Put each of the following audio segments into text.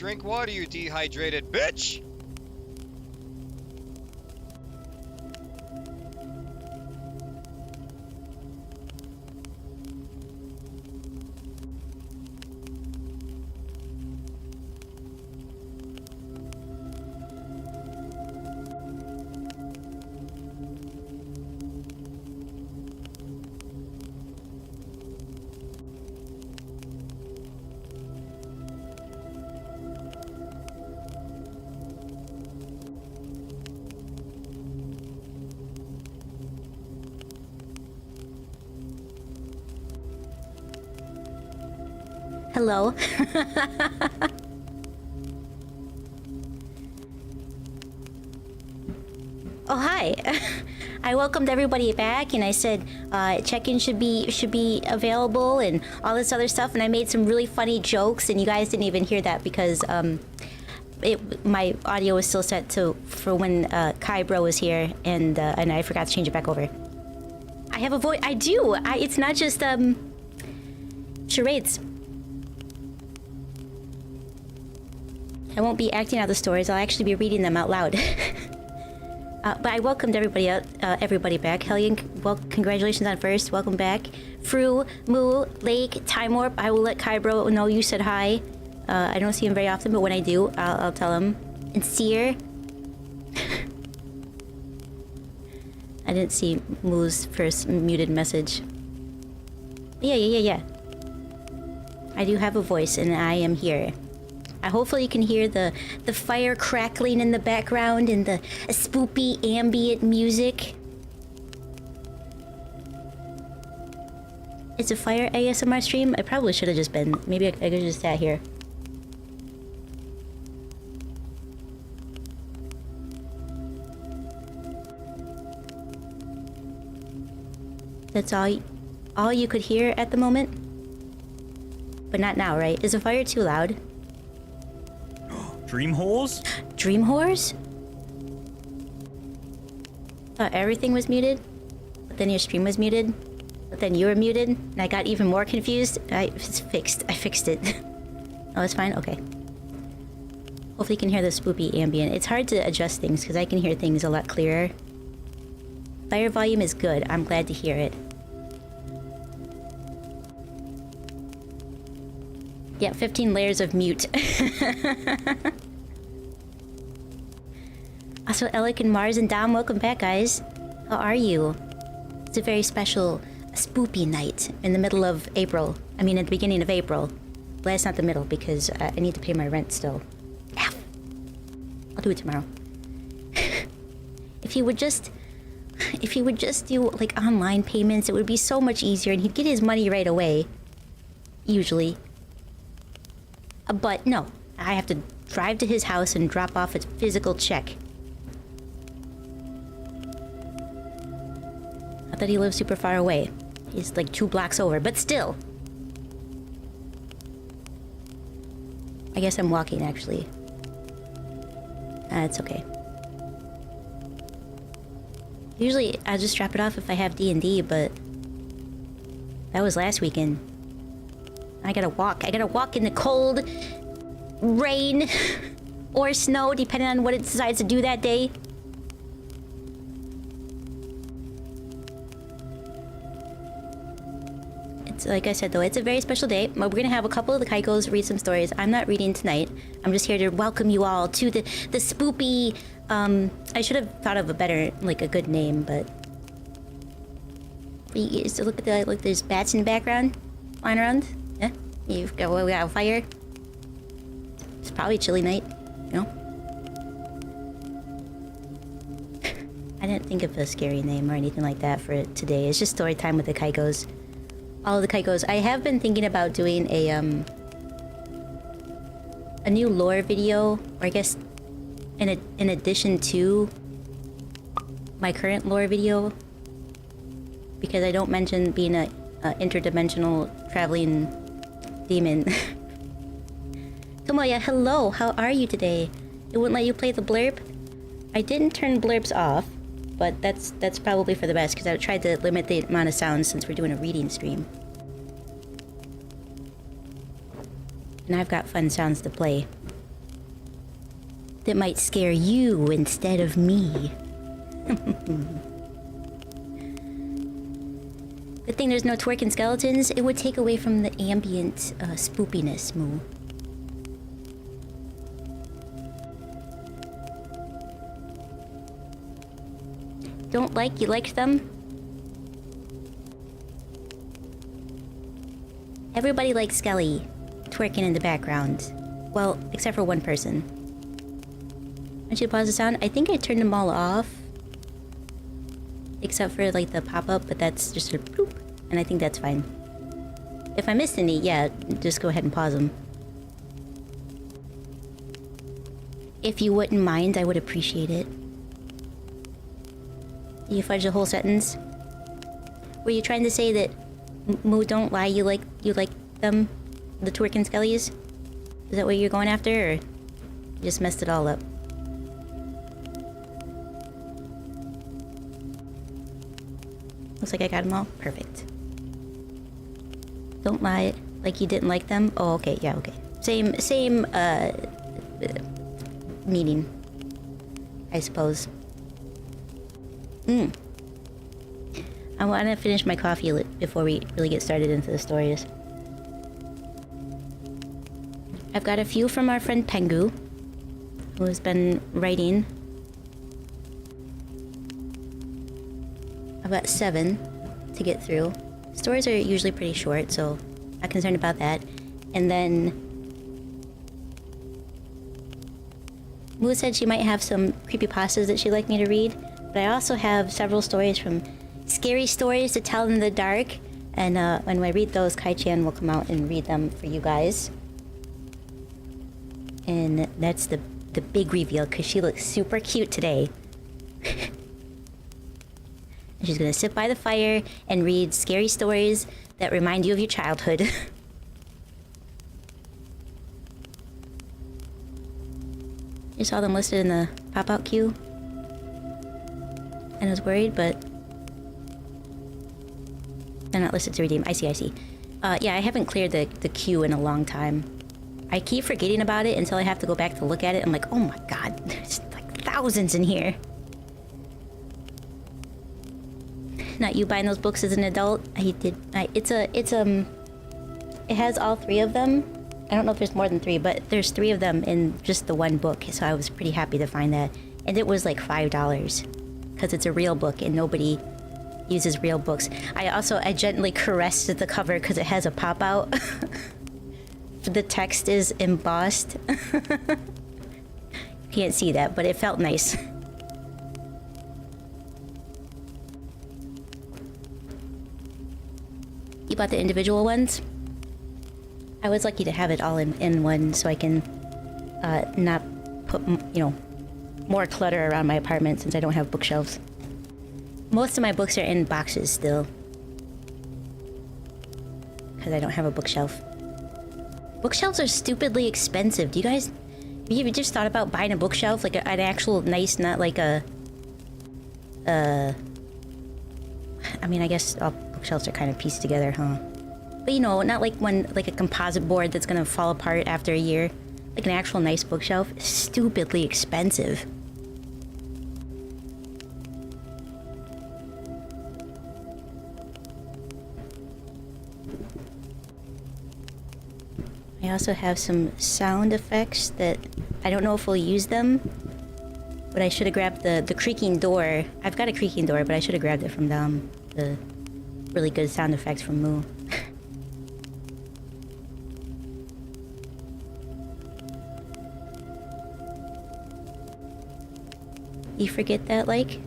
Drink water, you dehydrated bitch! Hello. Oh, hi. I welcomed everybody back and I said check-in should be available and all this other stuff, and I made some really funny jokes and you guys didn't even hear that because my audio was still set for when Kai Bro was here, and I forgot to change it back over. I have a voice. I do. It's not just charades. I won't be acting out the stories. I'll actually be reading them out loud. But I welcomed everybody back. Hellion, well, congratulations on first. Welcome back. Fru, Moo, Lake, Time Warp. I will let Kaibro know you said hi. I don't see him very often, but when I do, I'll tell him. And Seer. I didn't see Moo's first muted message. Yeah. I do have a voice, and I am here. Hopefully you can hear the fire crackling in the background and the spoopy ambient music. It's a fire ASMR stream? I probably should have just been. Maybe I could have just sat here. That's all you could hear at the moment? But not now, right? Is the fire too loud? Dream holes? Dream whores? Thought everything was muted, but then your stream was muted, but then you were muted, and I got even more confused. It's fixed. I fixed it. Oh, it's fine? Okay. Hopefully you can hear the spoopy ambient. It's hard to adjust things because I can hear things a lot clearer. Fire volume is good. I'm glad to hear it. Yeah, 15 layers of mute. Also, Alec and Mars and Dom, welcome back, guys. How are you? It's a very special, spoopy night in the middle of April. I mean, at the beginning of April. But it's not the middle because I need to pay my rent still. F. I'll do it tomorrow. If he would just do like online payments, it would be so much easier, and he'd get his money right away. Usually. But no, I have to drive to his house and drop off a physical check. I thought he lived super far away. He's like 2 blocks over, but still. I guess I'm walking, actually. It's okay. Usually, I just drop it off if I have D&D, but that was last weekend. I gotta walk. I gotta walk in the cold, rain, or snow, depending on what it decides to do that day. It's like I said, though, it's a very special day. We're gonna have a couple of the Kaikos read some stories. I'm not reading tonight. I'm just here to welcome you all to the spoopy. I should have thought of a better, like a good name, but so look at look. There's bats in the background, flying around. Yeah, we got a fire. It's probably a chilly night, you know. I didn't think of a scary name or anything like that for today. It's just story time with the Kaikos. All of the Kaikos. I have been thinking about doing a new lore video, or I guess in addition to my current lore video, because I don't mention being a interdimensional traveling demon. Tomoya, hello, how are you today? It wouldn't let you play the blurb? I didn't turn blurbs off, but that's probably for the best, because I tried to limit the amount of sounds since we're doing a reading stream. And I've got fun sounds to play. that might scare you instead of me. Good thing there's no twerking skeletons. It would take away from the ambient spoopiness, Moo. Don't like? You liked them? Everybody likes Skelly twerking in the background. Well, except for one person. I want you to pause the sound. I think I turned them all off. Except for like the pop-up, but that's just a bloop. And I think that's fine. If I missed any, yeah, just go ahead and pause them. If you wouldn't mind, I would appreciate it. You fudged the whole sentence? Were you trying to say that Moo, don't lie, you like them? The twerking skellies? Is that what you're going after, or you just messed it all up? Looks like I got them all. Perfect. Don't lie like you didn't like them. Oh, okay, yeah, okay. Same, meaning, I suppose. I want to finish my coffee before we really get started into the stories. I've got a few from our friend Pengu, who has been writing. I've got 7 to get through. Stories are usually pretty short, so not concerned about that. And then Moo said she might have some creepypastas that she'd like me to read, but I also have several stories from scary stories to tell in the dark, and when I read those, Kai-chan will come out and read them for you guys. And that's the big reveal, because she looks super cute today. And she's gonna sit by the fire and read scary stories that remind you of your childhood. You saw them listed in the pop-out queue? And I was worried, but they're not listed to redeem. I see. Yeah, I haven't cleared the queue in a long time. I keep forgetting about it until I have to go back to look at it. I'm like, oh my god, there's like thousands in here. Not you buying those books as an adult? It has all 3 of them. I don't know if there's more than 3, but there's 3 of them in just the one book, so I was pretty happy to find that. And it was like $5, because it's a real book and nobody uses real books. I gently caressed the cover because it has a pop-out. The text is embossed. Can't see that, but it felt nice. You bought the individual ones? I was lucky to have it all in one, so I can not put, more clutter around my apartment since I don't have bookshelves. Most of my books are in boxes still, because I don't have a bookshelf. Bookshelves are stupidly expensive. Do you guys... Have you just thought about buying a bookshelf? Like an actual nice, not like a... I mean, I guess all bookshelves are kind of pieced together, huh? But not like a composite board that's gonna fall apart after a year. Like an actual nice bookshelf is stupidly expensive. I also have some sound effects that I don't know if we'll use them, but I should have grabbed the creaking door. I've got a creaking door, but I should have grabbed it from the really good sound effects from Moo. You forget that, like?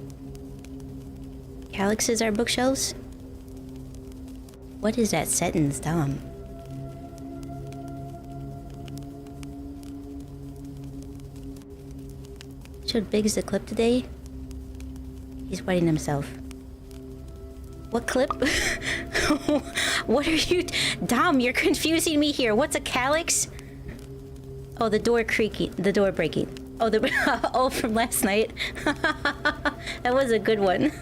Calyxes are bookshelves? What is that sentence, Dom? Showed Biggs the clip today. He's wetting himself. What clip? What are you... Dom, you're confusing me here. What's a calyx? Oh, the door creaking. The door breaking. Oh, oh, from last night. That was a good one.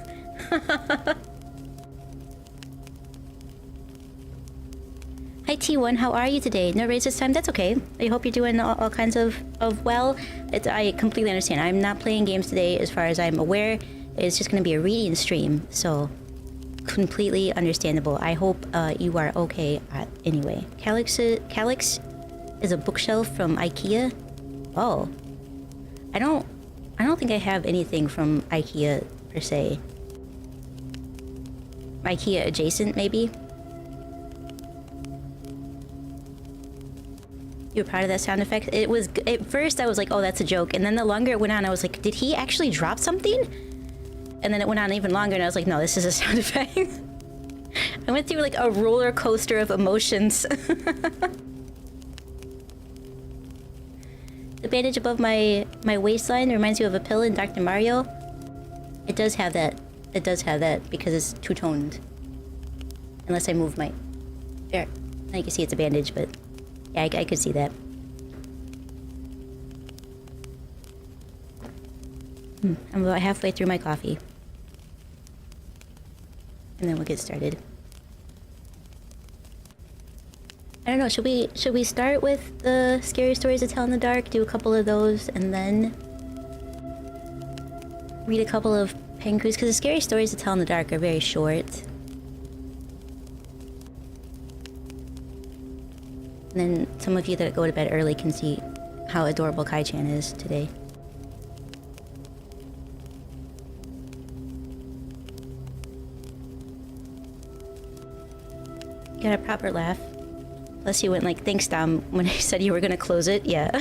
Hi, Hi T1, how are you today? No raise this time? That's okay. I hope you're doing all kinds of well. I completely understand. I'm not playing games today as far as I'm aware. It's just going to be a reading stream, so completely understandable. I hope you are okay anyway. Calyx is a bookshelf from IKEA. Oh. I don't think I have anything from IKEA per se. IKEA adjacent, maybe? You were proud of that sound effect? It was... At first, I was like, oh, that's a joke. And then the longer it went on, I was like, did he actually drop something? And then it went on even longer, and I was like, no, this is a sound effect. I went through, like, a roller coaster of emotions. The bandage above my waistline reminds you of a pill in Dr. Mario. It does have that. It does have that, because it's two-toned. Unless I move my... There. Now you can see it's a bandage, but... Yeah, I could see that. I'm about halfway through my coffee. And then we'll get started. I don't know, should we start with the scary stories to tell in the dark, do a couple of those, and then read a couple of Pengu's, because the scary stories to tell in the dark are very short. And then some of you that go to bed early can see how adorable Kai-chan is today. Got a proper laugh. Plus you went like, thanks Dom, when I said you were gonna close it, yeah.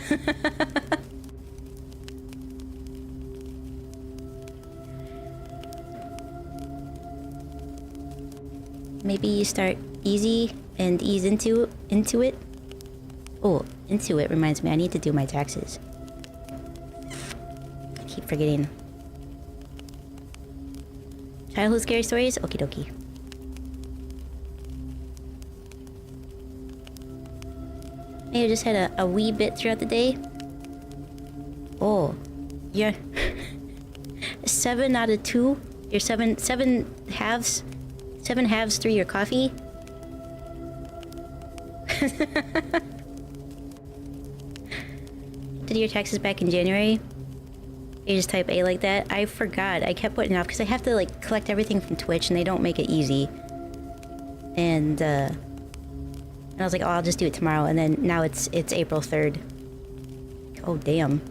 Maybe you start easy and ease into it. Oh, into it reminds me, I need to do my taxes. I keep forgetting. Childhood scary stories? Okie dokie. Hey, I just had a wee bit throughout the day. Oh, yeah. 7 out of 2. You're seven halves. 7 halves through your coffee. Did your taxes back in January? You just type A like that? I forgot. I kept putting it off because I have to like collect everything from Twitch and they don't make it easy. And I was like, oh, I'll just do it tomorrow. And then now it's April 3rd. Oh, damn.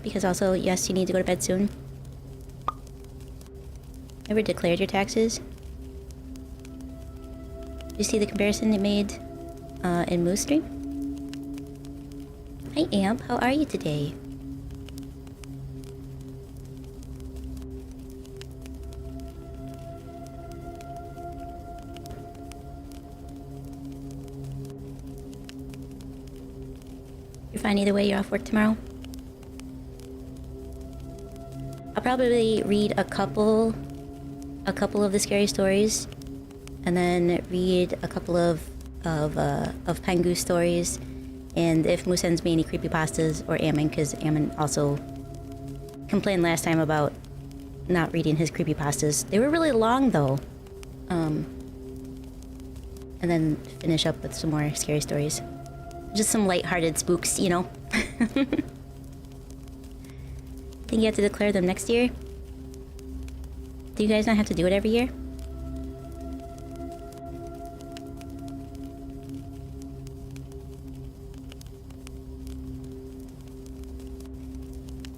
Because also, yes, you need to go to bed soon. Ever declared your taxes? You see the comparison it made in Moose Stream? Hi Amp, how are you today? You're fine either way, you're off work tomorrow? I'll probably read a couple of the scary stories, and then read a couple of Pengu stories, and if Moo sends me any creepypastas, or Ammon, because Ammon also complained last time about not reading his creepypastas. They were really long though. And then finish up with some more scary stories. Just some light-hearted spooks, you know? Think you have to declare them next year? Do you guys not have to do it every year?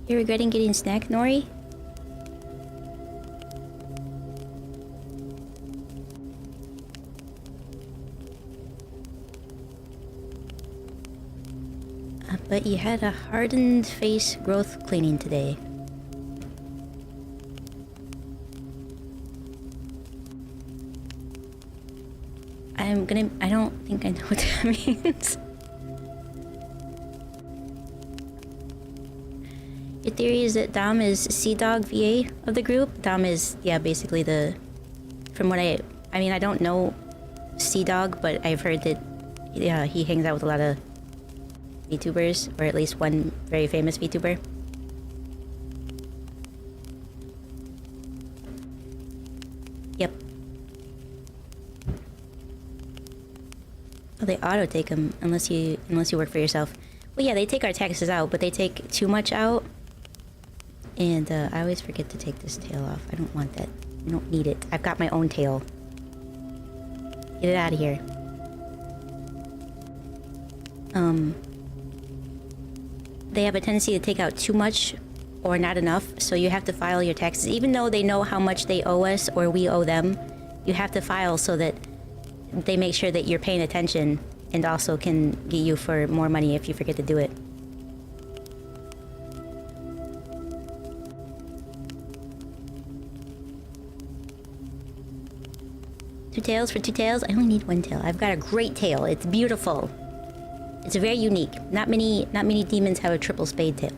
You're regretting getting snack, Nori? But you had a hardened face growth cleaning today. I don't think I know what that means. Your theory is that Dom is Sea Dog VA of the group? Dom is, yeah, basically the... From what I mean, I don't know Sea Dog, but I've heard that yeah, he hangs out with a lot of VTubers, or at least one very famous VTuber. Yep. Oh, they auto take them unless you work for yourself. Well, yeah, they take our taxes out, but they take too much out. And I always forget to take this tail off. I don't want that. I don't need it. I've got my own tail. Get it out of here. They have a tendency to take out too much or not enough, so you have to file your taxes. Even though they know how much they owe us or we owe them, you have to file so that they make sure that you're paying attention and also can get you for more money if you forget to do it. Two tails for two tails? I only need one tail. I've got a great tail. It's beautiful. It's very unique. Not many demons have a triple spade tail.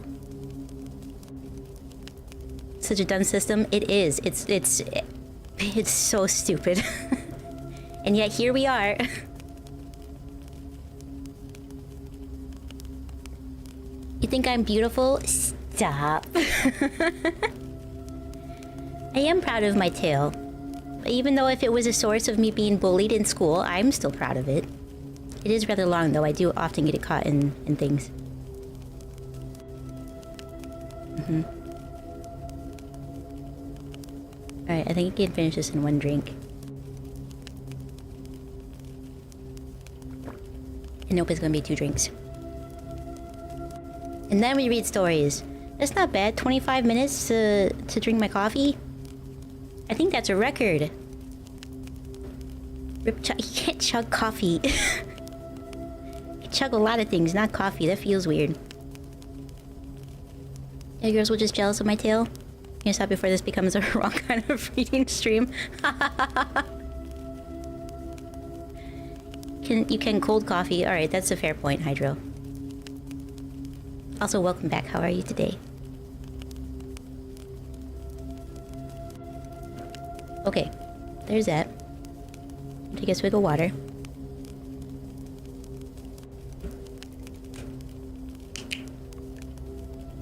Such a dumb system. It is. It's so stupid. And yet here we are. You think I'm beautiful? Stop. I am proud of my tail. Even though if it was a source of me being bullied in school, I'm still proud of it. It is rather long though. I do often get it caught in things. Alright, I think I can finish this in one drink. And nope, it's gonna be 2 drinks. And then we read stories. That's not bad. 25 minutes to drink my coffee? I think that's a record. You can't chug coffee. You chug a lot of things, not coffee. That feels weird. Yeah, girls were just jealous of my tail. Can you stop before this becomes a wrong kind of reading stream? You can cold coffee. Alright, that's a fair point, Hydro. Also, welcome back. How are you today? Okay, there's that. Take a swig of water.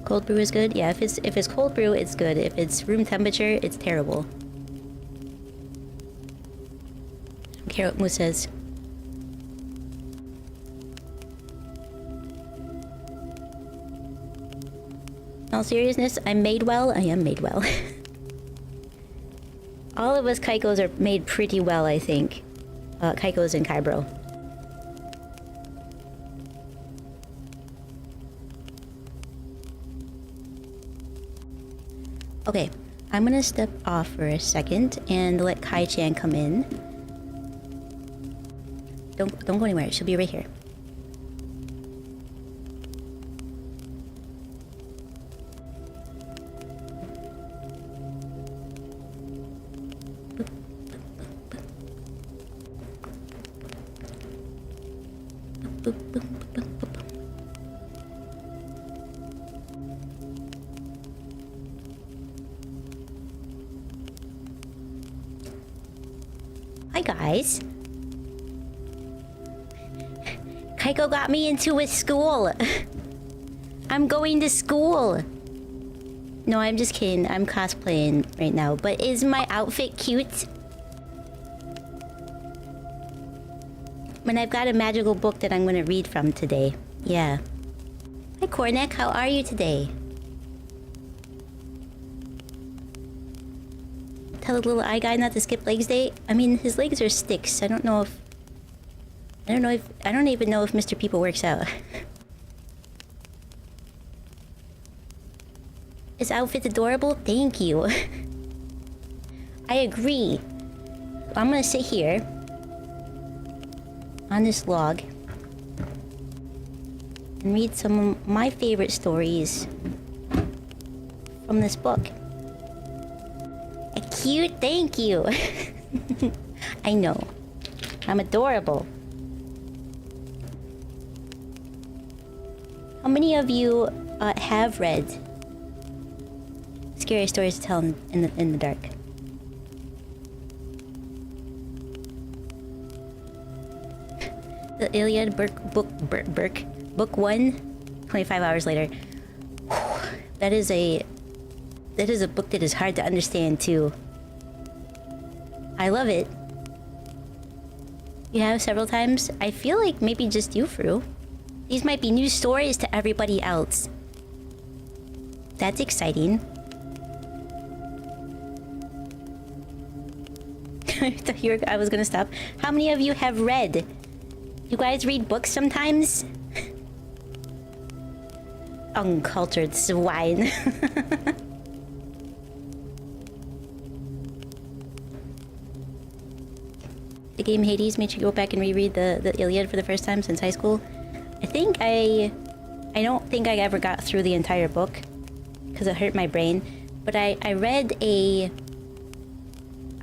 Cold brew is good? Yeah, if it's cold brew, it's good. If it's room temperature, it's terrible. I don't care what Moose says. In all seriousness, I'm made well. I am made well. All of us Kaikos are made pretty well, I think. Kaikos and Kaibro. Okay, I'm gonna step off for a second and let Kai-chan come in. Don't go anywhere. She'll be right here. Hi guys. Kaiko got me into a school. I'm going to school. No, I'm just kidding. I'm cosplaying right now. But is my outfit cute? And I've got a magical book that I'm going to read from today. Yeah. Hi Kornek, how are you today? Tell the little eye guy not to skip legs day. I mean, his legs are sticks. I don't even know if Mr. People works out. His outfit's adorable. Thank you. I agree. I'm gonna sit here on this log and read some of my favorite stories from this book. Cute, thank you. I know. I'm adorable. How many of you have read Scary Stories to Tell in the Dark? The Iliad book 1, 25 hours later. That is a book that is hard to understand too. I love it. You have several times? I feel like maybe just you, Fru. These might be new stories to everybody else. That's exciting. I was gonna stop. How many of you have read? You guys read books sometimes? Uncultured swine. The game Hades made you go back and reread the Iliad for the first time since high school. I don't think I ever got through the entire book because it hurt my brain. But I read I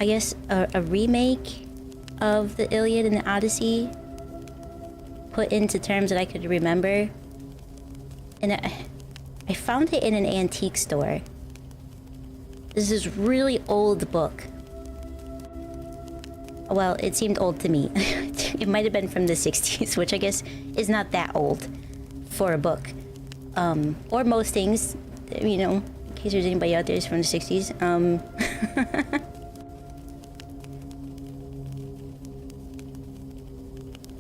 guess a remake of the Iliad and the Odyssey put into terms that I could remember. And I found it in an antique store. This is really old book. Well, it seemed old to me. It might have been from the 60s, which I guess is not that old for a book. Or most things, you know, in case there's anybody out there who's from the 60s.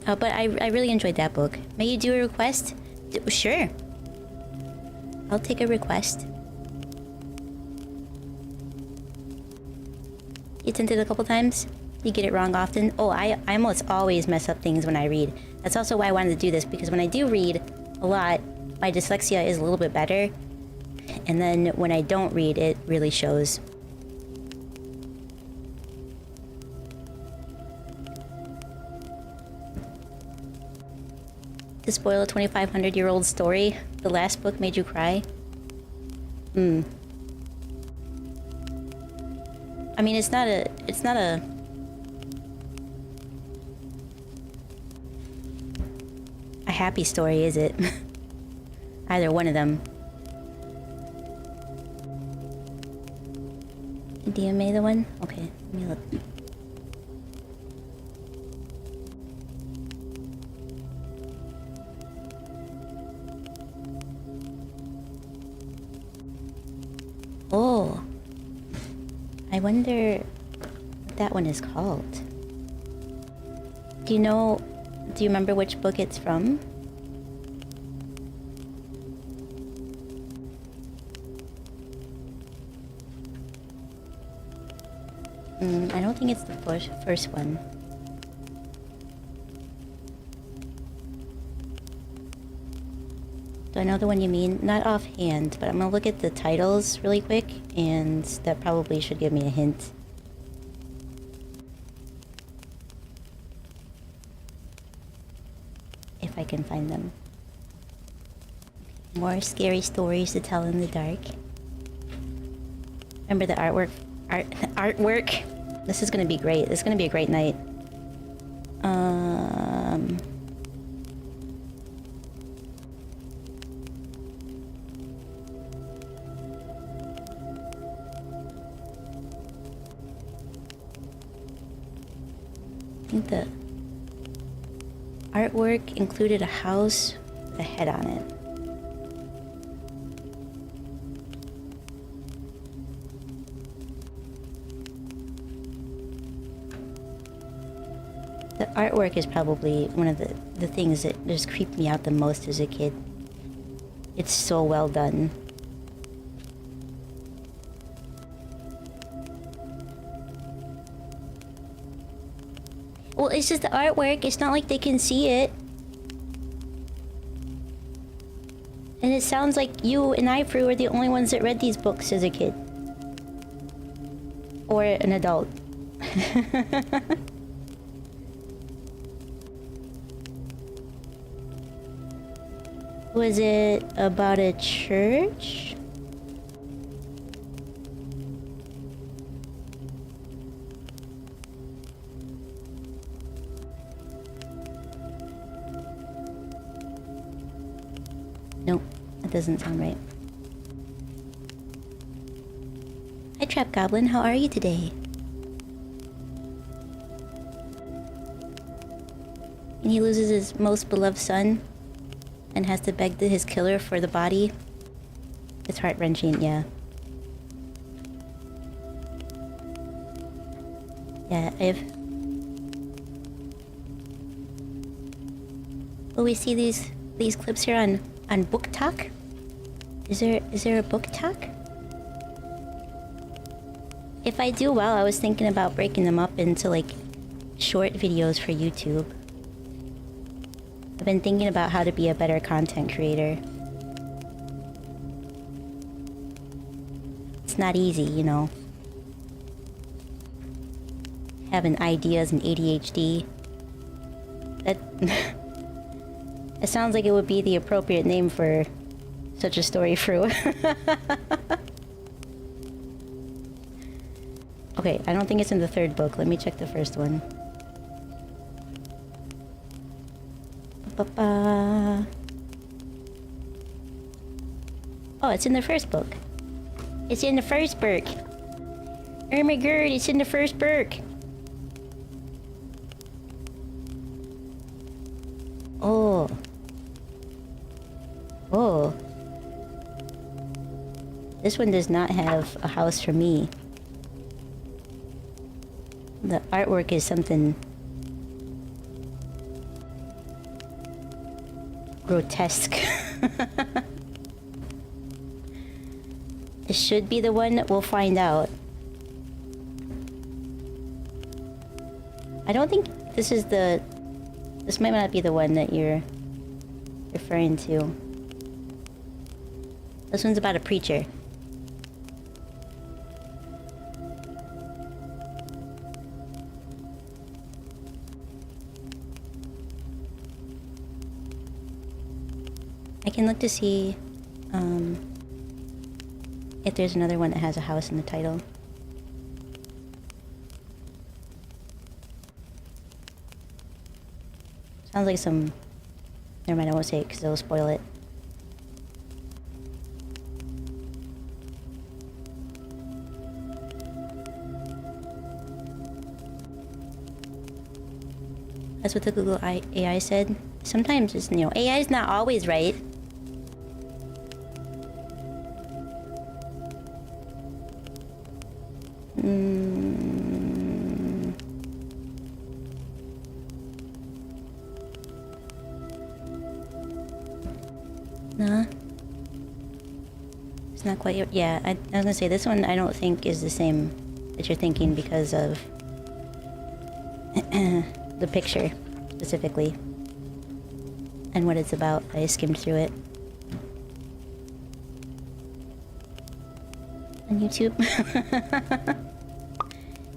But I really enjoyed that book. May you do a request? Sure. I'll take a request. You tinted a couple times? You get it wrong often? Oh, I almost always mess up things when I read. That's also why I wanted to do this, because when I do read a lot, my dyslexia is a little bit better. And then when I don't read, it really shows. To spoil a 2,500-year-old story, the last book made you cry? I mean, it's not a happy story, is it? Either one of them. DMA the one? Okay, let me look. Oh, I wonder what that one is called. Do you remember which book it's from? I don't think it's the first one. Do I know the one you mean? Not offhand, but I'm gonna look at the titles really quick, and that probably should give me a hint. If I can find them. More scary stories to tell in the dark. Remember the artwork? Artwork? This is gonna be great. This is gonna be a great night. I think the artwork included a house with a head on it. The artwork is probably one of the things that just creeped me out the most as a kid. It's so well done. Well, it's just the artwork. It's not like they can see it. And it sounds like you and I, Fru, are the only ones that read these books as a kid. Or an adult. Was it about a church? Nope, that doesn't sound right. Hi, Trap Goblin. How are you today? And he loses his most beloved son and has to beg his killer for the body. It's heart-wrenching, yeah. Yeah, will we see these clips here on Book Talk? Is there a Book Talk? If I do well, I was thinking about breaking them up into like short videos for YouTube. I've been thinking about how to be a better content creator. It's not easy, you know. Having ideas and ADHD. That it sounds like it would be the appropriate name for such a story, Fru. Okay, I don't think it's in the third book. Let me check the first one. Ba-ba-ba. Oh, it's in the first book. It's in the first book. Oh my god, it's in the first book. Oh. Oh. This one does not have a house for me. The artwork is something grotesque. It should be the one. We'll find out. I don't think this is the... This might not be the one that you're referring to. This one's about a preacher. I can look to see if there's another one that has a house in the title. Sounds like some... Never mind, I won't say it because it'll spoil it. That's what the Google AI said. Sometimes it's, you know, AI is not always right. Nah. It's not quite... Yeah, I was gonna say, this one I don't think is the same that you're thinking because of the picture, specifically. And what it's about. I skimmed through it. On YouTube.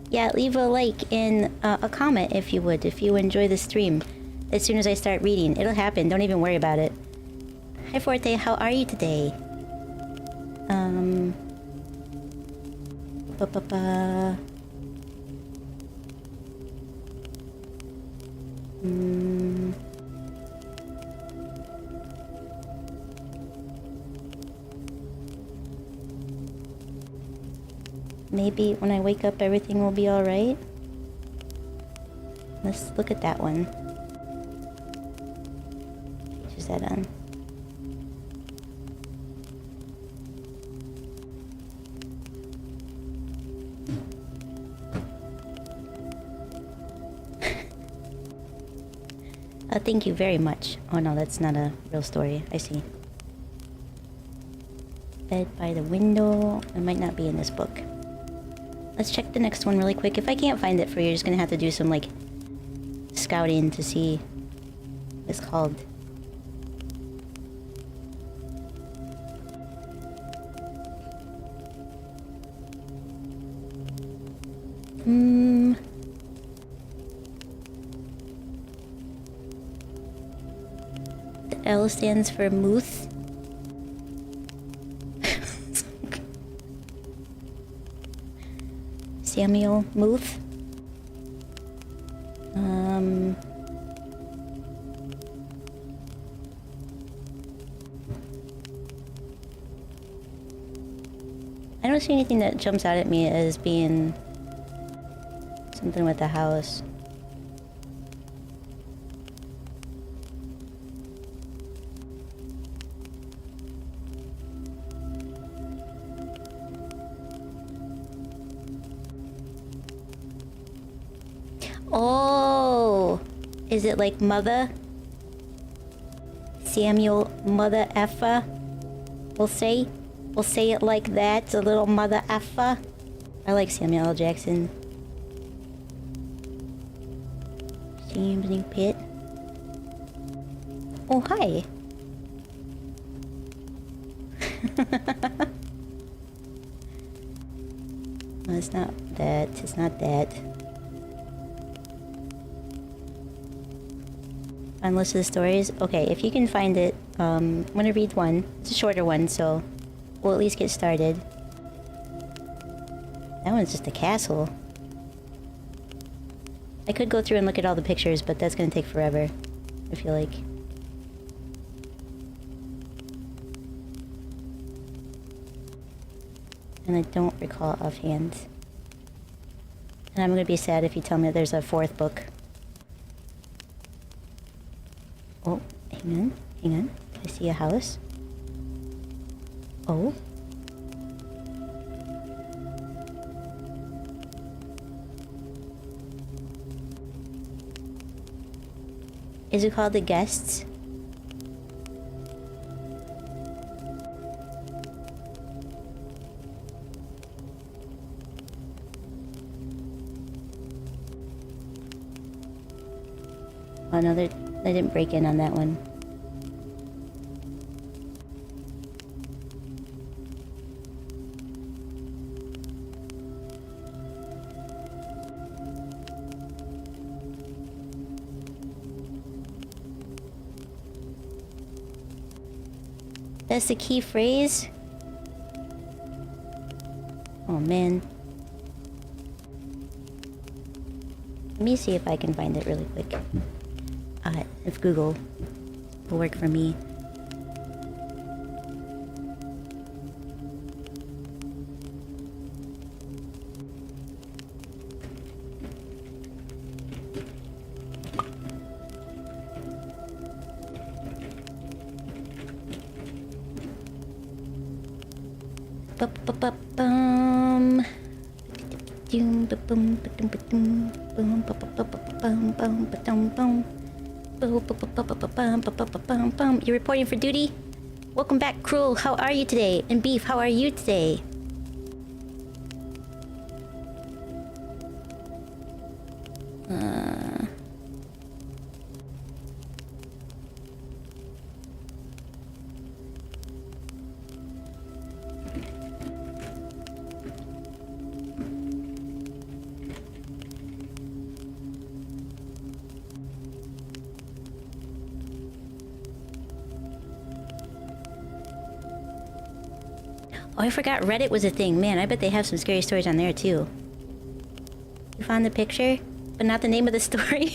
Yeah, leave a like and a comment if you would, if you enjoy the stream. As soon as I start reading, it'll happen. Don't even worry about it. Hi Forte, how are you today? Ba-ba-ba. Maybe when I wake up everything will be alright. Let's look at that one. Page is that on? Thank you very much. Oh no, that's not a real story. I see. Bed by the window. It might not be in this book. Let's check the next one really quick. If I can't find it for you, you're just gonna have to do some, like, scouting to see what it's called. The L stands for Muth. Samuel Muth. I don't see anything that jumps out at me as being something with the house. Is it like mother? Samuel Mother Effa? We'll say it like that, a little Mother Effa. I like Samuel L. Jackson. James Pitt. Oh, hi. No, it's not that. It's not that. Fun list of the stories. Okay, if you can find it, I'm gonna read one. It's a shorter one, so we'll at least get started. That one's just a castle. I could go through and look at all the pictures, but that's gonna take forever, I feel like. And I don't recall offhand. And I'm gonna be sad if you tell me there's a fourth book. Oh, hang on, hang on. I see a house. Oh. Is it called The Guests? Oh no, they didn't break in on that one. That's the key phrase? Oh man. Let me see if I can find it really quick. If Google will work for me. You're reporting for duty? Welcome back, Cruel. How are you today? And Beef, how are you today? Oh, I forgot Reddit was a thing. Man, I bet they have some scary stories on there, too. You found the picture, but not the name of the story?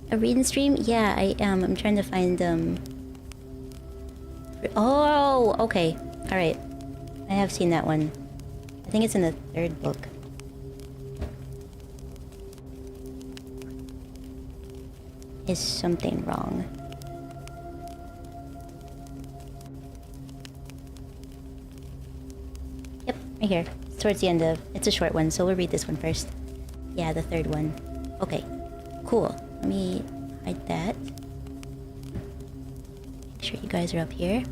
A reading stream? Yeah, I am. I'm trying to find, Oh, okay. Alright. I have seen that one. I think it's in the third book. Is something wrong? Yep, right here. It's towards the end of... It's a short one, so we'll read this one first. Yeah, the third one. Okay, cool. Let me hide that. Make sure you guys are up here.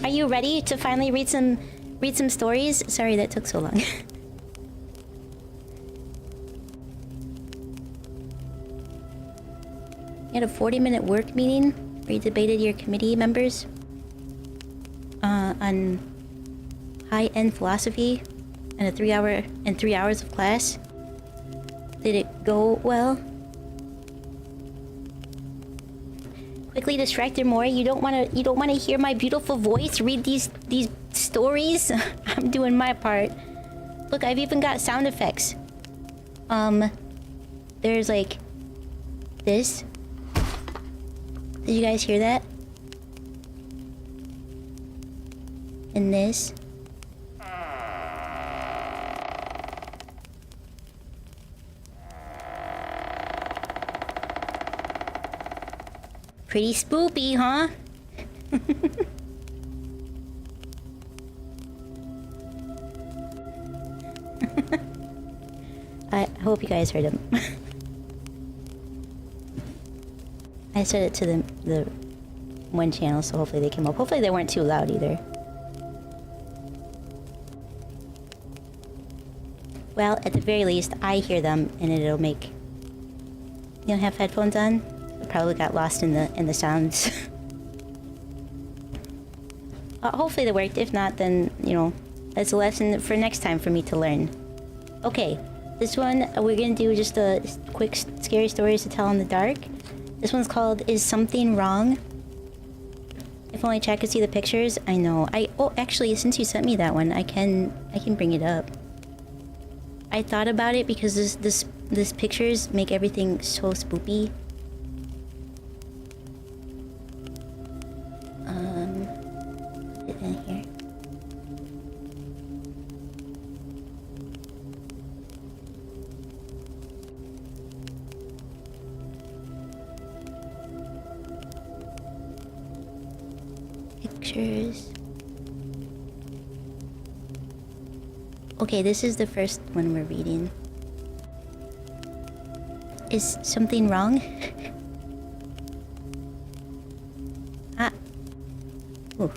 Are you ready to finally read some stories? Sorry that took so long. You had a 40-minute work meeting where you debated your committee members on high-end philosophy and 3 hours of class. Did it go well? Quickly distracted Mori, you don't wanna hear my beautiful voice read these stories? I'm doing my part. Look, I've even got sound effects. There's like this. Did you guys hear that? And this. Pretty spoopy, huh? I hope you guys heard him. I set it to the one channel, so hopefully they came up. Hopefully they weren't too loud either. Well, at the very least, I hear them, and it'll make... You don't have headphones on? I probably got lost in the sounds. Hopefully they worked. If not, then, you know, that's a lesson for next time for me to learn. Okay, this one, we're gonna do just a quick scary stories to tell in the dark. This one's called Is Something Wrong? If only chat could see the pictures. I know. Oh, actually, since you sent me that one, I can bring it up. I thought about it because this pictures make everything so spoopy. Put it in here. Pictures. Okay, this is the first one we're reading. Is something wrong? Ah. Ooh.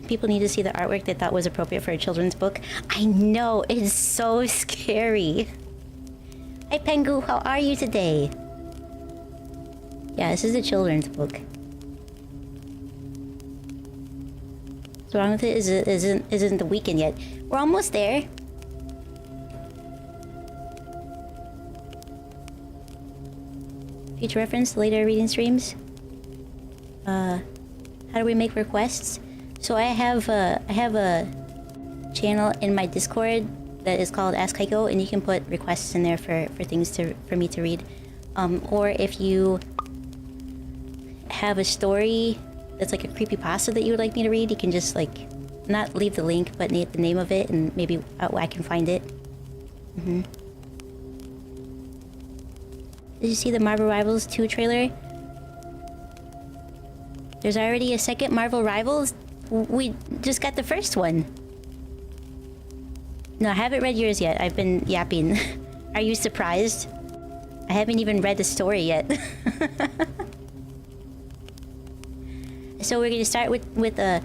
People need to see the artwork they thought was appropriate for a children's book. I know, it's so scary. Hi Pengu, how are you today? Yeah, this is a children's book. What's wrong with it is it isn't the weekend yet. We're almost there. Future reference to later reading streams. How do we make requests? So I have a channel in my Discord that is called Ask Kaiko, and you can put requests in there for things for me to read. Or if you have a story that's like a creepypasta that you would like me to read, you can just like not leave the link but the name of it, and maybe I can find it. Did you see the Marvel Rivals 2 trailer? There's already a second Marvel Rivals? We just got the first one. No, I haven't read yours yet. I've been yapping. Are you surprised? I haven't even read the story yet. So we're gonna start with a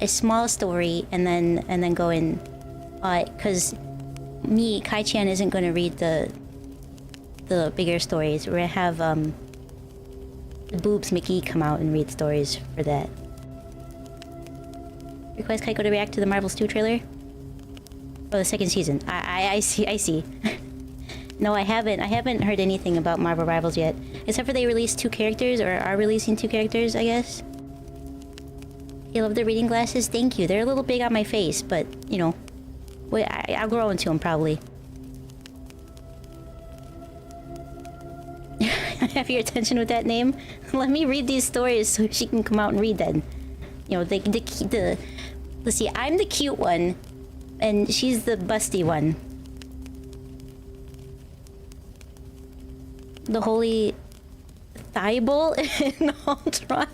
small story and then go in, cause me, Kai-chan, isn't gonna read the bigger stories. We're gonna have Boobs Mickey come out and read stories for that. Request Kaiko to react to the Marvels 2 trailer? Oh, the second season. I see. No, I haven't heard anything about Marvel Rivals yet. Except for they released 2 characters, or are releasing 2 characters, I guess. You love the reading glasses? Thank you. They're a little big on my face, but, you know. Wait, I'll grow into them, probably. Have your attention with that name? Let me read these stories so she can come out and read them. You know, let's see, I'm the cute one, and she's the busty one. The Holy Thibault in Ultron.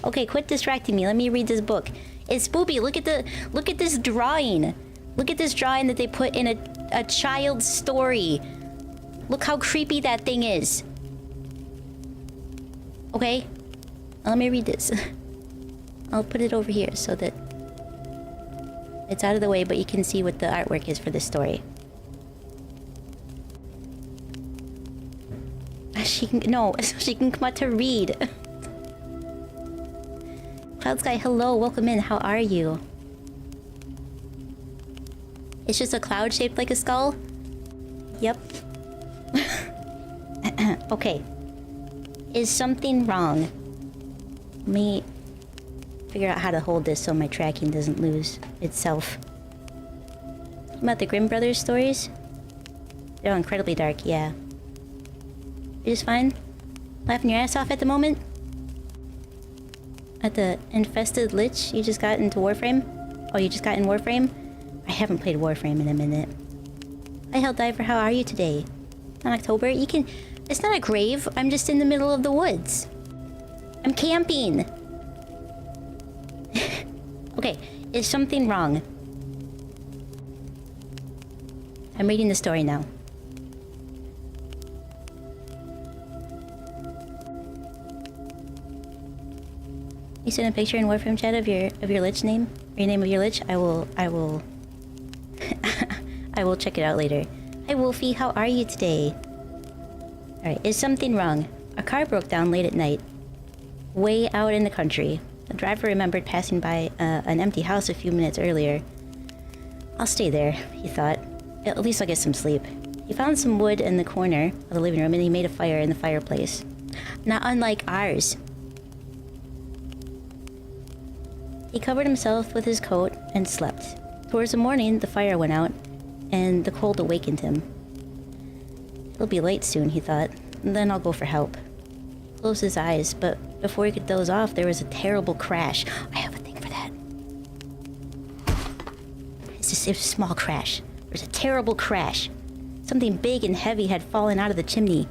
Okay, quit distracting me. Let me read this book. It's spoopy. Look at this drawing. Look at this drawing that they put in a child's story. Look how creepy that thing is. Okay, let me read this. I'll put it over here so that it's out of the way, but you can see what the artwork is for this story. She can come out to read. Cloud Sky, hello, welcome in. How are you? It's just a cloud shaped like a skull? Yep. Okay. Is something wrong? Let me figure out how to hold this so my tracking doesn't lose itself. About the Grimm Brothers stories? They're incredibly dark, yeah. You're just fine? Laughing your ass off at the moment? At the infested lich you just got into Warframe? Oh, you just got in Warframe? I haven't played Warframe in a minute. Hi, Helldiver, how are you today? On October? You can... It's not a grave. I'm just in the middle of the woods. I'm camping. Okay, is something wrong? I'm reading the story now. You sent a picture in Warframe chat of your lich name? Or your name of your lich? I will I will check it out later. Hi Wolfie, how are you today? Alright, is something wrong? A car broke down late at night. Way out in the country. The driver remembered passing by an empty house a few minutes earlier. I'll stay there, he thought. At least I'll get some sleep. He found some wood in the corner of the living room and he made a fire in the fireplace. Not unlike ours. He covered himself with his coat and slept. Towards the morning, the fire went out, and the cold awakened him. He'll be late soon, he thought. And then I'll go for help. He closed his eyes, but before he could doze off, there was a terrible crash. I have a thing for that. It's just a small crash. There was a terrible crash. Something big and heavy had fallen out of the chimney.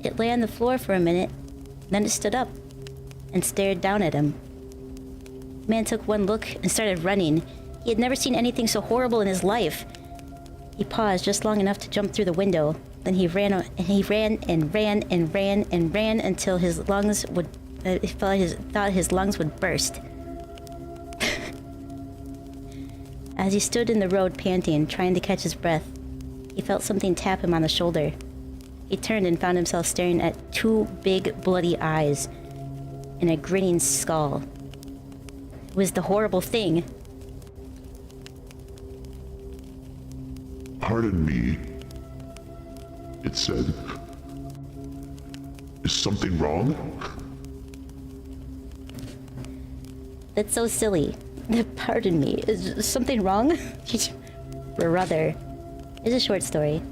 It lay on the floor for a minute, then it stood up and stared down at him. The man took one look and started running. He had never seen anything so horrible in his life. He paused just long enough to jump through the window. Then he ran and ran until his lungs would... he thought his lungs would burst. As he stood in the road panting, trying to catch his breath, he felt something tap him on the shoulder. He turned and found himself staring at two big bloody eyes and a grinning skull. It was the horrible thing. Pardon me, it said. Is something wrong? That's so silly. Pardon me, is something wrong? Brother. It's a short story.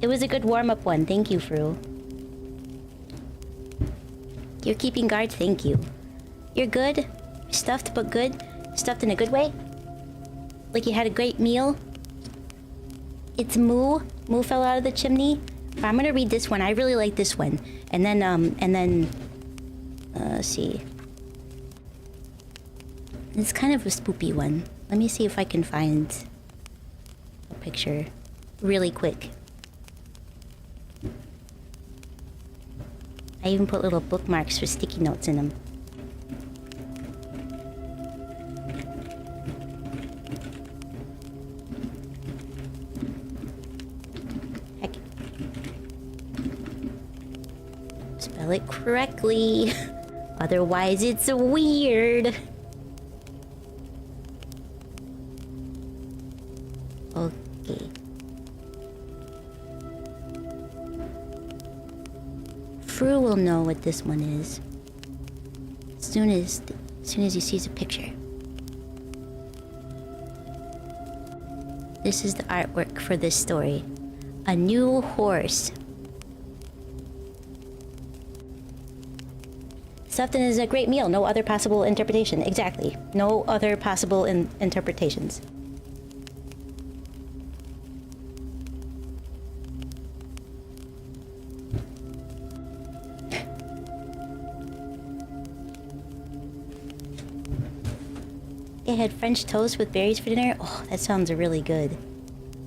It was a good warm-up one, thank you, Fru. You're keeping guard, thank you. You're good? Stuffed but good? Stuffed in a good way? Like you had a great meal? It's Moo. Moo fell out of the chimney. I'm gonna read this one. I really like this one. And then, let's see. It's kind of a spoopy one. Let me see if I can find a picture really quick. I even put little bookmarks for sticky notes in them. Heck. Spell it correctly. Otherwise it's weird. Okay. Fru will know what this one is as soon as he sees a picture. This is the artwork for this story. A new horse. Stuffed is a great meal. No other possible interpretation. Exactly. No other possible interpretations. I had French toast with berries for dinner. Oh, that sounds really good.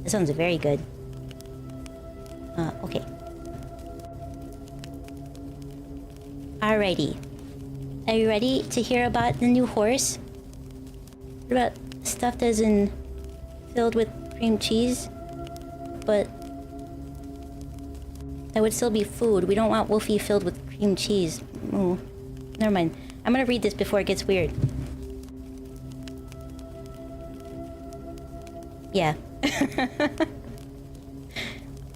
That sounds very good. Okay. Alrighty. Are you ready to hear about the new horse? What about stuffed as in filled with cream cheese? But that would still be food. We don't want Wolfie filled with cream cheese. Oh, never mind. I'm gonna read this before it gets weird. Yeah.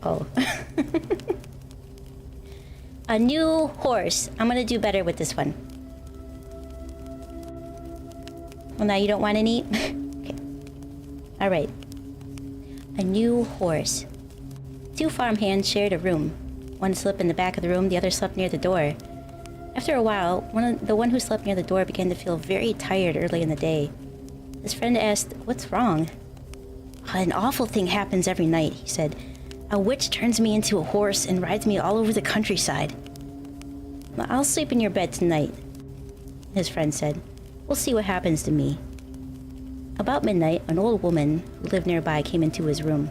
Oh. A new horse. I'm gonna do better with this one. Well, now you don't want any? Okay. Alright. A new horse. Two farmhands shared a room. One slept in the back of the room, the other slept near the door. After a while, the one who slept near the door began to feel very tired early in the day. His friend asked, "What's wrong?" "An awful thing happens every night," he said. "A witch turns me into a horse and rides me all over the countryside." "I'll sleep in your bed tonight," his friend said. "We'll see what happens to me." About midnight, an old woman who lived nearby came into his room.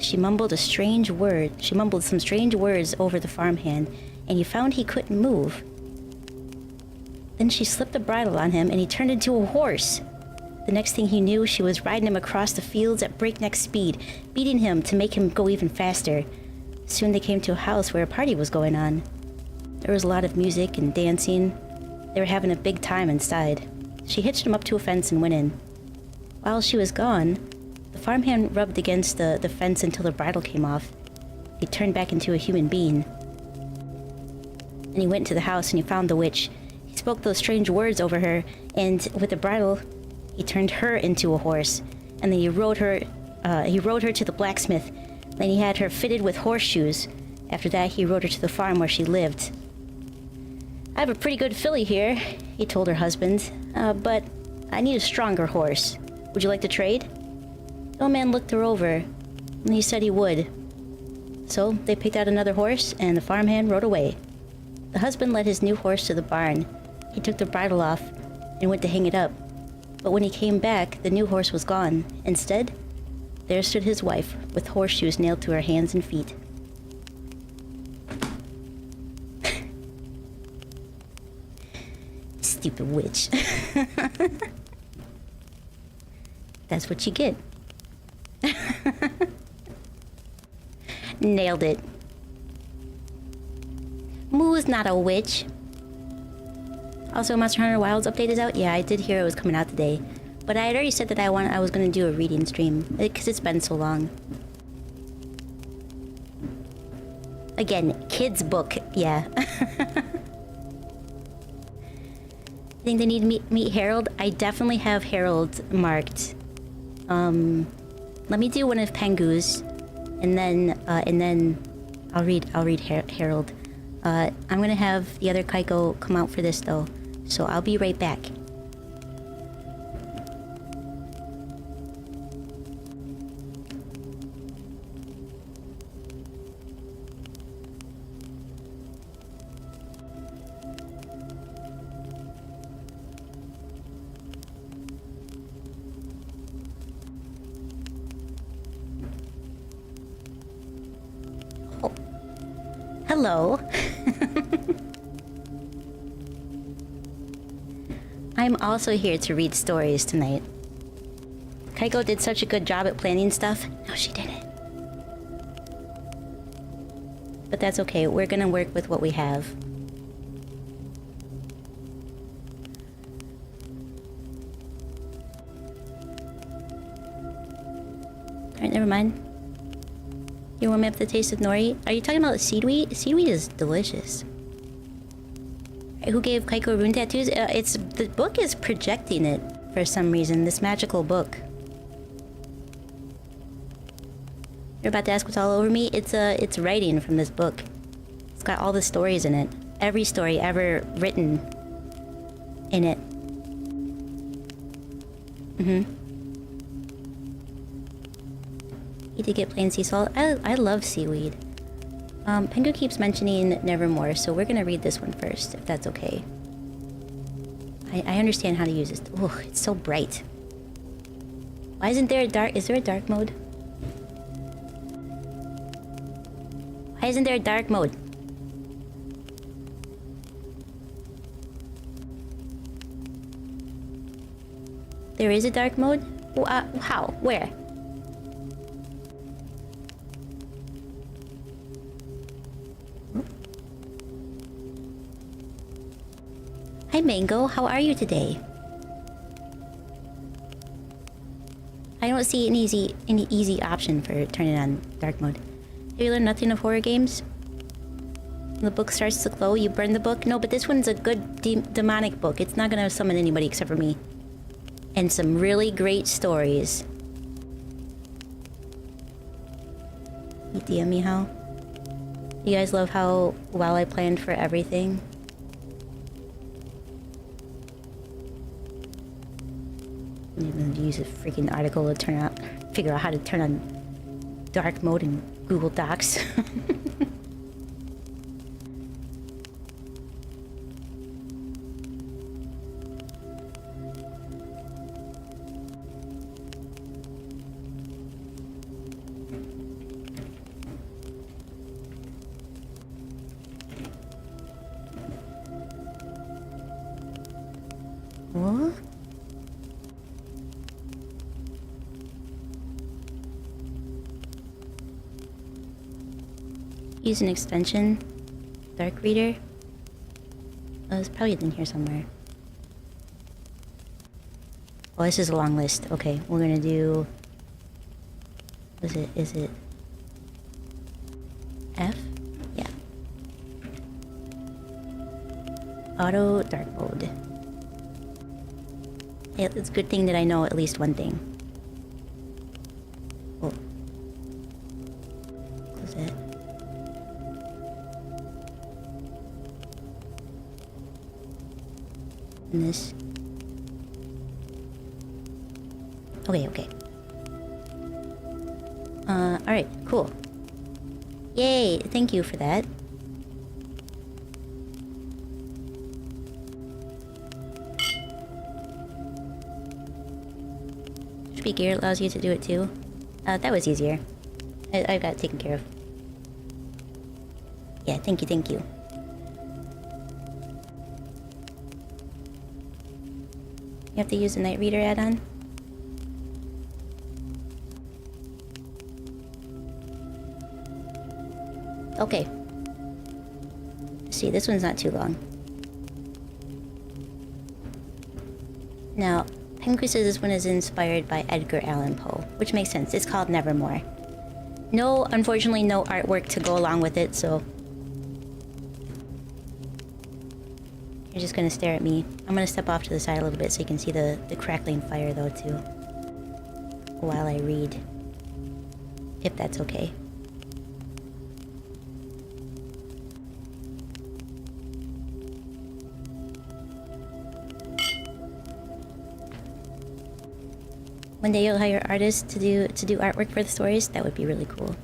She mumbled some strange words over the farmhand, and he found he couldn't move. Then she slipped the bridle on him, and he turned into a horse. The next thing he knew, she was riding him across the fields at breakneck speed, beating him to make him go even faster. Soon they came to a house where a party was going on. There was a lot of music and dancing. They were having a big time inside. She hitched him up to a fence and went in. While she was gone, the farmhand rubbed against the fence until the bridle came off. He turned back into a human being. Then he went to the house and he found the witch. He spoke those strange words over her, and with the bridle, he turned her into a horse. And then he rode her to the blacksmith. Then he had her fitted with horseshoes. After that, he rode her to the farm where she lived. "I have a pretty good filly here," he told her husband, "but I need a stronger horse. Would you like to trade?" The old man looked her over, and he said he would. So they picked out another horse, and the farmhand rode away. The husband led his new horse to the barn. He took the bridle off and went to hang it up. But when he came back, the new horse was gone. Instead, there stood his wife, with horseshoes nailed to her hands and feet. Stupid witch. That's what you get. Nailed it. Moo's not a witch. Also, Monster Hunter Wilds update is out. Yeah, I did hear it was coming out today. But I had already said that I was going to do a reading stream, because it's been so long. Again, kids book, yeah. Think they need to meet Harold? I definitely have Harold marked. Let me do one of Pengu's, and then I'll read Harold. I'm gonna have the other Kaiko come out for this though, so I'll be right back. Hello. I'm also here to read stories tonight. Kaiko did such a good job at planning stuff. No, she didn't. But that's okay. We're gonna work with what we have. Alright, never mind. You want me up the taste of nori? Are you talking about seaweed? Seaweed is delicious. Who gave Kaiko rune tattoos? The book is projecting it for some reason. This magical book. You're about to ask what's all over me? It's writing from this book. It's got all the stories in it. Every story ever written in it. You did get plain sea salt. I love seaweed. Pengu keeps mentioning Nevermore, so we're gonna read this one first, if that's okay. I understand how to use this. Oh, it's so bright. Why isn't there a dark... Is there a dark mode? Why isn't there a dark mode? There is a dark mode? How? Where? Hi Mango, how are you today? I don't see any easy option for turning on dark mode. Have you learned nothing of horror games? When the book starts to glow, you burn the book? No, but this one's a good demonic book. It's not gonna summon anybody except for me. And some really great stories. Itia Mihao. You guys love how well I planned for everything? I'm even gonna use a freaking article to figure out how to turn on dark mode in Google Docs. What? Use an extension. Dark Reader. Oh, it's probably in here somewhere. Oh, this is a long list. Okay, we're gonna do... Is it... F? Yeah. Auto Dark Mode. It's a good thing that I know at least one thing. Oh. Close that. And this. Okay. Alright, cool. Yay, thank you for that. Gear allows you to do it too. That was easier. I got it taken care of. Yeah, thank you. You have to use the Night Reader add-on? Okay. Let's see, this one's not too long. Now, Penguin says this one is inspired by Edgar Allan Poe, which makes sense. It's called Nevermore. Unfortunately, no artwork to go along with it, so... You're just gonna stare at me. I'm gonna step off to the side a little bit so you can see the crackling fire, though, too. While I read. If that's okay. One day you'll hire artists to do artwork for the stories. That would be really cool.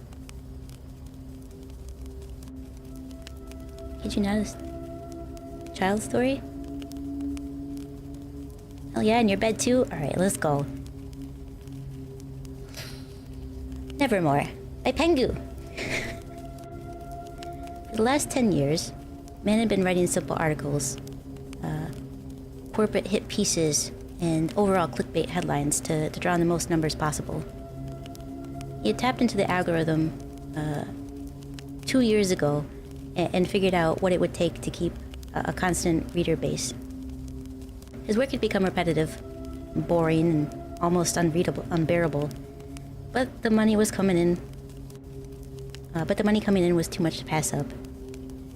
Did you notice? Child story? Oh yeah, in your bed too? Alright, let's go. Nevermore by Pengu. For the last 10 years, man had been writing simple articles, corporate hit pieces, and overall clickbait headlines to draw in the most numbers possible. He had tapped into the algorithm 2 years ago and figured out what it would take to keep a constant reader base. His work had become repetitive, boring, and almost unbearable. But the money was coming in. Was too much to pass up.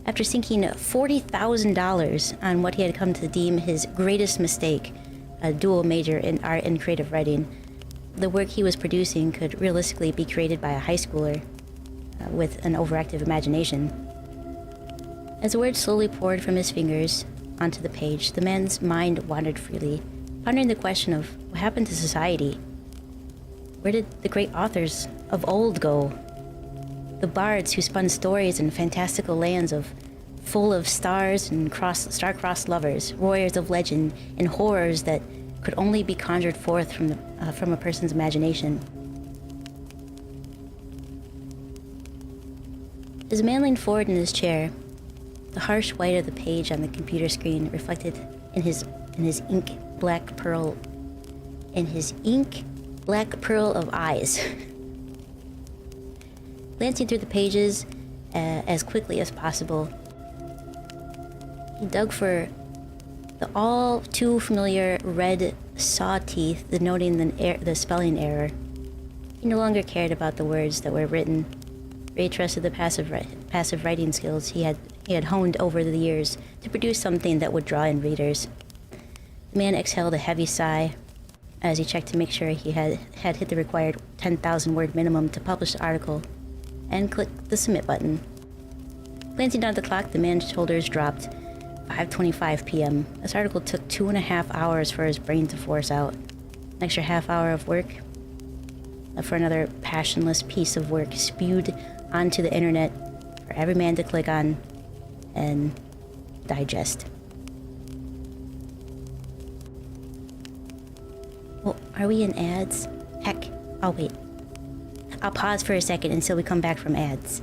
After sinking $40,000 on what he had come to deem his greatest mistake, a dual major in art and creative writing, the work he was producing could realistically be created by a high schooler with an overactive imagination. As the words slowly poured from his fingers onto the page, the man's mind wandered freely, pondering the question of what happened to society. Where did the great authors of old go? The bards who spun stories in fantastical lands full of stars and star-crossed lovers, warriors of legend, and horrors that could only be conjured forth from a person's imagination. As the man leaned forward in his chair, the harsh white of the page on the computer screen reflected in his ink black pearl of eyes. Glancing through the pages as quickly as possible, he dug for the all too familiar red saw teeth denoting the spelling error. He no longer cared about the words that were written. Ray trusted the passive writing skills he had honed over the years to produce something that would draw in readers. The man exhaled a heavy sigh as he checked to make sure he had hit the required 10,000 word minimum to publish the article, and clicked the submit button. Glancing down at the clock, the man's shoulders dropped. 5:25 p.m. This article took 2.5 hours for his brain to force out. An extra half hour of work for another passionless piece of work spewed onto the internet for every man to click on and digest. Well, are we in ads? Heck, I'll wait. I'll pause for a second until we come back from ads.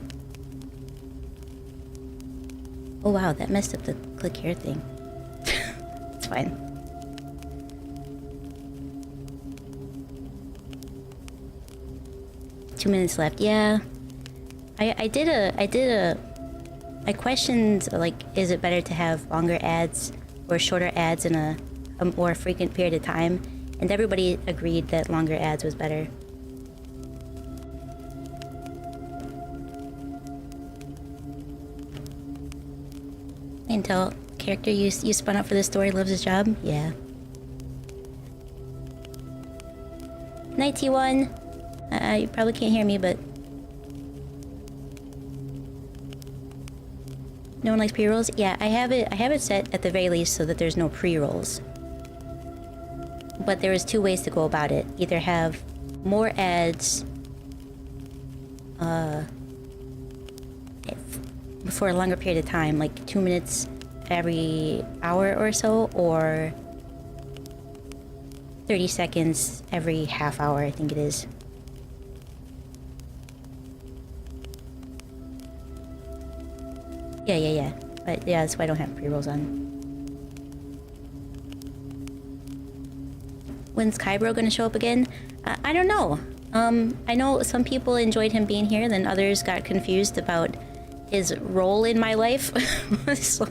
Oh wow, that messed up the click here thing. It's fine. Two minutes left. Yeah. I questioned, like, is it better to have longer ads or shorter ads in a more frequent period of time? And everybody agreed that longer ads was better. Until character you spun up for this story loves his job? Yeah. Night T1. You probably can't hear me, but no one likes pre-rolls? Yeah, I have it set at the very least so that there's no pre-rolls. But there is two ways to go about it. Either have more ads for a longer period of time, like 2 minutes every hour or so, or 30 seconds every half hour, I think it is. Yeah. But yeah, that's why I don't have pre-rolls on. When's Kaibro gonna show up again? I don't know. I know some people enjoyed him being here, then others got confused about his role in my life. So,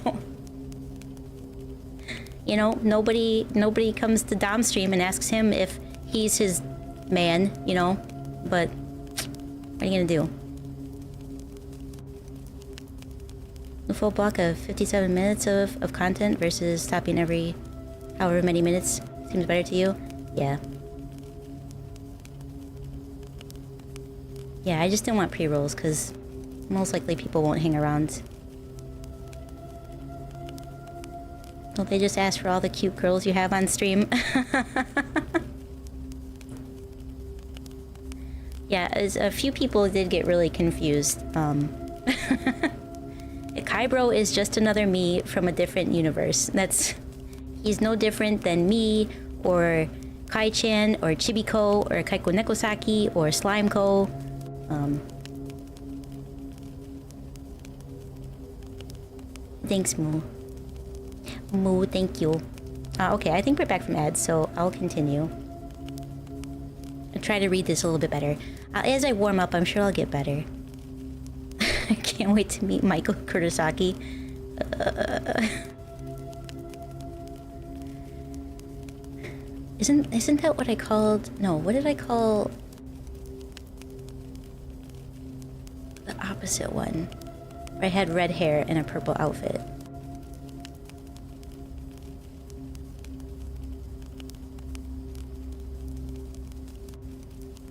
you know, nobody comes to Domstream and asks him if he's his man, you know. But what are you gonna do? A full block of 57 minutes of content versus stopping every however many minutes seems better to you? Yeah. Yeah, I just didn't want pre-rolls because most likely people won't hang around. Don't they just ask for all the cute girls you have on stream? Yeah, a few people did get really confused. Kaibro is just another me from a different universe. He's no different than me, or Kai-chan, or Chibiko, or Kaiko Nekosaki, or Slimeko. Thanks, Moo. Moo, thank you. Okay, I think we're back from ads, so I'll continue. I'll try to read this a little bit better. As I warm up, I'm sure I'll get better. I can't wait to meet Michael Kurosaki. Isn't that what I called? No, what did I call the opposite one? Where I had red hair and a purple outfit.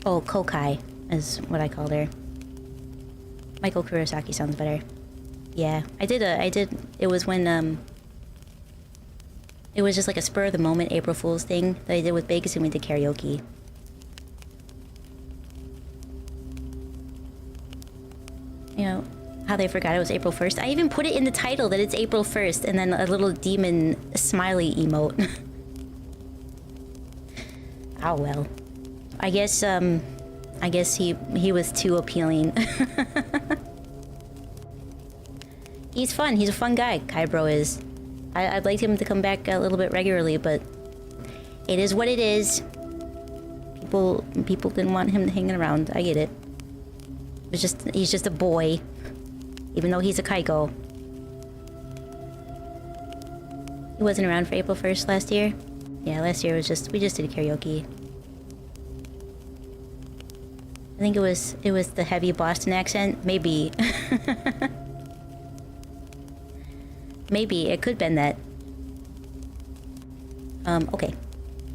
Oh, Kokai is what I called her. Michael Kurosaki sounds better. Yeah, I did. It was when it was just like a spur of the moment April Fool's thing that I did with Vegas, and we did karaoke. You know how they forgot it was April 1st? I even put it in the title that it's April 1st, and then a little demon smiley emote. Oh well. I guess he was too appealing. He's fun. He's a fun guy, Kaibro is. I'd like him to come back a little bit regularly, but it is what it is. People didn't want him hanging around. I get it. He's just a boy, even though he's a Kaiko. He wasn't around for April 1st last year. Yeah, last year we just did karaoke. I think it was the heavy Boston accent. Maybe. Maybe it could have been that. Okay.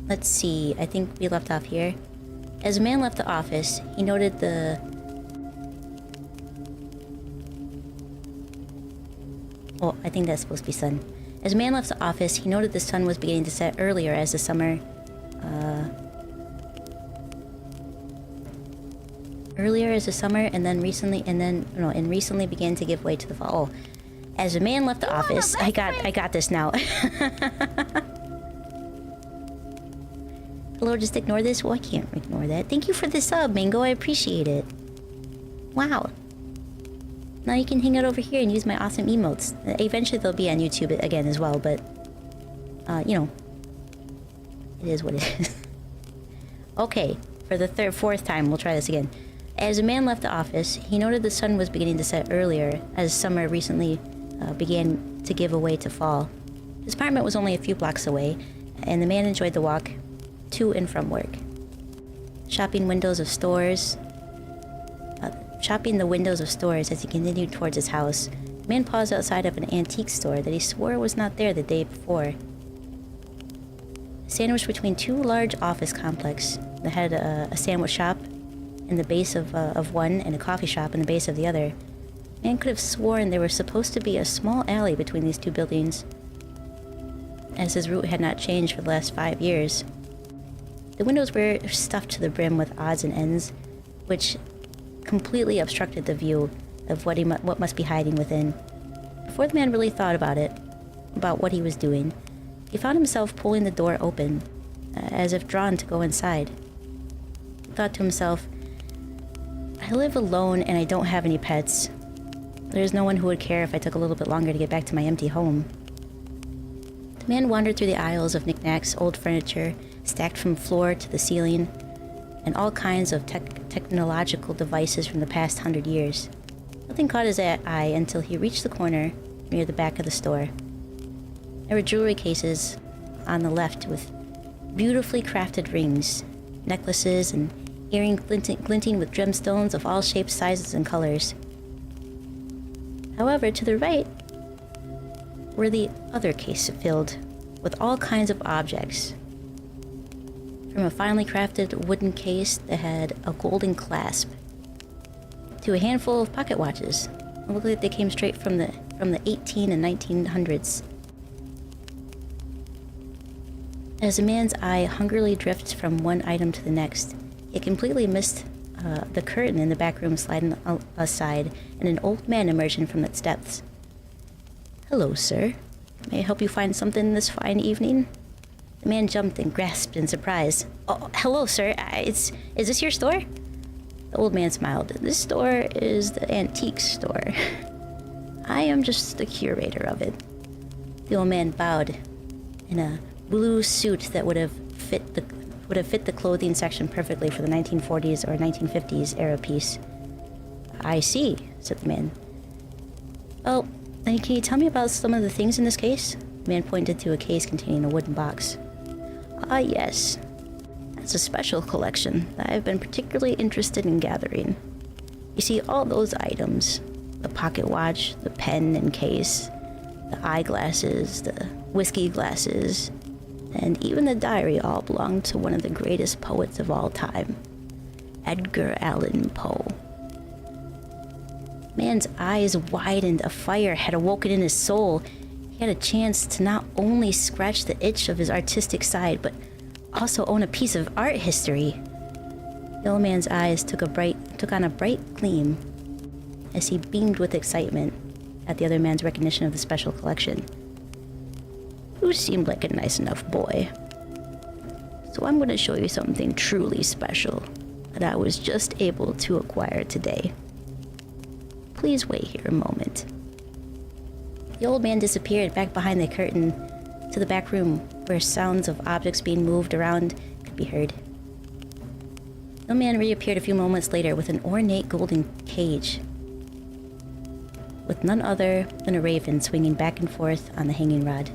Let's see. I think we left off here. As a man left the office, he noted the Oh, I think that's supposed to be sun. As a man left the office, he noted the sun was beginning to set earlier as the summer... Earlier as the summer, and recently began to give way to the fall. Oh, as a man left the office... I got this now. Hello, just ignore this? Well, I can't ignore that. Thank you for the sub, Mango. I appreciate it. Wow. Now you can hang out over here and use my awesome emotes. Eventually they'll be on YouTube again as well, but... you know. It is what it is. Okay, for the fourth time, we'll try this again. As a man left the office, he noted the sun was beginning to set earlier, as summer recently began to give way to fall. His apartment was only a few blocks away, and the man enjoyed the walk to and from work. Shopping the windows of stores as he continued towards his house. The man paused outside of an antique store that he swore was not there the day before. Sandwiched between two large office complexes that had a sandwich shop in the base of one and a coffee shop in the base of the other. The man could have sworn there was supposed to be a small alley between these two buildings, as his route had not changed for the last 5 years. The windows were stuffed to the brim with odds and ends, which completely obstructed the view of what must be hiding within. Before the man really thought about what he was doing, he found himself pulling the door open, as if drawn to go inside. He thought to himself, I live alone and I don't have any pets. There's no one who would care if I took a little bit longer to get back to my empty home. The man wandered through the aisles of knickknacks, old furniture, stacked from floor to the ceiling, and all kinds of technological devices from the past 100 years. Nothing caught his eye until he reached the corner near the back of the store. There were jewelry cases on the left with beautifully crafted rings, necklaces, and earrings glinting with gemstones of all shapes, sizes, and colors. However, to the right were the other case filled with all kinds of objects. From a finely crafted wooden case that had a golden clasp, to a handful of pocket watches. It looked like they came straight from the 18 and 1900s. As a man's eye hungrily drifts from one item to the next, it completely missed the curtain in the back room sliding aside, and an old man emerging from its depths. Hello, sir. May I help you find something this fine evening? The man jumped and grasped in surprise. Oh, hello, sir. Is this your store? The old man smiled. This store is the antique store. I am just the curator of it. The old man bowed in a blue suit that would have fit the clothing section perfectly for the 1940s or 1950s era piece. I see, said the man. Oh, then can you tell me about some of the things in this case? The man pointed to a case containing a wooden box. Ah, yes. That's a special collection that I've been particularly interested in gathering. You see, all those items, the pocket watch, the pen and case, the eyeglasses, the whiskey glasses, and even the diary all belong to one of the greatest poets of all time, Edgar Allan Poe. Man's eyes widened. A fire had awoken in his soul. He had a chance to not only scratch the itch of his artistic side, but also own a piece of art history. The old man's eyes took on a bright gleam as he beamed with excitement at the other man's recognition of the special collection. You seemed like a nice enough boy. So I'm going to show you something truly special that I was just able to acquire today. Please wait here a moment. The old man disappeared back behind the curtain to the back room where sounds of objects being moved around could be heard. The man reappeared a few moments later with an ornate golden cage, with none other than a raven swinging back and forth on the hanging rod.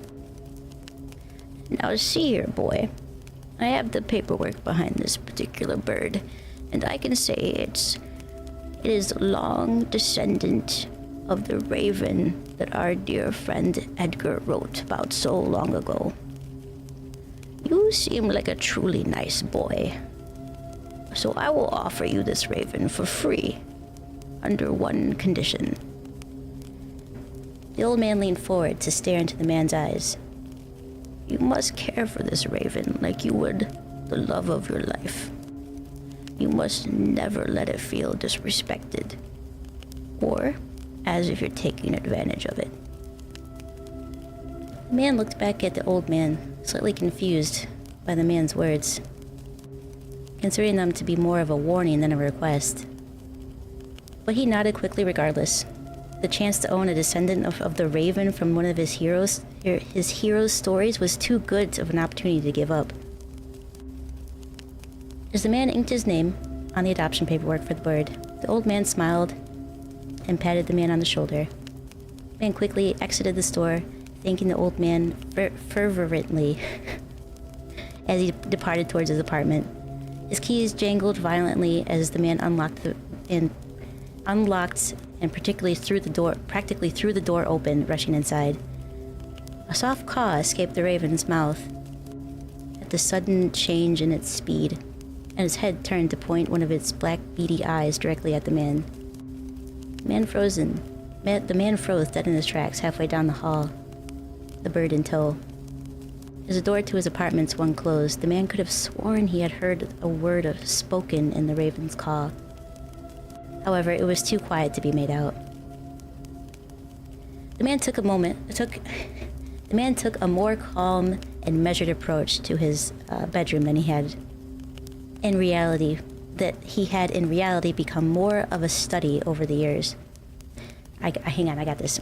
Now see here, boy. I have the paperwork behind this particular bird, and I can say it is long descendant of the raven that our dear friend Edgar wrote about so long ago. You seem like a truly nice boy, so I will offer you this raven for free, under one condition. The old man leaned forward to stare into the man's eyes. You must care for this raven like you would the love of your life. You must never let it feel disrespected, or as if you're taking advantage of it. The man looked back at the old man, slightly confused by the man's words, considering them to be more of a warning than a request. But he nodded quickly regardless. The chance to own a descendant of the raven from one of his hero's stories was too good of an opportunity to give up. As the man inked his name on the adoption paperwork for the bird, the old man smiled and patted the man on the shoulder. The man quickly exited the store, thanking the old man fervently as he departed towards his apartment. His keys jangled violently as the man unlocked and practically threw the door open, rushing inside. A soft caw escaped the raven's mouth at the sudden change in its speed, and his head turned to point one of its black beady eyes directly at the man. The man froze dead in his tracks halfway down the hall, the bird in tow. As the door to his apartment swung closed, the man could have sworn he had heard a word spoken in the raven's caw. However, it was too quiet to be made out. The man took a more calm and measured approach to his bedroom than he had in reality become more of a study over the years. Hang on, I got this.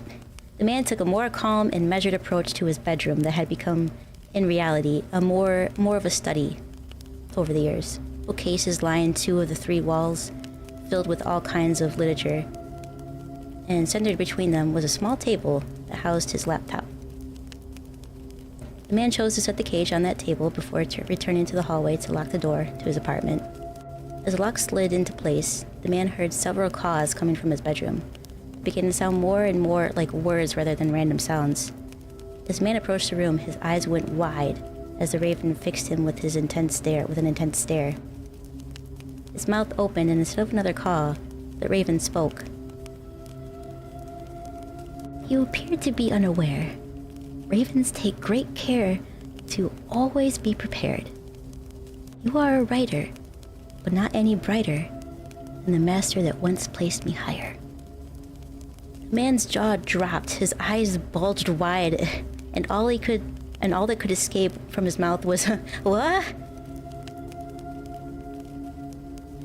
The man took a more calm and measured approach to his bedroom that had become, in reality, more of a study over the years. Bookcases lined 2 of the 3 walls, filled with all kinds of literature, and centered between them was a small table that housed his laptop. The man chose to set the cage on that table before returning to the hallway to lock the door to his apartment. As the lock slid into place, the man heard several caws coming from his bedroom. It began to sound more and more like words rather than random sounds. As the man approached the room, his eyes went wide as the raven fixed him with an intense stare. His mouth opened, and instead of another caw, the raven spoke. You appear to be unaware. Ravens take great care to always be prepared. You are a writer, but not any brighter than the master that once placed me higher. The man's jaw dropped, his eyes bulged wide, and all that could escape from his mouth was, what?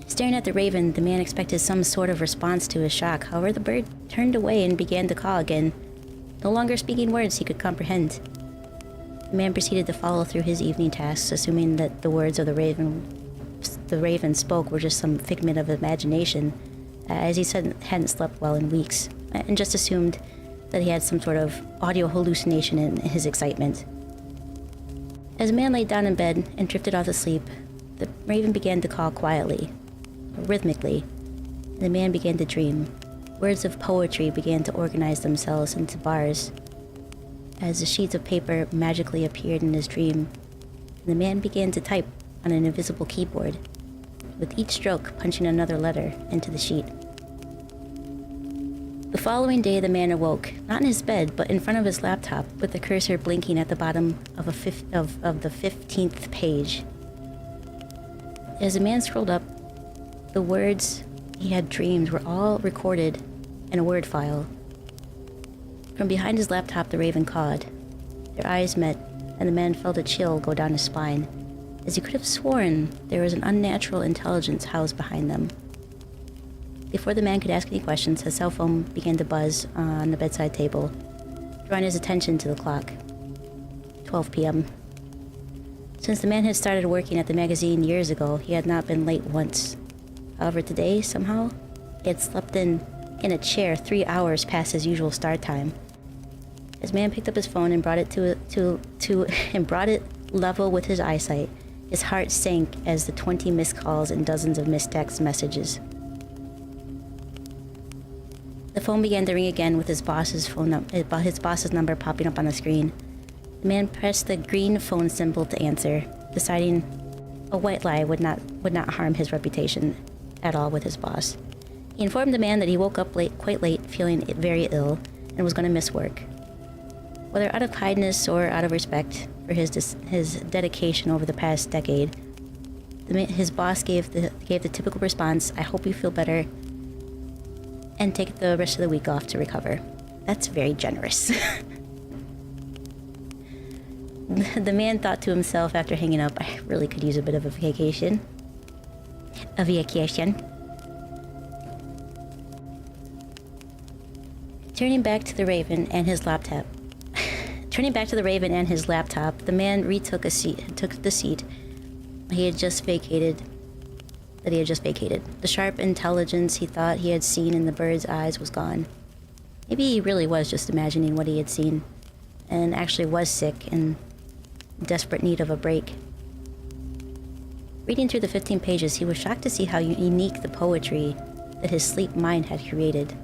Staring at the raven, the man expected some sort of response to his shock. However, the bird turned away and began to caw again, no longer speaking words he could comprehend. The man proceeded to follow through his evening tasks, assuming that the words of the raven spoke were just some figment of imagination, as he said hadn't slept well in weeks, and just assumed that he had some sort of audio hallucination in his excitement. As the man laid down in bed and drifted off to sleep, the raven began to caw quietly, rhythmically, and the man began to dream. Words of poetry began to organize themselves into bars as the sheets of paper magically appeared in his dream, and the man began to type on an invisible keyboard, with each stroke punching another letter into the sheet. The following day, the man awoke, not in his bed, but in front of his laptop, with the cursor blinking at the bottom of the 15th page. As the man scrolled up, the words he had dreamed were all recorded in a Word file. From behind his laptop, the raven cawed. Their eyes met, and the man felt a chill go down his spine, as he could have sworn there was an unnatural intelligence housed behind them. Before the man could ask any questions, his cell phone began to buzz on the bedside table, drawing his attention to the clock. 12 p.m. Since the man had started working at the magazine years ago, he had not been late once. However, today, somehow, he had slept in a chair 3 hours past his usual start time. As man picked up his phone and brought it level with his eyesight, his heart sank as the 20 missed calls and dozens of missed text messages. The phone began to ring again with his boss's number popping up on the screen. The man pressed the green phone symbol to answer, deciding a white lie would not harm his reputation at all with his boss. He informed the man that he woke up quite late, feeling very ill, and was going to miss work. Whether out of kindness or out of respect for his dedication over the past decade, his boss gave the typical response, "I hope you feel better, and take the rest of the week off to recover." That's very generous. The man thought to himself after hanging up, "I really could use a bit of a vacation." A vacation. Turning back to the Raven and his laptop, the man took the seat he had just vacated. The sharp intelligence he thought he had seen in the bird's eyes was gone. Maybe he really was just imagining what he had seen, and actually was sick and in desperate need of a break. Reading through the 15 pages, he was shocked to see how unique the poetry that his sleeping mind had created.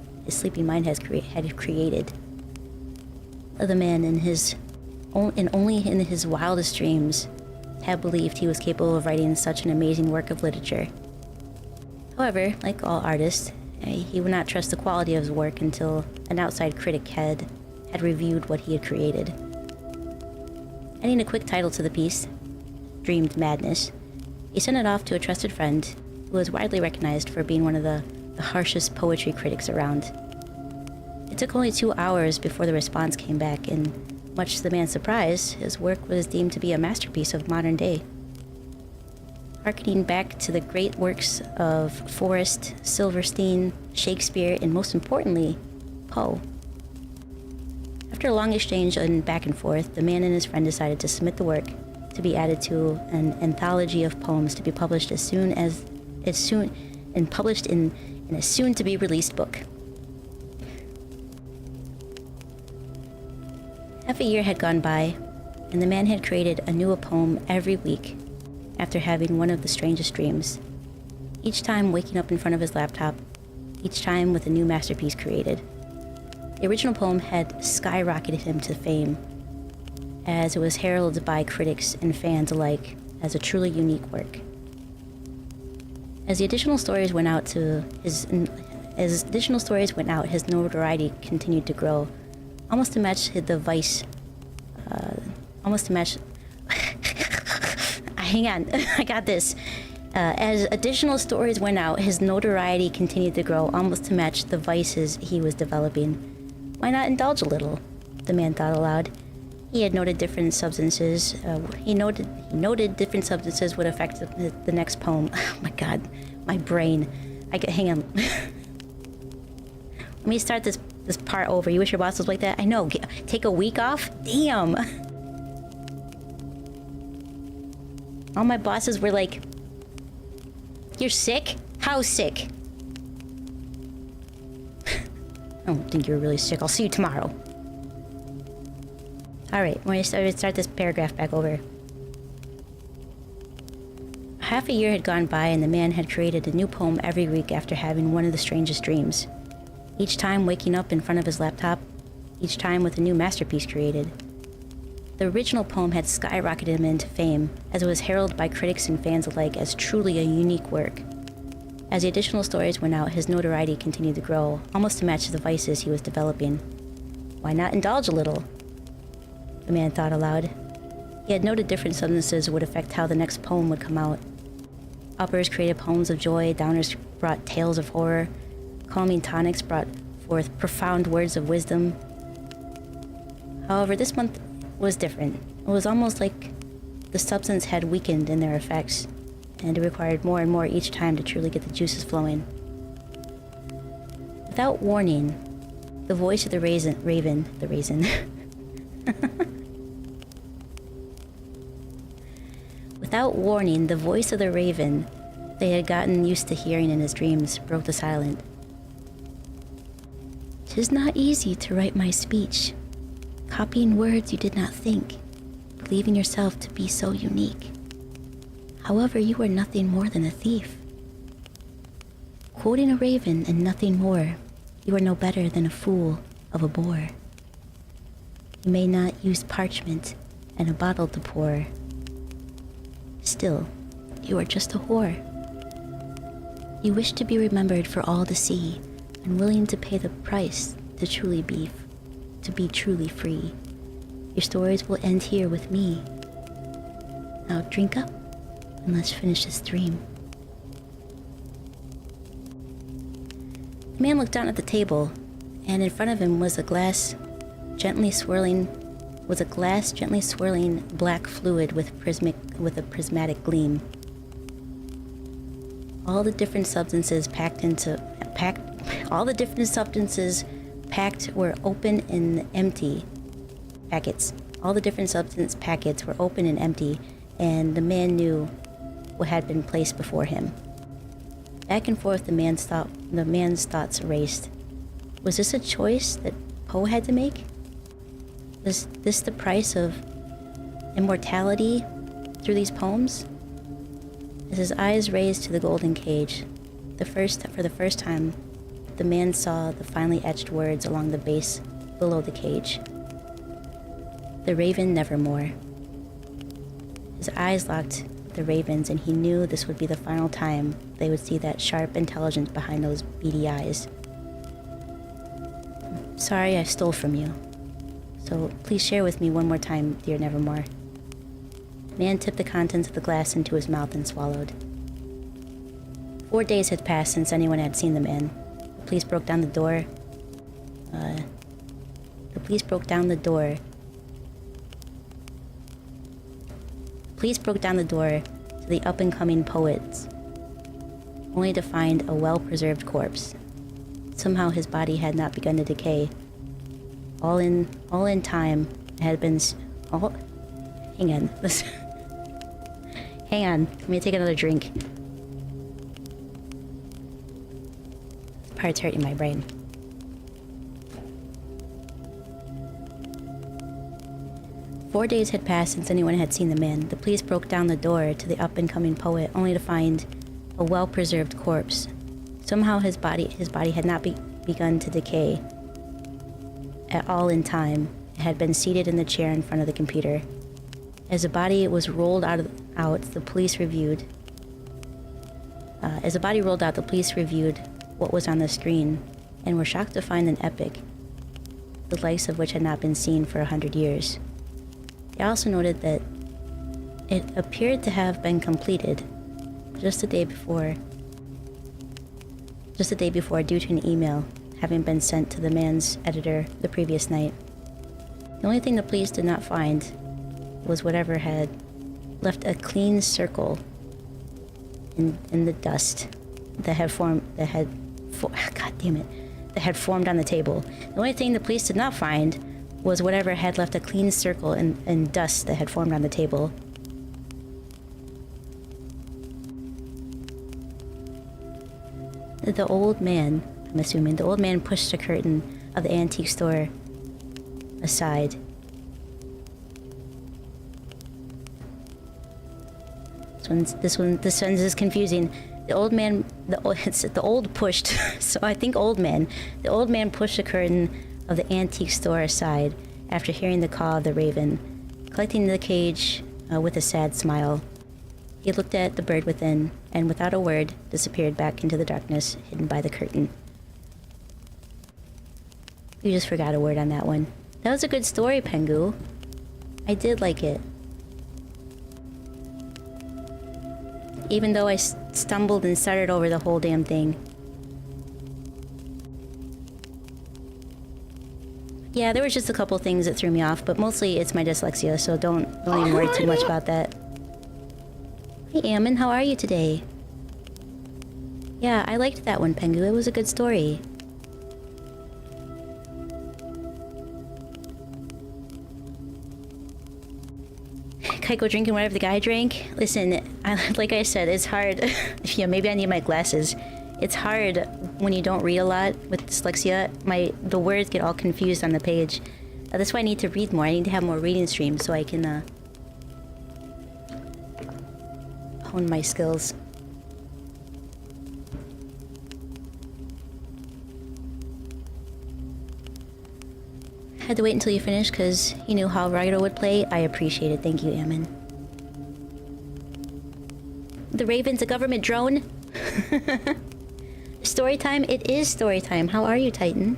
The man only in his wildest dreams had believed he was capable of writing such an amazing work of literature. However, like all artists, he would not trust the quality of his work until an outside critic had reviewed what he had created. Adding a quick title to the piece, Dreamed Madness, he sent it off to a trusted friend who was widely recognized for being one of the harshest poetry critics around. It took only 2 hours before the response came back, and much to the man's surprise, his work was deemed to be a masterpiece of modern day. Harkening back to the great works of Forrest, Silverstein, Shakespeare, and most importantly, Poe. After a long exchange and back and forth, the man and his friend decided to submit the work to be added to an anthology of poems to be published published in a soon-to-be-released book. Half a year had gone by, and the man had created a new poem every week after having one of the strangest dreams, each time waking up in front of his laptop, each time with a new masterpiece created. The original poem had skyrocketed him to fame, as it was heralded by critics and fans alike as a truly unique work. As additional stories went out, his notoriety continued to grow, almost to match the Vice. Hang on, I got this. As additional stories went out, his notoriety continued to grow, almost to match the vices he was developing. Why not indulge a little? The man thought aloud. He had noted different substances. He noted different substances would affect the next poem. Oh my God, my brain. Hang on. Let me start this part over. You wish your boss was like that? I know. Take a week off? Damn. All my bosses were like, "You're sick? How sick?" I don't think you're really sick. I'll see you tomorrow. Alright, we're going to start this paragraph back over. Half a year had gone by, and the man had created a new poem every week after having one of the strangest dreams. Each time waking up in front of his laptop, each time with a new masterpiece created. The original poem had skyrocketed him into fame, as it was heralded by critics and fans alike as truly a unique work. As the additional stories went out, his notoriety continued to grow, almost to match the vices he was developing. Why not indulge a little? The man thought aloud. He had noted different substances would affect how the next poem would come out. Uppers created poems of joy, downers brought tales of horror, calming tonics brought forth profound words of wisdom. However, this month was different. It was almost like the substance had weakened in their effects, and it required more and more each time to truly get the juices flowing. Without warning, the voice of the raven. Without warning, the voice of the raven they had gotten used to hearing in his dreams broke the silence. "'Tis not easy to write my speech, copying words you did not think, believing yourself to be so unique. However, you are nothing more than a thief. Quoting a raven and nothing more, you are no better than a fool of a bore. You may not use parchment and a bottle to pour. Still, you are just a whore. You wish to be remembered for all to see, and willing to pay the price to truly be to be truly free. Your stories will end here with me. Now drink up and let's finish this dream. The man looked down at the table, and in front of him was a glass gently swirling black fluid with a prismatic gleam. All the different substances packed were open and empty packets. All the different substance packets were open and empty, and the man knew what had been placed before him. Back and forth, the man's thoughts raced. Was this a choice that Poe had to make? Was this the price of immortality through these poems? As his eyes raised to the golden cage, for the first time, the man saw the finely etched words along the base below the cage. The raven nevermore. His eyes locked with the raven's, and he knew this would be the final time they would see that sharp intelligence behind those beady eyes. Sorry I stole from you. So please share with me one more time, dear Nevermore. The man tipped the contents of the glass into his mouth and swallowed. 4 days had passed since anyone had seen the man. The police broke down the door. Police broke down the door to the up-and-coming poets, only to find a well-preserved corpse. Somehow his body had not begun to decay. All in time, it had been... hang on. Hang on. Let me take another drink. This part's hurting my brain. Four days had passed since anyone had seen the man. The police broke down the door to the up-and-coming poet, only to find a well-preserved corpse. Somehow his body had not begun to decay. At all in time, it had been seated in the chair in front of the computer. As the body was rolled out, the police reviewed. As the body rolled out, the police reviewed what was on the screen, and were shocked to find an epic, the likes of which had not been seen for 100 years. They also noted that it appeared to have been completed just the day before due to an email having been sent to the man's editor the previous night. The only thing the police did not find was whatever had left a clean circle in the dust that had formed on the table. The only thing the police did not find was whatever had left a clean circle in dust that had formed on the table. The old man pushed the curtain of the antique store aside. This sentence is confusing. The old man pushed the curtain of the antique store aside after hearing the call of the raven, collecting the cage with a sad smile. He looked at the bird within, and without a word, disappeared back into the darkness hidden by the curtain. You just forgot a word on that one. That was a good story, Pengu. I did like it. Even though I stumbled and started over the whole damn thing. Yeah, there was just a couple things that threw me off, but mostly it's my dyslexia, so don't even worry too much about that. Hey, Ammon, how are you today? Yeah, I liked that one, Pengu. It was a good story. Kaiko drinking whatever the guy drank. Listen, like I said, it's hard. Yeah, maybe I need my glasses. It's hard when you don't read a lot with dyslexia. The words get all confused on the page. That's why I need to read more. I need to have more reading streams so I can hone my skills. Had to wait until you finished because you knew how Rairo would play. I appreciate it. Thank you, Ammon. The Raven's a government drone? Story time? It is story time. How are you, Titan?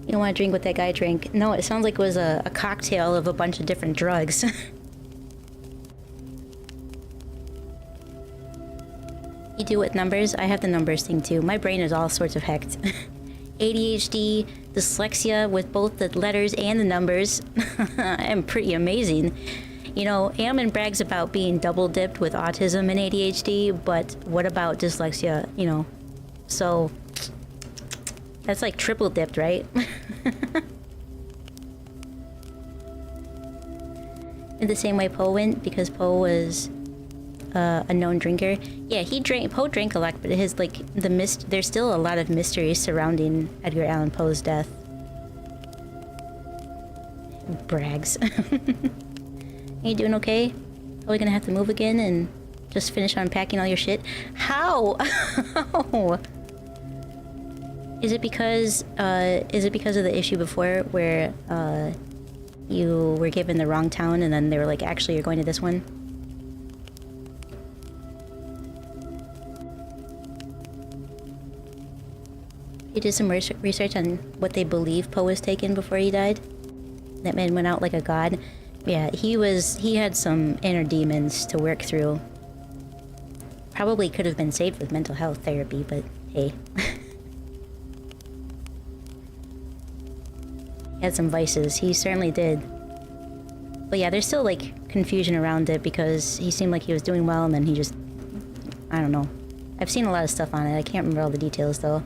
You don't want to drink what that guy drank. No, it sounds like it was a cocktail of a bunch of different drugs. You do with numbers? I have the numbers thing too. My brain is all sorts of hecked. ADHD, dyslexia with both the letters and the numbers. I'm pretty amazing. You know, Ammon brags about being double dipped with autism and ADHD, but what about dyslexia, you know? So, that's like triple dipped, right? In the same way Poe went, because Poe was a known drinker. Yeah, Poe drank a lot, but his, like, there's still a lot of mystery surrounding Edgar Allan Poe's death. Brags. Are you doing okay? Are we gonna have to move again and just finish unpacking all your shit? How? How? Is it because of the issue before where you were given the wrong town and then they were like, actually you're going to this one? You did some research on what they believe Poe was taken before he died? That man went out like a god? Yeah, he had some inner demons to work through. Probably could have been saved with mental health therapy, but hey. He had some vices, he certainly did. But yeah, there's still like confusion around it because he seemed like he was doing well and then he just... I don't know. I've seen a lot of stuff on it, I can't remember all the details though.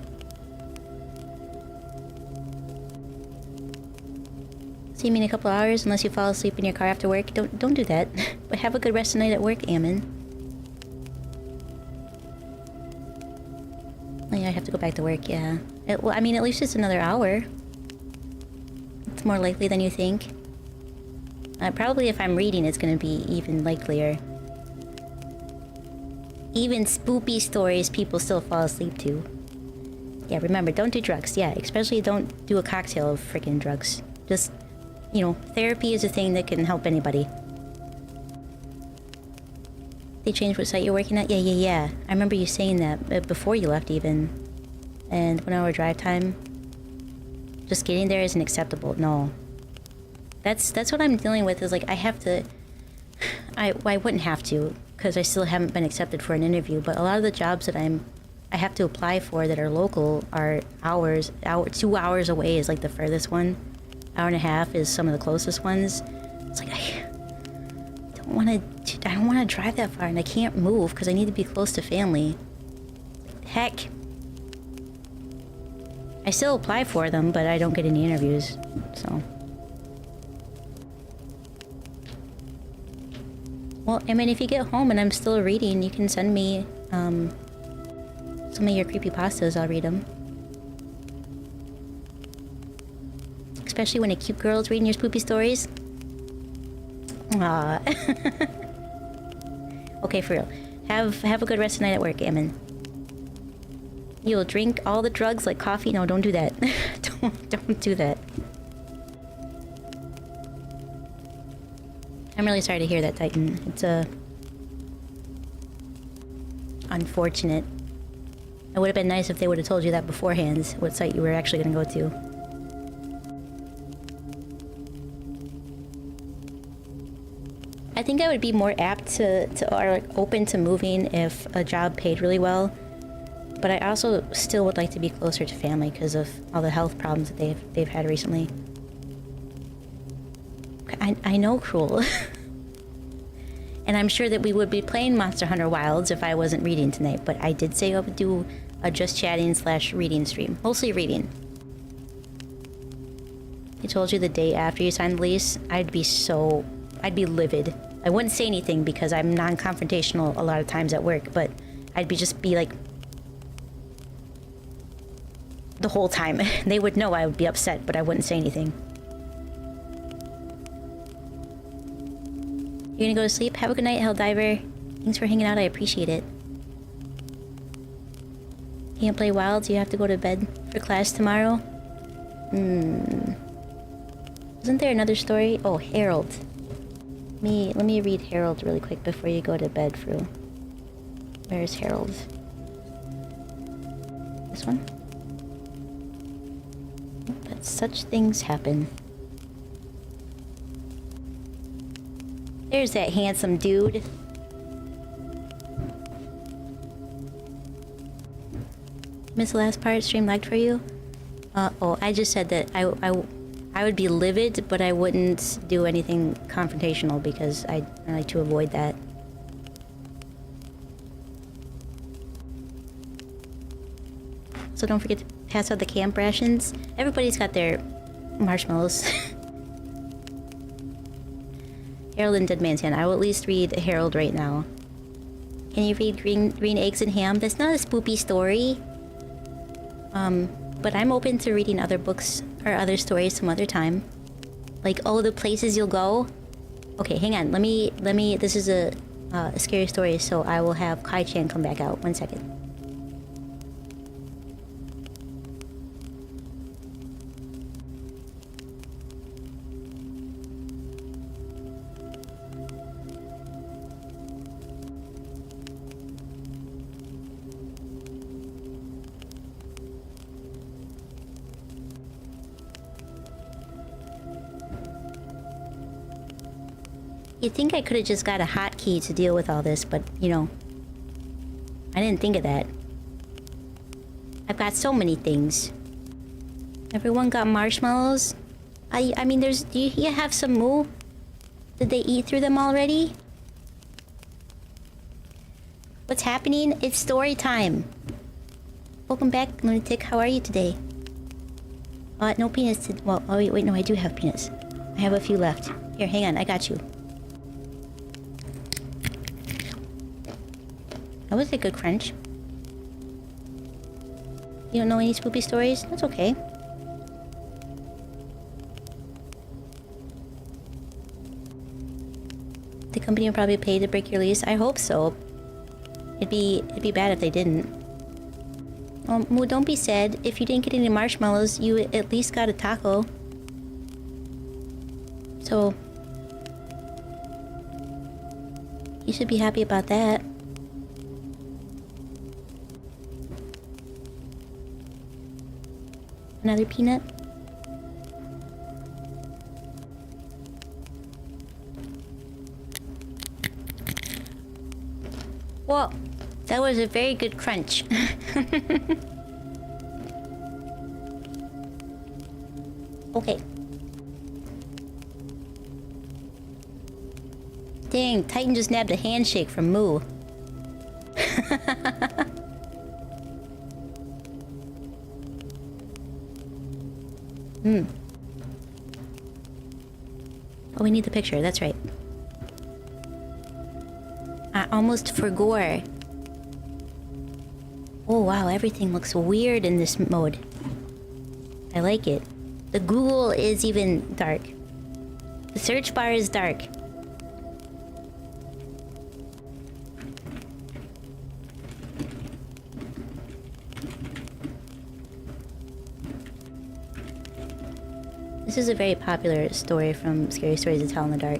See me in a couple hours unless you fall asleep in your car after work. Don't do that. But have a good rest of the night at work, Ammon. Oh yeah, I have to go back to work, yeah. Well, I mean, at least it's another hour. It's more likely than you think. Probably if I'm reading, it's gonna be even likelier. Even spoopy stories people still fall asleep to. Yeah, remember, don't do drugs. Yeah, especially don't do a cocktail of freaking drugs. Just... You know, therapy is a thing that can help anybody. They changed what site you're working at? Yeah. I remember you saying that before you left even. And 1 hour drive time. Just getting there isn't acceptable. No. That's what I'm dealing with is like I have to... I wouldn't have to because I still haven't been accepted for an interview. But a lot of the jobs that I have to apply for that are local are 2 hours away is like the furthest one. Hour and a half is some of the closest ones. It's like I don't want to drive that far and I can't move because I need to be close to family. Heck. I still apply for them, but I don't get any interviews, so. Well, I mean, if you get home and I'm still reading, you can send me some of your creepypastas. I'll read them. Especially when a cute girl's reading your spoopy stories. Aww. Okay, for real. Have a good rest of the night at work, Ammon. You'll drink all the drugs like coffee? No, don't do that. Don't do that. I'm really sorry to hear that, Titan. It's unfortunate. It would have been nice if they would have told you that beforehand, what site you were actually going to go to. I think I would be more apt to or like open to moving if a job paid really well, but I also still would like to be closer to family because of all the health problems that they've had recently. I know, Cruel. And I'm sure that we would be playing Monster Hunter Wilds if I wasn't reading tonight, but I did say I would do a just chatting / reading stream. Mostly reading. I told you the day after you signed the lease, I'd be livid. I wouldn't say anything because I'm non-confrontational a lot of times at work, but I'd just be like... the whole time. They would know I would be upset, but I wouldn't say anything. You're gonna go to sleep? Have a good night, Helldiver. Thanks for hanging out, I appreciate it. Can't play Wilds, you have to go to bed for class tomorrow? Wasn't there another story? Oh, Harold. Let me read Harold really quick before you go to bed, Fru. Where's Harold? This one? But such things happen. There's that handsome dude. Miss the last part, stream lagged for you? Oh, I just said that I would be livid, but I wouldn't do anything confrontational because I like to avoid that. So don't forget to pass out the camp rations. Everybody's got their marshmallows. Harold and Dead Man's Hand. I will at least read Harold right now. Can you read Green Eggs and Ham? That's not a spoopy story. But I'm open to reading other books or other stories some other time. Like, oh, the places you'll go? Okay, hang on. Let me, this is a scary story, so I will have Kai-chan come back out. 1 second. You'd think I could have just got a hotkey to deal with all this, but, you know, I didn't think of that. I've got so many things. Everyone got marshmallows? I mean, do you have some moo? Did they eat through them already? What's happening? It's story time. Welcome back, Lunatic. How are you today? No peanuts. Well, oh wait, no, I do have peanuts. I have a few left. Here, hang on, I got you. That was a good crunch. You don't know any spoopy stories? That's okay. The company will probably pay to break your lease. I hope so. It'd be bad if they didn't. Moo, don't be sad. If you didn't get any marshmallows, you at least got a taco. So you should be happy about that. Another peanut? Whoa, that was a very good crunch. Okay. Dang, Titan just nabbed a handshake from Moo. Oh, we need the picture, that's right. I almost forgot. Oh wow, everything looks weird in this mode. I like it. The Google is even dark. The search bar is dark. This is a very popular story from Scary Stories to Tell in the Dark.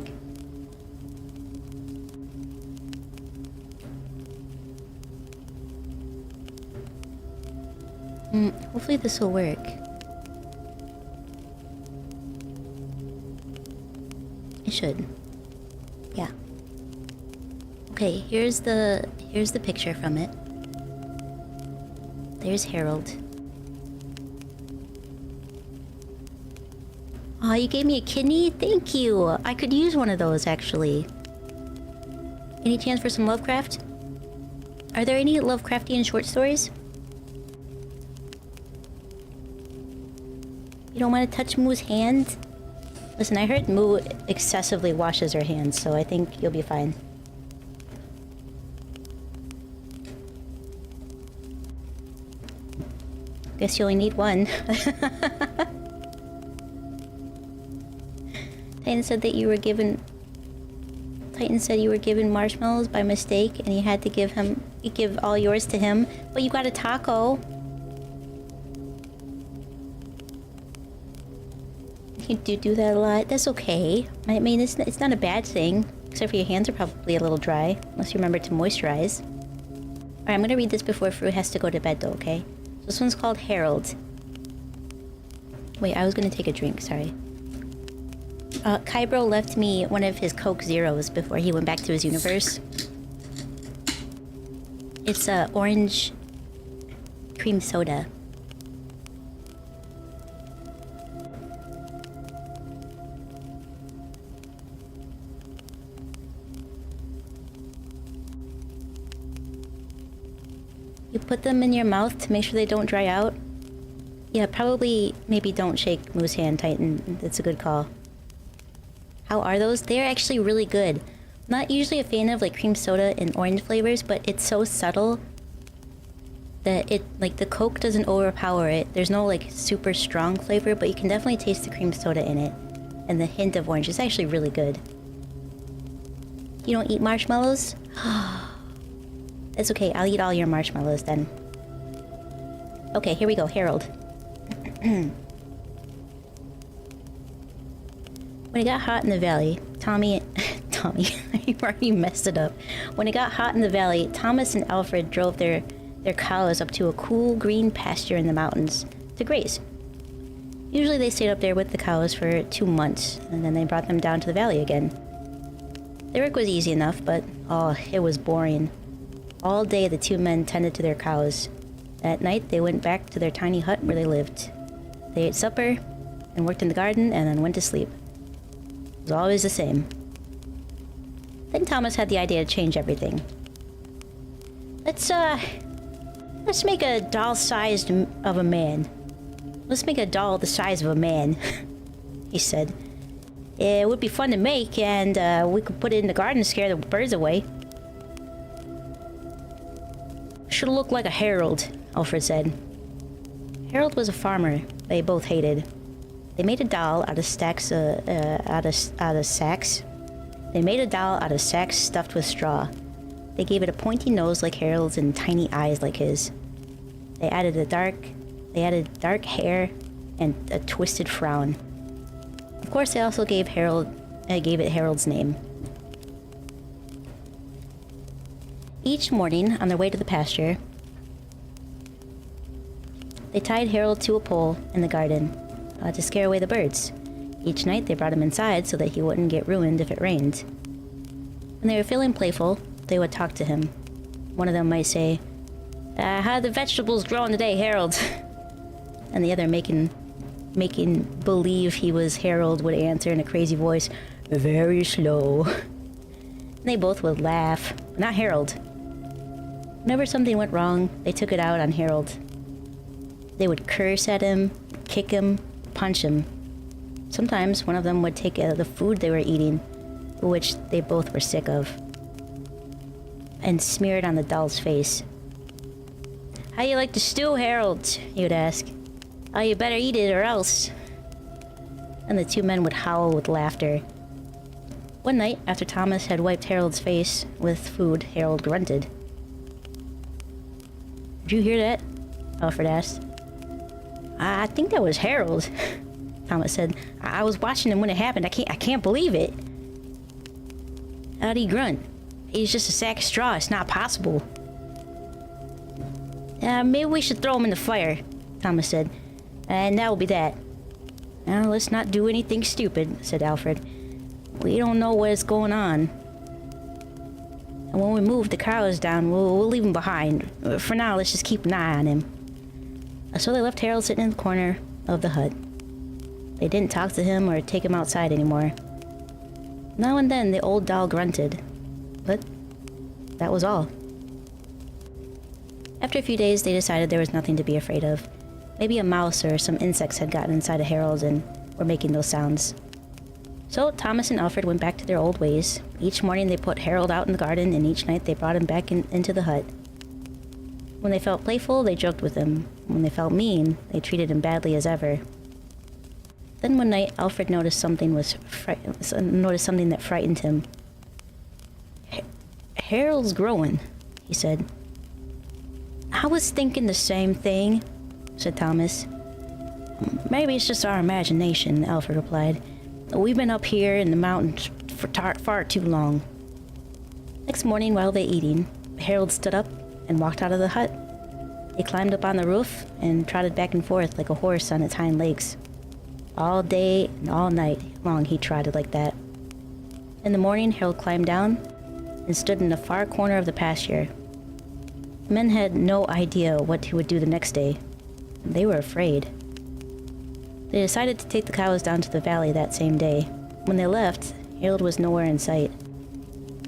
Hopefully this will work. It should. Yeah. Okay, here's the picture from it. There's Harold. Oh, you gave me a kidney? Thank you! I could use one of those, actually. Any chance for some Lovecraft? Are there any Lovecraftian short stories? You don't want to touch Moo's hand? Listen, I heard Moo excessively washes her hands, so I think you'll be fine. Guess you only need one. Titan said you were given marshmallows by mistake and you had to give all yours to him, but you got a taco. You do that a lot. That's okay. I mean, it's not a bad thing, except for your hands are probably a little dry, unless you remember to moisturize. Alright, I'm gonna read this before Fru has to go to bed though, okay? So this one's called Harold. Wait, I was gonna take a drink, sorry. Kybro left me one of his Coke Zeros before he went back to his universe. It's orange cream soda. You put them in your mouth to make sure they don't dry out? Yeah, probably maybe don't shake Moo's hand tighten. That's a good call. How are those? They're actually really good. Not usually a fan of like cream soda and orange flavors, but it's so subtle that it, like, the Coke doesn't overpower it. There's no like super strong flavor, but you can definitely taste the cream soda in it. And the hint of orange is actually really good. You don't eat marshmallows? That's okay, I'll eat all your marshmallows then. Okay, here we go, Harold. When it got hot in the valley, Tommy, I already messed it up. When it got hot in the valley, Thomas and Alfred drove their cows up to a cool green pasture in the mountains to graze. Usually they stayed up there with the cows for 2 months, and then they brought them down to the valley again. Their work was easy enough, but oh, it was boring. All day the two men tended to their cows. At night they went back to their tiny hut where they lived. They ate supper, and worked in the garden, and then went to sleep. It was always the same. Then Thomas had the idea to change everything. Let's make a doll sized of a man. Let's make a doll the size of a man, he said. It would be fun to make, and we could put it in the garden to scare the birds away. Should look like a Harold, Alfred said. Harold was a farmer they both hated. They made a doll out of sacks. They made a doll out of sacks stuffed with straw. They gave it a pointy nose like Harold's and tiny eyes like his. They added dark hair and a twisted frown. Of course, they also gave it Harold's name. Each morning, on their way to the pasture, they tied Harold to a pole in the garden to scare away the birds. Each night, they brought him inside so that he wouldn't get ruined if it rained. When they were feeling playful, they would talk to him. One of them might say, "How are the vegetables growing today, Harold?" And the other, making believe he was Harold, would answer in a crazy voice, "Very slow." And they both would laugh, but not Harold. Whenever something went wrong, they took it out on Harold. They would curse at him, kick him, punch him. Sometimes one of them would take the food they were eating, which they both were sick of, and smear it on the doll's face. "How you like the stew, Harold?" he would ask. "Oh, you better eat it or else." And the two men would howl with laughter. One night, after Thomas had wiped Harold's face with food, Harold grunted. "Did you hear that?" Alfred asked. "I think that was Harold," Thomas said. "I was watching him when it happened. I can't believe it." "How'd he grunt?" "He's just a sack of straw. It's not possible." "Maybe we should throw him in the fire," Thomas said. "And that will be that." "Now, let's not do anything stupid," said Alfred. "We don't know what's going on. And when we move the cows down, we'll leave him behind. For now, let's just keep an eye on him." So they left Harold sitting in the corner of the hut. They didn't talk to him or take him outside anymore. Now and then, the old doll grunted. But that was all. After a few days, they decided there was nothing to be afraid of. Maybe a mouse or some insects had gotten inside of Harold and were making those sounds. So Thomas and Alfred went back to their old ways. Each morning they put Harold out in the garden, and each night they brought him back into the hut. When they felt playful, they joked with him. When they felt mean, they treated him badly as ever. Then one night, Alfred noticed something that frightened him. "Harold's growing," he said. "I was thinking the same thing," said Thomas. "Maybe it's just our imagination," Alfred replied. "We've been up here in the mountains for far too long." Next morning, while they eating, Harold stood up and walked out of the hut. He climbed up on the roof and trotted back and forth like a horse on its hind legs. All day and all night long he trotted like that. In the morning, Harold climbed down and stood in a far corner of the pasture. The men had no idea what he would do the next day. They were afraid. They decided to take the cows down to the valley that same day. When they left, Harold was nowhere in sight.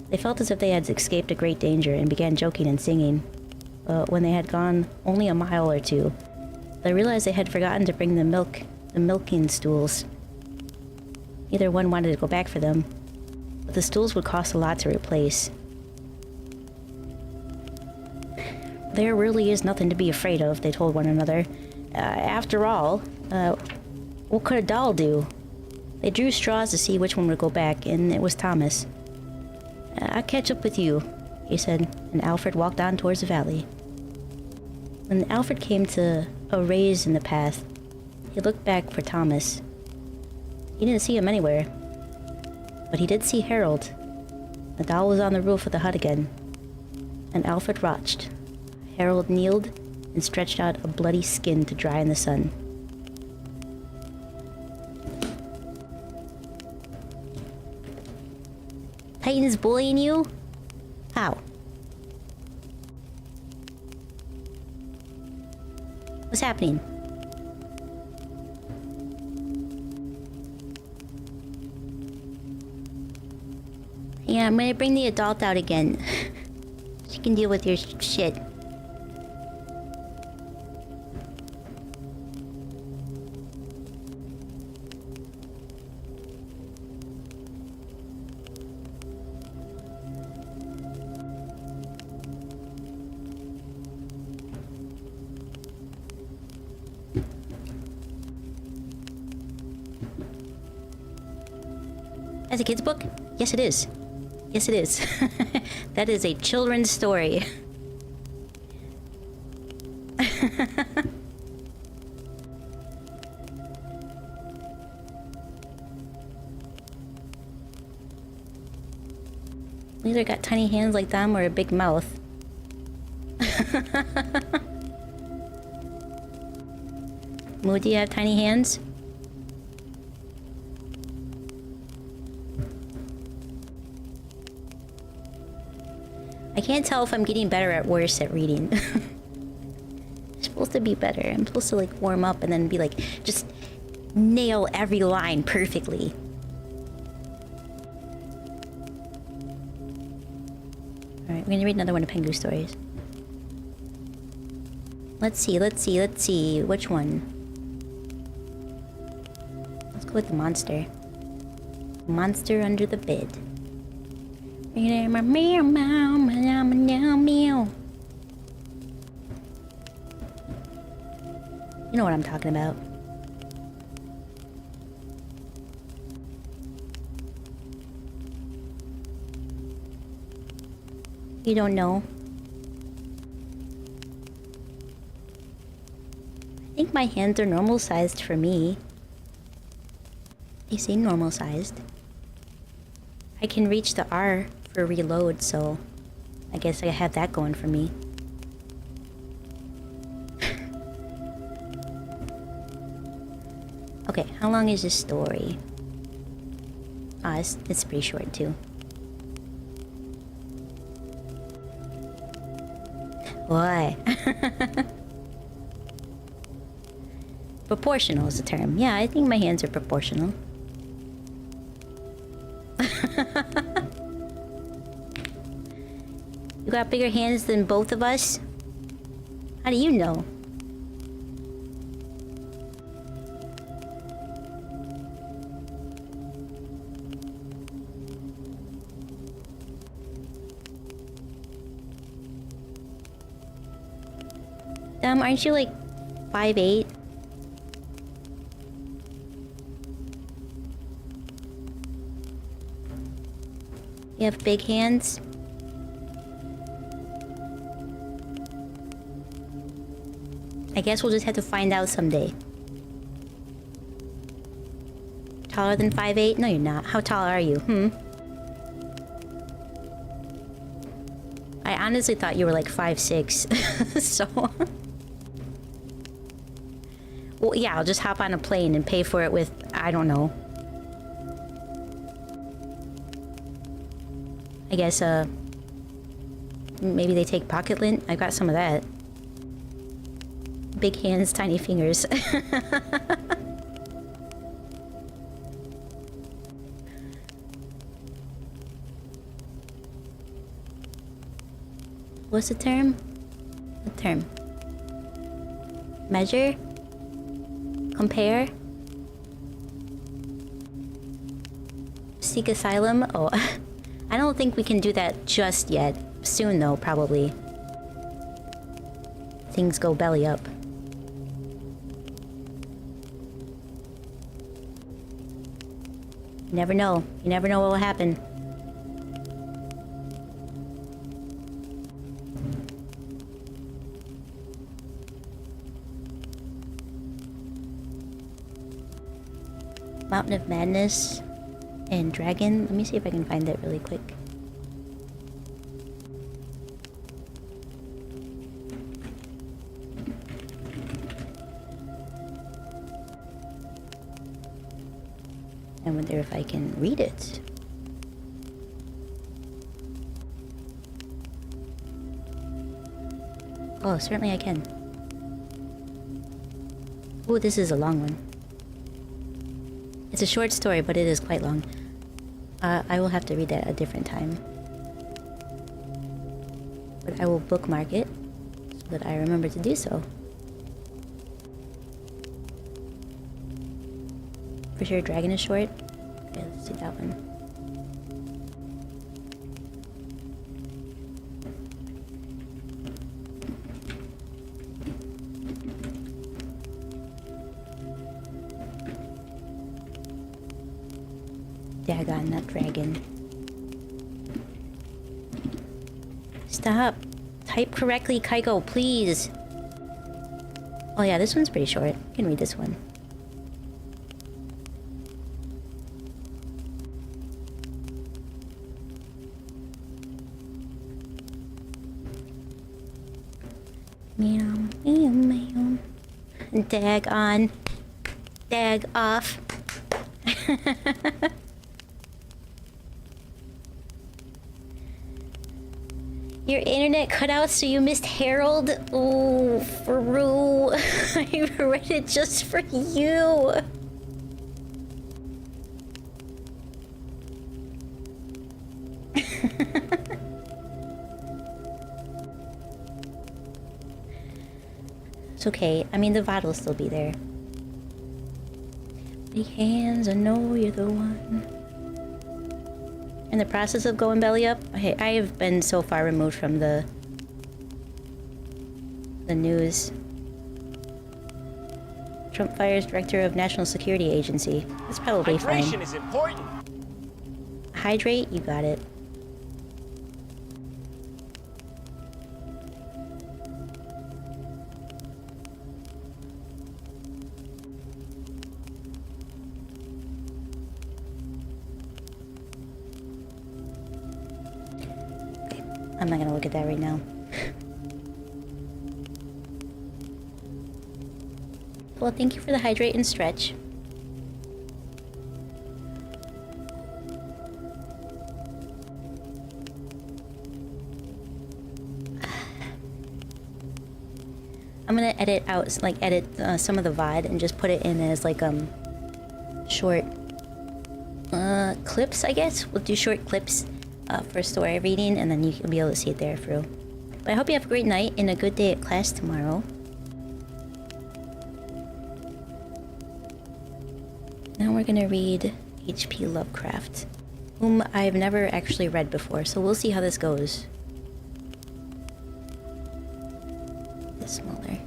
They felt as if they had escaped a great danger and began joking and singing. But when they had gone only a mile or two, they realized they had forgotten to bring the milking stools. Neither one wanted to go back for them, but the stools would cost a lot to replace. There really is nothing to be afraid of, they told one another. After all, what could a doll do? They drew straws to see which one would go back, and it was Thomas. I'll catch up with you, he said, and Alfred walked on towards the valley. When Alfred came to a raise in the path, he looked back for Thomas. He didn't see him anywhere, but he did see Harold. The doll was on the roof of the hut again, and Alfred watched. Harold kneeled and stretched out a bloody skin to dry in the sun. Titan is bullying you? How? What's happening? Yeah, I'm gonna bring the adult out again. She can deal with your shit. That's a kid's book? Yes, it is. Yes, it is. That is a children's story. Either got tiny hands like them or a big mouth. Moo, do you have tiny hands? I can't tell if I'm getting better or worse at reading. I'm supposed to be better. I'm supposed to like warm up and then be like, just nail every line perfectly. Alright, we're gonna read another one of Pengu's stories. Let's see. Which one? Let's go with the monster. Monster under the bed. You know what I'm talking about. You don't know? I think my hands are normal sized for me. They seem normal sized. I can reach the R for reload, so I guess I have that going for me. Okay, how long is this story? Ah, it's pretty short too. Why? Proportional is the term. Yeah, I think my hands are proportional. You got bigger hands than both of us? How do you know? Aren't you like 5'8"? You have big hands? I guess we'll just have to find out someday. Taller than 5'8"? No, you're not. How tall are you? I honestly thought you were like 5'6". So... Well, yeah, I'll just hop on a plane and pay for it with, I don't know. I guess, maybe they take pocket lint. I got some of that. Big hands, tiny fingers. What's the term? What term? Measure? Compare? Seek asylum? Oh, I don't think we can do that just yet. Soon though, probably. Things go belly up. You never know. You never know what will happen. Mountain of Madness and Dragon. Let me see if I can find that really quick. I wonder if I can read it. Oh, certainly I can. Oh, this is a long one. It's a short story, but it is quite long. I will have to read that at a different time. But I will bookmark it so that I remember to do so. For sure, Dragon is short. Okay, let's do that one. Dagon, not dragon. Stop. Type correctly, Kaiko, please. Oh yeah, this one's pretty short. You can read this one. Meow, meow, meow. Dag on. Dag off. Your internet cut out, so you missed Harold? Oh, Faru. I read it just for you. It's okay. I mean, the VOD will still be there. Big hands, I know you're the one. In the process of going belly up, I have been so far removed from the news. Trump fires director of National Security Agency. That's probably fine. Hydration is important. Hydrate, you got it. I'm not gonna look at that right now. Well, thank you for the hydrate and stretch. I'm gonna edit out, like edit some of the VOD and just put it in as like short clips, I guess. We'll do short clips for story reading, and then you can be able to see it there through. But I hope you have a great night and a good day at class tomorrow. Now we're gonna read H.P. Lovecraft, whom I've never actually read before, so we'll see how this goes. This smaller.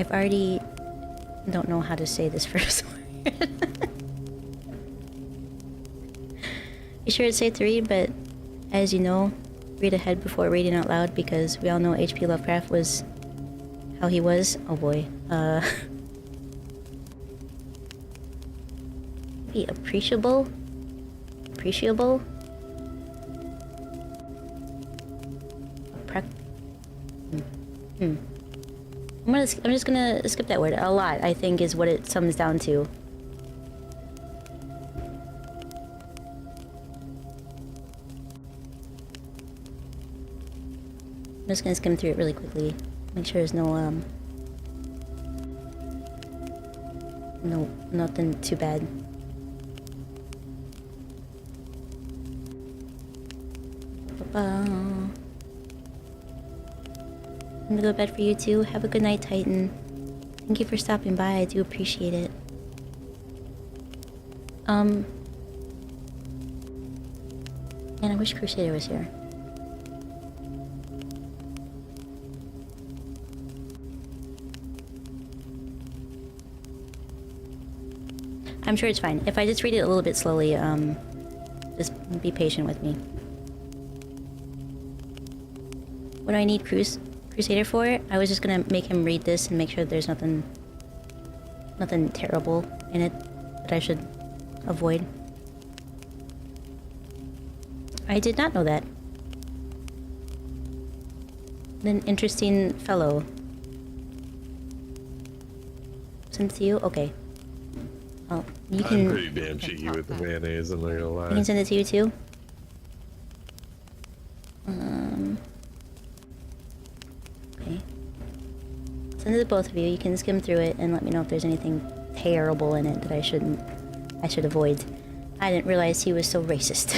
I've already don't know how to say this first word. You sure it's safe to read, but as you know, read ahead before reading out loud, because we all know H.P. Lovecraft was how he was. Oh boy. Be appreciable. appreciable. I'm just gonna skip that word. A lot, I think, is what it sums down to. I'm just gonna skim through it really quickly. Make sure there's no nothing too bad. I'm gonna go to bed for you too. Have a good night, Titan. Thank you for stopping by. I do appreciate it. Man, I wish Crusader was here. I'm sure it's fine. If I just read it a little bit slowly, just be patient with me. What do I need Crusader for? I was just gonna make him read this and make sure that there's nothing terrible in it that I should avoid. I did not know that. An interesting fellow. Send it to you? Okay. Oh, you can... I'm pretty damn cheeky with the mayonnaise, I'm not gonna lie. I can send it to you too? Okay. Send it to both of you. You can skim through it and let me know if there's anything terrible in it that I should avoid. I didn't realize he was so racist.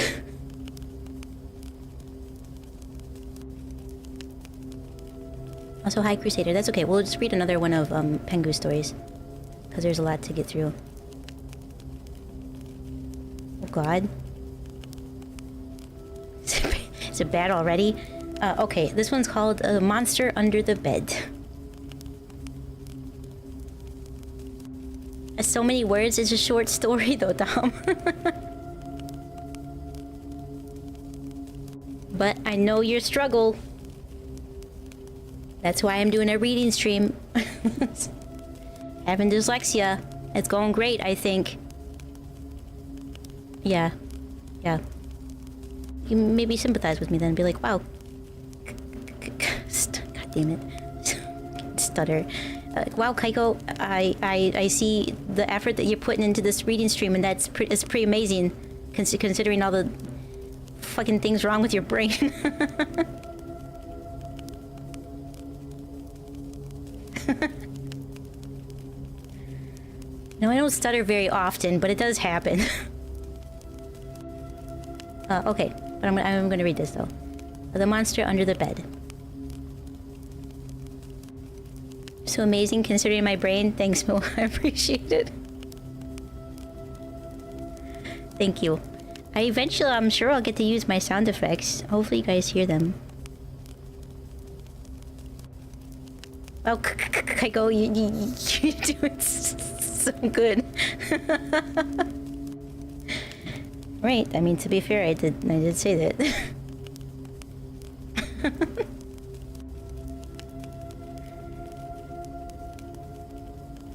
Also, hi Crusader. That's okay. We'll just read another one of Pengu's stories, because there's a lot to get through. Oh God. Is it bad already? Okay, this one's called Monster Under the Bed. So many words. It's a short story though, Dom. But I know your struggle. That's why I'm doing a reading stream. Having dyslexia. It's going great, I think. Yeah. Yeah. You maybe sympathize with me then. Be like, wow. God damn it. Stutter. Wow, Kaiko, I see the effort that you're putting into this reading stream, and it's pretty amazing, considering all the fucking things wrong with your brain. No, I don't stutter very often, but it does happen. Okay, but I'm gonna read this though. The Monster Under the Bed. So amazing considering my brain. Thanks, Mo. I appreciate it. Thank you. I'm sure I'll get to use my sound effects. Hopefully you guys hear them. Oh, Kaiko, you do it so good. Right, I mean, to be fair, I did say that.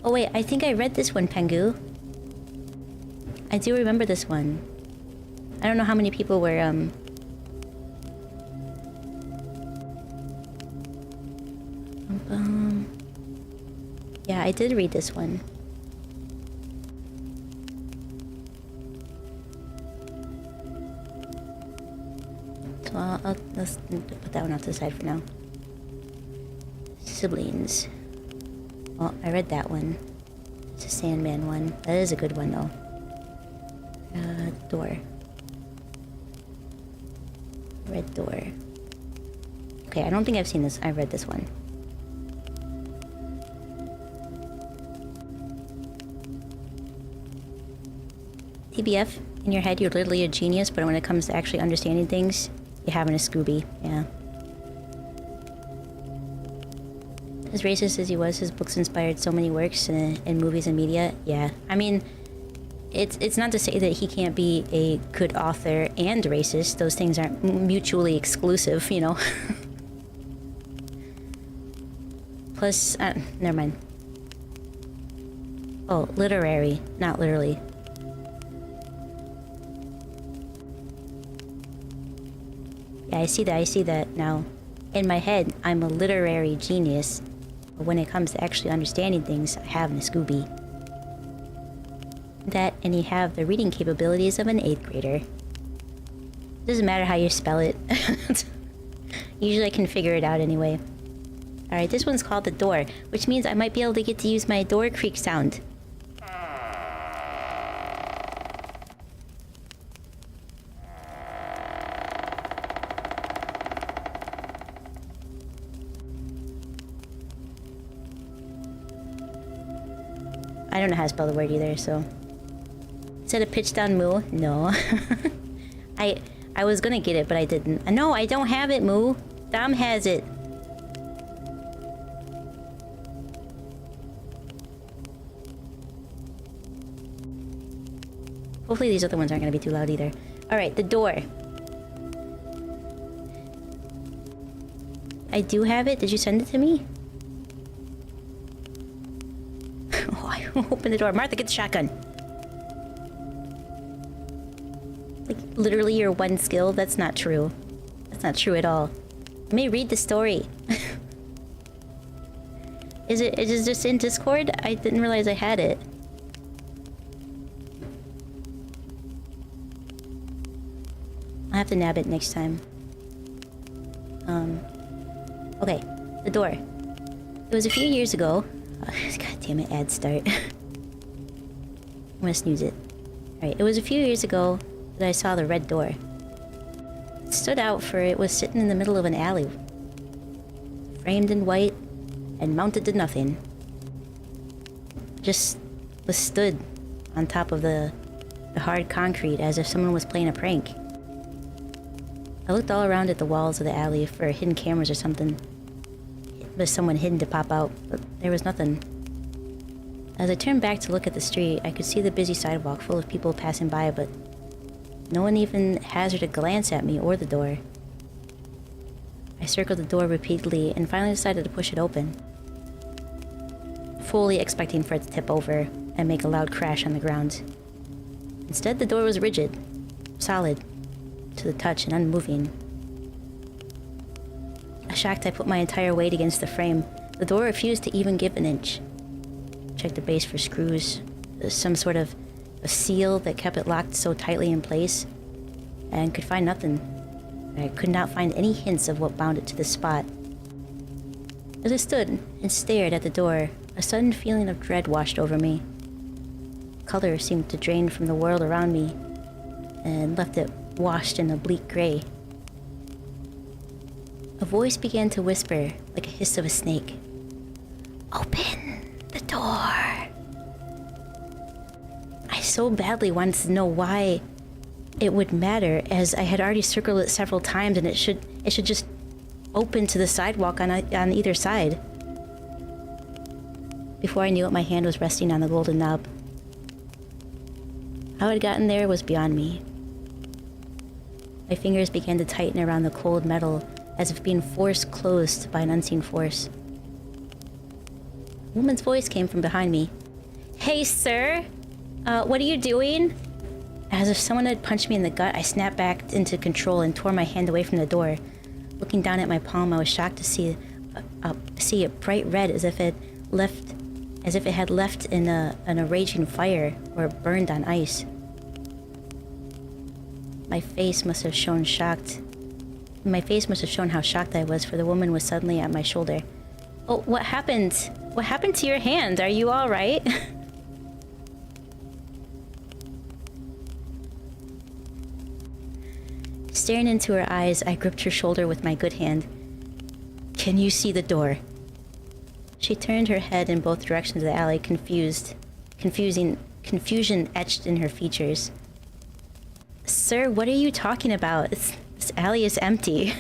Oh wait, I think I read this one, Pengu. I do remember this one. I don't know how many people were, yeah, I did read this one. So let's put that one off to the side for now. Siblings. Oh, I read that one. It's a Sandman one. That is a good one, though. Door. Red door. Okay, I don't think I've seen this. I read this one. TBF, in your head, you're literally a genius, but when it comes to actually understanding things, you're having a Scooby. Yeah. As racist as he was, his books inspired so many works in movies and media. Yeah, I mean, it's not to say that he can't be a good author and racist. Those things aren't mutually exclusive, you know. Plus, never mind. Oh, literary, not literally. Yeah, I see that now. In my head, I'm a literary genius. But when it comes to actually understanding things, I have a Scooby. That, and you have the reading capabilities of an 8th grader. Doesn't matter how you spell it. Usually I can figure it out anyway. Alright, this one's called the door, which means I might be able to get to use my door creak sound. I don't know how to spell the word either, so... Is that a pitch down moo? No. I was gonna get it, but I didn't. No, I don't have it, Moo. Dom has it. Hopefully these other ones aren't gonna be too loud either. Alright, the door. I do have it. Did you send it to me? Oh, I opened the door. Martha, get the shotgun. Like, literally your one skill? That's not true. That's not true at all. Let me read the story. Is it just in Discord? I didn't realize I had it. I'll have to nab it next time. Okay. The door. It was a few years ago. Oh, God damn it, ad start. I'm gonna snooze it. Alright, it was a few years ago that I saw the red door. It stood out for it was sitting in the middle of an alley. Framed in white and mounted to nothing. Just was stood on top of the hard concrete as if someone was playing a prank. I looked all around at the walls of the alley for hidden cameras or something. There's someone hidden to pop out, but there was nothing. As I turned back to look at the street, I could see the busy sidewalk full of people passing by, but no one even hazarded a glance at me or the door. I circled the door repeatedly and finally decided to push it open, fully expecting for it to tip over and make a loud crash on the ground. Instead, the door was rigid, solid, to the touch and unmoving. Shocked, I put my entire weight against the frame. The door refused to even give an inch. Checked the base for screws, some sort of a seal that kept it locked so tightly in place, and could find nothing. I could not find any hints of what bound it to the spot. As I stood and stared at the door, a sudden feeling of dread washed over me. Color seemed to drain from the world around me, and left it washed in a bleak gray. A voice began to whisper, like a hiss of a snake. Open the door. I so badly wanted to know why it would matter, as I had already circled it several times and it should just open to the sidewalk on either side. Before I knew it, my hand was resting on the golden knob. How it had gotten there was beyond me. My fingers began to tighten around the cold metal, as if being forced closed by an unseen force. A woman's voice came from behind me. Hey, sir! What are you doing? As if someone had punched me in the gut, I snapped back into control and tore my hand away from the door. Looking down at my palm, I was shocked to see it bright red, as if it had left in a raging fire or burned on ice. My face must have shown how shocked I was, for the woman was suddenly at my shoulder. Oh, what happened? What happened to your hand? Are you all right? Staring into her eyes, I gripped her shoulder with my good hand. Can you see the door? She turned her head in both directions of the alley, confusion etched in her features. Sir, what are you talking about? This alley is empty.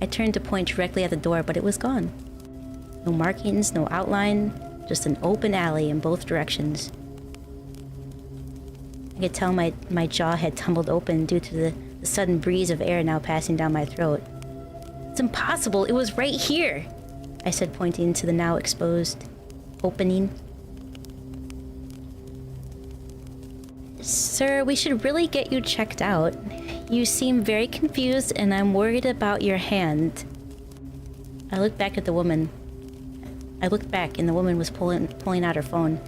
I turned to point directly at the door, but it was gone. No markings, no outline, just an open alley in both directions. I could tell my jaw had tumbled open due to the sudden breeze of air now passing down my throat. It's impossible, it was right here, I said, pointing to the now exposed opening. Sir, we should really get you checked out. You seem very confused and I'm worried about your hand. I looked back at the woman. I looked back and the woman was pulling out her phone.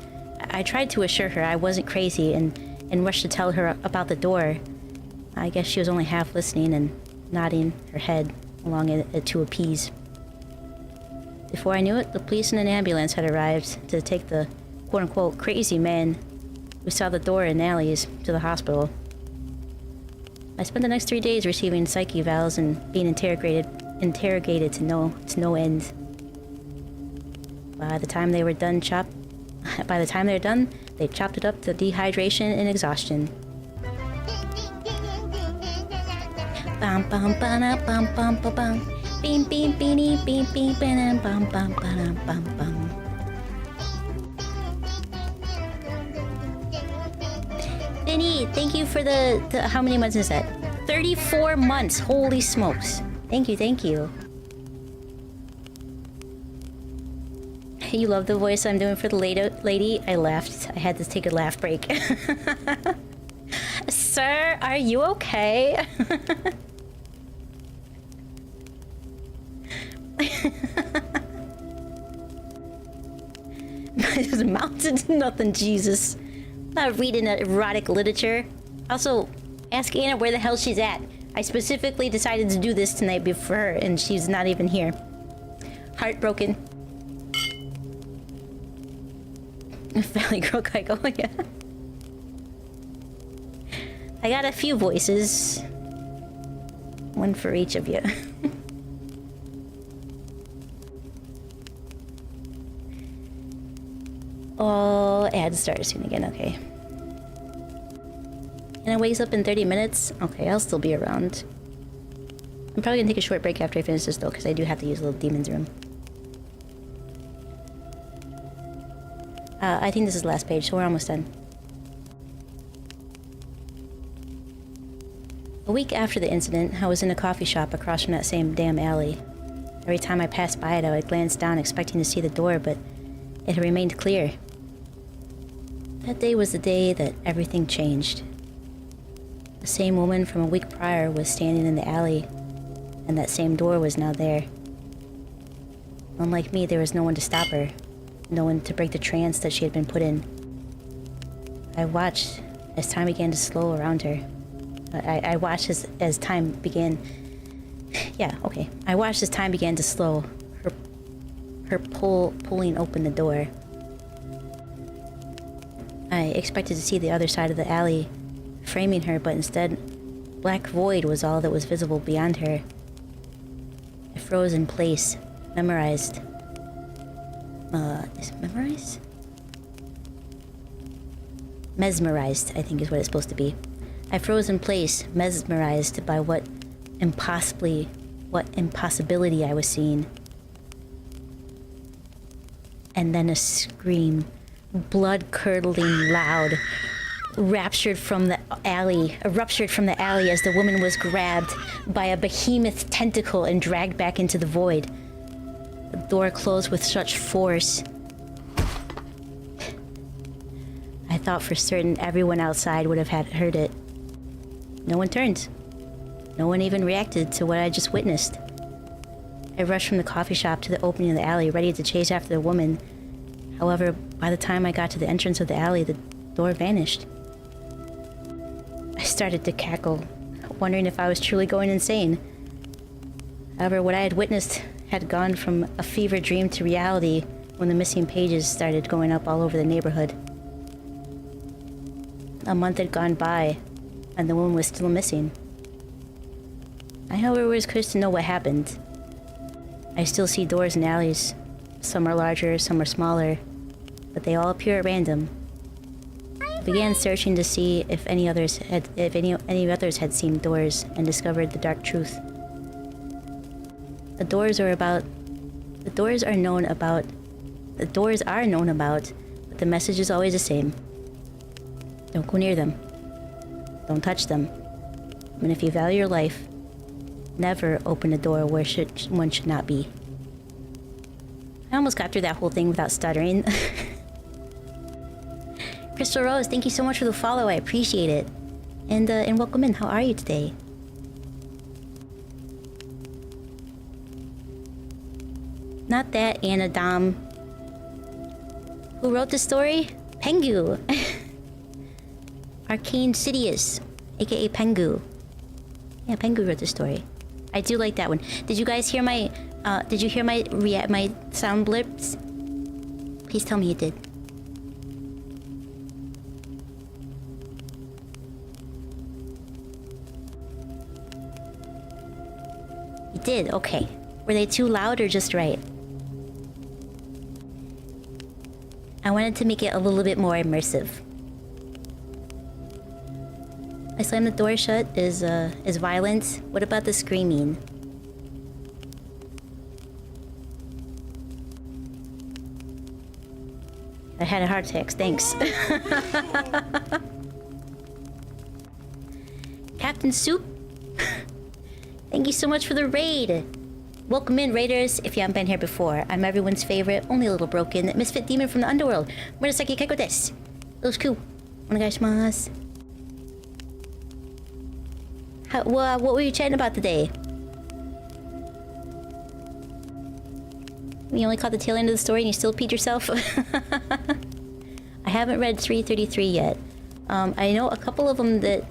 I tried to assure her I wasn't crazy and rushed to tell her about the door. I guess she was only half listening and nodding her head along it to appease. Before I knew it, the police and an ambulance had arrived to take the quote-unquote crazy man who saw the door in alleys to the hospital. I spent the next 3 days receiving psych evals and being interrogated to no end. By the time they were done, they chopped it up to dehydration and exhaustion. Bam bam bam bam bam bam bam. Beam beam beanie beam beam bam bam bam bam bam bam. Vinny, thank you for the how many months is that? 34 months. Holy smokes. Thank you, thank you. You love the voice I'm doing for the lady? I laughed. I had to take a laugh break. Sir, are you okay? It's mounted to nothing, Jesus. Not reading erotic literature. Also, ask Anna where the hell she's at. I specifically decided to do this tonight before her, and she's not even here. Heartbroken. Valley Girl Kaiko, yeah. I got a few voices. One for each of you. Oh, ad starts soon again, okay. And I wakes up in 30 minutes? Okay, I'll still be around. I'm probably gonna take a short break after I finish this though, because I do have to use Little Demon's room. I think this is the last page, so we're almost done. A week after the incident, I was in a coffee shop across from that same damn alley. Every time I passed by it, I would glance down expecting to see the door, but it had remained clear. That day was the day that everything changed. The same woman from a week prior was standing in the alley, and that same door was now there. Unlike me, there was no one to stop her, no one to break the trance that she had been put in. I watched as time began to slow around her. I watched as time began... Yeah, okay. I watched as time began to slow, her pulling open the door. I expected to see the other side of the alley, framing her, but instead, black void was all that was visible beyond her. I froze in place, memorized. Is it memorized? Mesmerized, I think is what it's supposed to be. I froze in place, mesmerized by what impossibility I was seeing. And then a scream, blood-curdling loud, erupted from the alley as the woman was grabbed by a behemoth tentacle and dragged back into the void. The door closed with such force. I thought for certain everyone outside would have heard it. No one turned. No one even reacted to what I just witnessed. I rushed from the coffee shop to the opening of the alley, ready to chase after the woman. However, by the time I got to the entrance of the alley, the door vanished. I started to cackle, wondering if I was truly going insane. However, what I had witnessed had gone from a fever dream to reality when the missing pages started going up all over the neighborhood. A month had gone by, and the woman was still missing. I, however, was curious to know what happened. I still see doors in alleys. Some are larger, some are smaller, but they all appear at random. I began searching to see if any others had seen doors and discovered the dark truth. The doors are known about, but the message is always the same. Don't go near them. Don't touch them. And if you value your life, never open a door where one should not be. I almost got through that whole thing without stuttering. Crystal Rose, thank you so much for the follow. I appreciate it. And welcome in. How are you today? not that Anadom. Who wrote the story? Pengu. Arcane Sidious, aka Pengu. Yeah, Pengu wrote the story. I do like that one. Did you guys hear my did you hear my sound blips? Please tell me you did. You did, okay. Were they too loud or just right? I wanted to make it a little bit more immersive. I slammed the door shut is violent. What about the screaming? I had a heart attack, thanks. Captain Soup, thank you so much for the raid. Welcome in, raiders, if you haven't been here before. I'm everyone's favorite, only a little broken, misfit demon from the underworld. Murasaki Kaiko desu. Yoroshiku. Onegaishimasu. What were you chatting about today? You only caught the tail end of the story and you still peed yourself? I haven't read 333 yet. I know a couple of them that...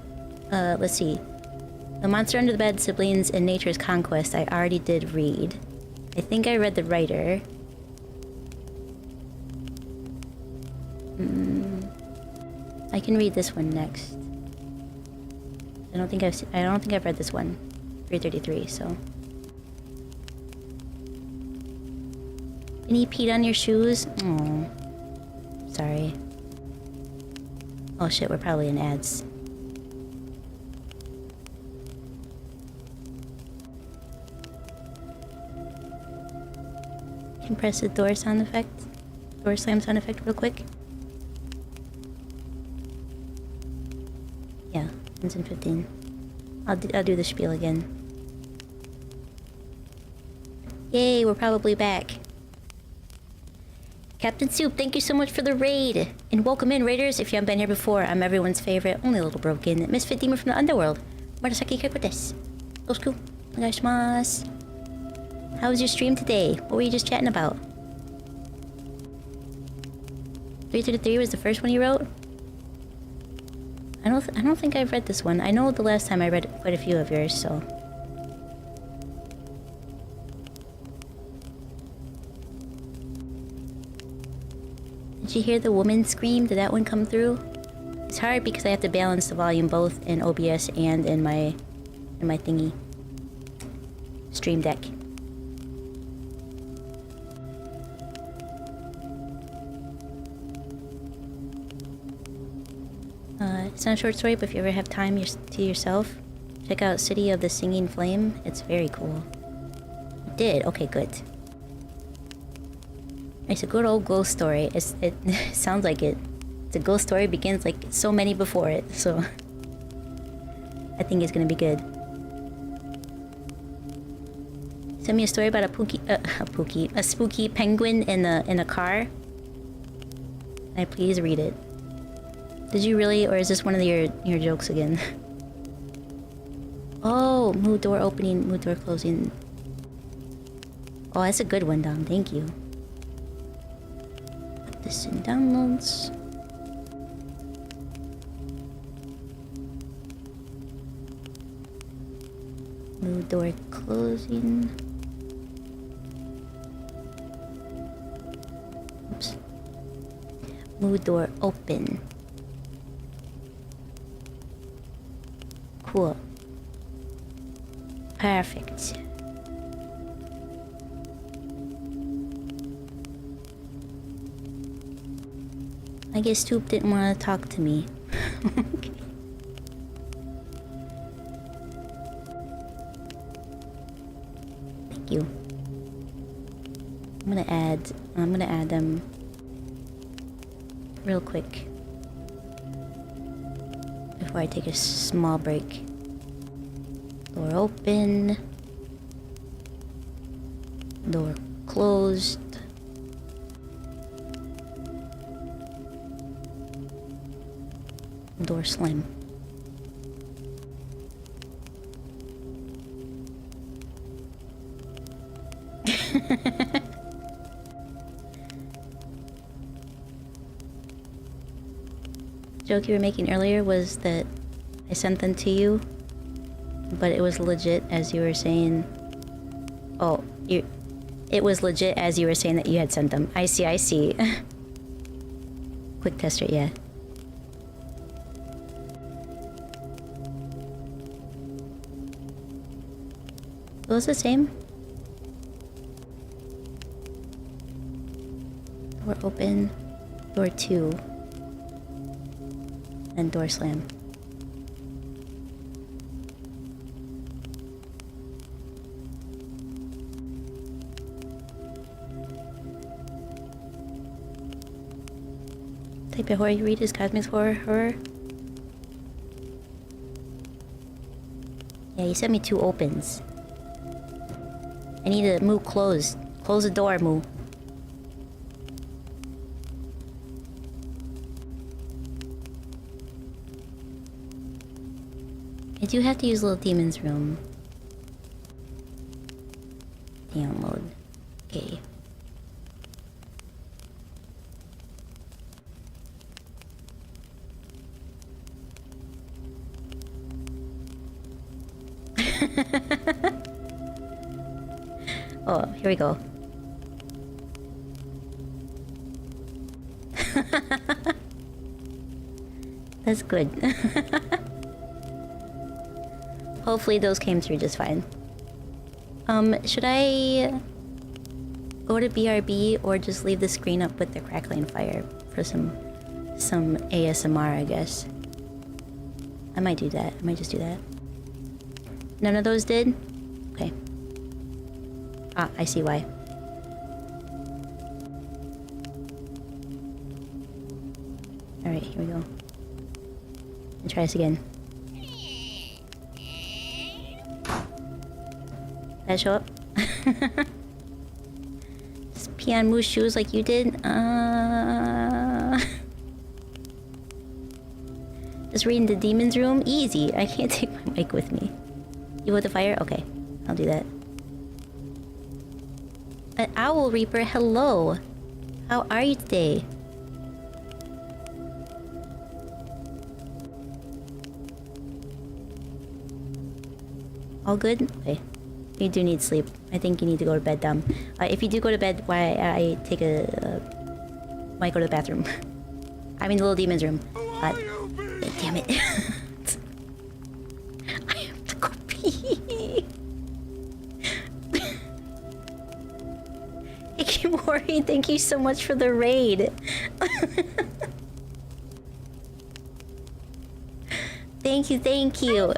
let's see. The Monster Under the Bed, Siblings, and Nature's Conquest I already did read. I think I read the writer. I can read this one next. I don't think I've read this one. 333, so. And he peed on your shoes? Oh. Sorry. Oh shit, we're probably in ads. Can press the door sound effect? Door slam sound effect real quick? Yeah, it's in 15. I'll do the spiel again. Yay, we're probably back. Captain Soup, thank you so much for the raid. And welcome in, raiders. If you haven't been here before, I'm everyone's favorite, only a little broken, misfit demon from the underworld. Murasaki Kaiko desu. Yoroshiku. Onegaishimasu. How was your stream today? What were you just chatting about? 333 was the first one you wrote? I don't think I've read this one. I know the last time I read quite a few of yours, so... Did you hear the woman scream? Did that one come through? It's hard because I have to balance the volume both in OBS and in my thingy. Stream Deck. It's not a short story, but if you ever have time to yourself, check out City of the Singing Flame. It's very cool. You did? Okay, good. It's a good old ghost story. It sounds like it. The ghost story begins like so many before it, so... I think it's gonna be good. Send me a story about a spooky penguin in a car. Can I please read it? Did you really, or is this one of your jokes again? Oh, mood door opening, mood door closing. Oh, that's a good one, Dom. Thank you. Put this in downloads. Mood door closing. Oops. Mood door open. Cool. Perfect. I guess Stoop didn't want to talk to me. Okay. Thank you. I'm gonna add them real quick before I take a small break. Door open. Door closed. Door slam. joke you were making earlier was that I sent them to you, but it was legit as you were saying. Oh, it was legit as you were saying that you had sent them. I see, I see. Quick tester, yeah. Those the same? Door open, door 2, and door slam. Type of horror you read is cosmic horror. Yeah, you sent me 2 opens. I need to move closed. Close the door, Moo. I do have to use Little Demon's room. Download. Okay. Oh, here we go. That's good. Hopefully those came through just fine. Should I go to BRB or just leave the screen up with the crackling fire for some ASMR, I guess? I might do that. I might just do that. None of those did? Okay. Ah, I see why. Alright, here we go. Let's try this again. Did that show up? Just pee on Moo's shoes like you did? Just reading the demon's room? Easy. I can't take my mic with me. You with the fire? Okay, I'll do that. An Owl Reaper, hello! How are you today? All good? Okay. You do need sleep. I think you need to go to bed, Dom. If you do go to bed, why I take a... might go to the bathroom. I'm in the Little Demon's room. Damn it. I have to go pee. Ikimori, thank you so much for the raid. Thank you, thank you.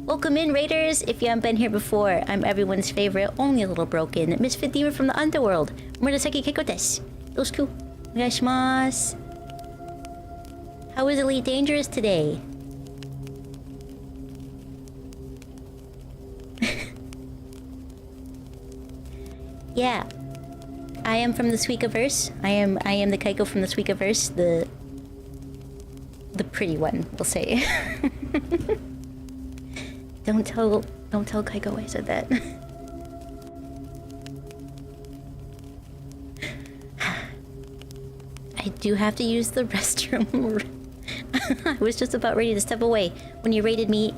Welcome in, raiders. If you haven't been here before, I'm everyone's favorite, only a little broken misfit demon from the underworld, Murasaki Kaiko desu. Yoroshiku onegaishimasu. How is Elite Dangerous today? Yeah, I am from the Suikaverse. I am the Kaiko from the Suikaverse, the pretty one, we'll say. Don't tell Kaiko I said that. I do have to use the restroom. I was just about ready to step away when you raided me.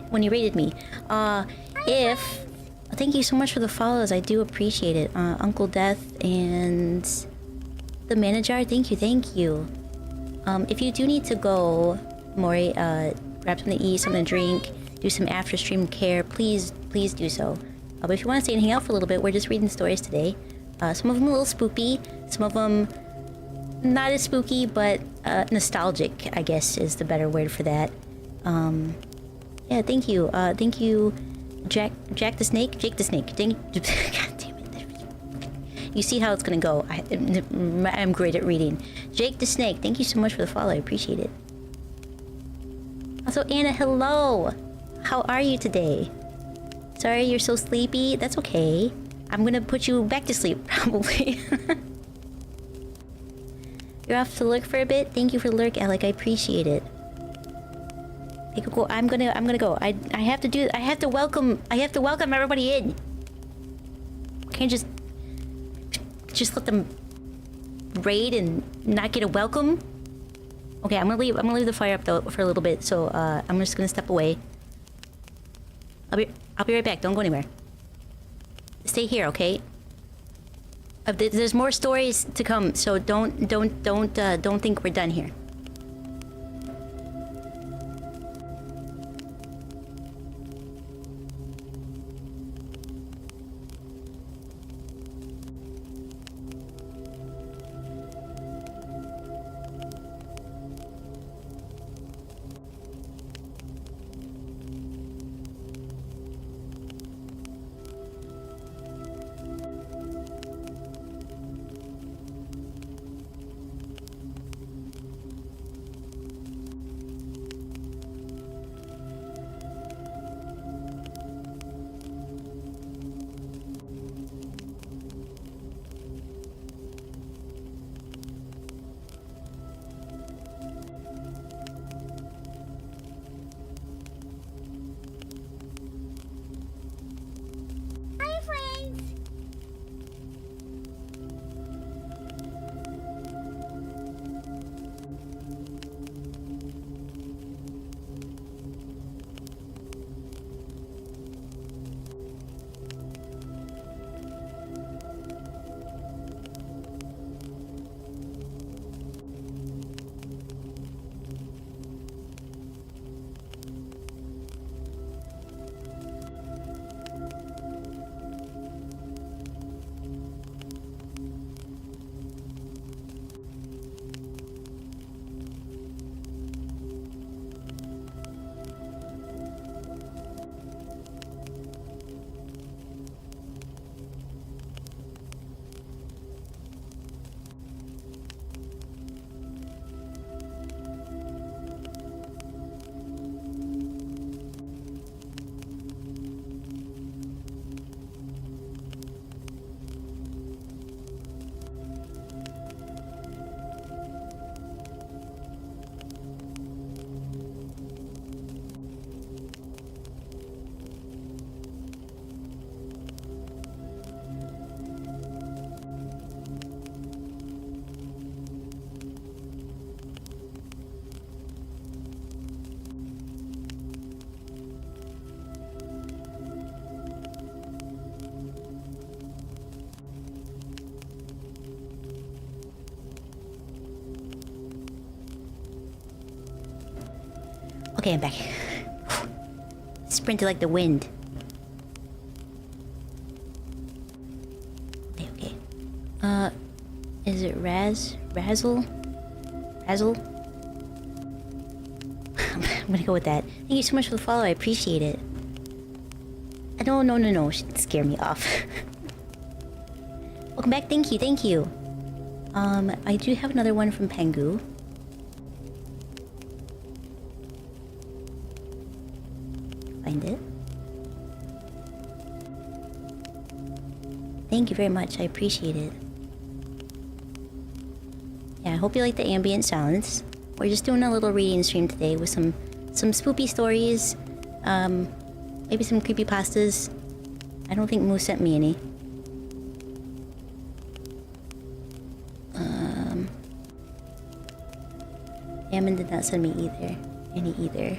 Thank you so much for the follows. I do appreciate it. Uncle Death and the manager. Thank you. If you do need to go, Mori, grab something to eat, something to drink, do some after stream care, please do so. But if you want to stay and hang out for a little bit, we're just reading stories today. Some of them a little spoopy, some of them not as spooky, but nostalgic, I guess is the better word for that. Yeah, thank you, Jake the Snake. God damn it! You see how it's gonna go. I'm great at reading. Jake the Snake, thank you so much for the follow. I appreciate it. Also, Anna, hello. How are you today? Sorry you're so sleepy. That's okay. I'm gonna put you back to sleep, probably. You're off to lurk for a bit? Thank you for the lurk, Alec. I appreciate it. Okay, cool. I'm gonna go. I have to welcome everybody in. Can't just let them raid and not get a welcome? Okay, I'm gonna leave the fire up though for a little bit. So I'm just gonna step away. I'll be right back. Don't go anywhere. Stay here, okay? There's more stories to come, so don't think we're done here. Okay, I'm back. Sprinted like the wind. Okay. Is it Razzle? I'm gonna go with that. Thank you so much for the follow, I appreciate it. No, shouldn't scare me off. Welcome back, thank you. I do have another one from Pengu. Find it. Thank you very much, I appreciate it. Yeah, I hope you like the ambient sounds. We're just doing a little reading stream today with some spoopy stories, maybe some creepypastas. I don't think Moo sent me any. Ammon did not send me any either.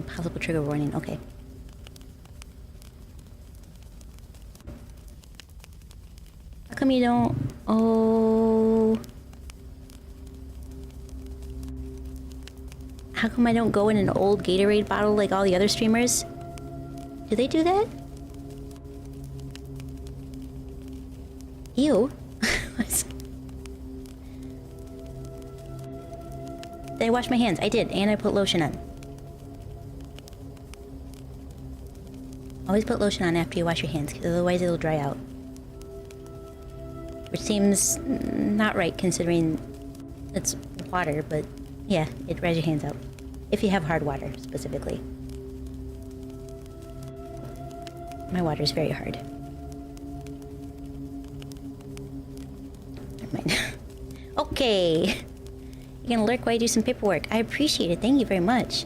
Possible trigger warning, okay. How come you don't... Oh... How come I don't go in an old Gatorade bottle like all the other streamers? Do they do that? Ew. Did I wash my hands? I did, and I put lotion on. Always put lotion on after you wash your hands, because otherwise it'll dry out. Which seems not right considering it's water, but yeah, it dries your hands out. If you have hard water, specifically. My water is very hard. Never mind. Okay. You're gonna lurk while you do some paperwork. I appreciate it. Thank you very much.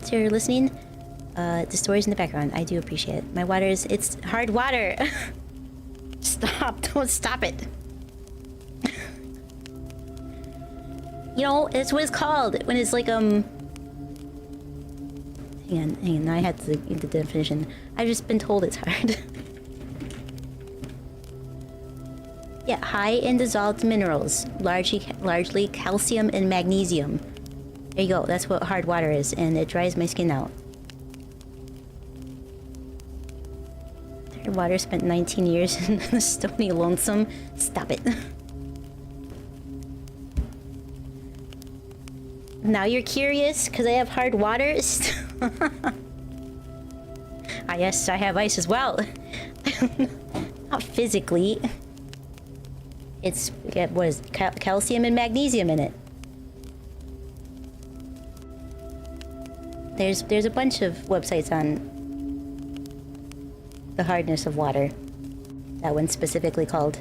So you're listening. The stories in the background. I do appreciate it. My water is... It's hard water. Stop. Don't stop it. You know, that's what it's called. When it's like, Hang on. Now I had to get the definition. I've just been told it's hard. Yeah, high in dissolved minerals. Largely calcium and magnesium. There you go. That's what hard water is. And it dries my skin out. Hard water spent 19 years in the stony lonesome. Stop it. Now you're curious because I have hard water? Ah, yes, I have ice as well. Not physically. It's got, what is it, calcium and magnesium in it. There's a bunch of websites on the hardness of water. That one's specifically called.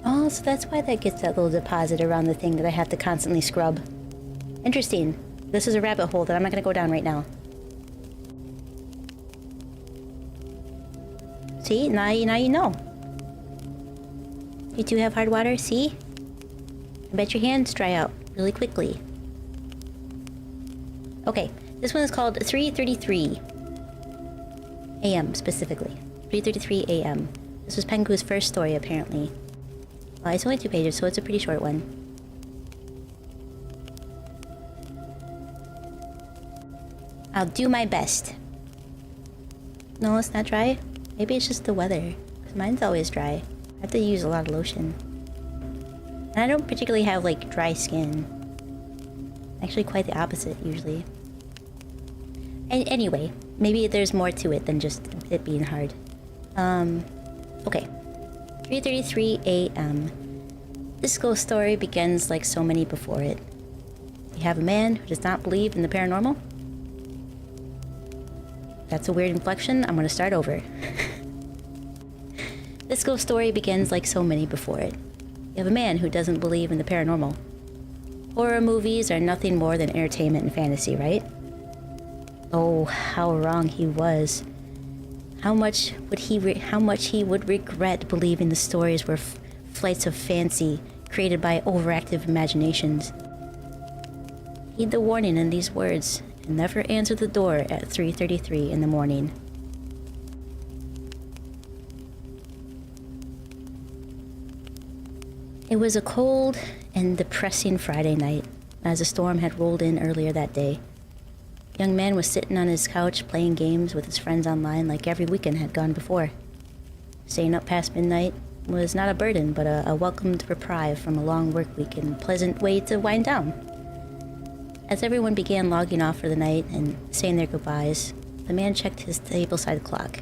Oh, so that's why that gets that little deposit around the thing that I have to constantly scrub. Interesting. This is a rabbit hole that I'm not gonna go down right now. See? Now you know. You two have hard water, see? I bet your hands dry out really quickly. Okay, this one is called 3:33 a.m. specifically. 3:33 a.m. This was Pengu's first story, apparently. It's only 2 pages, so it's a pretty short one. I'll do my best. No, it's not dry. Maybe it's just the weather. Because mine's always dry. I have to use a lot of lotion. And I don't particularly have, like, dry skin. Actually, quite the opposite, usually. And anyway, maybe there's more to it than just it being hard. Okay. 3:33 a.m. This ghost story begins like so many before it. You have a man who does not believe in the paranormal. That's a weird inflection. I'm gonna start over. This ghost story begins like so many before it. You have a man who doesn't believe in the paranormal. Horror movies are nothing more than entertainment and fantasy, right? Oh, how wrong he was. How much he would regret believing the stories were flights of fancy created by overactive imaginations. Heed the warning in these words and never answer the door at 3:33 in the morning. It was a cold and depressing Friday night, as a storm had rolled in earlier that day. The young man was sitting on his couch playing games with his friends online like every weekend had gone before. Staying up past midnight was not a burden, but a welcomed reprieve from a long work week and pleasant way to wind down. As everyone began logging off for the night and saying their goodbyes, the man checked his tableside clock.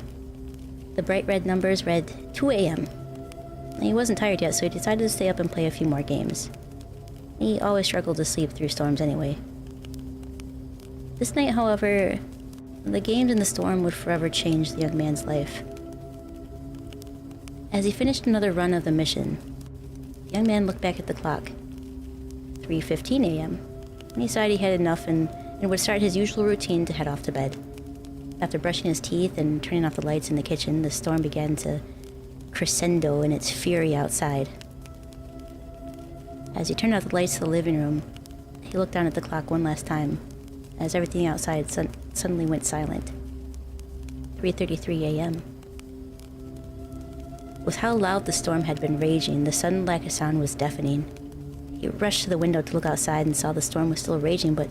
The bright red numbers read 2 a.m. He wasn't tired yet, so he decided to stay up and play a few more games. He always struggled to sleep through storms anyway. This night, however, the games and the storm would forever change the young man's life. As he finished another run of the mission, the young man looked back at the clock. 3:15 a.m. He decided he had enough and would start his usual routine to head off to bed. After brushing his teeth and turning off the lights in the kitchen, the storm began to crescendo in its fury outside. As he turned out the lights to the living room, he looked down at the clock one last time, as everything outside suddenly went silent. 3:33 a.m. With how loud the storm had been raging, the sudden lack of sound was deafening. He rushed to the window to look outside and saw the storm was still raging, but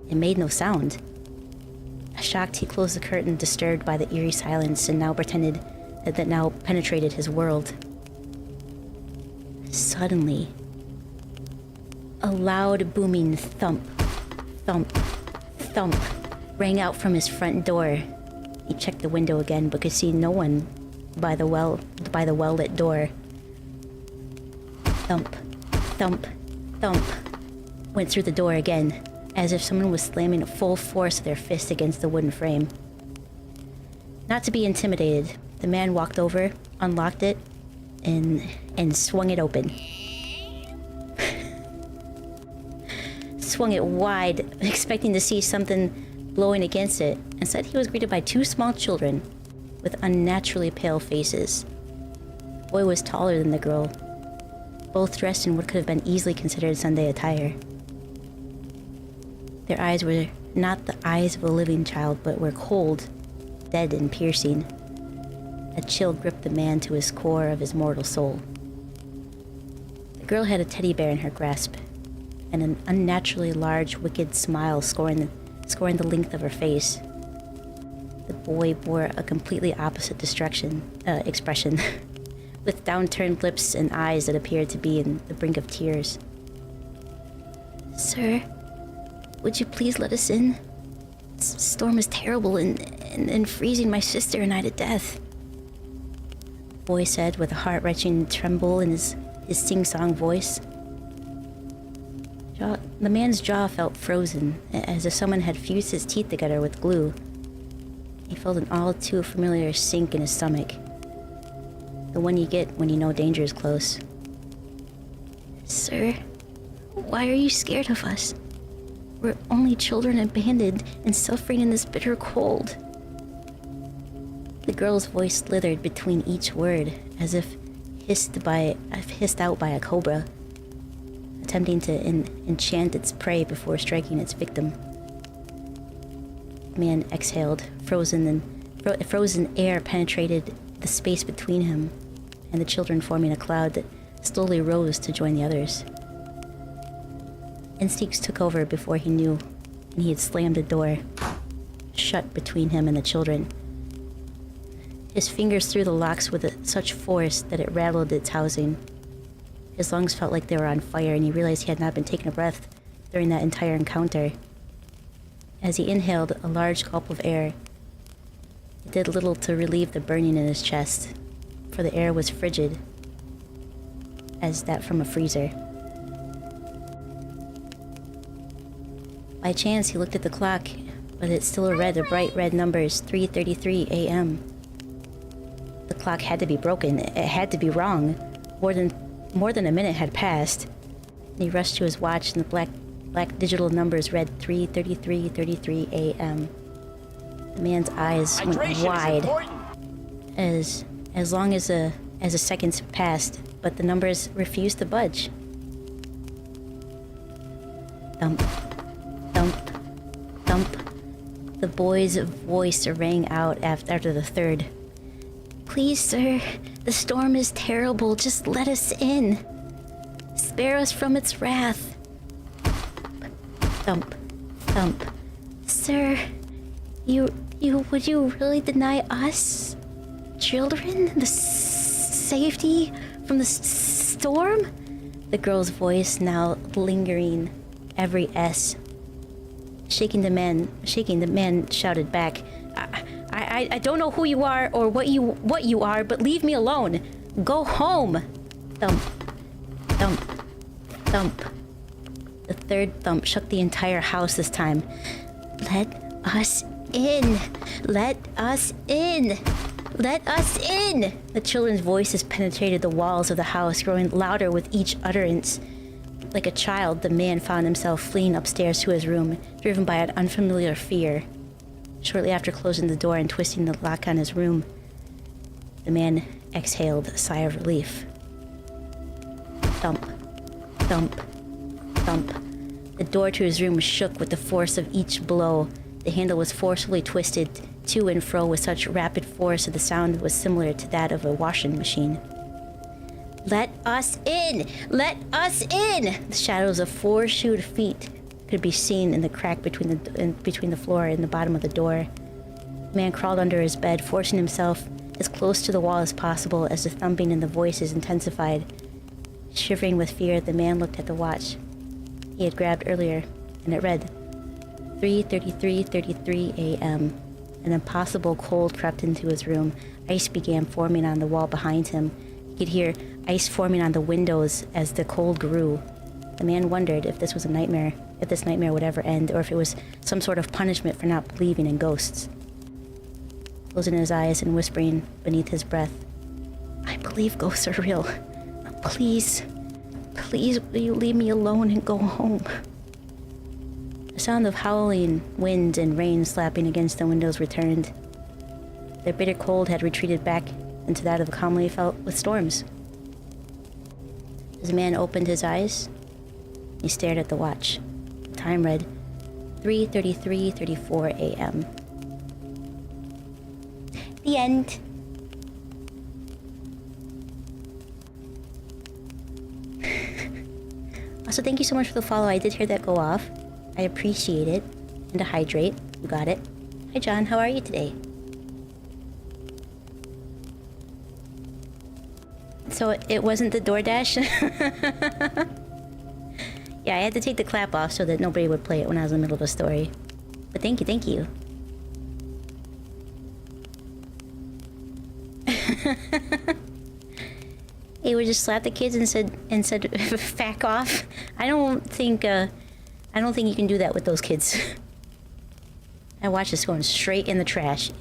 it made no sound. Shocked, he closed the curtain, disturbed by the eerie silence, and now pretended that now penetrated his world. Suddenly, a loud booming thump, thump, thump rang out from his front door. He checked the window again, but could see no one by the well-lit door. Thump, thump, thump went through the door again, as if someone was slamming full force of their fist against the wooden frame. Not to be intimidated, the man walked over, unlocked it, and swung it open. Swung it wide, expecting to see something blowing against it. Instead, he was greeted by two small children with unnaturally pale faces. The boy was taller than the girl, both dressed in what could have been easily considered Sunday attire. Their eyes were not the eyes of a living child, but were cold, dead, and piercing. A chill gripped the man to his core of his mortal soul. The girl had a teddy bear in her grasp, and an unnaturally large, wicked smile scoring the length of her face. The boy bore a completely opposite expression, with downturned lips and eyes that appeared to be in the brink of tears. "Sir, would you please let us in? This storm is terrible and freezing my sister and I to death," the boy said with a heart-wrenching tremble in his sing-song voice. The man's jaw felt frozen, as if someone had fused his teeth together with glue. He felt an all-too-familiar sink in his stomach. The one you get when you know danger is close. "Sir, why are you scared of us? We're only children abandoned and suffering in this bitter cold." The girl's voice slithered between each word, as if hissed out by a cobra, attempting to enchant its prey before striking its victim. The man exhaled. Frozen air penetrated the space between him and the children, forming a cloud that slowly rose to join the others. Instincts took over before he knew, and he had slammed the door shut between him and the children. His fingers threw the locks with such force that it rattled its housing. His lungs felt like they were on fire, and he realized he had not been taking a breath during that entire encounter. As he inhaled a large gulp of air, it did little to relieve the burning in his chest, for the air was frigid as that from a freezer. By chance, he looked at the clock, but it still read the bright red numbers, 3:33 a.m. The clock had to be broken. It had to be wrong. More than a minute had passed. He rushed to his watch, and the black digital numbers read 3:33 a.m. The man's eyes went wide as long as the seconds passed, but the numbers refused to budge. Thump, thump, thump. The boy's voice rang out after the third. "Please, sir, the storm is terrible. Just let us in. Spare us from its wrath." Thump, thump. "Sir, would you really deny us, children, the safety from the storm?" The girl's voice now lingering every S. Shaking the man shouted back, I don't know who you are or what you are, but leave me alone. Go home." Thump, thump, thump. The third thump shook the entire house this time. "Let us in! Let us in! Let us in!" The children's voices penetrated the walls of the house, growing louder with each utterance. Like a child, the man found himself fleeing upstairs to his room, driven by an unfamiliar fear. Shortly after closing the door and twisting the lock on his room, the man exhaled a sigh of relief. Thump, thump, thump. The door to his room shook with the force of each blow. The handle was forcefully twisted to and fro with such rapid force that the sound was similar to that of a washing machine. "Let us in! Let us in!" The shadows of 4 shoed feet could be seen in the crack between the floor and the bottom of the door. The man crawled under his bed, forcing himself as close to the wall as possible as the thumping and the voices intensified. Shivering with fear, the man looked at the watch he had grabbed earlier, and it read 3:33 a.m. An impossible cold crept into his room. Ice began forming on the wall behind him. He could hear ice forming on the windows as the cold grew. The man wondered if this was a nightmare, if this nightmare would ever end, or if it was some sort of punishment for not believing in ghosts. Closing his eyes and whispering beneath his breath, "I believe ghosts are real. Please, please, will you leave me alone and go home? The sound of howling winds and rain slapping against the windows returned. The bitter cold had retreated back into that of commonly felt with storms. As the man opened his eyes, he stared at the watch. The time read 3:34 a.m. The end. Also, thank you so much for the follow. I did hear that go off. I appreciate it. And to hydrate. You got it. Hi, John. How are you today? So, it wasn't the DoorDash? Yeah, I had to take the clap off so that nobody would play it when I was in the middle of a story. But thank you, thank you. He would just slap the kids and said "Fack off." I don't think you can do that with those kids. I watched this going straight in the trash.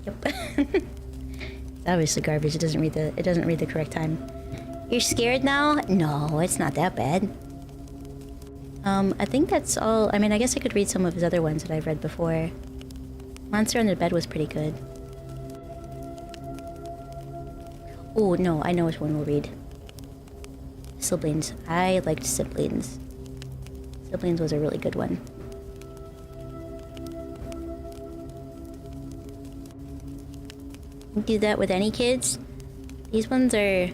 Yep. It's obviously garbage. It doesn't read the correct time. You're scared now? No, it's not that bad. I think that's all. I mean, I guess I could read some of his other ones that I've read before. Monster Under the Bed was pretty good. Oh, no, I know which one we'll read. Siblings. I liked Siblings. Siblings was a really good one. Do that with any kids? These ones are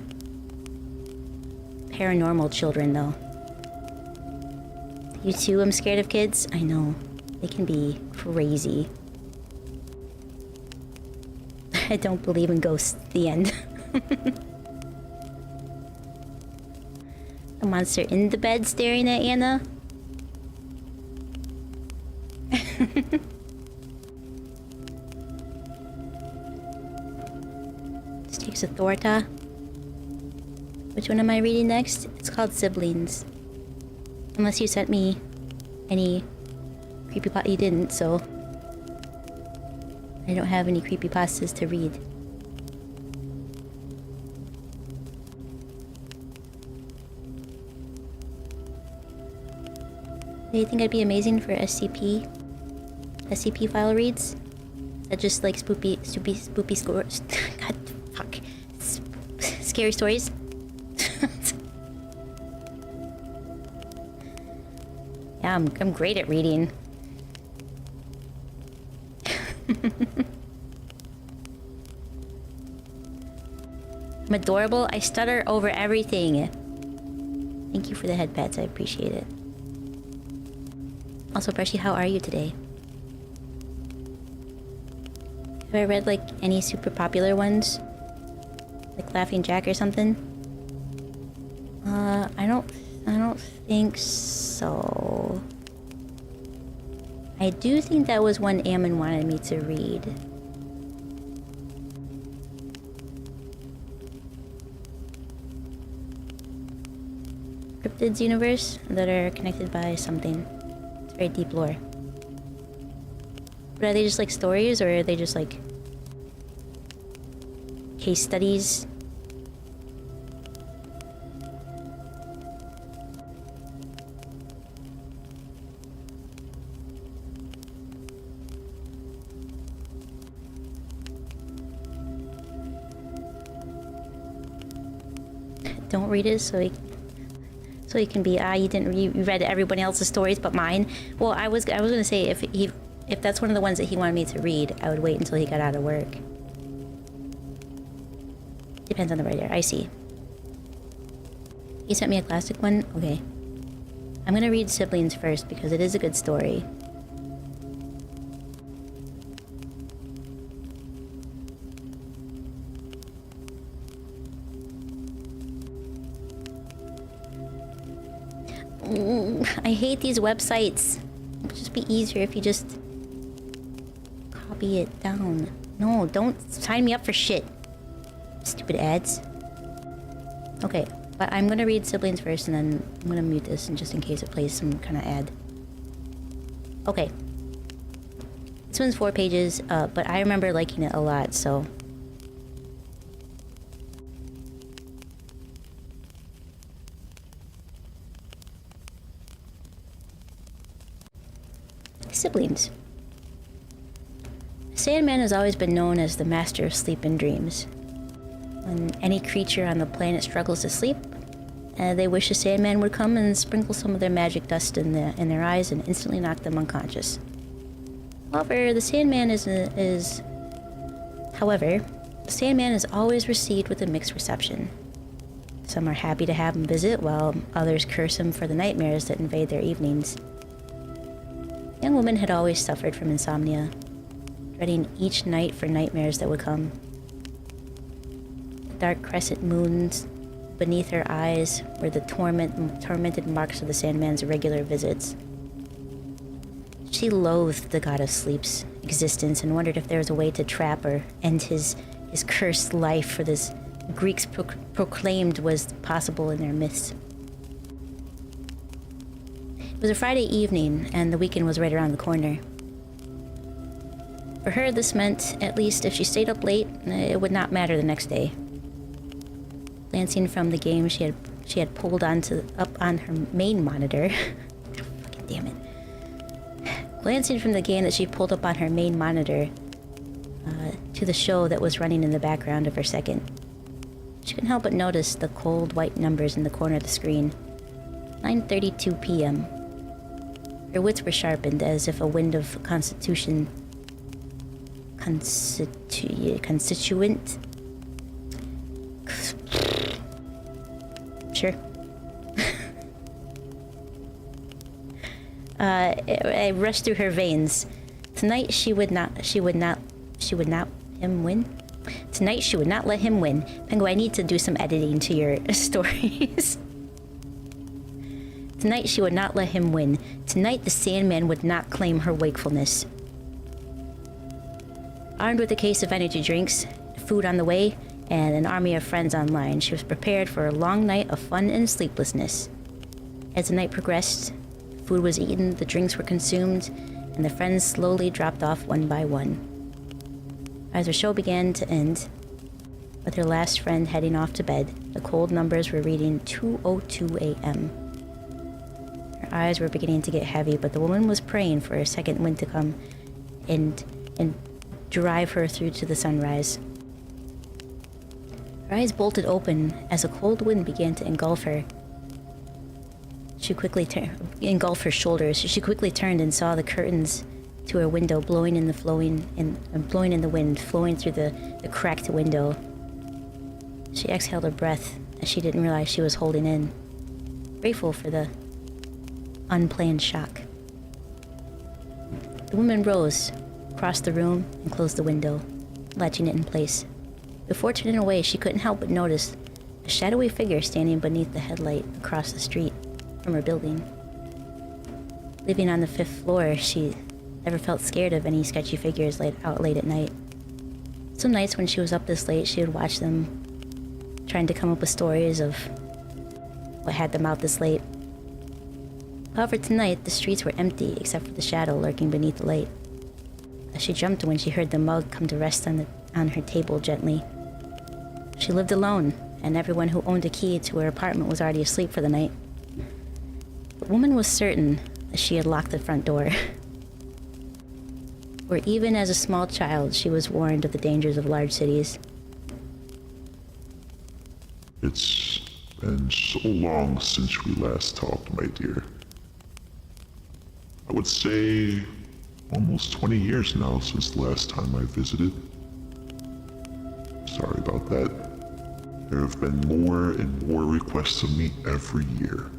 paranormal children, though. You too, I'm scared of kids? I know. They can be crazy. I don't believe in ghosts. The end. A monster in the bed staring at Anna? Sticks of Thorta. Which one am I reading next? It's called Siblings. Unless you sent me any creepypasta. You didn't, so I don't have any creepypastas to read. Do you think I'd be amazing for SCP file reads? That just like spoopy scores. God, fuck. Scary stories. Yeah, I'm great at reading. I'm adorable. I stutter over everything. Thank you for the head pats. I appreciate it. Also, Brushy, how are you today? Have I read like any super popular ones? Like Laughing Jack or something? I don't think so. I do think that was one Ammon wanted me to read. Cryptids universe that are connected by something. It's very deep lore. But are they just like stories, or are they just like case studies? Don't read it so he can be you read everybody else's stories but mine. Well, I was gonna say if that's one of the ones that he wanted me to read, I would wait until he got out of work. Depends on the writer. I see. He sent me a classic one? Okay. I'm gonna read Siblings first because it is a good story. I hate these websites. It would just be easier if you just copy it down. No, don't sign me up for shit. Stupid ads. Okay, but I'm gonna read Siblings first and then I'm gonna mute this and just in case it plays some kind of ad. Okay. This one's 4 pages, but I remember liking it a lot, so siblings. Sandman has always been known as the master of sleep and dreams. When any creature on the planet struggles to sleep, they wish the Sandman would come and sprinkle some of their magic dust in their eyes and instantly knock them unconscious. However, the Sandman is always received with a mixed reception. Some are happy to have him visit, while others curse him for the nightmares that invade their evenings. The young woman had always suffered from insomnia, dreading each night for nightmares that would come. The dark crescent moons beneath her eyes were the tormented marks of the Sandman's irregular visits. She loathed the god of sleep's existence and wondered if there was a way to trap or end his cursed life for this Greeks proclaimed was possible in their myths. It was a Friday evening, and the weekend was right around the corner. For her, this meant, at least if she stayed up late, it would not matter the next day. Glancing from the game she had pulled up on her main monitor. Fucking damn it. Glancing from the game that she pulled up on her main monitor to the show that was running in the background of her second, she couldn't help but notice the cold white numbers in the corner of the screen. 9:32 p.m. Her wits were sharpened as if a wind of constituent. Sure. It rushed through her veins. Tonight she would not him win. Tonight she would not let him win. Pengu, I need to do some editing to your stories. Tonight she would not let him win. Tonight the Sandman would not claim her wakefulness. Armed with a case of energy drinks, food on the way, and an army of friends online, she was prepared for a long night of fun and sleeplessness. As the night progressed, food was eaten, the drinks were consumed, and the friends slowly dropped off one by one. As the show began to end, with her last friend heading off to bed, the cold numbers were reading 2:02 a.m. Her eyes were beginning to get heavy, but the woman was praying for a second wind to come and drive her through to the sunrise. Her eyes bolted open as a cold wind began to engulf her. Engulf her shoulders. She quickly turned and saw the curtains to her window blowing in the wind, flowing through the cracked window. She exhaled a breath as she didn't realize she was holding in, grateful for the unplanned shock. The woman rose, crossed the room, and closed the window, latching it in place. Before turning away, she couldn't help but notice a shadowy figure standing beneath the headlight across the street from her building. Living on the 5th floor, she never felt scared of any sketchy figures out late at night. Some nights when she was up this late, she would watch them, trying to come up with stories of what had them out this late. However, tonight, the streets were empty except for the shadow lurking beneath the light. She jumped when she heard the mug come to rest on her table gently. She lived alone, and everyone who owned a key to her apartment was already asleep for the night. The woman was certain that she had locked the front door. For even as a small child, she was warned of the dangers of large cities. It's been so long since we last talked, my dear. I would say almost 20 years now since the last time I visited. Sorry about that. There have been more and more requests of me every year.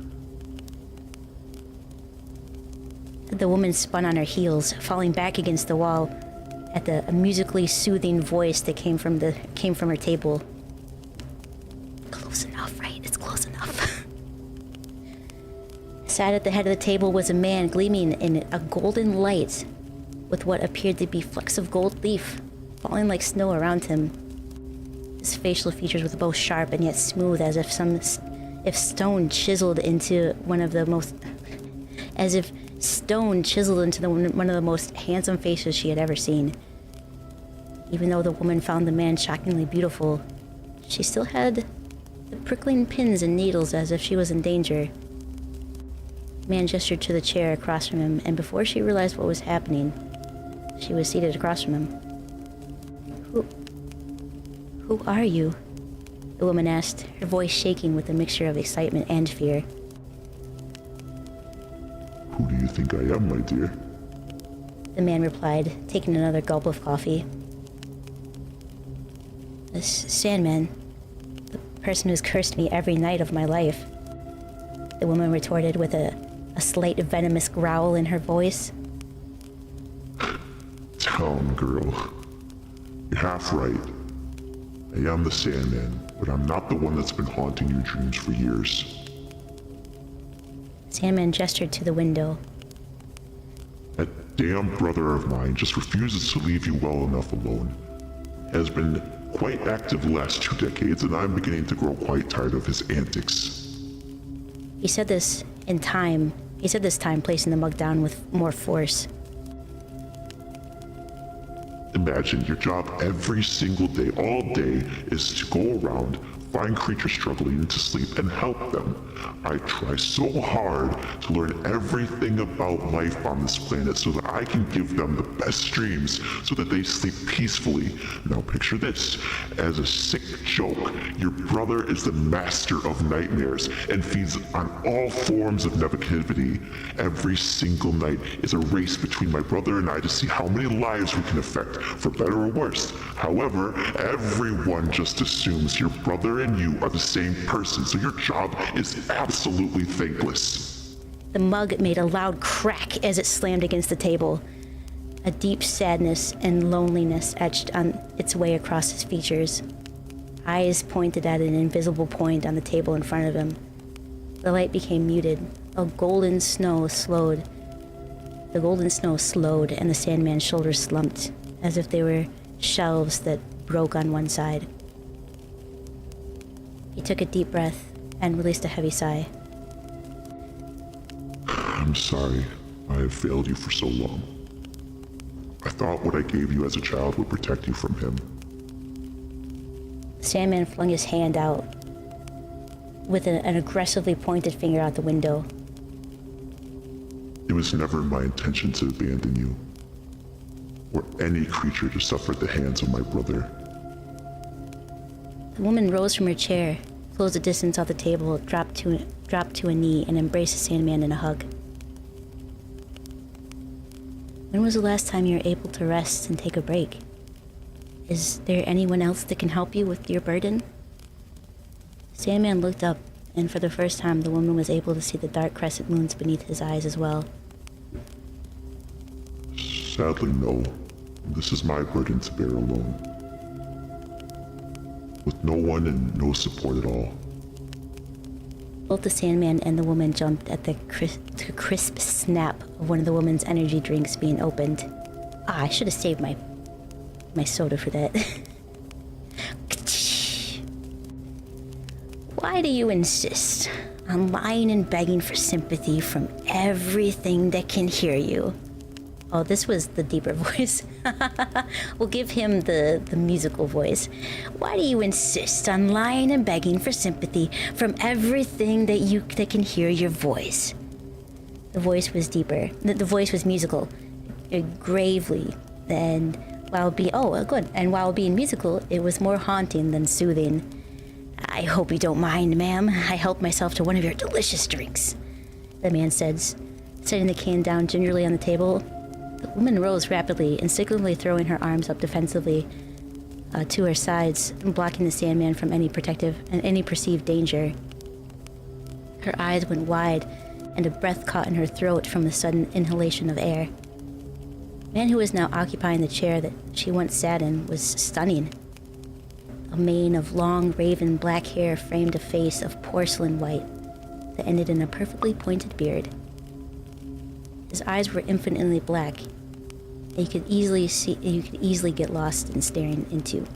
The woman spun on her heels, falling back against the wall at the musically soothing voice that came from her table. Close enough, right? It's close enough. Sat at the head of the table was a man gleaming in a golden light with what appeared to be flecks of gold leaf falling like snow around him. His facial features were both sharp and yet smooth, as if stone chiseled into one of the most handsome faces she had ever seen. Even though the woman found the man shockingly beautiful, she still had the prickling pins and needles as if she was in danger. The man gestured to the chair across from him, and before she realized what was happening, she was seated across from him. Who are you? The woman asked, her voice shaking with a mixture of excitement and fear. Who do you think I am, my dear? The man replied, taking another gulp of coffee. This Sandman, the person who's cursed me every night of my life. The woman retorted with a slight venomous growl in her voice. Town girl. You're half right. I am the Sandman, but I'm not the one that's been haunting your dreams for years. Sandman gestured to the window. That damn brother of mine just refuses to leave you well enough alone. Has been quite active the last 2 decades, and I'm beginning to grow quite tired of his antics. He said this time placing the mug down with more force. Imagine your job every single day, all day, is to go around, find creatures struggling into sleep, and help them. I try so hard to learn everything about life on this planet so that I can give them the best dreams so that they sleep peacefully. Now picture this. As a sick joke, your brother is the master of nightmares and feeds on all forms of negativity. Every single night is a race between my brother and I to see how many lives we can affect, for better or worse. However, everyone just assumes your brother and you are the same person, so your job is absolutely thankless. The mug made a loud crack as it slammed against the table. A deep sadness and loneliness etched on its way across his features. Eyes pointed at an invisible point on the table in front of him. The light became muted. The golden snow slowed, and the Sandman's shoulders slumped, as if they were shelves that broke on one side. He took a deep breath and released a heavy sigh. I'm sorry. I have failed you for so long. I thought what I gave you as a child would protect you from him. The Sandman flung his hand out with an aggressively pointed finger out the window. It was never my intention to abandon you, or any creature to suffer at the hands of my brother. The woman rose from her chair, closed the distance off the table, dropped to a knee, and embraced the Sandman in a hug. When was the last time you were able to rest and take a break? Is there anyone else that can help you with your burden? Sandman looked up, and for the first time the woman was able to see the dark crescent moons beneath his eyes as well. Sadly, no. This is my burden to bear alone. With no one and no support at all. Both the Sandman and the woman jumped at the crisp snap of one of the woman's energy drinks being opened. I should have saved my soda for that. Why do you insist on lying and begging for sympathy from everything that can hear you? Oh, this was the deeper voice. We'll give him the musical voice. Why do you insist on lying and begging for sympathy from everything that can hear your voice? The voice was deeper. The voice was musical, gravely, and while being musical, it was more haunting than soothing. I hope you don't mind, ma'am. I helped myself to one of your delicious drinks, the man said, setting the can down gingerly on the table. The woman rose rapidly, instinctively throwing her arms up defensively to her sides, blocking the Sandman from any perceived danger. Her eyes went wide, and a breath caught in her throat from the sudden inhalation of air. The man who was now occupying the chair that she once sat in was stunning. A mane of long, raven black hair framed a face of porcelain white that ended in a perfectly pointed beard. His eyes were infinitely black, and you could easily get lost in staring into.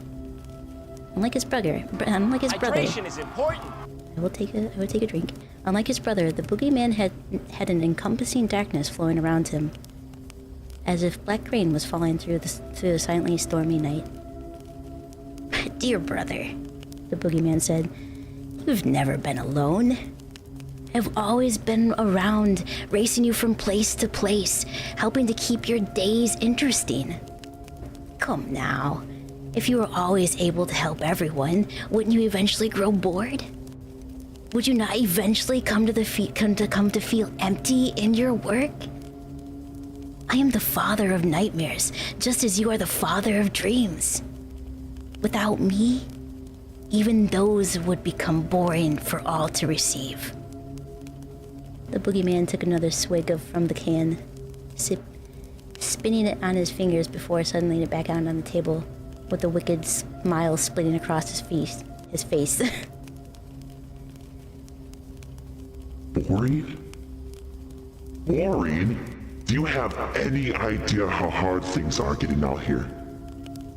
Unlike his brother, Hydration is important. I will take a drink. Unlike his brother, the boogeyman had an encompassing darkness flowing around him, as if black rain was falling through the silently stormy night. Dear brother, the boogeyman said, you've never been alone. I've always been around, racing you from place to place, helping to keep your days interesting. Come now. If you were always able to help everyone, wouldn't you eventually grow bored? Would you not eventually come to feel empty in your work? I am the father of nightmares, just as you are the father of dreams. Without me, even those would become boring for all to receive. The boogeyman took another swig from the can, spinning it on his fingers before suddenly laying it back out on the table, with a wicked smile splitting across his face. Boring? Boring? Do you have any idea how hard things are getting out here?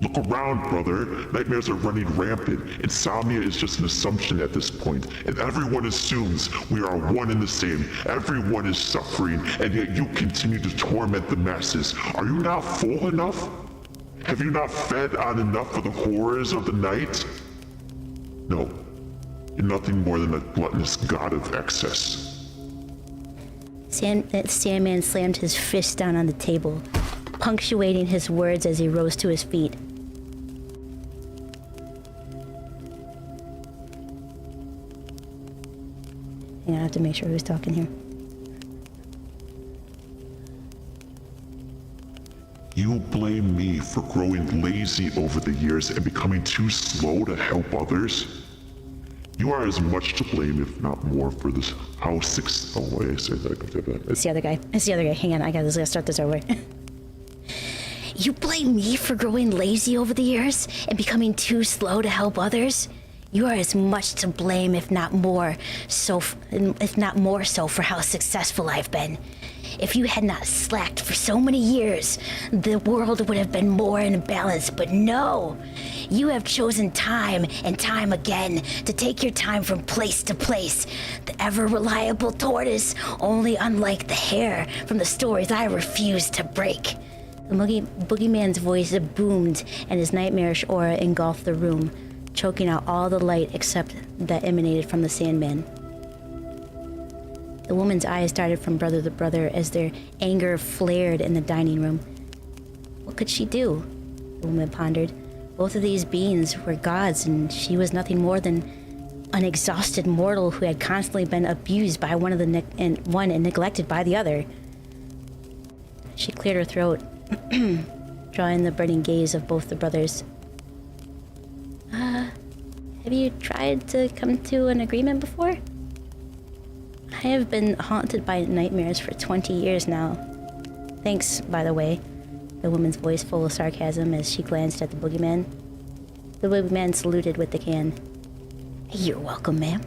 Look around, brother. Nightmares are running rampant. Insomnia is just an assumption at this point, and everyone assumes we are one and the same. Everyone is suffering, and yet you continue to torment the masses. Are you not full enough? Have you not fed on enough of the horrors of the night? No. You're nothing more than a gluttonous god of excess. Sandman slammed his fist down on the table, punctuating his words as he rose to his feet. Hang on, I have to make sure who's talking here. You blame me for growing lazy over the years and becoming too slow to help others? You are as much to blame, if not more, for this house. Oh, wait, I said that. It's the other guy. Hang on, I gotta start this over. You blame me for growing lazy over the years and becoming too slow to help others? You are as much to blame, if not more so for how successful I've been. If you had not slacked for so many years, the world would have been more in balance, but no! You have chosen time and time again to take your time from place to place. The ever-reliable tortoise, only unlike the hare from the stories I refuse to break. The boogeyman's voice boomed, and his nightmarish aura engulfed the room, choking out all the light except that emanated from the Sandman. The woman's eyes darted from brother to brother as their anger flared in the dining room. What could she do? The woman pondered. Both of these beings were gods, and she was nothing more than an exhausted mortal who had constantly been abused by one and neglected by the other. She cleared her throat, drawing the burning gaze of both the brothers. Have you tried to come to an agreement before? I have been haunted by nightmares for 20 years now. Thanks, by the way. The woman's voice full of sarcasm as she glanced at the boogeyman. The boogeyman saluted with the can. You're welcome, ma'am,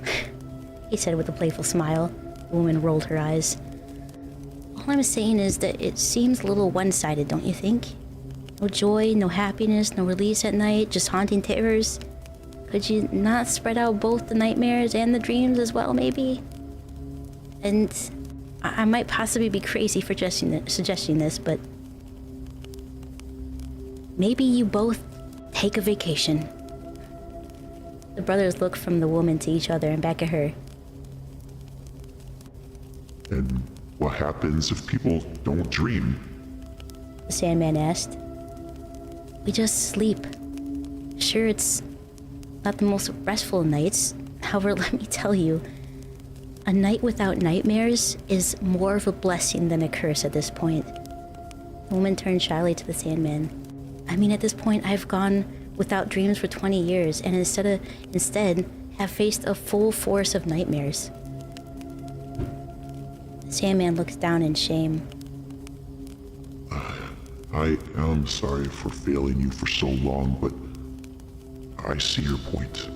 he said with a playful smile. The woman rolled her eyes. All I'm saying is that it seems a little one-sided, don't you think? No joy, no happiness, no release at night, just haunting terrors. Could you not spread out both the nightmares and the dreams as well, maybe? And I might possibly be crazy for suggesting this, but maybe you both take a vacation. The brothers looked from the woman to each other and back at her. And what happens if people don't dream? The Sandman asked. We just sleep. Sure, it's not the most restful of nights. However, let me tell you, a night without nightmares is more of a blessing than a curse at this point. The woman turned shyly to the Sandman. I mean, at this point, I've gone without dreams for 20 years, and instead have faced a full force of nightmares. The Sandman looks down in shame. I am sorry for failing you for so long, but I see your point.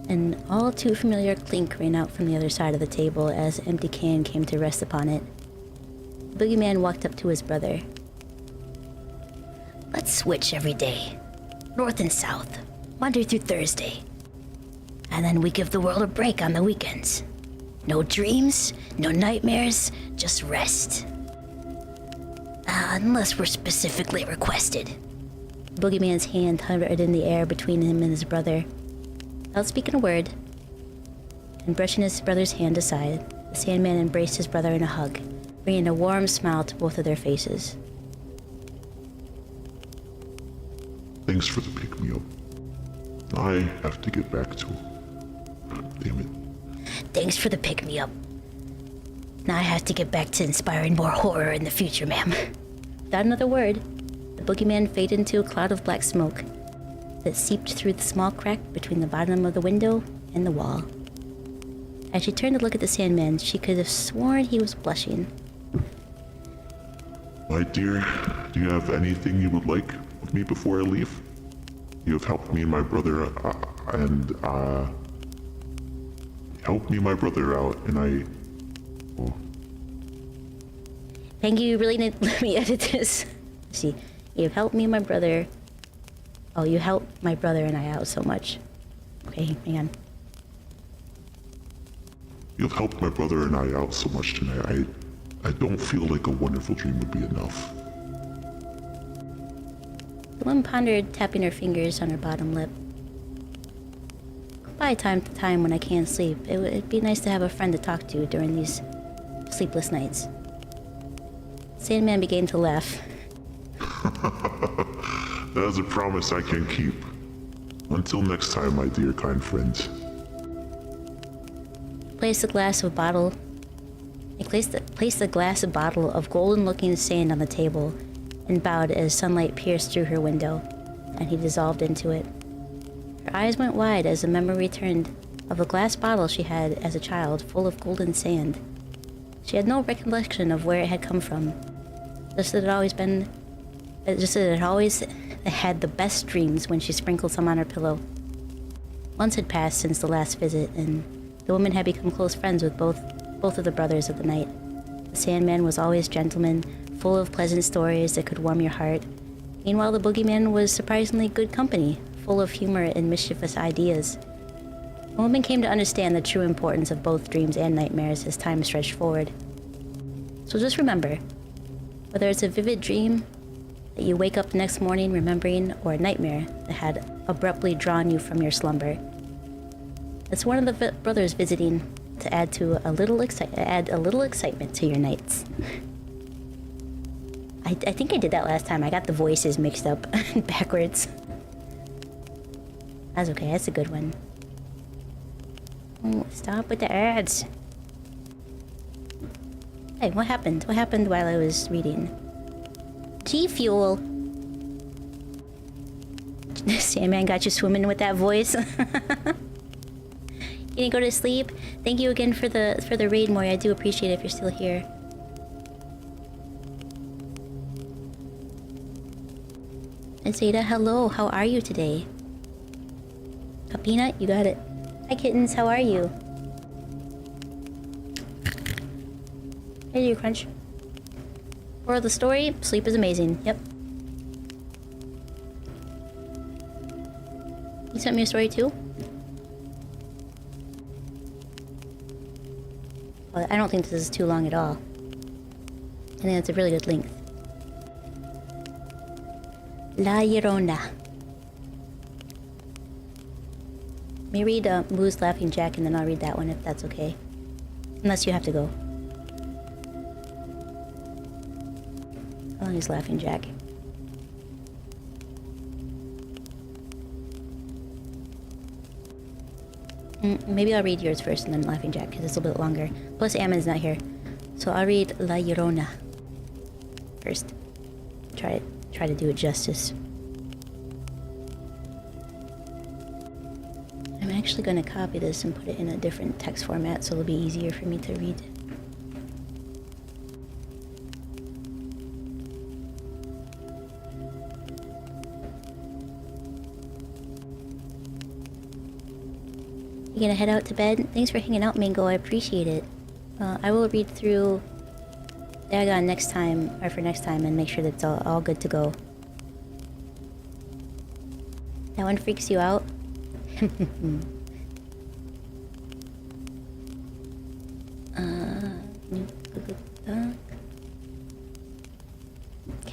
An all too familiar clink ran out from the other side of the table as an empty can came to rest upon it. The boogeyman walked up to his brother. Let's switch every day. North and south. Monday through Thursday. And then we give the world a break on the weekends. No dreams, no nightmares, just rest. Unless we're specifically requested. The boogeyman's hand hovered in the air between him and his brother. Without speaking a word, and brushing his brother's hand aside, the Sandman embraced his brother in a hug, bringing a warm smile to both of their faces. Thanks for the pick-me-up. I have to get back to... Damn it. Thanks for the pick-me-up. Now I have to get back to inspiring more horror in the future, ma'am. Without another word, the boogeyman faded into a cloud of black smoke that seeped through the small crack between the bottom of the window and the wall. As she turned to look at the Sandman, she could have sworn he was blushing. My dear, do you have anything you would like of me before I leave? You have helped me and my brother, helped me and my brother out, and well... Thank you, really didn't let me edit this. Let's see, you've helped me and my brother... Oh, you helped my brother and I out so much. Okay, hang on. You've helped my brother and I out so much tonight. I don't feel like a wonderful dream would be enough. The woman pondered, tapping her fingers on her bottom lip. By time to time when I can't sleep, it'd be nice to have a friend to talk to during these sleepless nights. Sandman began to laugh. That is a promise I can keep. Until next time, my dear kind friends. Placed the glass of bottle of golden-looking sand on the table and bowed as sunlight pierced through her window, and he dissolved into it. Her eyes went wide as the memory returned of a glass bottle she had as a child full of golden sand. She had no recollection of where it had come from, just that it always had the best dreams when she sprinkled some on her pillow. Months had passed since the last visit, and the woman had become close friends with both of the brothers of the night. The Sandman was always gentleman, full of pleasant stories that could warm your heart. Meanwhile, the boogeyman was surprisingly good company, full of humor and mischievous ideas. The woman came to understand the true importance of both dreams and nightmares as time stretched forward. So just remember, whether it's a vivid dream that you wake up the next morning remembering, or a nightmare that had abruptly drawn you from your slumber, it's one of the brothers visiting to add a little excitement to your nights. I think I did that last time. I got the voices mixed up backwards. That's okay. That's a good one. Oh, stop with the ads. Hey, what happened? What happened while I was reading? G Fuel. Sandman got you swimming with that voice. Can you go to sleep? Thank you again for the raid, Mori. I do appreciate it if you're still here. And Zeta, hello. How are you today? Peanut, you got it. Hi kittens, how are you? Here's your crunch. For the story, sleep is amazing. Yep. You sent me a story too? Well, I don't think this is too long at all. I think it's a really good length. La Llorona. Let me read Moo's Laughing Jack and then I'll read that one if that's okay. Unless you have to go. How long is Laughing Jack? Maybe I'll read yours first and then Laughing Jack because it's a little bit longer. Plus Ammon's not here. So I'll read La Llorona first. Try to do it justice. I'm actually going to copy this and put it in a different text format so it'll be easier for me to read. You gonna head out to bed? Thanks for hanging out, Mingo. I appreciate it. I will read through Dagon next time, or for next time, and make sure that it's all good to go. That one freaks you out? Can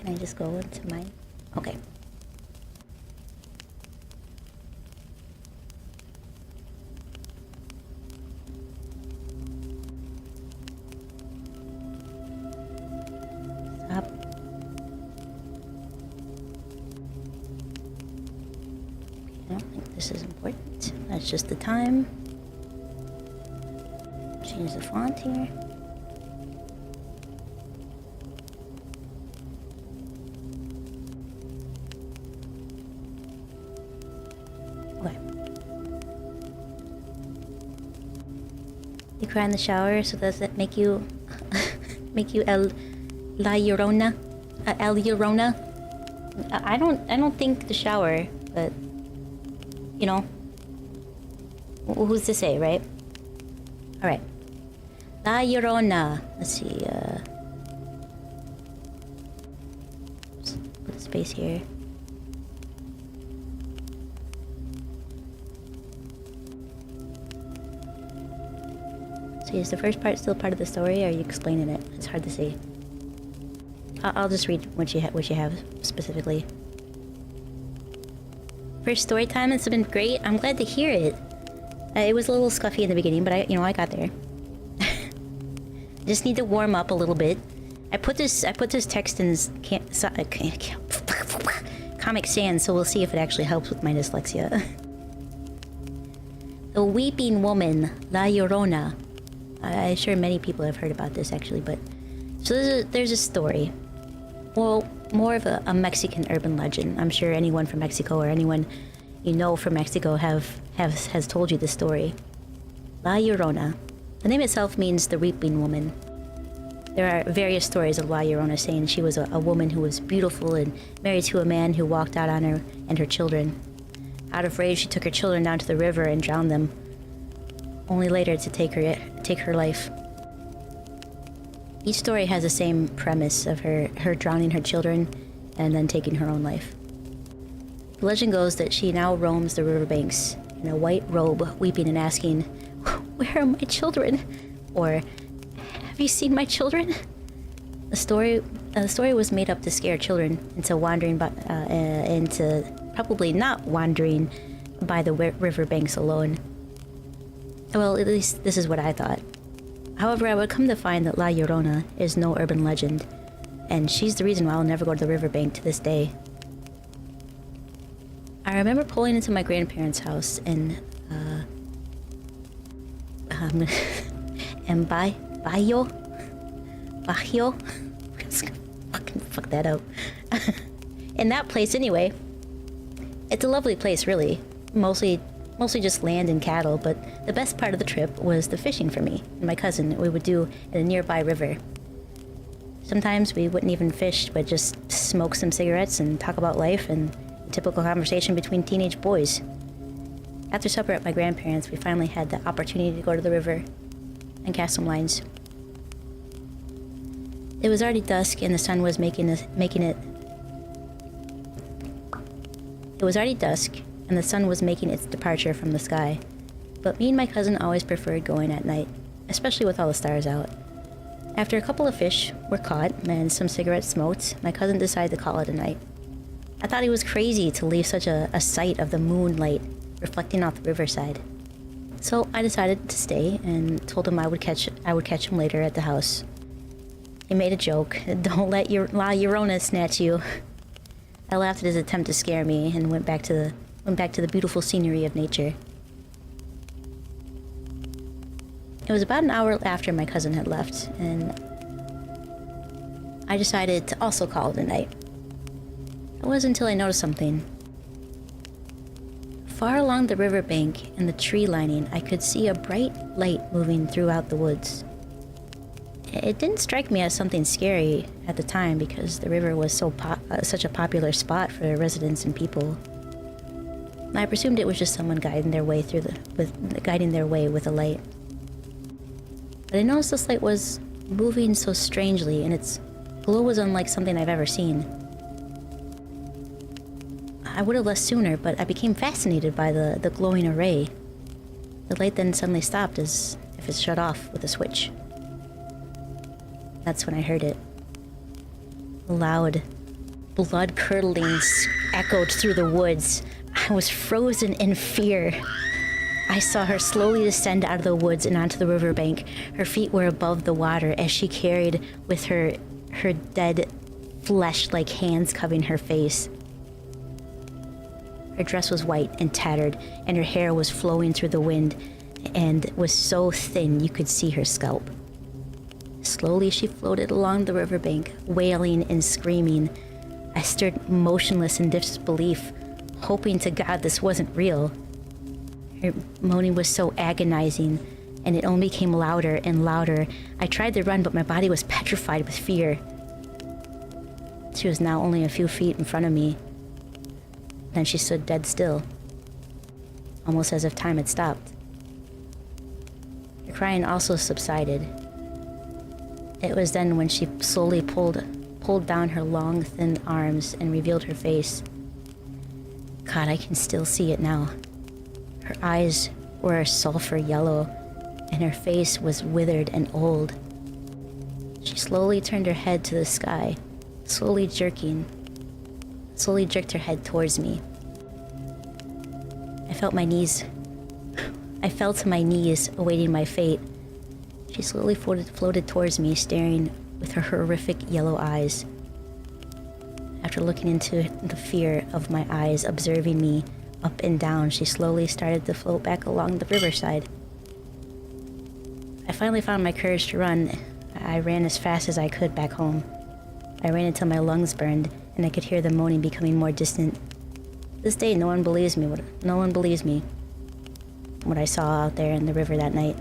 I just go into mine? Okay. I don't think this is important. That's just the time. Change the font here. Okay. You cry in the shower, so does that make you make you La Llorona? El Llorona? I don't think the shower, but you know, who's to say, right? All right. La Llorona. Let's see. Put a space here. So is the first part still part of the story, or are you explaining it? It's hard to see. I'll just read what you have specifically. First story time, it's been great. I'm glad to hear it. It was a little scuffy in the beginning, but I got there. Just need to warm up a little bit. I put this text in Comic Sans, so we'll see if it actually helps with my dyslexia. The Weeping Woman, La Llorona. I'm sure many people have heard about this actually, but so there's a story. Well, more of a Mexican urban legend. I'm sure anyone from Mexico or anyone you know from Mexico has told you this story. La Llorona. The name itself means the weeping woman. There are various stories of La Llorona saying she was a woman who was beautiful and married to a man who walked out on her and her children. Out of rage, she took her children down to the river and drowned them, only later to take her life. Each story has the same premise of her drowning her children and then taking her own life. The legend goes that she now roams the riverbanks in a white robe, weeping and asking, "Where are my children?" Or, "Have you seen my children?" The story was made up to scare children into probably not wandering by the riverbanks alone. Well, at least this is what I thought. However, I would come to find that La Llorona is no urban legend, and she's the reason why I'll never go to the riverbank to this day. I remember pulling into my grandparents' house in Bajo. I'm just gonna fucking fuck that up. In that place, anyway. It's a lovely place, really. Mostly just land and cattle, but the best part of the trip was the fishing for me and my cousin we would do at a nearby river. Sometimes we wouldn't even fish, but just smoke some cigarettes and talk about life and a typical conversation between teenage boys. After supper at my grandparents', we finally had the opportunity to go to the river and cast some lines. It was already dusk and the sun was making it. It was already dusk and the sun was making its departure from the sky, but me and my cousin always preferred going at night, especially with all the stars out. After a couple of fish were caught and some cigarettes smoked, my cousin decided to call it a night. I thought he was crazy to leave such a sight of the moonlight reflecting off the riverside. So I decided to stay and told him I would catch him later at the house. He made a joke, "Don't let your La Llorona snatch you." I laughed at his attempt to scare me and went back to the beautiful scenery of nature. It was about an hour after my cousin had left, and I decided to also call it a night. It wasn't until I noticed something. Far along the riverbank in the tree lining, I could see a bright light moving throughout the woods. It didn't strike me as something scary at the time because the river was such a popular spot for residents and people. I presumed it was just someone guiding their way with a light. But I noticed this light was moving so strangely, and its glow was unlike something I've ever seen. I would have left sooner, but I became fascinated by the glowing array. The light then suddenly stopped as if it shut off with a switch. That's when I heard it. A loud, blood-curdling echoed through the woods. I was frozen in fear. I saw her slowly descend out of the woods and onto the riverbank. Her feet were above the water as she carried with her dead, flesh-like hands covering her face. Her dress was white and tattered, and her hair was flowing through the wind and was so thin you could see her scalp. Slowly she floated along the riverbank, wailing and screaming. I stood motionless in disbelief, hoping to God this wasn't real. Her moaning was so agonizing, and it only became louder and louder. I tried to run, but my body was petrified with fear. She was now only a few feet in front of me. Then she stood dead still, almost as if time had stopped. Her crying also subsided. It was then when she slowly pulled down her long, thin arms and revealed her face. God, I can still see it now. Her eyes were a sulfur yellow, and her face was withered and old. She slowly turned her head to the sky, slowly jerked her head towards me. I fell to my knees, awaiting my fate. She slowly floated towards me, staring with her horrific yellow eyes. After looking into the fear of my eyes, observing me up and down, she slowly started to float back along the riverside. I finally found my courage to run. I ran as fast as I could back home. I ran until my lungs burned, and I could hear the moaning becoming more distant. To this day, no one believes me what I saw out there in the river that night.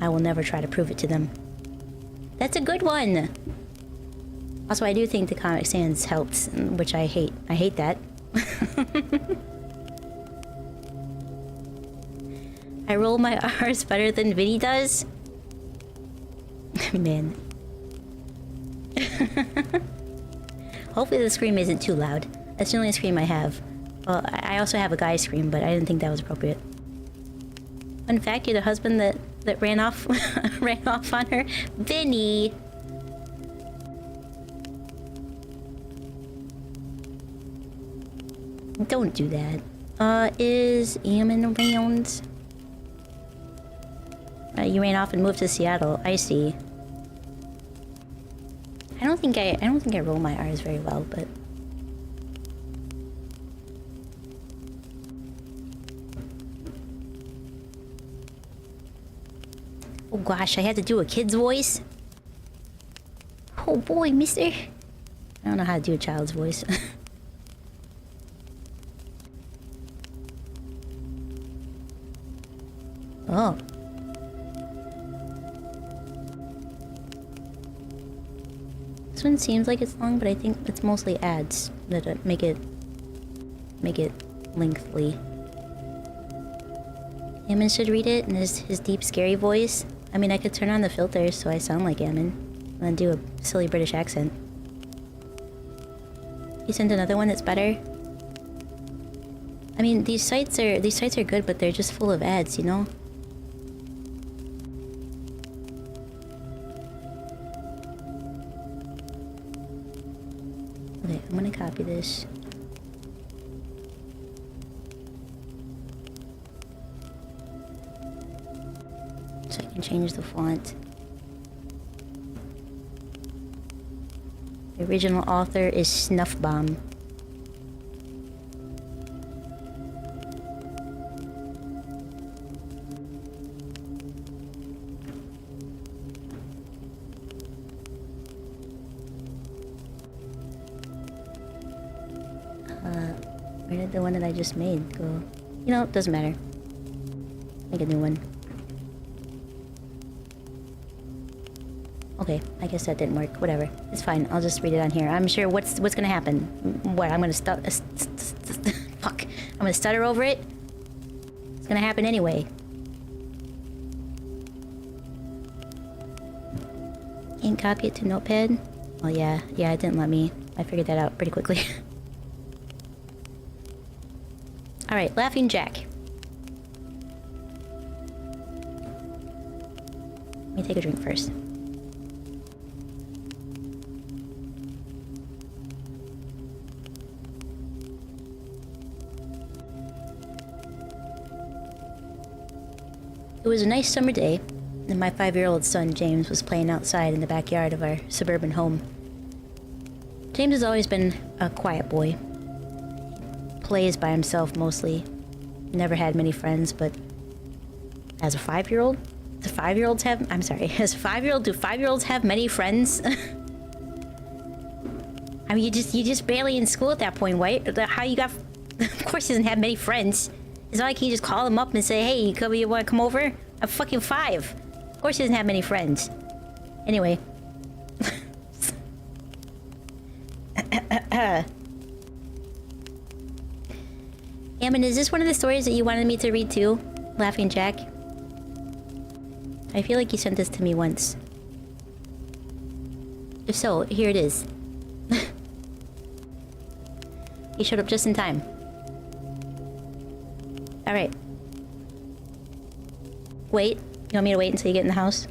I will never try to prove it to them. That's a good one! Also, I do think the Comic Sans helped, which I hate. I hate that. I roll my R's better than Vinny does? Man. Hopefully the scream isn't too loud. That's the only scream I have. Well, I also have a guy scream, but I didn't think that was appropriate. Fun fact, you're the husband that ran off ran off on her. Vinny! Don't do that. Is Eamon around? You ran off and moved to Seattle. I see. I don't think I roll my R's very well, but oh gosh, I had to do a kid's voice. Oh boy, mister. I don't know how to do a child's voice. Oh. This one seems like it's long, but I think it's mostly ads that make it lengthy. Ammon should read it in his deep, scary voice. I mean, I could turn on the filters so I sound like Ammon, and then do a silly British accent. You send another one that's better. I mean, these sites are good, but they're just full of ads, you know. Okay, I'm gonna copy this. So I can change the font. The original author is Snuffbomb. Where did the one that I just made go? You know, it doesn't matter. Make a new one. Okay, I guess that didn't work. Whatever. It's fine. I'll just read it on here. I'm sure what's gonna happen. What, I'm gonna fuck. I'm gonna stutter over it? It's gonna happen anyway. Can't copy it to Notepad? Oh yeah, it didn't let me. I figured that out pretty quickly. Alright, Laughing Jack. Let me take a drink first. It was a nice summer day, and my 5-year-old son James was playing outside in the backyard of our suburban home. James has always been a quiet boy. plays by himself mostly. Never had many friends, but as a 5-year-old, do 5-year-olds have? I'm sorry, as a 5-year-old, do 5-year-olds have many friends? I mean, you just barely in school at that point, right? How you got? Of course, he doesn't have many friends. It's not like he just call him up and say, "Hey, you want to come over?" I'm fucking 5. Of course, he doesn't have many friends. Anyway. Ammon, is this one of the stories that you wanted me to read too? Laughing Jack? I feel like you sent this to me once. If so, here it is. He showed up just in time. Alright. Wait. You want me to wait until you get in the house?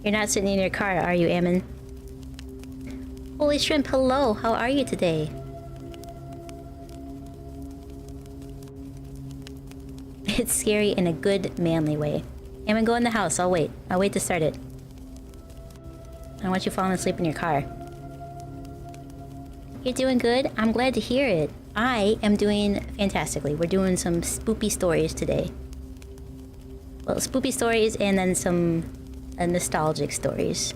You're not sitting in your car, are you, Ammon? Holy Shrimp, hello! How are you today? It's scary in a good, manly way. Ammon, go in the house. I'll wait. I'll wait to start it. I don't want you falling asleep in your car. You're doing good? I'm glad to hear it. I am doing fantastically. We're doing some spoopy stories today. Well, spoopy stories and then some nostalgic stories.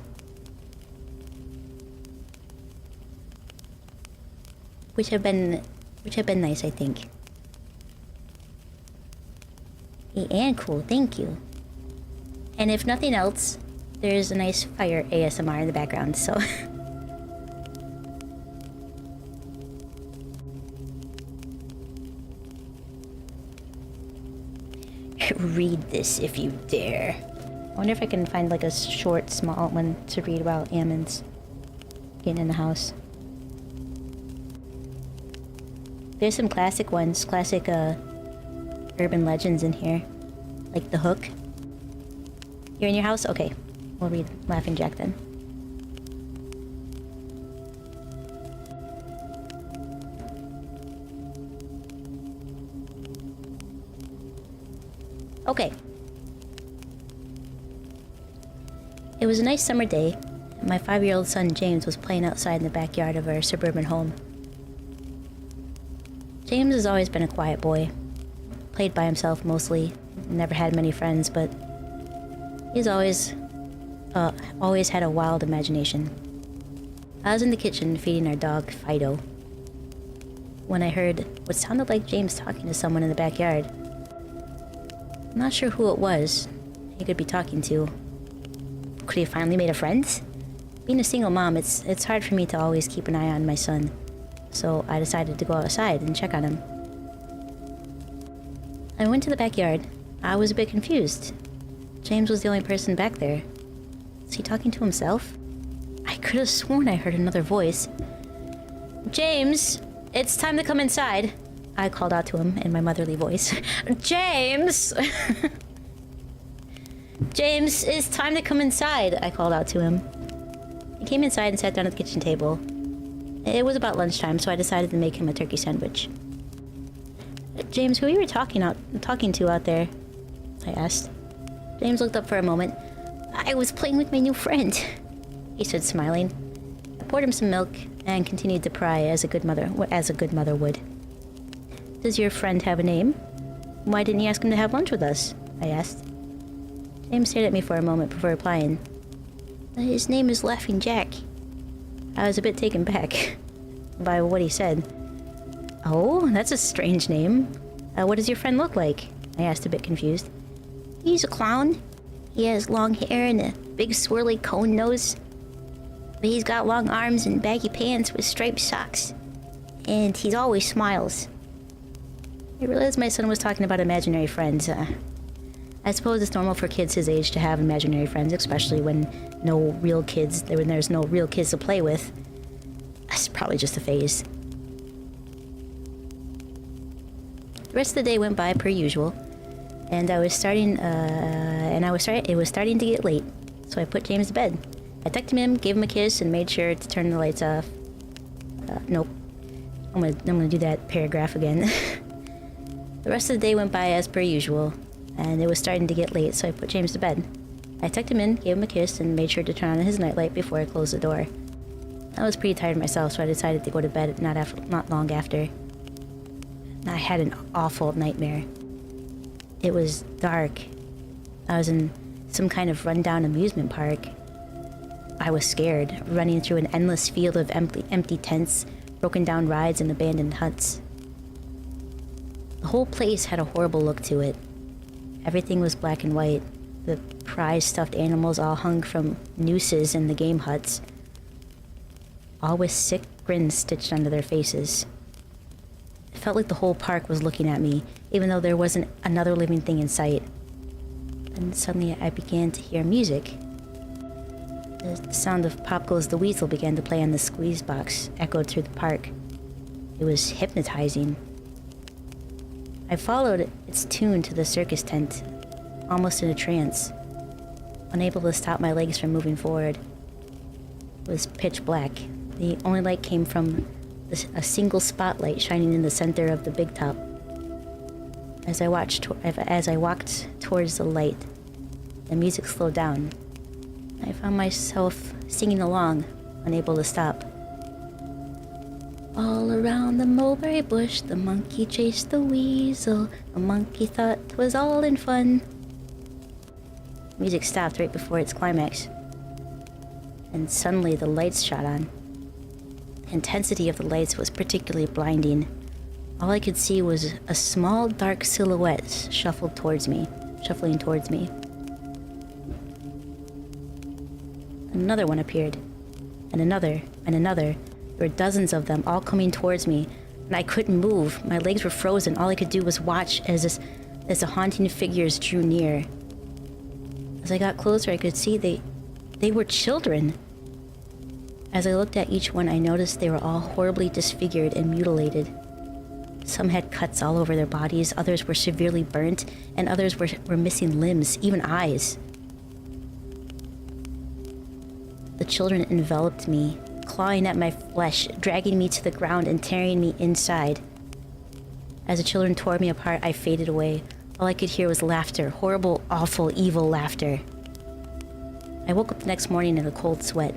Which have been nice, I think. Hey, and cool, thank you. And if nothing else, there's a nice fire ASMR in the background, so... Read this if you dare. I wonder if I can find like a short, small one to read about Ammon's getting in the house. There's some classic ones, classic urban legends in here. Like The Hook. You're in your house? Okay. We'll read Laughing Jack then. Okay. It was a nice summer day. My 5-year-old son James was playing outside in the backyard of our suburban home. James has always been a quiet boy. Played by himself mostly. Never had many friends, but he's always had a wild imagination. I was in the kitchen feeding our dog Fido when I heard what sounded like James talking to someone in the backyard. I'm not sure who it was he could be talking to. Could he have finally made a friend? Being a single mom, it's hard for me to always keep an eye on my son, so I decided to go outside and check on him. I went to the backyard. I was a bit confused. James was the only person back there. Was he talking to himself? I could have sworn I heard another voice. James, it's time to come inside. I called out to him in my motherly voice. James! James, it's time to come inside, I called out to him. He came inside and sat down at the kitchen table. It was about lunchtime, so I decided to make him a turkey sandwich. James, who you were talking to out there? I asked. James looked up for a moment. I was playing with my new friend, he said, smiling. I poured him some milk and continued to pry as a good mother would. Does your friend have a name? Why didn't you ask him to have lunch with us? I asked. James stared at me for a moment before replying. His name is Laughing Jack. I was a bit taken back by what he said. Oh, that's a strange name. What does your friend look like? I asked, a bit confused. He's a clown. He has long hair and a big swirly cone nose. But he's got long arms and baggy pants with striped socks. And he always smiles. I realized my son was talking about imaginary friends. I suppose it's normal for kids his age to have imaginary friends, especially when there's no real kids to play with. That's probably just a phase. The rest of the day went by per usual, and it was starting to get late, so I put James to bed. I tucked him in, gave him a kiss, and made sure to turn the lights off. Nope. I'm gonna do that paragraph again. The rest of the day went by as per usual. and it was starting to get late, so I put James to bed. I tucked him in, gave him a kiss, and made sure to turn on his nightlight before I closed the door. I was pretty tired myself, so I decided to go to bed not long after. I had an awful nightmare. It was dark. I was in some kind of rundown amusement park. I was scared, running through an endless field of empty tents, broken down rides, and abandoned huts. The whole place had a horrible look to it. Everything was black and white. The prized stuffed animals all hung from nooses in the game huts, all with sick grins stitched onto their faces. It felt like the whole park was looking at me, even though there wasn't another living thing in sight. And suddenly I began to hear music. The sound of Pop Goes the Weasel began to play on the squeeze box, echoed through the park. It was hypnotizing. I followed its tune to the circus tent, almost in a trance, unable to stop my legs from moving forward. It was pitch black. The only light came from a single spotlight shining in the center of the big top. As I walked towards the light, the music slowed down. I found myself singing along, unable to stop. All around the mulberry bush, the monkey chased the weasel. The monkey thought 'twas all in fun. Music stopped right before its climax, and suddenly the lights shot on. The intensity of the lights was particularly blinding. All I could see was a small dark silhouette shuffling towards me. Another one appeared, and another, and another. There were dozens of them, all coming towards me, and I couldn't move. My legs were frozen. All I could do was watch as the haunting figures drew near. As I got closer, I could see they were children. As I looked at each one, I noticed they were all horribly disfigured and mutilated. Some had cuts all over their bodies, others were severely burnt, and others were missing limbs, even eyes. The children enveloped me, clawing at my flesh, dragging me to the ground and tearing me inside. As the children tore me apart, I faded away. All I could hear was laughter, horrible, awful, evil laughter. I woke up the next morning in a cold sweat.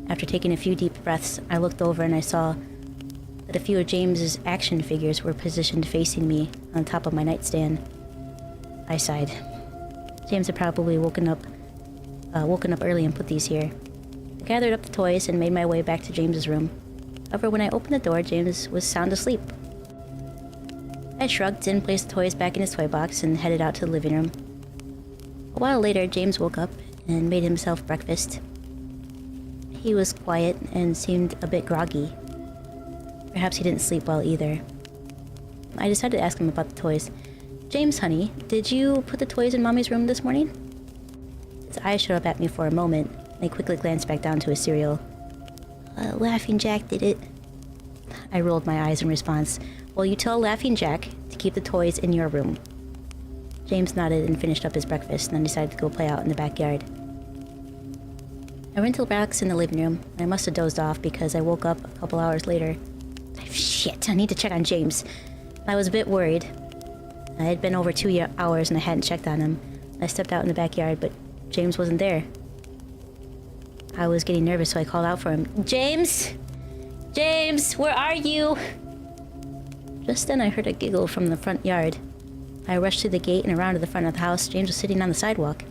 After taking a few deep breaths, I looked over and I saw that a few of James's action figures were positioned facing me on top of my nightstand. I sighed. James had probably woken up early and put these here. I gathered up the toys and made my way back to James's room. However, when I opened the door, James was sound asleep. I shrugged and placed the toys back in his toy box and headed out to the living room. A while later, James woke up and made himself breakfast. He was quiet and seemed a bit groggy. Perhaps he didn't sleep well either. I decided to ask him about the toys. James, honey, did you put the toys in Mommy's room this morning? His eyes showed up at me for a moment, and he quickly glanced back down to his cereal. Laughing Jack did it. I rolled my eyes in response. Well, you tell Laughing Jack to keep the toys in your room. James nodded and finished up his breakfast, and then decided to go play out in the backyard. I went to relax in the living room, and I must have dozed off because I woke up a couple hours later. Shit, I need to check on James. I was a bit worried. I had been over 2 hours and I hadn't checked on him. I stepped out in the backyard, but James wasn't there. I was getting nervous, so I called out for him. James! James, where are you? Just then I heard a giggle from the front yard. I rushed through the gate and around to the front of the house. James was sitting on the sidewalk.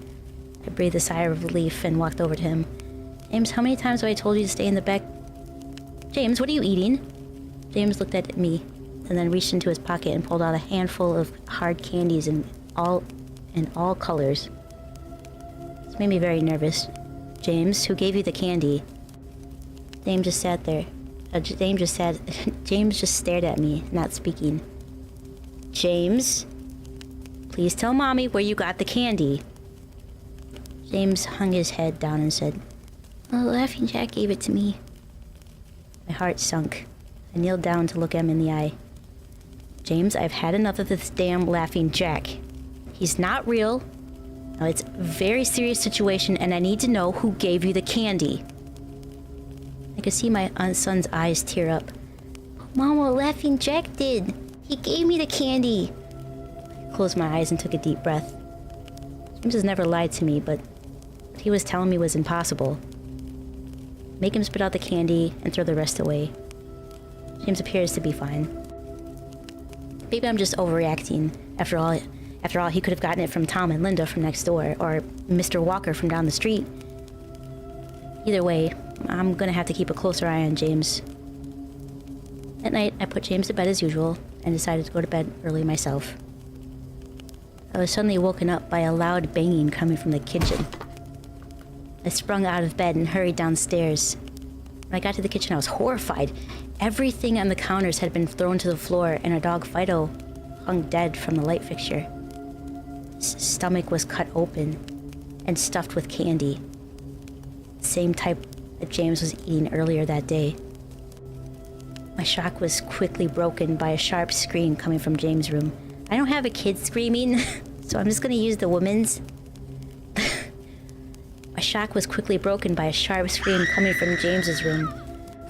I breathed a sigh of relief and walked over to him. James, how many times have I told you to stay in the back? James, what are you eating? James looked at me and then reached into his pocket and pulled out a handful of hard candies in all colors. This made me very nervous. James, who gave you the candy? James just sat there. James just stared at me, not speaking. James, please tell Mommy where you got the candy. James hung his head down and said, Laughing Jack gave it to me. My heart sunk. I kneeled down to look him in the eye. James, I've had enough of this damn Laughing Jack. He's not real. Now, it's a very serious situation, and I need to know who gave you the candy. I could see my son's eyes tear up. Mama, Laughing Jack did. He gave me the candy. I closed my eyes and took a deep breath. James has never lied to me, but what he was telling me was impossible. Make him spit out the candy and throw the rest away. James appears to be fine. Maybe I'm just overreacting. After all, he could have gotten it from Tom and Linda from next door, or Mr. Walker from down the street. Either way, I'm gonna have to keep a closer eye on James. At night, I put James to bed as usual, and decided to go to bed early myself. I was suddenly woken up by a loud banging coming from the kitchen. I sprung out of bed and hurried downstairs. When I got to the kitchen, I was horrified. Everything on the counters had been thrown to the floor, and our dog Fido hung dead from the light fixture. His stomach was cut open and stuffed with candy. The same type that James was eating earlier that day. My shock was quickly broken by a sharp scream coming from James' room. I don't have a kid screaming, so I'm just gonna use the woman's. My shock was quickly broken by a sharp scream coming from James's room,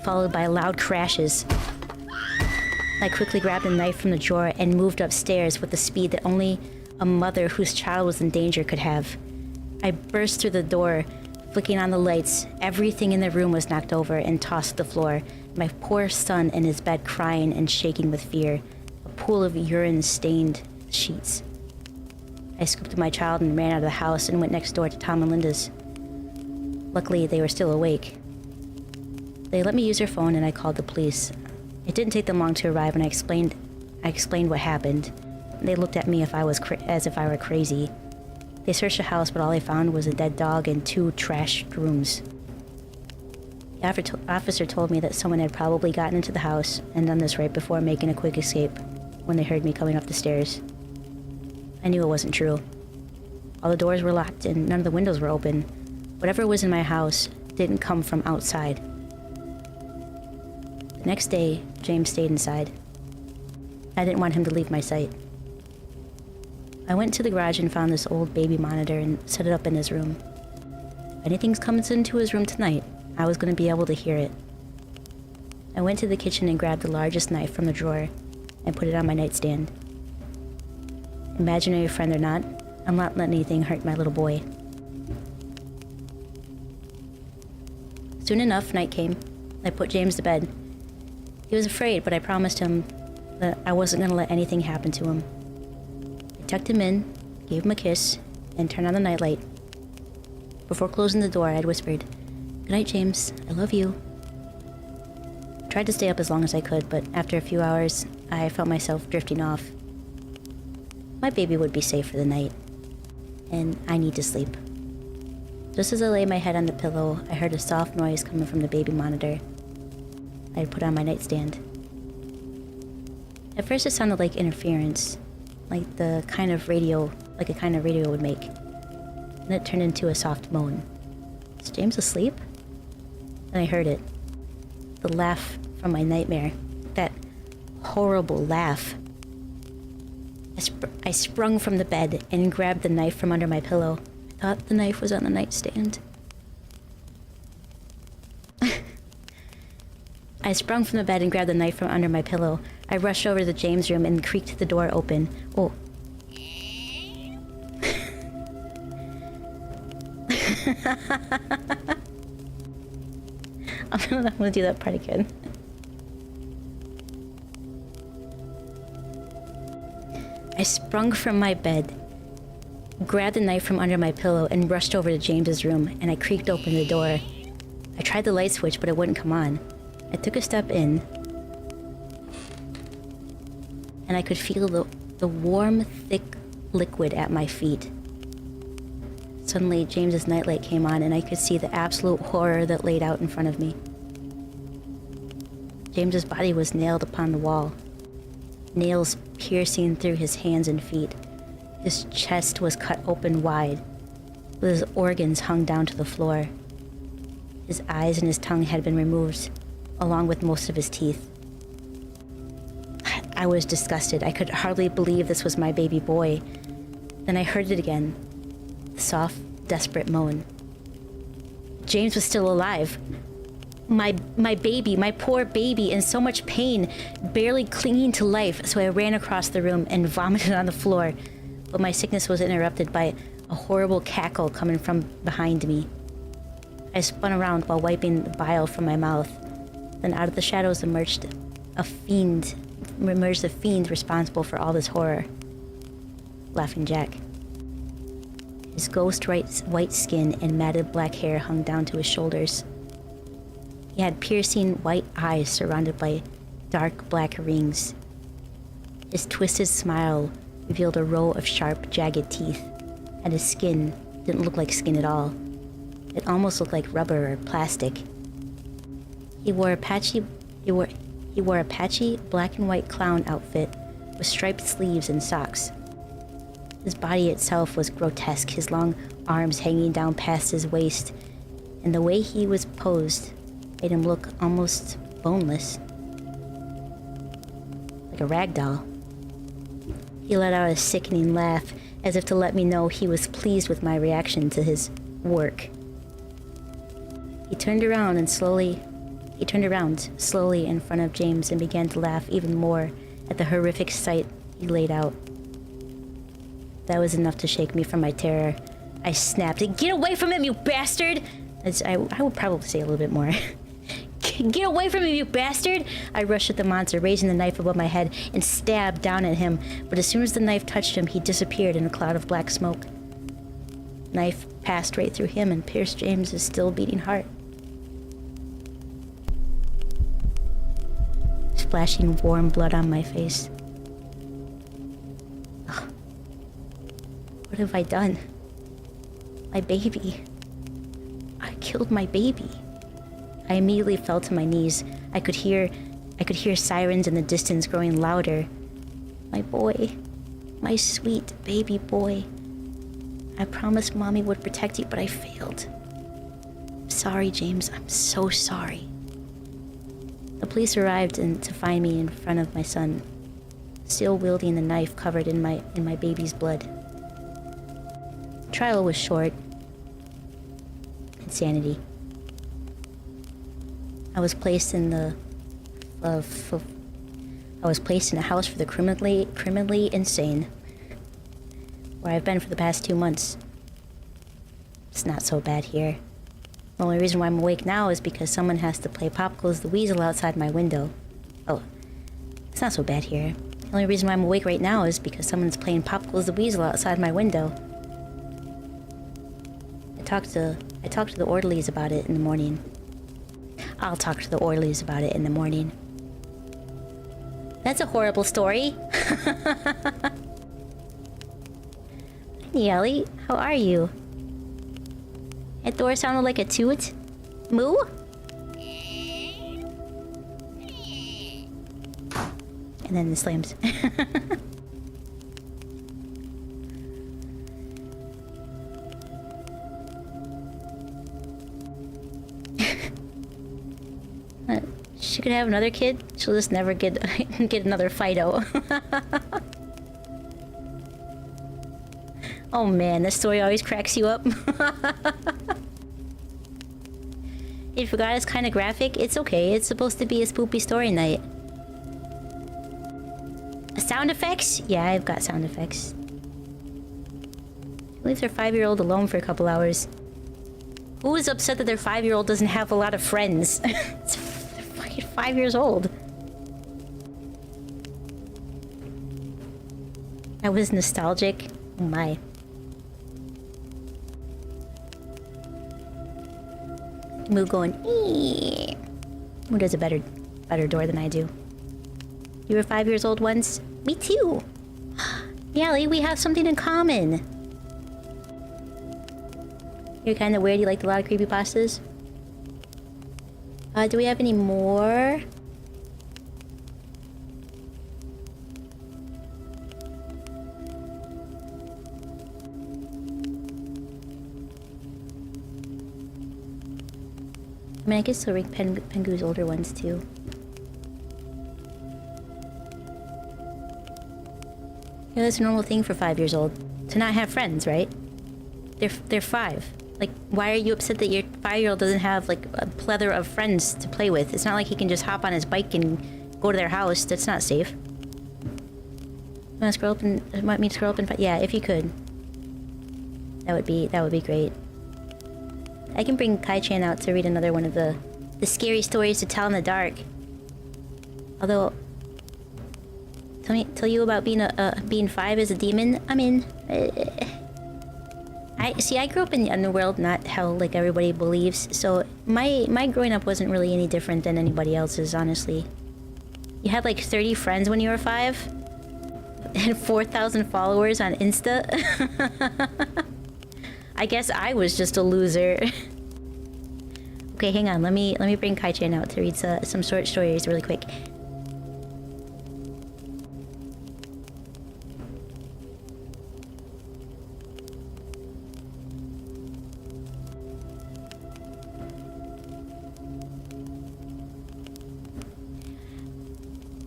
followed by loud crashes. I quickly grabbed a knife from the drawer and moved upstairs with the speed that only a mother whose child was in danger could have. I burst through the door, flicking on the lights. Everything in the room was knocked over and tossed to the floor. My poor son in his bed crying and shaking with fear. A pool of urine stained the sheets. I scooped my child and ran out of the house and went next door to Tom and Linda's. Luckily, they were still awake. They let me use their phone and I called the police. It didn't take them long to arrive, and I explained what happened. They looked at me as if I were crazy. They searched the house, but all they found was a dead dog and 2 trashed rooms. The officer told me that someone had probably gotten into the house and done this right before making a quick escape when they heard me coming up the stairs. I knew it wasn't true. All the doors were locked and none of the windows were open. Whatever was in my house didn't come from outside. The next day, James stayed inside. I didn't want him to leave my sight. I went to the garage and found this old baby monitor and set it up in his room. If anything comes into his room tonight, I was going to be able to hear it. I went to the kitchen and grabbed the largest knife from the drawer and put it on my nightstand. Imaginary friend or not, I'm not letting anything hurt my little boy. Soon enough, night came. I put James to bed. He was afraid, but I promised him that I wasn't going to let anything happen to him. I tucked him in, gave him a kiss, and turned on the nightlight. Before closing the door, I'd whispered, "Good night, James. I love you." I tried to stay up as long as I could, but after a few hours, I felt myself drifting off. My baby would be safe for the night, and I need to sleep. Just as I lay my head on the pillow, I heard a soft noise coming from the baby monitor I had put on my nightstand. At first it sounded like interference, like a kind of radio would make. Then it turned into a soft moan. Is James asleep? Then I heard it. The laugh from my nightmare. That horrible laugh. I sprung from the bed and grabbed the knife from under my pillow. I thought the knife was on the nightstand. I sprung from the bed and grabbed the knife from under my pillow. I rushed over to James' room and creaked the door open. Oh. I'm gonna do that part again. I sprung from my bed, grabbed the knife from under my pillow, and rushed over to James's room, and I creaked open the door. I tried the light switch, but it wouldn't come on. I took a step in, and I could feel the warm, thick liquid at my feet. Suddenly, James's nightlight came on, and I could see the absolute horror that laid out in front of me. James's body was nailed upon the wall, nails piercing through his hands and feet. His chest was cut open wide, with his organs hung down to the floor. His eyes and his tongue had been removed, along with most of his teeth. I was disgusted. I could hardly believe this was my baby boy. Then I heard it again. The soft, desperate moan. James was still alive. My baby, my poor baby, in so much pain, barely clinging to life, so I ran across the room and vomited on the floor. but my sickness was interrupted by a horrible cackle coming from behind me. I spun around while wiping the bile from my mouth. Then out of the shadows emerged a fiend responsible for all this horror. Laughing Jack. His ghost white skin and matted black hair hung down to his shoulders. He had piercing white eyes surrounded by dark black rings. His twisted smile revealed a row of sharp, jagged teeth, and his skin didn't look like skin at all. It almost looked like rubber or plastic. He wore a patchy black and white clown outfit with striped sleeves and socks. His body itself was grotesque, his long arms hanging down past his waist, and the way he was posed made him look almost boneless. Like a rag doll. He let out a sickening laugh, as if to let me know he was pleased with my reaction to his work. He turned around slowly in front of James and began to laugh even more at the horrific sight he laid out. That was enough to shake me from my terror. I snapped, "Get away from him, you bastard!" I would probably say a little bit more. "Get away from him, you bastard!" I rushed at the monster, raising the knife above my head and stabbed down at him, but as soon as the knife touched him, he disappeared in a cloud of black smoke. The knife passed right through him and pierced James's still beating heart. Splashing warm blood on my face. Ugh. What have I done? My baby. I killed my baby. I immediately fell to my knees. I could hear sirens in the distance growing louder. My boy. My sweet baby boy. I promised Mommy would protect you, but I failed. I'm sorry, James. I'm so sorry. The police arrived to find me in front of my son, still wielding the knife covered in my baby's blood. The trial was short. Insanity. I was placed in a house for the criminally insane, where I've been for the past 2 months. It's not so bad here. The only reason why I'm awake now is because someone has to play Pop Goes the Weasel outside my window. Oh, it's not so bad here. The only reason why I'm awake right now is because someone's playing Pop Goes the Weasel outside my window. I talked to the orderlies about it in the morning. I'll talk to the orderlies about it in the morning. That's a horrible story. Hey, Ellie, how are you? That door sounded like a toot. Moo? And then it slams. She could have another kid. She'll just never get another Fido. Oh man, this story always cracks you up. If you forgot it's kind of graphic, it's okay. It's supposed to be a spoopy story night. Sound effects? Yeah, I've got sound effects. She leaves her 5-year-old alone for a couple hours. Who is upset that their 5-year-old doesn't have a lot of friends? It's 5 years old. I was nostalgic. Oh my. Moo going, eee. Moo does a better door than I do. You were 5 years old once? Me too. Yali, we have something in common. You're kind of weird. You liked a lot of creepypastas. Do we have any more? I mean, I guess I'll read Pengu's older ones too. Yeah, that's a normal thing for 5 years old. To not have friends, right? They're 5. Like, why are you upset that your 5-year-old doesn't have, like, a plethora of friends to play with? It's not like he can just hop on his bike and go to their house. That's not safe. Want to scroll up and want me to scroll up and yeah, if you could, that would be great. I can bring Kai-chan out to read another one of the scary stories to tell in the dark. Although, tell you about being 5 as a demon. I mean, I grew up in the underworld, not how like everybody believes. So my growing up wasn't really any different than anybody else's, honestly. You had like 30 friends when you were 5, and 4,000 followers on Insta. I guess I was just a loser. Okay, hang on. Let me bring Kai-chan out to read some short stories really quick.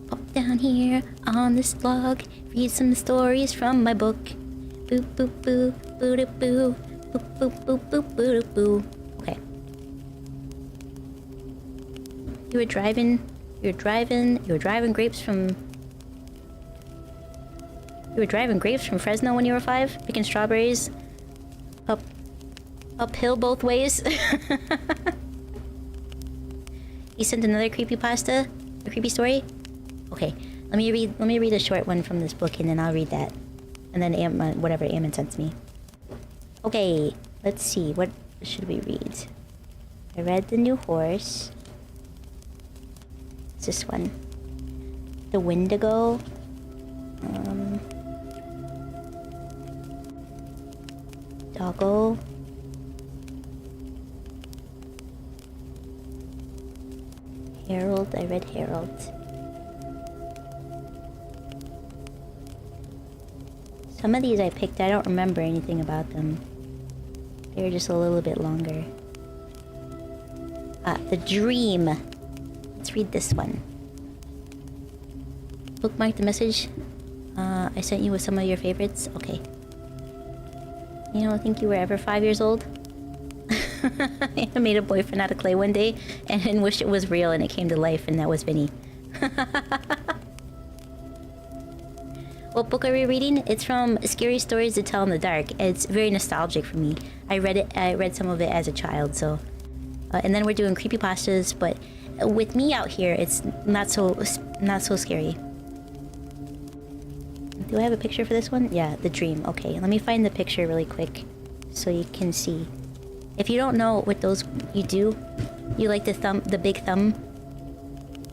Pop down here on this log, read some stories from my book. Boop boop boo, boo da boo, boop boop boop boop boo da boo. Okay. You were driving grapes from... You were driving grapes from Fresno when you were 5? Picking strawberries? Uphill both ways? You sent another creepypasta? A creepy story? Okay, let me read a short one from this book and then I'll read that. And then whatever Ammon sends me. Okay, let's see, what should we read? I read The New Horse. What's this one? The Wendigo. Doggo. Harold, I read Harold. Some of these I picked, I don't remember anything about them. They were just a little bit longer. The Dream. Let's read this one. Bookmark the message I sent you with some of your favorites. Okay. You don't think you were ever 5 years old? I made a boyfriend out of clay one day and wished it was real and it came to life, and that was Vinny. What book are we reading? It's from Scary Stories to Tell in the Dark. It's very nostalgic for me. I read some of it as a child, so... and then we're doing creepypastas, but with me out here, it's not so scary. Do I have a picture for this one? Yeah, The Dream. Okay, let me find the picture really quick so you can see. If you don't know what those you do, you like the big thumb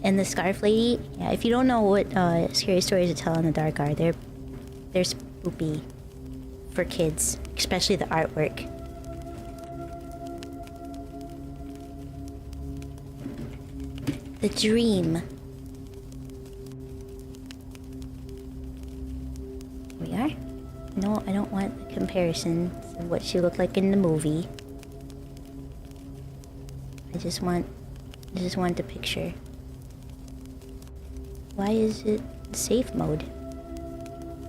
and the scarf lady. Yeah, if you don't know what Scary Stories to Tell in the Dark are, they're spoopy for kids, especially the artwork. The Dream. Here we are. No, I don't want the comparison of what she looked like in the movie. I just want the picture. Why is it safe mode?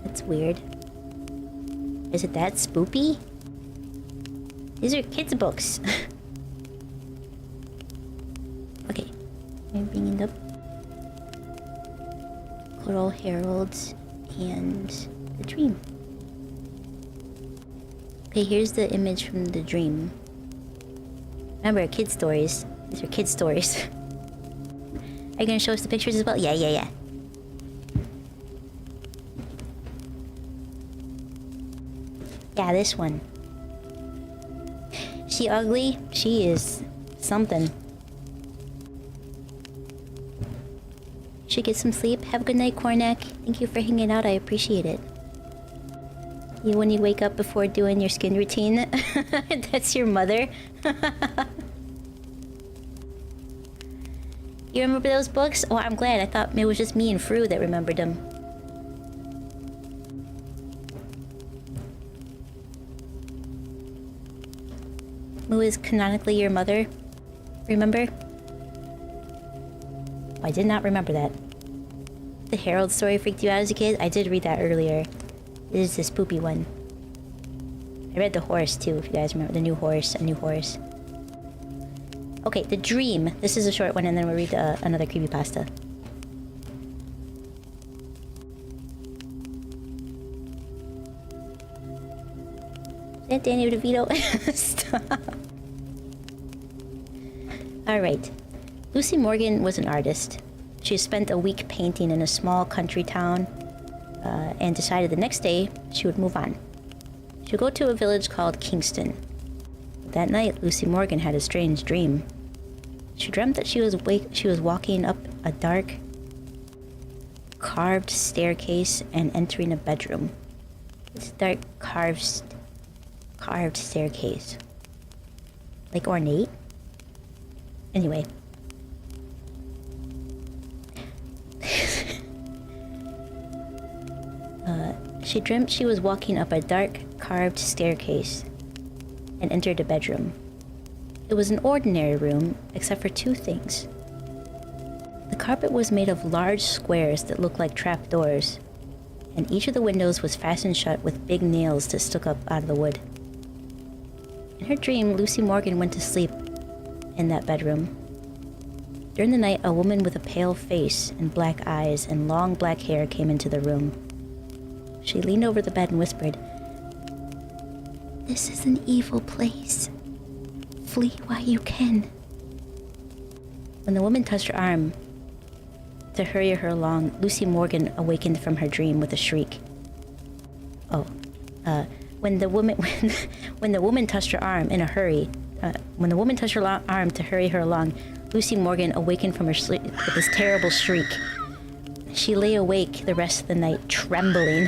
That's weird. Is it that spoopy? These are kids' books. Okay, I'm bringing up Coral Heralds and The Dream. Okay, here's the image from The Dream. Remember, kid stories. These are kid stories. Are you gonna show us the pictures as well? Yeah. Yeah, this one. She ugly? She is something. Should get some sleep. Have a good night, Cornac. Thank you for hanging out. I appreciate it. When you wake up before doing your skin routine, that's your mother. You remember those books? Oh, I'm glad. I thought it was just me and Fru that remembered them. Moo is canonically your mother. Remember? Oh, I did not remember that. The Harold story freaked you out as a kid? I did read that earlier. This is the spoopy one. I read The Horse too, if you guys remember. The New Horse, A New Horse. Okay, The Dream. This is a short one, and then we'll read another creepypasta. Yeah, Danny DeVito. Stop. Alright. Lucy Morgan was an artist. She spent a week painting in a small country town and decided the next day she would move on. She would go to a village called Kingston. That night, Lucy Morgan had a strange dream. She dreamt that she was walking up a dark, carved staircase and entering a bedroom. This dark carved staircase. Like ornate? Anyway. She dreamt she was walking up a dark, carved staircase and entered a bedroom. It was an ordinary room, except for two things. The carpet was made of large squares that looked like trapdoors, and each of the windows was fastened shut with big nails that stuck up out of the wood. In her dream, Lucy Morgan went to sleep in that bedroom. During the night, a woman with a pale face and black eyes and long black hair came into the room. She leaned over the bed and whispered, "This is an evil place. Flee while you can." When the woman touched her arm to hurry her along, Lucy Morgan awakened from her dream with a shriek. When the woman touched her arm in a hurry, when the woman touched her arm to hurry her along, Lucy Morgan awakened from her sleep with this terrible shriek. She lay awake the rest of the night, trembling.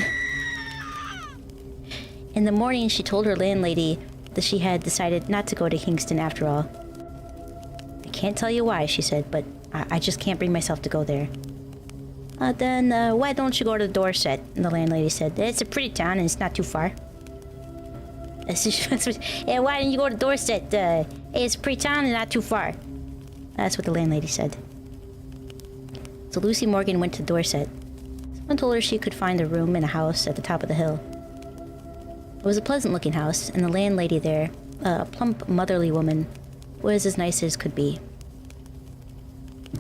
In the morning, she told her landlady that she had decided not to go to Kingston after all. "I can't tell you why," she said, "but I just can't bring myself to go there." Then why don't you go to Dorset?" the landlady said. "It's a pretty town and it's not too far." "Yeah, why didn't you go to Dorset? It's a pretty town and not too far." That's what the landlady said. So Lucy Morgan went to Dorset. Someone told her she could find a room in a house at the top of the hill. It was a pleasant-looking house, and the landlady there, a plump, motherly woman, was as nice as could be.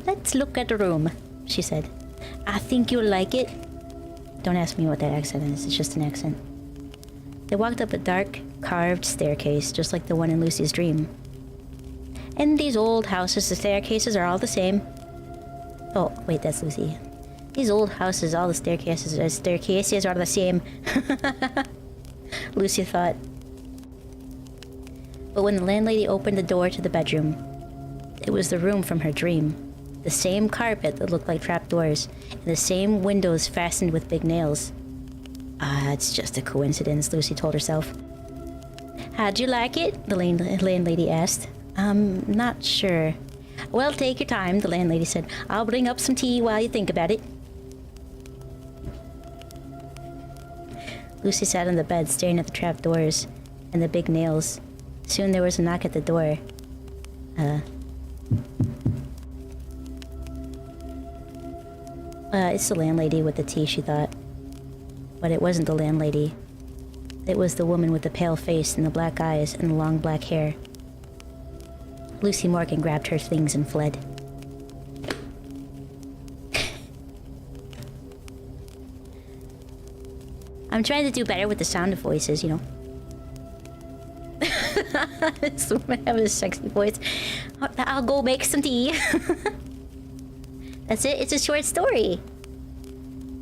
"Let's look at the room," she said. "I think you'll like it." Don't ask me what that accent is, it's just an accent. They walked up a dark, carved staircase, just like the one in Lucy's dream. "In these old houses, the staircases are all the same." Oh, wait, that's Lucy. "These old houses, all the staircases are the same." Lucy thought. But when the landlady opened the door to the bedroom, it was the room from her dream. The same carpet that looked like trapdoors, and the same windows fastened with big nails. It's just a coincidence, Lucy told herself. "How'd you like it?" the landlady asked. "I'm not sure." "Well, take your time," the landlady said. "I'll bring up some tea while you think about it." Lucy sat on the bed staring at the trapdoors and the big nails. Soon there was a knock at the door. It's the landlady with the tea, she thought. But it wasn't the landlady. It was the woman with the pale face and the black eyes and the long black hair. Lucy Morgan grabbed her things and fled. I'm trying to do better with the sound of voices, you know. This woman having a sexy voice. I'll go make some tea. That's it. It's a short story.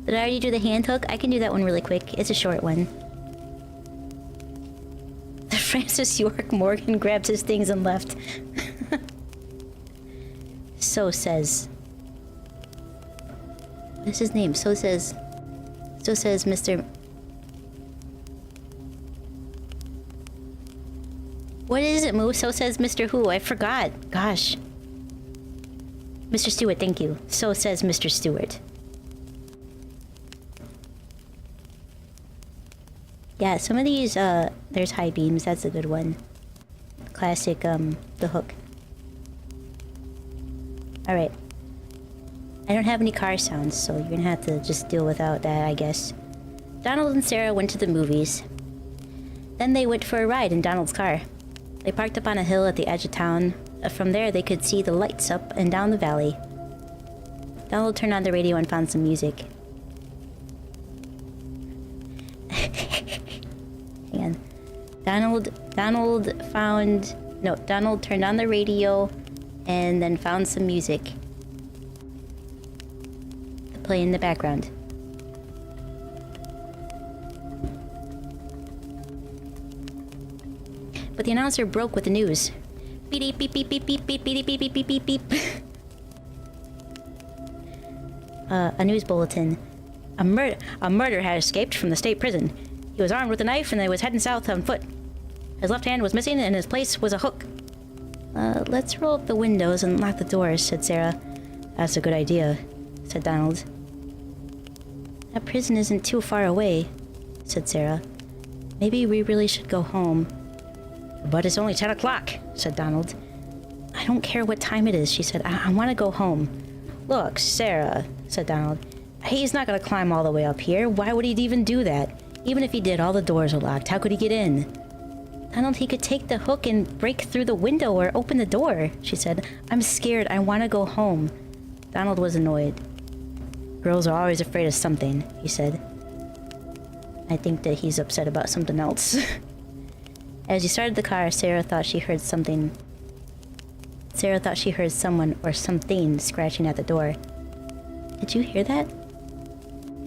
Did I already do the hand hook? I can do that one really quick. It's a short one. Francis York Morgan grabbed his things and left. So says. What's his name? So says Mr. What is it, Moo? So says Mr. Who? I forgot. Gosh. Mr. Stewart, thank you. So says Mr. Stewart. Yeah, some of these, there's high beams. That's a good one. Classic, the hook. Alright. I don't have any car sounds, so you're gonna have to just deal without that, I guess. Donald and Sarah went to the movies. Then they went for a ride in Donald's car. They parked up on a hill at the edge of town. From there, they could see the lights up and down the valley. Donald turned on the radio and found some music. Hang on. Donald turned on the radio and then found some music to play in the background. But the announcer broke with the news. Beep beep beep beep beep beep beep beep beep beep beep beep. A news bulletin. A murderer had escaped from the state prison. He was armed with a knife and he was heading south on foot. His left hand was missing and in his place was a hook. Let's roll up the windows and lock the doors, said Sarah. That's a good idea, said Donald. That prison isn't too far away, said Sarah. Maybe we really should go home. But it's only 10 o'clock, said Donald. I don't care what time it is, she said. I want to go home. Look, Sarah, said Donald. He's not going to climb all the way up here. Why would he even do that? Even if he did, all the doors are locked. How could he get in? Donald, he could take the hook and break through the window or open the door, she said. I'm scared. I want to go home. Donald was annoyed. Girls are always afraid of something, he said. I think that he's upset about something else. As he started the car, Sarah thought she heard someone or something scratching at the door. Did you hear that?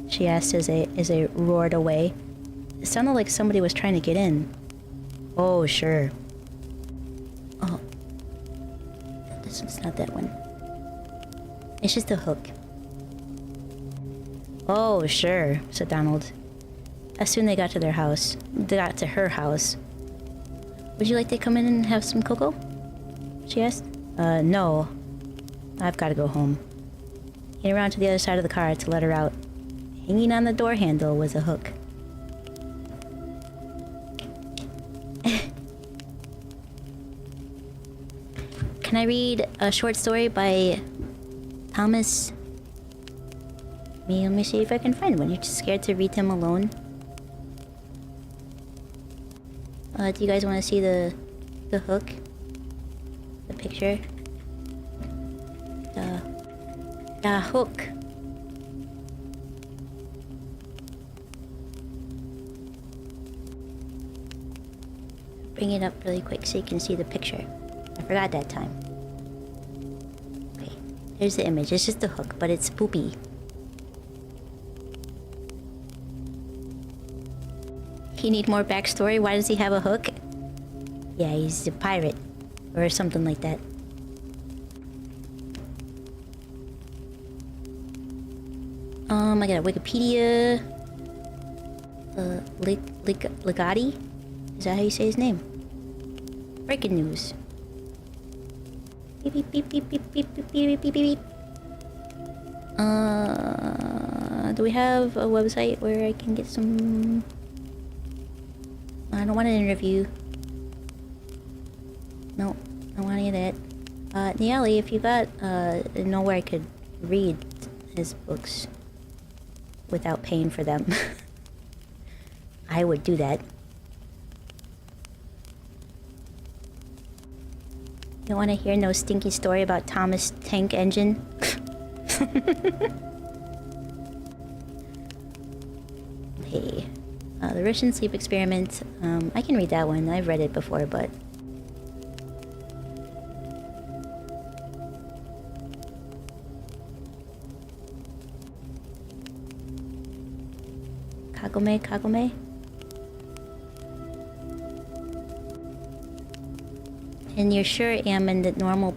She asked as they roared away. It sounded like somebody was trying to get in. Oh, sure. Oh. This one's not that one. It's just a hook. Oh, sure, said Donald. As soon as they got to their house. They got to her house. Would you like to come in and have some cocoa? She asked. No. I've got to go home. He came around to the other side of the car to let her out. Hanging on the door handle was a hook. Can I read a short story by Thomas? Let me see if I can find one. You're just scared to read them alone? Do you guys want to see the hook? The picture? The hook. Bring it up really quick so you can see the picture. I forgot that time. Okay, there's the image. It's just a hook, but it's poopy. You need more backstory? Why does he have a hook? Yeah, he's a pirate. Or something like that. I got a Wikipedia. Legati? Is that how you say his name? Breaking news. Beep beep beep beep beep beep beep beep beep beep. Do we have a website where I can get some? I don't want an interview. No, I don't want any of that. Niali, if you got know where I could read his books without paying for them, I would do that. You don't want to hear no stinky story about Thomas Tank Engine? Okay. The Russian Sleep Experiment. I can read that one. I've read it before, but... Kagome? And you're sure, Ammon, that normal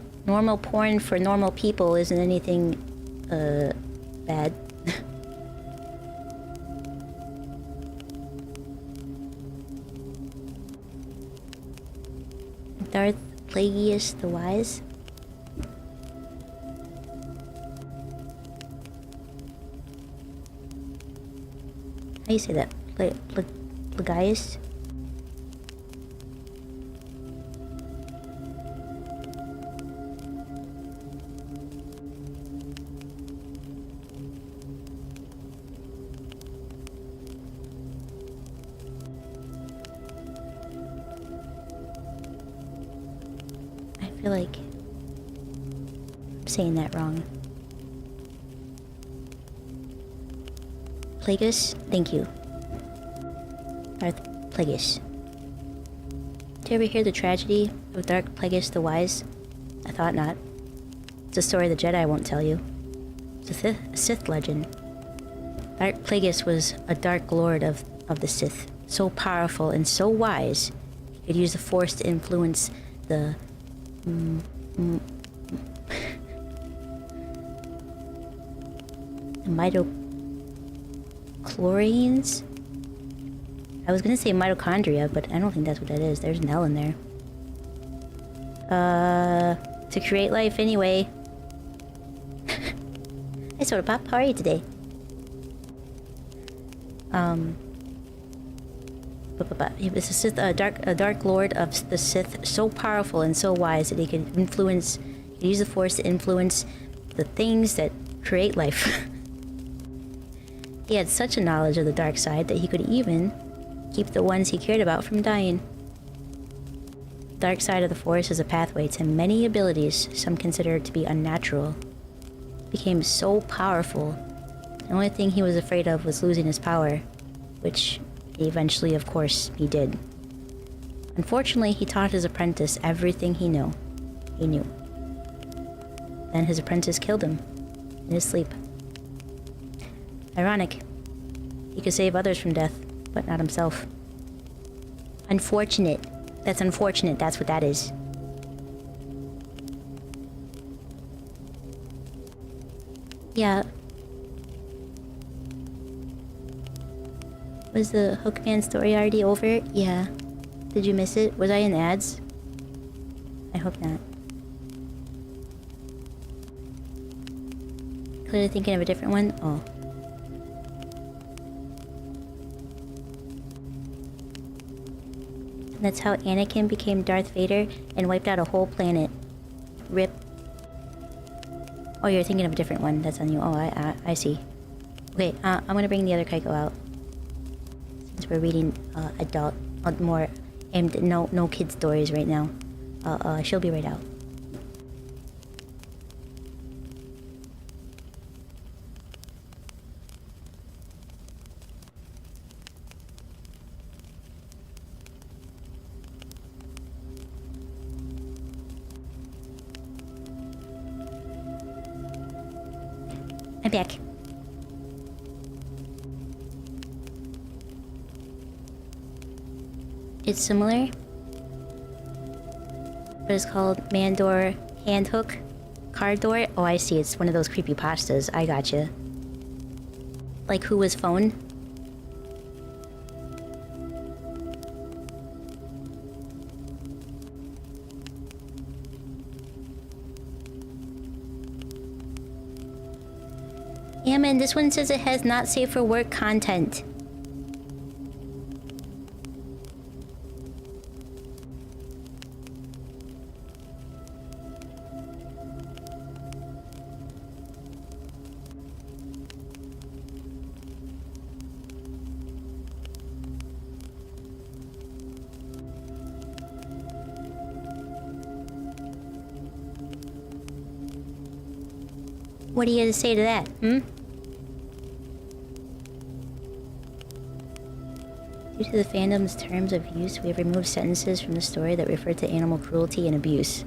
porn for normal people isn't anything, bad? Darth Plagueis the Wise? How do you say that? Plagueis? I feel like I'm saying that wrong. Plagueis? Thank you. Darth Plagueis. Did you ever hear the tragedy of Dark Plagueis the Wise? I thought not. It's a story the Jedi won't tell you. It's a Sith legend. Dark Plagueis was a dark lord of the Sith, so powerful and so wise, he could use the Force to influence the... the midichlorians? I was gonna say mitochondria, but I don't think that's what that is. There's an L in there. To create life anyway. Hey, Soda Pop, how are you today? He was a Sith, a dark lord of the Sith, so powerful and so wise that he could use the Force to influence the things that create life. He had such a knowledge of the dark side that he could even keep the ones he cared about from dying. The dark side of the Force is a pathway to many abilities some consider to be unnatural. He became so powerful, the only thing he was afraid of was losing his power, which eventually, of course, he did. Unfortunately, he taught his apprentice everything he knew. Then his apprentice killed him in his sleep. Ironic. He could save others from death, but not himself. Unfortunate. That's unfortunate, that's what that is. Yeah. Was the Hookman story already over? Yeah. Did you miss it? Was I in ads? I hope not. Clearly thinking of a different one? Oh. And that's how Anakin became Darth Vader and wiped out a whole planet. Rip. Oh, you're thinking of a different one. That's on you. Oh, I see. Okay, I'm gonna bring the other Kaiko out. Since we're reading adult, more aimed at no kid stories right now. She'll be right out. I'm back. It's similar, but it's called Mandor Handhook Card Door. Oh, I see. It's one of those creepypastas. I gotcha. Like Who Was Phone? Yeah, man, this one says it has not safe for work content. What do you have to say to that, Due to the fandom's terms of use, we have removed sentences from the story that refer to animal cruelty and abuse.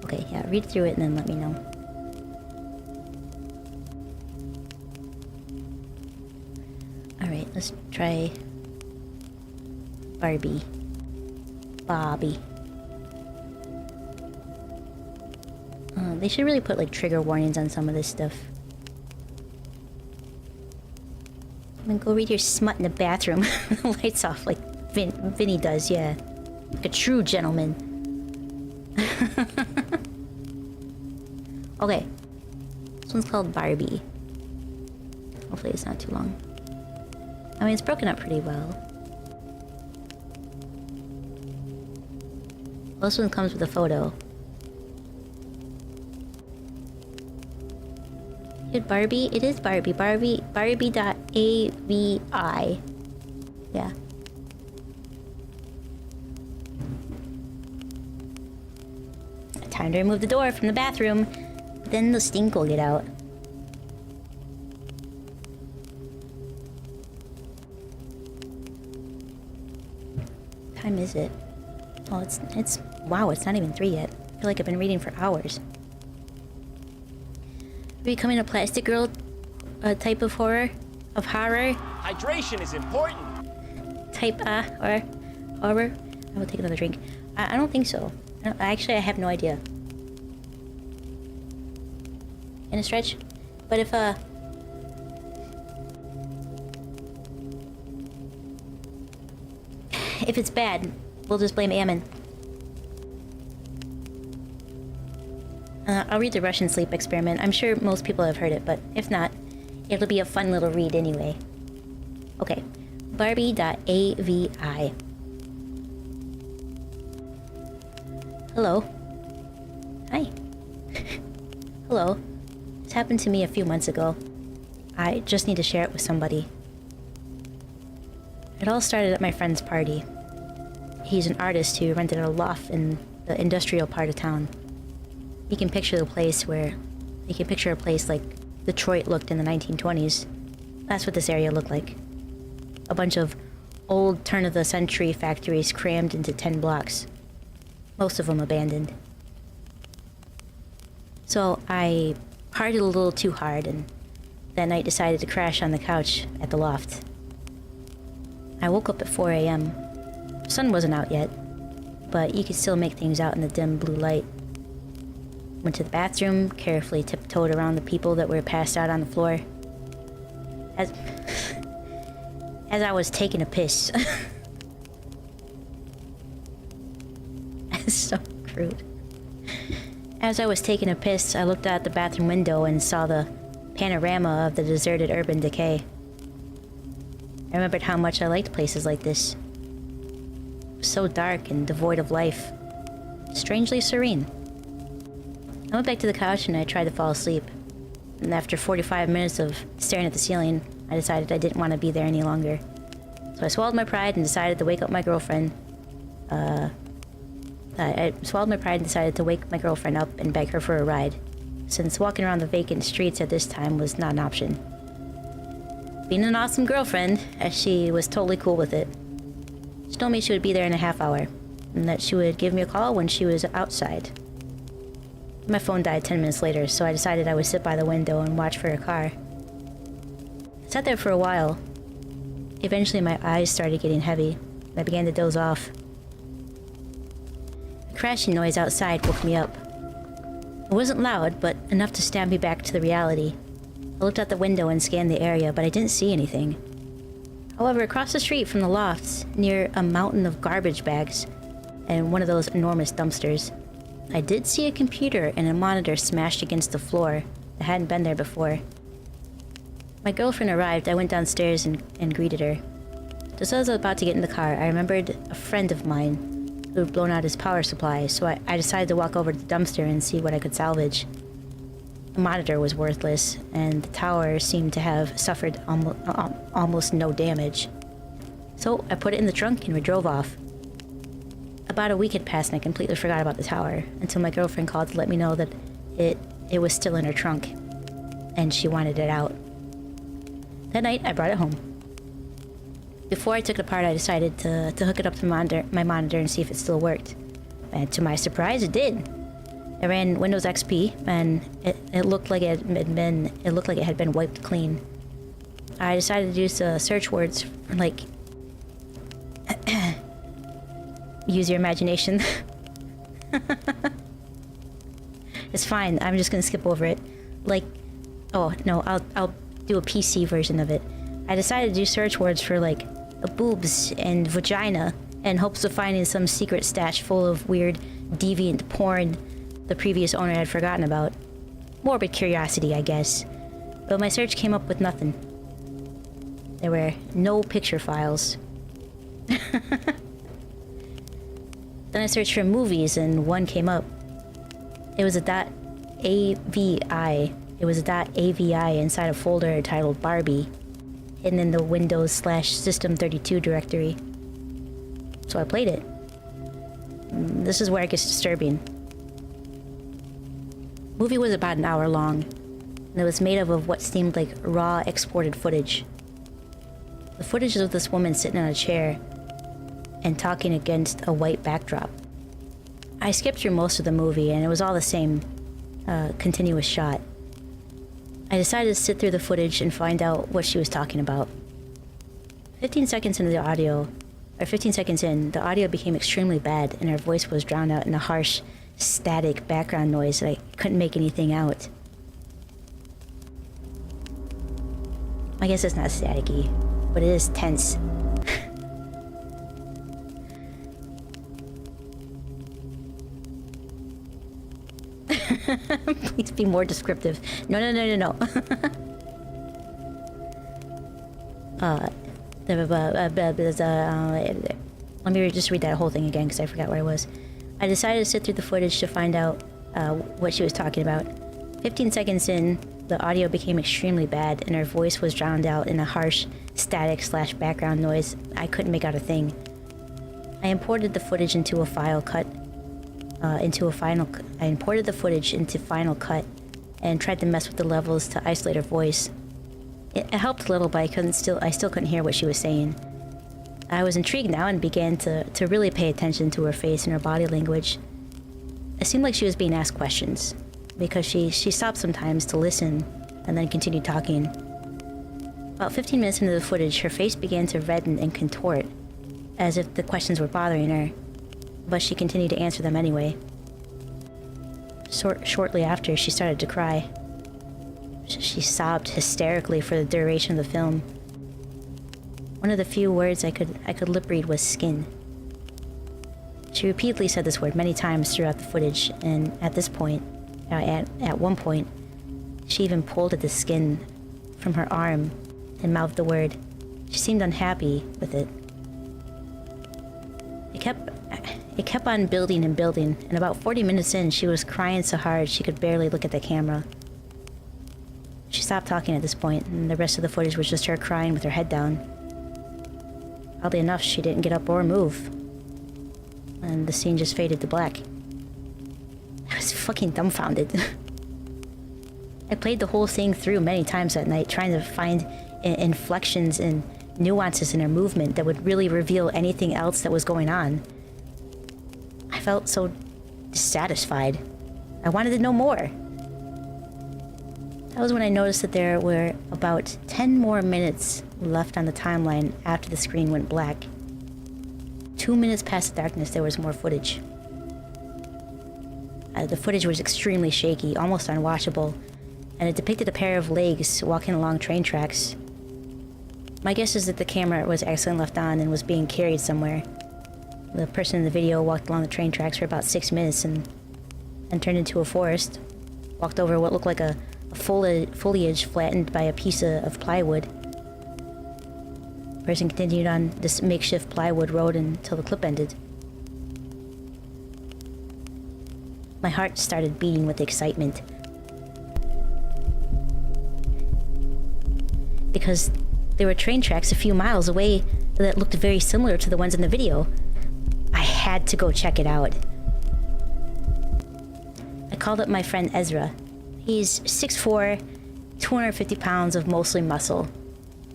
Okay, yeah, read through it and then let me know. Alright, let's try Bobby. They should really put like trigger warnings on some of this stuff. I mean, go read your smut in the bathroom. The lights off like Vinny does, yeah. Like a true gentleman. Okay. This one's called Barbie. Hopefully it's not too long. I mean, it's broken up pretty well. This one comes with a photo. Barbie? It is Barbie. Barbie.avi. Yeah. Time to remove the door from the bathroom. Then the stink will get out. time is it? Oh, it's wow, it's not even 3 yet. I feel like I've been reading for hours. Becoming a plastic girl, a type of horror? Of horror? Hydration is important. Type or horror? I will take another drink. I don't think so. Actually, I have no idea. In a stretch? But if it's bad, we'll just blame Ammon. I'll read the Russian sleep experiment. I'm sure most people have heard it, but if not, it'll be a fun little read anyway. Okay. Barbie.avi. Hello. Hi. Hello. This happened to me a few months ago. I just need to share it with somebody. It all started at my friend's party. He's an artist who rented a loft in the industrial part of town. You can picture a place like Detroit looked in the 1920s. That's what this area looked like. A bunch of old turn-of-the-century factories crammed into 10 blocks. Most of them abandoned. So I partied a little too hard, and that night decided to crash on the couch at the loft. I woke up at 4 a.m. The sun wasn't out yet, but you could still make things out in the dim blue light. Went to the bathroom, carefully tiptoed around the people that were passed out on the floor. As I was taking a piss. It's so crude. As I was taking a piss, I looked out the bathroom window and saw the panorama of the deserted urban decay. I remembered how much I liked places like this. It was so dark and devoid of life. Strangely serene. I went back to the couch and I tried to fall asleep. And after 45 minutes of staring at the ceiling, I decided I didn't want to be there any longer. So I swallowed my pride and decided to wake up my girlfriend. I swallowed my pride and decided to wake my girlfriend up and beg her for a ride, since walking around the vacant streets at this time was not an option. Being an awesome girlfriend, as she was totally cool with it. She told me she would be there in a half hour, and that she would give me a call when she was outside. My phone died 10 minutes later, so I decided I would sit by the window and watch for her car. I sat there for a while. Eventually my eyes started getting heavy, and I began to doze off. A crashing noise outside woke me up. It wasn't loud, but enough to stab me back to the reality. I looked out the window and scanned the area, but I didn't see anything. However, across the street from the lofts, near a mountain of garbage bags and one of those enormous dumpsters, I did see a computer and a monitor smashed against the floor that hadn't been there before. My girlfriend arrived. I went downstairs and greeted her. Just as I was about to get in the car, I remembered a friend of mine who had blown out his power supply, so I decided to walk over to the dumpster and see what I could salvage. The monitor was worthless, and the tower seemed to have suffered almost no damage. So I put it in the trunk and we drove off. About a week had passed and I completely forgot about the tower, until my girlfriend called to let me know that it was still in her trunk, and she wanted it out. That night, I brought it home. Before I took it apart, I decided to hook it up to my monitor and see if it still worked. And to my surprise, it did. I ran Windows XP, and it looked like it had been wiped clean. I decided to use the search words for, like, use your imagination. It's fine. I'm just gonna skip over it. Like, oh no, I'll do a PC version of it. I decided to do search words for like boobs and vagina in hopes of finding some secret stash full of weird, deviant porn the previous owner had forgotten about. Morbid curiosity, I guess. But my search came up with nothing. There were no picture files. Then I searched for movies and one came up. It was a .avi. It was a .avi inside a folder titled Barbie, hidden in the Windows/System32 directory. So I played it. This is where it gets disturbing. The movie was about an hour long, and it was made up of what seemed like raw exported footage. The footage of this woman sitting on a chair, and talking against a white backdrop. I skipped through most of the movie and it was all the same continuous shot. I decided to sit through the footage and find out what she was talking about. 15 seconds into the audio, or 15 seconds in, the audio became extremely bad and her voice was drowned out in a harsh, static background noise that I couldn't make anything out. I guess it's not staticky, but it is tense. Please be more descriptive. No. Let me just read that whole thing again because I forgot where I was. I decided to sit through the footage to find out what she was talking about. 15 seconds in, the audio became extremely bad and her voice was drowned out in a harsh, static/background noise. I couldn't make out a thing. I imported the footage into a file cut. I imported the footage into Final Cut and tried to mess with the levels to isolate her voice. It helped a little, but I still couldn't hear what she was saying. I was intrigued now and began to really pay attention to her face and her body language. It seemed like she was being asked questions, because she stopped sometimes to listen and then continued talking. About 15 minutes into the footage, her face began to redden and contort, as if the questions were bothering her, but she continued to answer them anyway. Shortly after, she started to cry. She sobbed hysterically for the duration of the film. One of the few words I could lip read was skin. She repeatedly said this word many times throughout the footage, and at this point, at one point, she even pulled at the skin from her arm and mouthed the word. She seemed unhappy with it. It kept on building and building, and about 40 minutes in, she was crying so hard she could barely look at the camera. She stopped talking at this point, and the rest of the footage was just her crying with her head down. Oddly enough, she didn't get up or move, and the scene just faded to black. I was fucking dumbfounded. I played the whole thing through many times that night, trying to find inflections and nuances in her movement that would really reveal anything else that was going on. I felt so dissatisfied. I wanted to know more. That was when I noticed that there were about 10 more minutes left on the timeline after the screen went black. 2 minutes past the darkness, there was more footage. The footage was extremely shaky, almost unwatchable, and it depicted a pair of legs walking along train tracks. My guess is that the camera was accidentally left on and was being carried somewhere. The person in the video walked along the train tracks for about 6 minutes and turned into a forest. Walked over what looked like a foliage flattened by a piece of plywood. The person continued on this makeshift plywood road until the clip ended. My heart started beating with excitement. Because there were train tracks a few miles away that looked very similar to the ones in the video. I had to go check it out. I called up my friend Ezra. He's 6'4", 250 pounds of mostly muscle.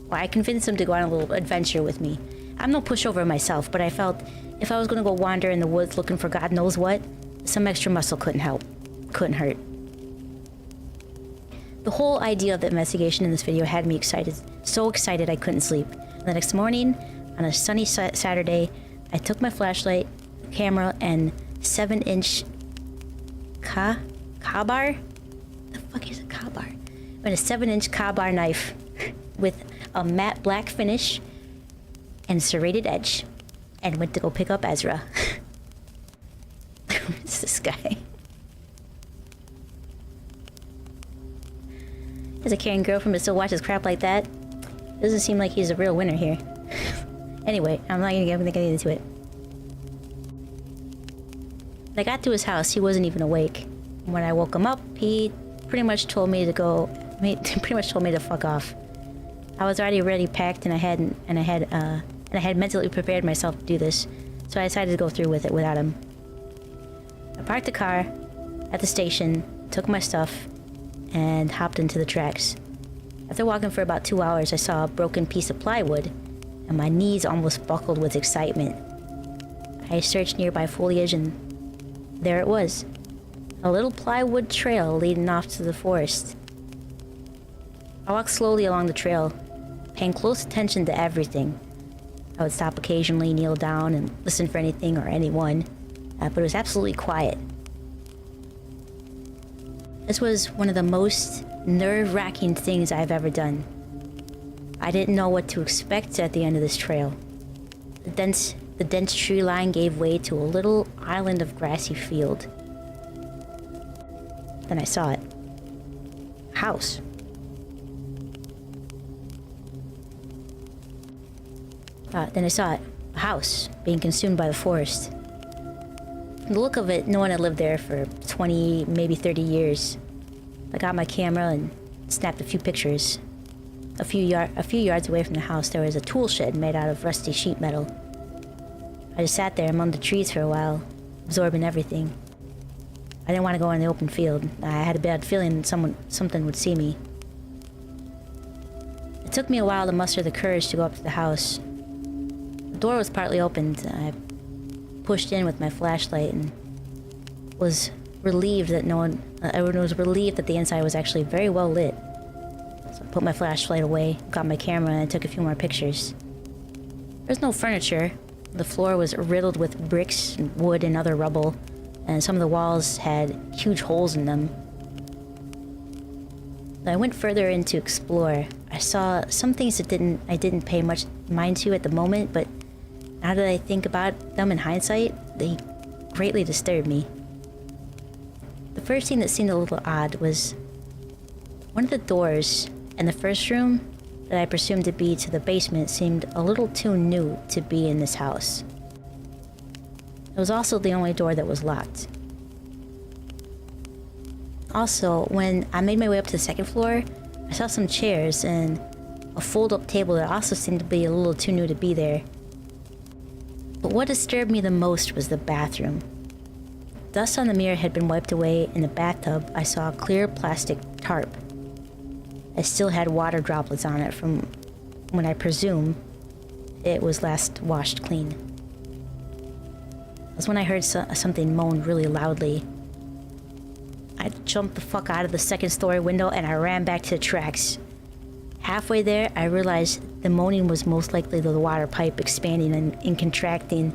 Well, I convinced him to go on a little adventure with me. I'm no pushover myself, but I felt if I was going to go wander in the woods looking for God knows what, some extra muscle couldn't hurt. The whole idea of the investigation in this video had me excited. So excited I couldn't sleep. And the next morning, on a sunny Saturday, I took my flashlight, camera, and 7-inch Ka-bar? The fuck is a Ka-bar? And a 7-inch Ka-bar knife with a matte black finish and serrated edge, and went to go pick up Ezra. Who's this guy? As a caring girlfriend but still watches crap like that, doesn't seem like he's a real winner here. Anyway, I'm not gonna get into it. When I got to his house, he wasn't even awake. When I woke him up, he pretty much told me to fuck off. I was already ready, packed, and I had mentally prepared myself to do this, so I decided to go through with it without him. I parked the car at the station, took my stuff, and hopped into the tracks. After walking for about 2 hours, I saw a broken piece of plywood, and my knees almost buckled with excitement. I searched nearby foliage and there it was. A little plywood trail leading off to the forest. I walked slowly along the trail, paying close attention to everything. I would stop occasionally, kneel down, and listen for anything or anyone, but it was absolutely quiet. This was one of the most nerve-wracking things I've ever done. I didn't know what to expect at the end of this trail. The dense tree line gave way to a little island of grassy field. Then I saw it. A house. Then I saw it. A house being consumed by the forest. From the look of it, no one had lived there for 20, maybe 30 years. I got my camera and snapped a few pictures. A few yards away from the house, there was a tool shed made out of rusty sheet metal. I just sat there among the trees for a while, absorbing everything. I didn't want to go in the open field. I had a bad feeling something would see me. It took me a while to muster the courage to go up to the house. The door was partly opened. I pushed in with my flashlight and was relieved that the inside was actually very well lit. So I put my flashlight away, got my camera, and took a few more pictures. There's no furniture. The floor was riddled with bricks, and wood, and other rubble, and some of the walls had huge holes in them. I went further in to explore. I saw some things that I didn't pay much mind to at the moment, but now that I think about them in hindsight, they greatly disturbed me. The first thing that seemed a little odd was one of the doors in the first room that I presumed to be to the basement seemed a little too new to be in this house. It was also the only door that was locked. Also, when I made my way up to the second floor, I saw some chairs and a fold-up table that also seemed to be a little too new to be there. But what disturbed me the most was the bathroom. Dust on the mirror had been wiped away. In the bathtub, I saw a clear plastic tarp. I still had water droplets on it from when I presume it was last washed clean. It was when I heard something moan really loudly. I jumped the fuck out of the second story window and I ran back to the tracks. Halfway there, I realized the moaning was most likely the water pipe expanding and contracting.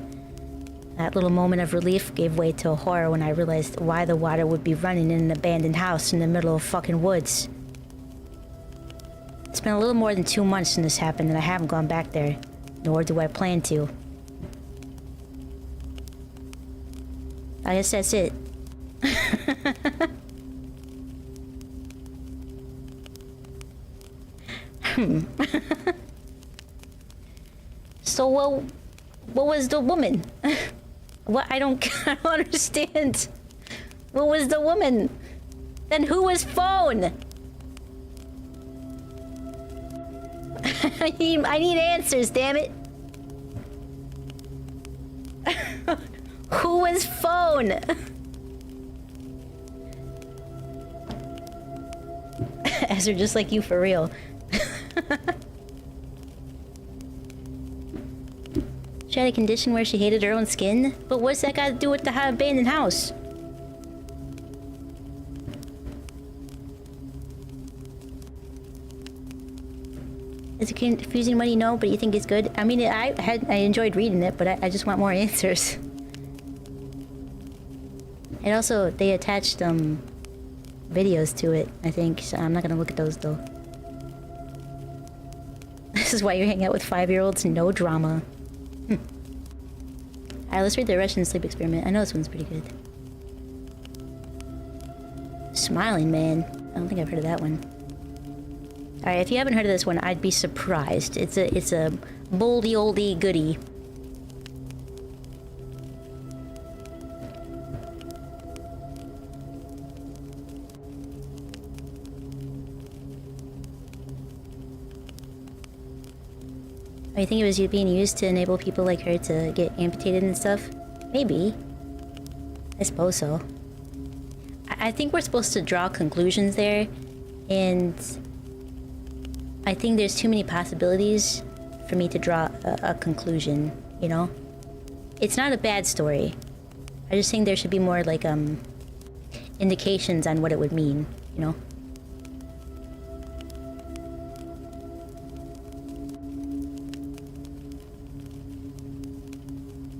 That little moment of relief gave way to a horror when I realized why the water would be running in an abandoned house in the middle of fucking woods. It's been a little more than 2 months since this happened and I haven't gone back there, nor do I plan to. I guess that's it. So what was the woman? What? I don't understand. What was the woman? Then who was phone? I need answers, damn it. Who was phone? Ezra, just like you for real. She had a condition where she hated her own skin? But what's that got to do with the abandoned house? Is it confusing what you know, but you think it's good? I mean, I enjoyed reading it, but I just want more answers. And also, they attached videos to it, I think, so I'm not gonna look at those though. This is why you hang out with 5-year-olds, no drama. Alright, let's read the Russian sleep experiment. I know this one's pretty good. Smiling Man. I don't think I've heard of that one. Alright, if you haven't heard of this one, I'd be surprised. It's a boldy oldie goodie. Oh, you think it was being used to enable people like her to get amputated and stuff? Maybe. I suppose so. I think we're supposed to draw conclusions there, and I think there's too many possibilities for me to draw a conclusion, you know? It's not a bad story. I just think there should be more, like, indications on what it would mean, you know?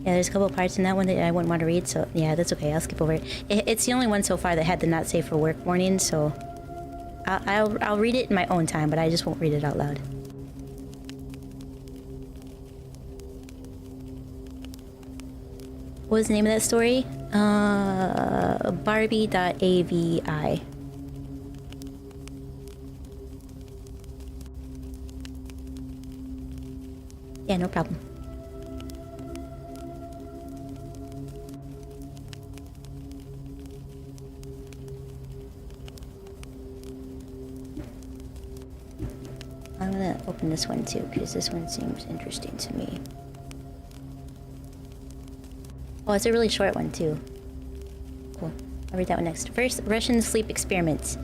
Yeah, there's a couple parts in that one that I wouldn't want to read, so yeah, that's okay. I'll skip over it. It's the only one so far that had the not safe for work warning, so I'll read it in my own time, but I just won't read it out loud. What was the name of that story? Barbie.avi. Yeah, no problem. I'm gonna open this one too, because this one seems interesting to me. Oh, it's a really short one too. Cool. I'll read that one next. First, Russian sleep experiments.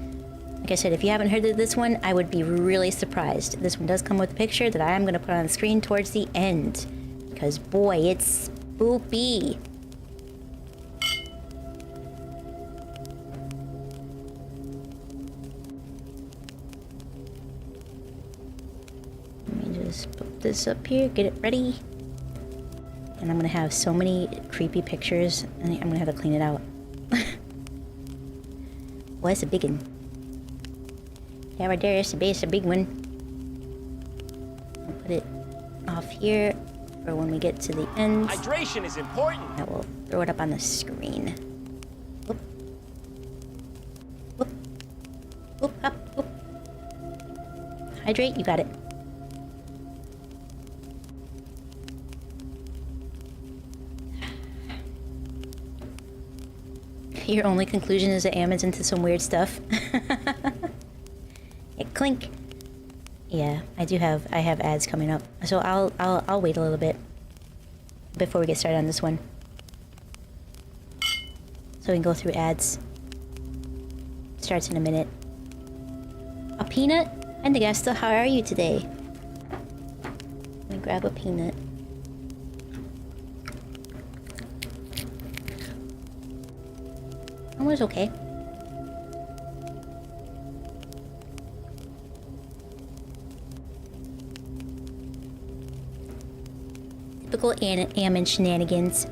Like I said, if you haven't heard of this one, I would be really surprised. This one does come with a picture that I am going to put on the screen towards the end. Because boy, it's spoopy. Let me just put this up here, get it ready. And I'm gonna have so many creepy pictures, and I'm gonna have to clean it out. Well, that's a big one. Yeah, right there, it's a big one. I'll put it off here for when we get to the end. Hydration is important. I will throw it up on the screen. Whoop. Whoop. Whoop, up, whoop. Hydrate, you got it. Your only conclusion is that Ammon's into some weird stuff. Yeah, clink. Yeah, I have ads coming up, so I'll wait a little bit before we get started on this one, so we can go through ads. Starts in a minute. A peanut? And the guest, how are you today? Let me grab a peanut. It was okay. Typical Ammon shenanigans.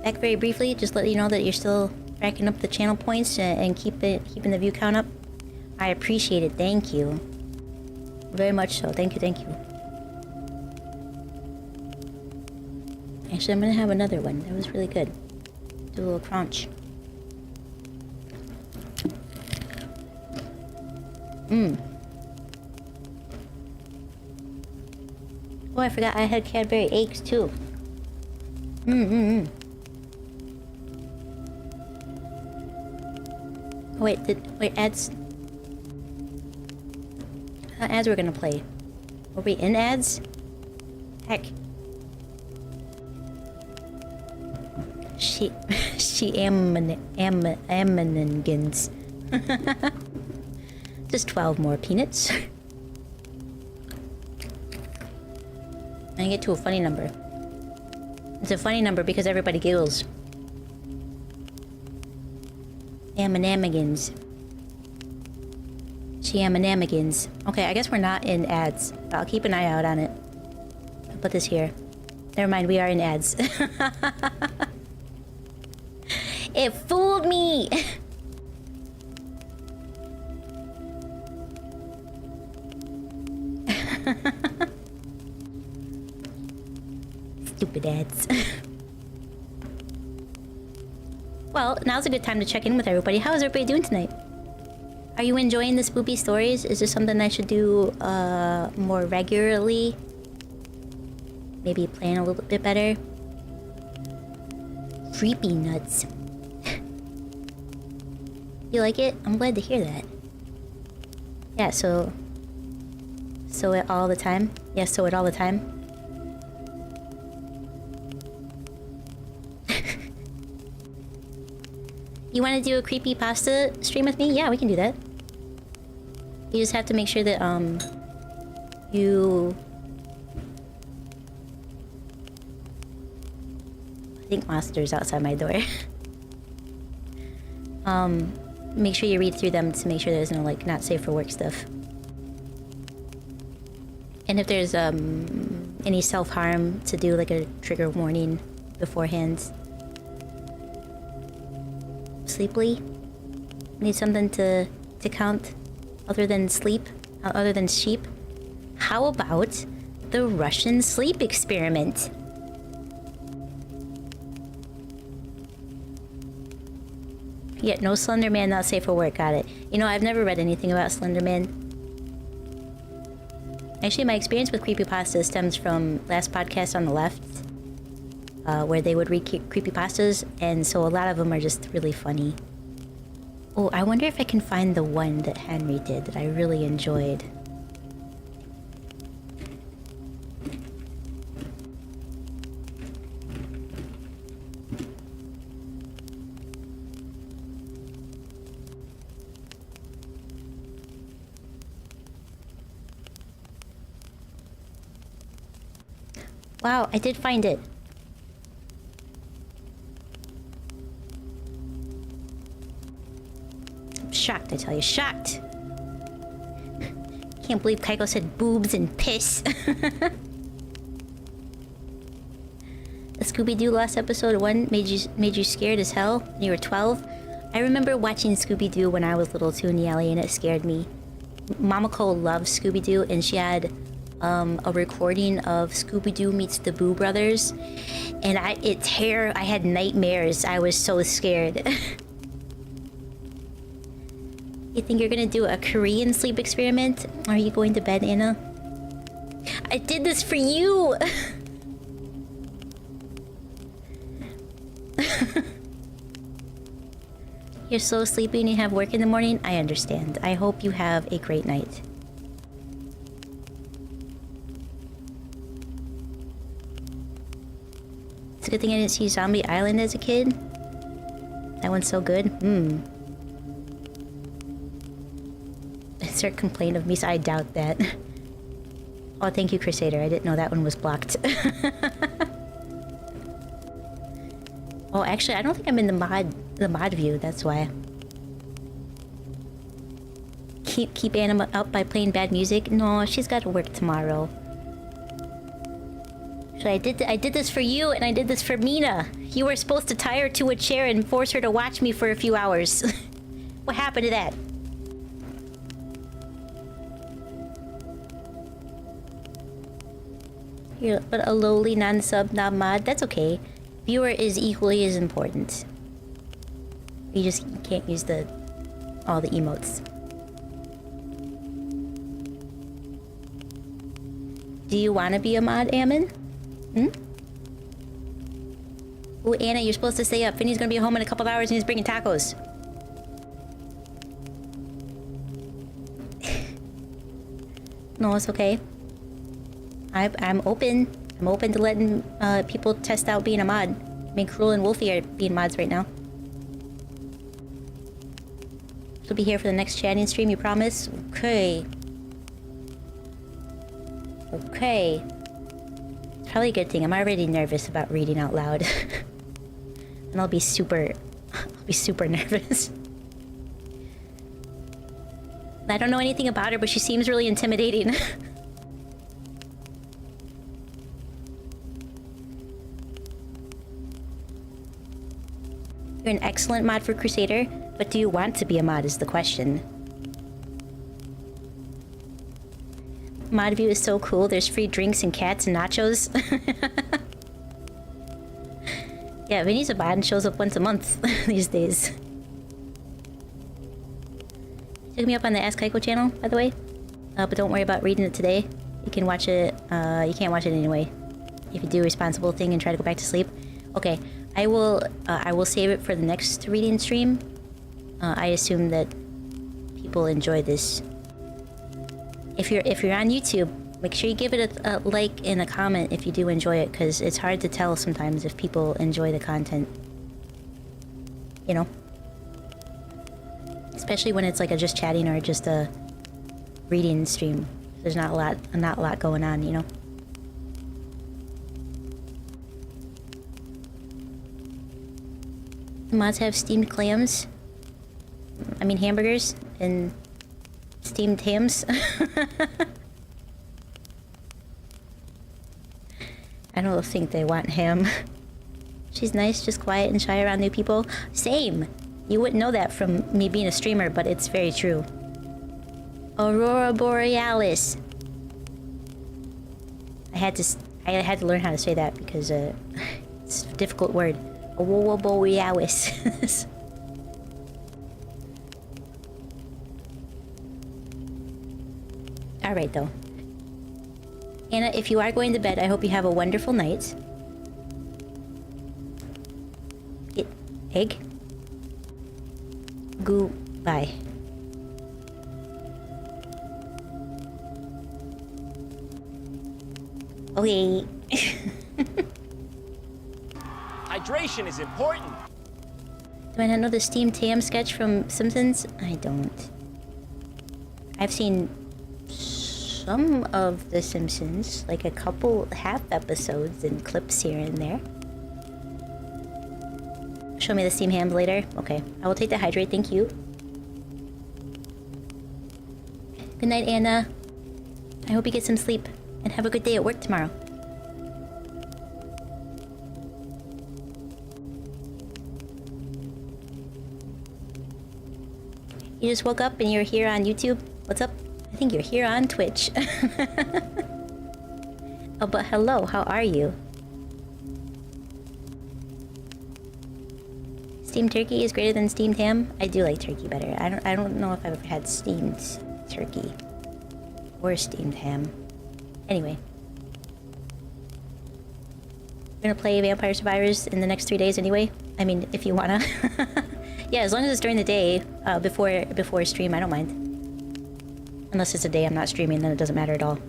Back very briefly, just let you know that you're still racking up the channel points and keeping the view count up. I appreciate it. Thank you. Very much so. Thank you. Thank you. Actually, I'm gonna have another one. That was really good. Do a little crunch. Oh, I forgot I had Cadbury eggs too. Oh, wait, ads? I thought ads were gonna play. Were we in ads? Heck. She ammoningans. Just 12 more peanuts. I get to a funny number. It's a funny number because everybody giggles. Ammonamigans. She ammonamigans. Okay, I guess we're not in ads. I'll keep an eye out on it. I'll put this here. Never mind, we are in ads. It fooled me! Stupid ads. Well, now's a good time to check in with everybody. How is everybody doing tonight? Are you enjoying the spoopy stories? Is this something I should do more regularly? Maybe plan a little bit better? Creepy nuts. You like it? I'm glad to hear that. Yeah, so it all the time? Yeah, so it all the time? You want to do a creepy pasta stream with me? Yeah, we can do that. You just have to make sure that you I think monsters outside my door. Make sure you read through them to make sure there's no, like, not safe for work stuff. And if there's, any self-harm, to do, like, a trigger warning beforehand. Sleeply? Need something to count other than sleep? Other than sheep? How about the Russian sleep experiment? Yeah, no Slender Man, not safe for work. Got it. You know, I've never read anything about Slender Man. Actually, my experience with creepypasta stems from last podcast on the left, where they would read creepypastas, and so a lot of them are just really funny. Oh, I wonder if I can find the one that Henry did that I really enjoyed. Wow, I did find it. I'm shocked, I tell you, shocked. Can't believe Kaiko said boobs and piss. The Scooby-Doo last episode 1 made you scared as hell when you were 12. I remember watching Scooby-Doo when I was little too, Niali, and it scared me. Mamako loved Scooby-Doo, and she had a recording of Scooby-Doo meets the Boo Brothers, and I had nightmares. I was so scared. You think you're gonna do a Korean sleep experiment? Are you going to bed, Anna? I did this for you! You're so sleepy and you have work in the morning? I understand. I hope you have a great night. It's a good thing I didn't see Zombie Island as a kid. That one's so good. Insert complaint of me, so I doubt that. Oh, thank you, Crusader. I didn't know that one was blocked. Oh, actually, I don't think I'm in the mod view. That's why. Keep Anna up by playing bad music. No, she's got to work tomorrow. So I did this for you, and I did this for Mina. You were supposed to tie her to a chair and force her to watch me for a few hours. What happened to that? Here, but a lowly non-sub, non-mod, that's okay. Viewer is equally as important. You just can't use all the emotes. Do you want to be a mod, Ammon? Oh, Anna, you're supposed to stay up. Vinny's gonna be home in a couple of hours and he's bringing tacos. No, it's okay. I'm open. I'm open to letting people test out being a mod. I mean, Cruel and Wolfie are being mods right now. She'll be here for the next chatting stream, you promise? Okay. Okay. It's probably a good thing. I'm already nervous about reading out loud. And I'll be super nervous. I don't know anything about her, but she seems really intimidating. You're an excellent mod for Crusader, but do you want to be a mod is the question. Mod view is so cool. There's free drinks and cats and nachos. Yeah, Vinny's a mod and shows up once a month these days. Took me up on the Ask Kaiko channel, by the way. But don't worry about reading it today. You can watch it, you can't watch it anyway. If you do a responsible thing and try to go back to sleep. Okay, I will save it for the next reading stream. I assume that people enjoy this. If you're on YouTube, make sure you give it a like and a comment if you do enjoy it, because it's hard to tell sometimes if people enjoy the content. You know? Especially when it's like a just chatting or just a reading stream. There's not a lot going on, you know? Mods have steamed clams. I mean hamburgers and steamed hams. I don't think they want ham. She's nice, just quiet and shy around new people. Same! You wouldn't know that from me being a streamer, but it's very true. Aurora Borealis. I had to learn how to say that because it's a difficult word. Aurora Borealis. Alright though. Anna, if you are going to bed, I hope you have a wonderful night. Egg? Goodbye. Okay. Hydration is important. Do I not know the steamed ham sketch from Simpsons? I don't. I've seen some of The Simpsons, like a couple half episodes and clips here and there. Show me the steamed hams later. Okay, I will take the hydrate, thank you. Good night, Anna. I hope you get some sleep and have a good day at work tomorrow. You just woke up and you're here on YouTube? What's up? I think you're here on Twitch. Oh, but hello, how are you? Steamed turkey is greater than steamed ham? I do like turkey better. I don't know if I've ever had steamed turkey. Or steamed ham. Anyway. We're gonna play Vampire Survivors in the next 3 days anyway. I mean, if you wanna. Yeah, as long as it's during the day, before stream, I don't mind. Unless it's a day I'm not streaming, then it doesn't matter at all.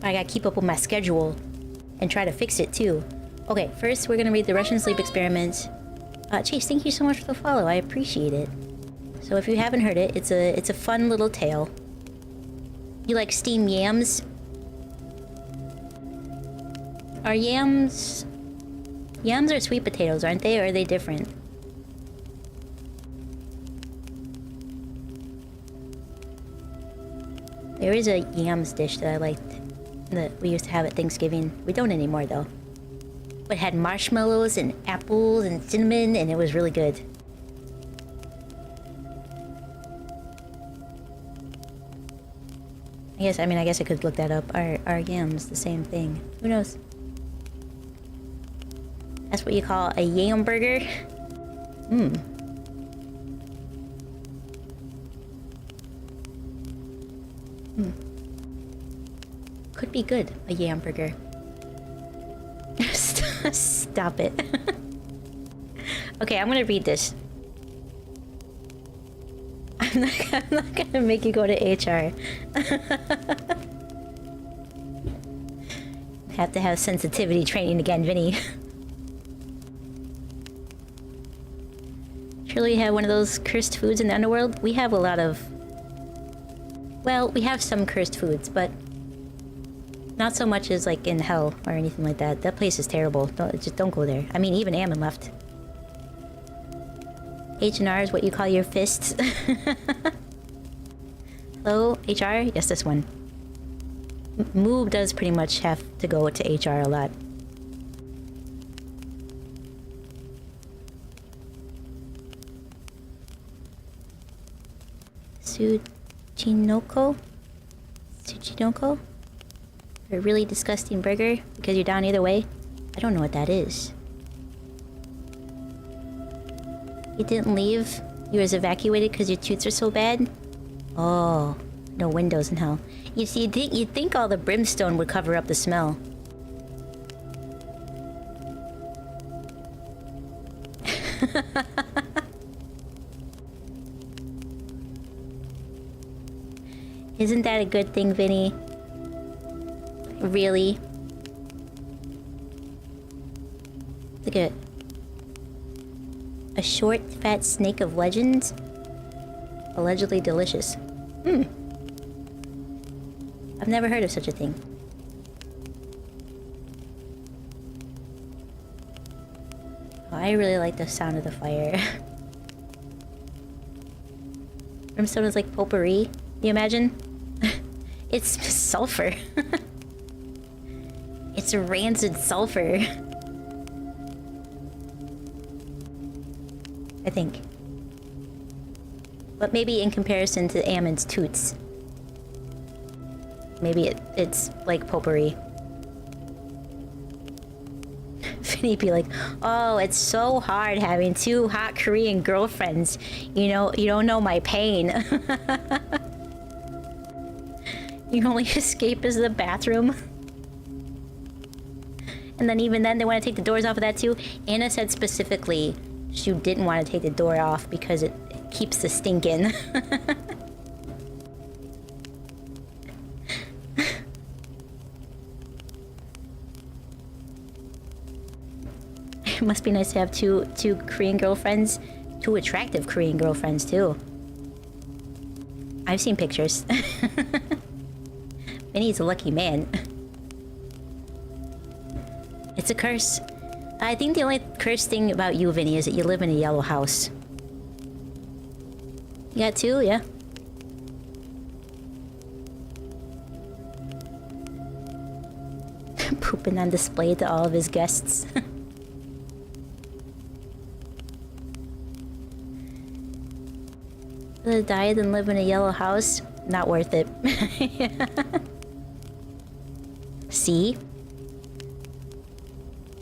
I gotta keep up with my schedule and try to fix it too. Okay, first we're gonna read the Russian sleep experiment. Chase, thank you so much for the follow. I appreciate it. So if you haven't heard it, it's a fun little tale. You like steamed yams? Are yams... Yams are sweet potatoes, aren't they? Or are they different? There is a yams dish that I liked that we used to have at Thanksgiving. We don't anymore though. But it had marshmallows and apples and cinnamon and it was really good. I guess I could look that up. Are yams the same thing? Who knows? That's what you call a yam burger? Hmm. Could be good, a yam burger. Stop it. Okay, I'm gonna read this. I'm not gonna make you go to HR. Have to have sensitivity training again, Vinny. Surely you have one of those cursed foods in the underworld? We have a lot of... Well, we have some cursed foods, but... not so much as like in hell or anything like that. That place is terrible. Just don't go there. I mean, even Ammon left. H&R is what you call your fists. Hello, HR? Yes, this one. Moob does pretty much have to go to HR a lot. Tsuchinoko? Tsuchinoko? A really disgusting burger because you're down either way? I don't know what that is. You didn't leave? You was evacuated because your toots are so bad? Oh, no windows in hell. You see, you'd think all the brimstone would cover up the smell. Isn't that a good thing, Vinny? Really? Look at it. A short, fat snake of legends? Allegedly delicious. I've never heard of such a thing. Oh, I really like the sound of the fire. Brimstone is like potpourri. You imagine? It's sulfur. It's rancid sulfur. I think. But maybe in comparison to Ammon's toots. Maybe it's like potpourri. Finny'd be like, oh, it's so hard having 2 hot Korean girlfriends. You know, you don't know my pain. Your only escape is the bathroom. And then even then, they want to take the doors off of that too. Anna said specifically she didn't want to take the door off because it keeps the stink in. It must be nice to have two Korean girlfriends. 2 attractive Korean girlfriends too. I've seen pictures. Vinny's a lucky man. It's a curse. I think the only cursed thing about you, Vinny, is that you live in a yellow house. You got 2, yeah? Pooping on display to all of his guests. The diet and live in a yellow house? Not worth it. See?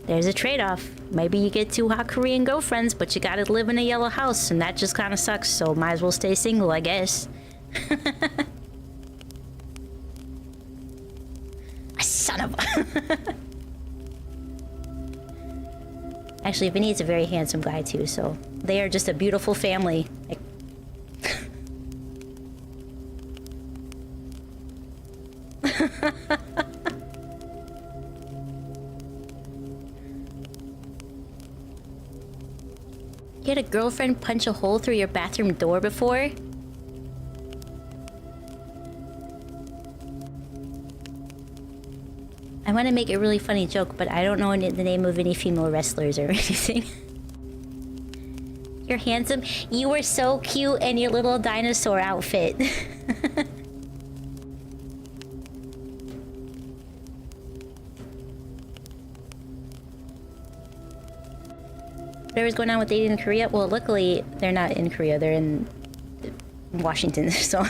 There's a trade-off. Maybe you get 2 hot Korean girlfriends, but you gotta live in a yellow house, and that just kinda sucks, so might as well stay single, I guess. Son of a... Actually, Vinny's a very handsome guy, too, so... They are just a beautiful family. Like... You had a girlfriend punch a hole through your bathroom door before? I want to make a really funny joke, but I don't know the name of any female wrestlers or anything. You're handsome. You were so cute in your little dinosaur outfit. Whatever's going on with dating in Korea, well, luckily they're not in Korea, they're in Washington, so...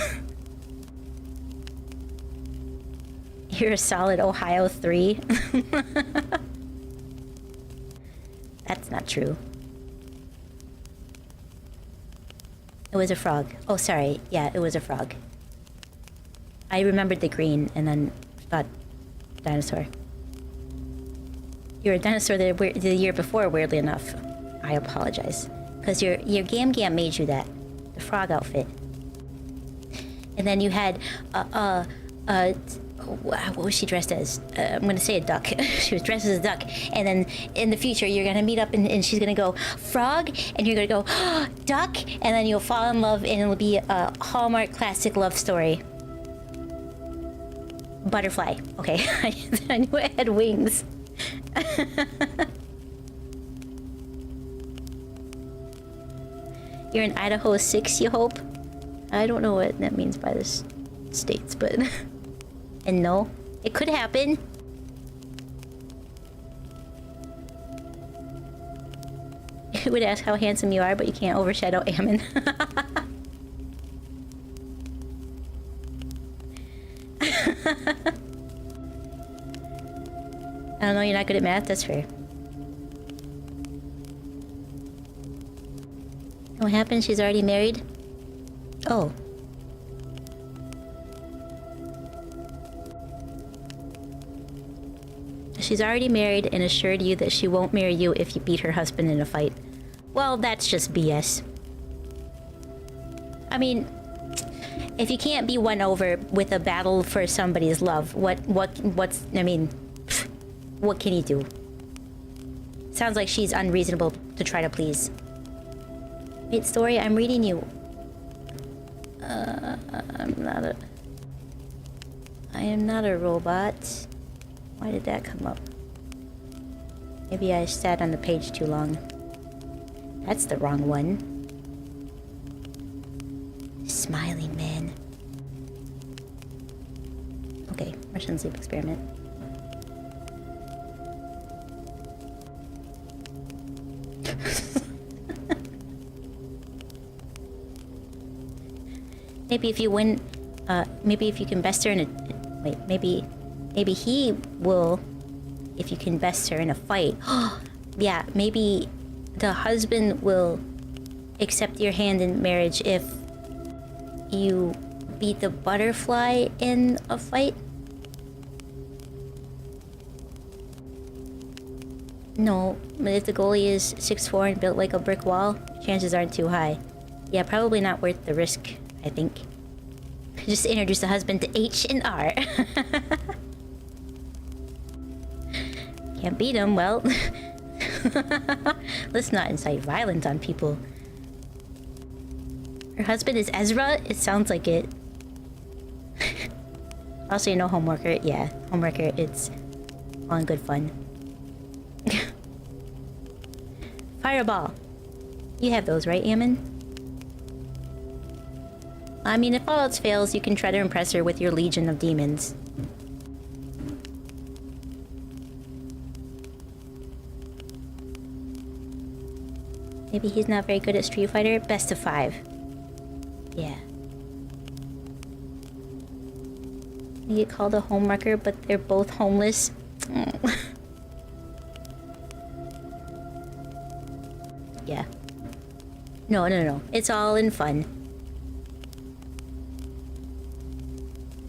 You're a solid Ohio 3. That's not true. It was a frog. Oh, sorry. Yeah, it was a frog. I remembered the green and then thought dinosaur. You were a dinosaur the year before, weirdly enough. I apologize. Because your Gam Gam made you that. The frog outfit. And then you had, what was she dressed as? I'm gonna say a duck. She was dressed as a duck. And then in the future, you're gonna meet up and she's gonna go, frog? And you're gonna go, oh, duck? And then you'll fall in love and it'll be a Hallmark classic love story. Butterfly. Okay, I knew it had wings. You're in Idaho 6, you hope? I don't know what that means by this states, but... And no, it could happen. It would ask how handsome you are, but you can't overshadow Ammon. I don't know, you're not good at math, that's fair. What happened? She's already married? Oh. She's already married and assured you that she won't marry you if you beat her husband in a fight. Well, that's just BS. I mean, if you can't be won over with a battle for somebody's love, what's, I mean, what can you do? Sounds like she's unreasonable to try to please. Wait, story, I'm reading you. I am not a robot. Why did that come up? Maybe I sat on the page too long. That's the wrong one. Smiling man. Okay, Russian sleep experiment. Maybe if you win, maybe if you can best her in a... Wait, maybe he will if you can best her in a fight. Yeah, maybe the husband will accept your hand in marriage if you beat the butterfly in a fight. No, but if the goalie is 6'4" and built like a brick wall, chances aren't too high. Yeah, probably not worth the risk, I think. Just introduce the husband to H and R. Can't beat him, well. Let's not incite violence on people. Her husband is Ezra? It sounds like it. Also, you know, homeworker. Yeah, homeworker. It's all in good fun. Fireball. You have those, right, Ammon? I mean, if all else fails, you can try to impress her with your legion of demons. Maybe he's not very good at Street Fighter. Best of 5. Yeah. You get called a homewrecker, but they're both homeless. Oh. Yeah. No. It's all in fun.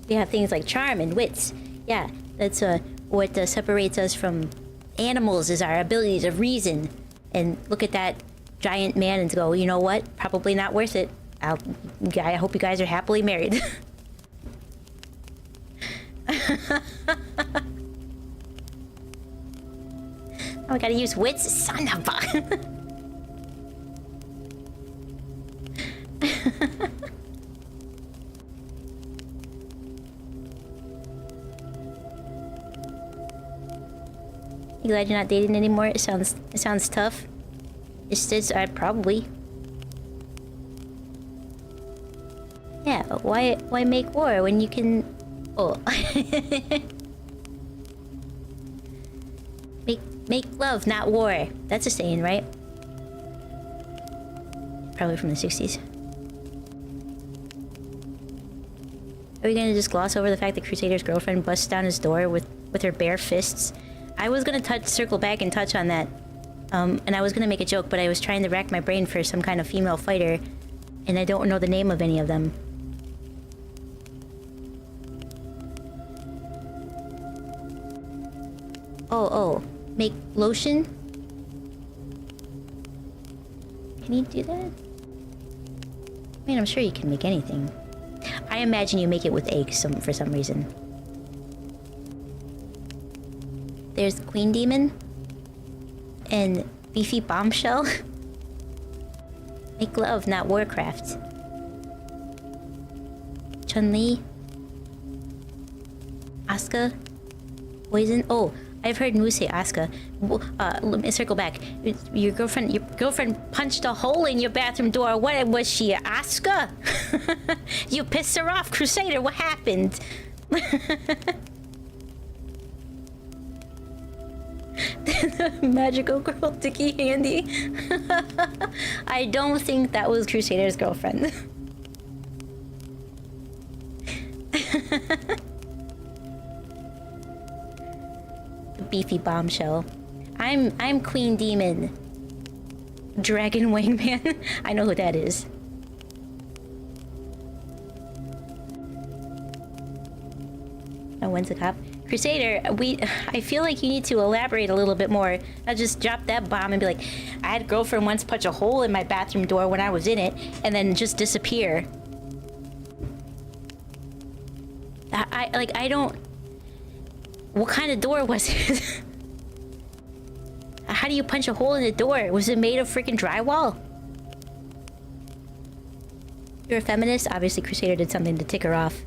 We have things like charm and wits. Yeah, that's what separates us from animals is our ability to reason and look at that giant man and go, you know what? Probably not worth it. I hope you guys are happily married. Oh, I gotta use wits? Son of a... You glad you're not dating anymore? It sounds tough. It's probably. Yeah, why make war when you can... Oh. Make love, not war. That's a saying, right? Probably from the 60s. Are we gonna just gloss over the fact that Crusader's girlfriend busts down his door with her bare fists? I was gonna circle back and touch on that. And I was gonna make a joke, but I was trying to rack my brain for some kind of female fighter, and I don't know the name of any of them. Oh, make lotion? Can you do that? I mean, I'm sure you can make anything. I imagine you make it with eggs for some reason. There's Queen Demon and Beefy Bombshell. Make love, not Warcraft. Chun-Li. Asuka. Poison. Oh, I've heard Moo say Asuka. Let me circle back. Your girlfriend punched a hole in your bathroom door. What was she, Asuka? You pissed her off, Crusader. What happened? Magical girl Dicky Handy. I don't think that was Crusader's girlfriend. The beefy bombshell. I'm Queen Demon. Dragon Wingman. I know who that is. Oh, when's the cop? Crusader, I feel like you need to elaborate a little bit more. Not just drop that bomb and be like, I had a girlfriend once punch a hole in my bathroom door when I was in it, and then just disappear. I don't... What kind of door was it? How do you punch a hole in the door? Was it made of freaking drywall? You're a feminist? Obviously Crusader did something to tick her off.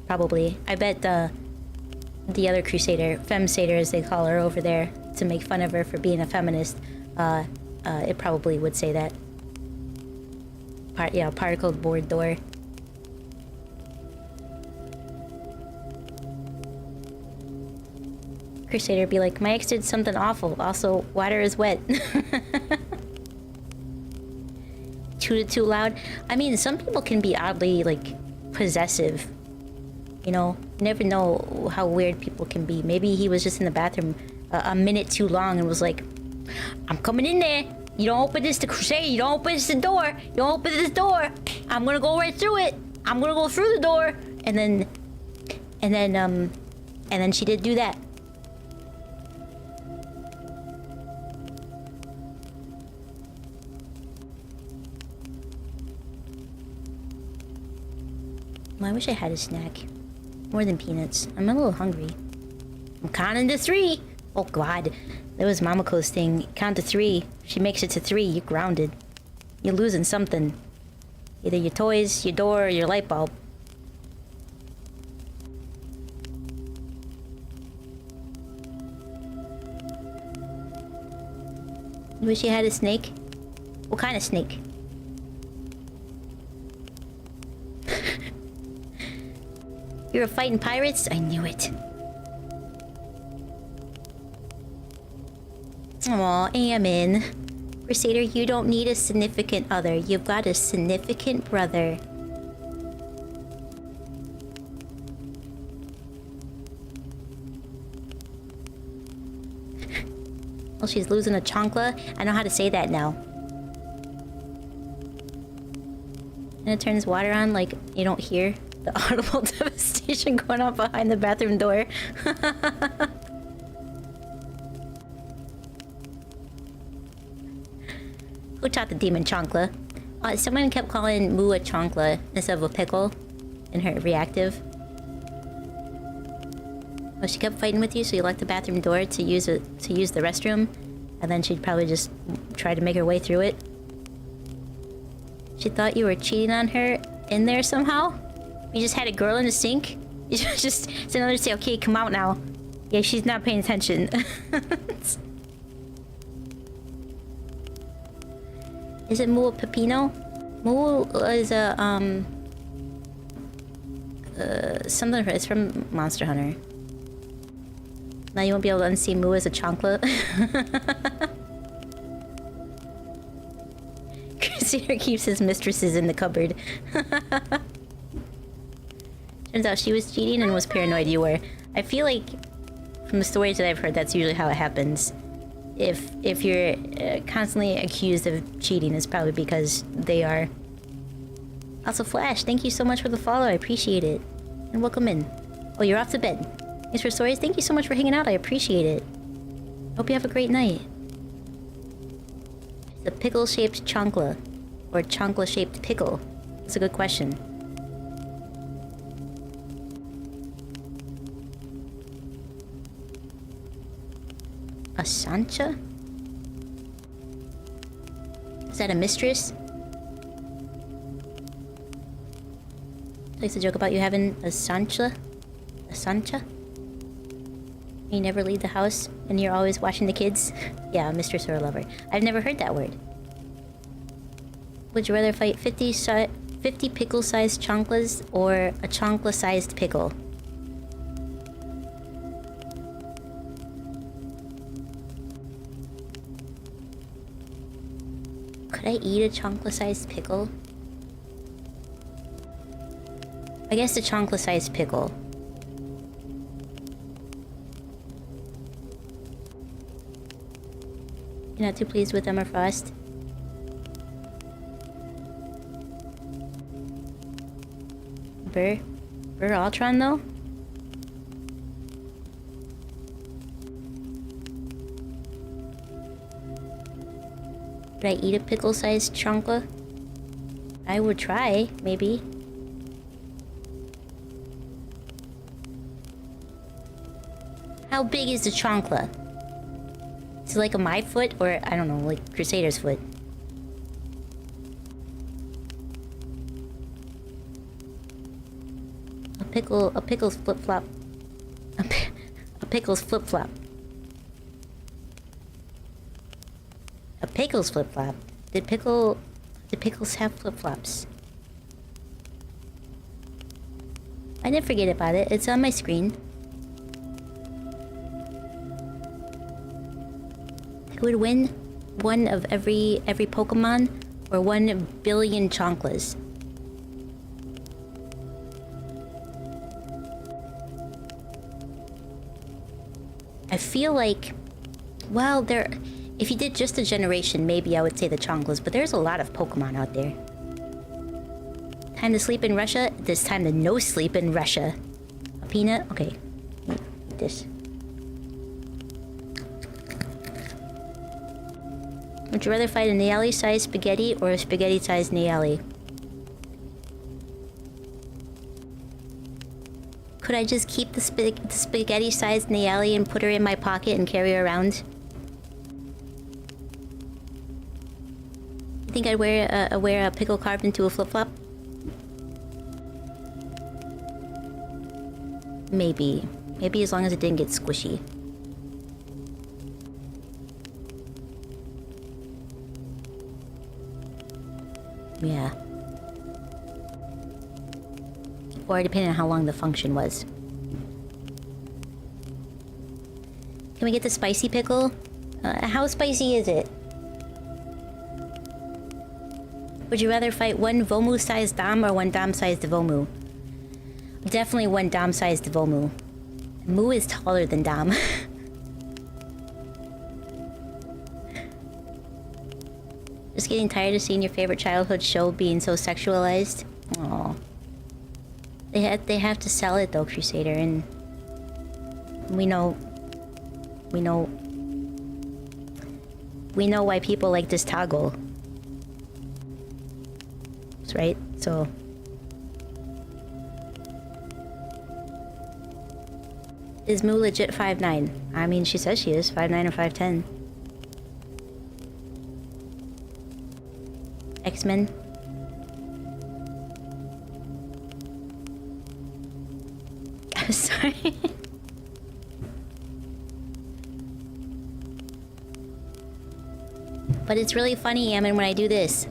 Probably. I bet the other Crusader, Femsader as they call her over there, to make fun of her for being a feminist, it probably would say that. Yeah, particle board door. Crusader be like, my ex did something awful. Also, water is wet. Tooted too loud. I mean, some people can be oddly, like, possessive. You know, you never know how weird people can be. Maybe he was just in the bathroom a minute too long and was like, I'm coming in there. You don't open this to Crusader. You don't open this door. You don't open this door. I'm gonna go right through it. I'm gonna go through the door. And then she did do that. Well, I wish I had a snack. More than peanuts. I'm a little hungry. I'm counting to 3. Oh god. That was Mamoko's thing. Count to 3. If she makes it to 3, you're grounded. You're losing something. Either your toys, your door, or your light bulb. You wish you had a snake? What kind of snake? You were fighting pirates? I knew it. Aw, Ammon. Crusader, you don't need a significant other. You've got a significant brother. Well, she's losing a chancla. I know how to say that now. And it turns water on like you don't hear the audible devastation going on behind the bathroom door. Who taught the demon chancla? Someone kept calling Moo a chancla instead of a pickle in her reactive. Well, she kept fighting with you, so you locked the bathroom door to use the restroom, and then she'd probably just try to make her way through it. She thought you were cheating on her in there somehow. You just had a girl in the sink. You just send another say, "Okay, come out now." Yeah, she's not paying attention. Is it Moo Pepino? Moo is a something. It's from Monster Hunter. Now you won't be able to unsee Moo as a chancla. Crusader keeps his mistresses in the cupboard. Turns out she was cheating and was paranoid you were. I feel like, from the stories that I've heard, that's usually how it happens. If you're constantly accused of cheating, it's probably because they are. Also, Flash, thank you so much for the follow. I appreciate it. And welcome in. Oh, you're off to bed. Thanks for stories. Thank you so much for hanging out. I appreciate it. Hope you have a great night. It's a pickle-shaped chancla. Or chancla-shaped pickle. That's a good question. A Sancha? Is that a mistress? Likes a joke about you having a Sancha? A Sancha? You never leave the house and you're always watching the kids? Yeah, a mistress or a lover. I've never heard that word. Would you rather fight 50 pickle-sized chanclas or a chancla-sized pickle? Could I eat a chancla-sized pickle? I guess the chancla-sized pickle. You're not too pleased with Emma Frost? Burr Ultron though? Would I eat a pickle-sized chancla? I would try, maybe. How big is the chancla? Is it like my foot, or I don't know, like Crusader's foot? A pickle's flip-flop. A pickle's flip-flop. A pickles flip-flop. Did pickles have flip-flops? I didn't forget about it. It's on my screen. Who would win? One of every Pokemon or 1 billion Chonklas? I feel like, well, if you did just a generation, maybe I would say the Chonklas, but there's a lot of Pokemon out there. Time to sleep in Russia? There's time to no sleep in Russia. A peanut? Okay. Eat this. Would you rather fight a Nahraya-sized spaghetti or a spaghetti-sized Nahraya? Could I just keep the spaghetti-sized Nahraya and put her in my pocket and carry her around? You think I'd wear a pickle carved into a flip-flop? Maybe. Maybe as long as it didn't get squishy. Yeah. Or depending on how long the function was. Can we get the spicy pickle? How spicy is it? Would you rather fight 1 Vomu-sized Dom or 1 Dom-sized Vomu? Definitely 1 Dom-sized Vomu. Mu is taller than Dom. Just getting tired of seeing your favorite childhood show being so sexualized. Aww. They have to sell it though, Crusader, and we know why people like this toggle. That's right, so is Moo legit 5'9"? I mean, she says she is 5'9" or 5'10". X-Men. I'm sorry. But it's really funny, Yaman, when I do this.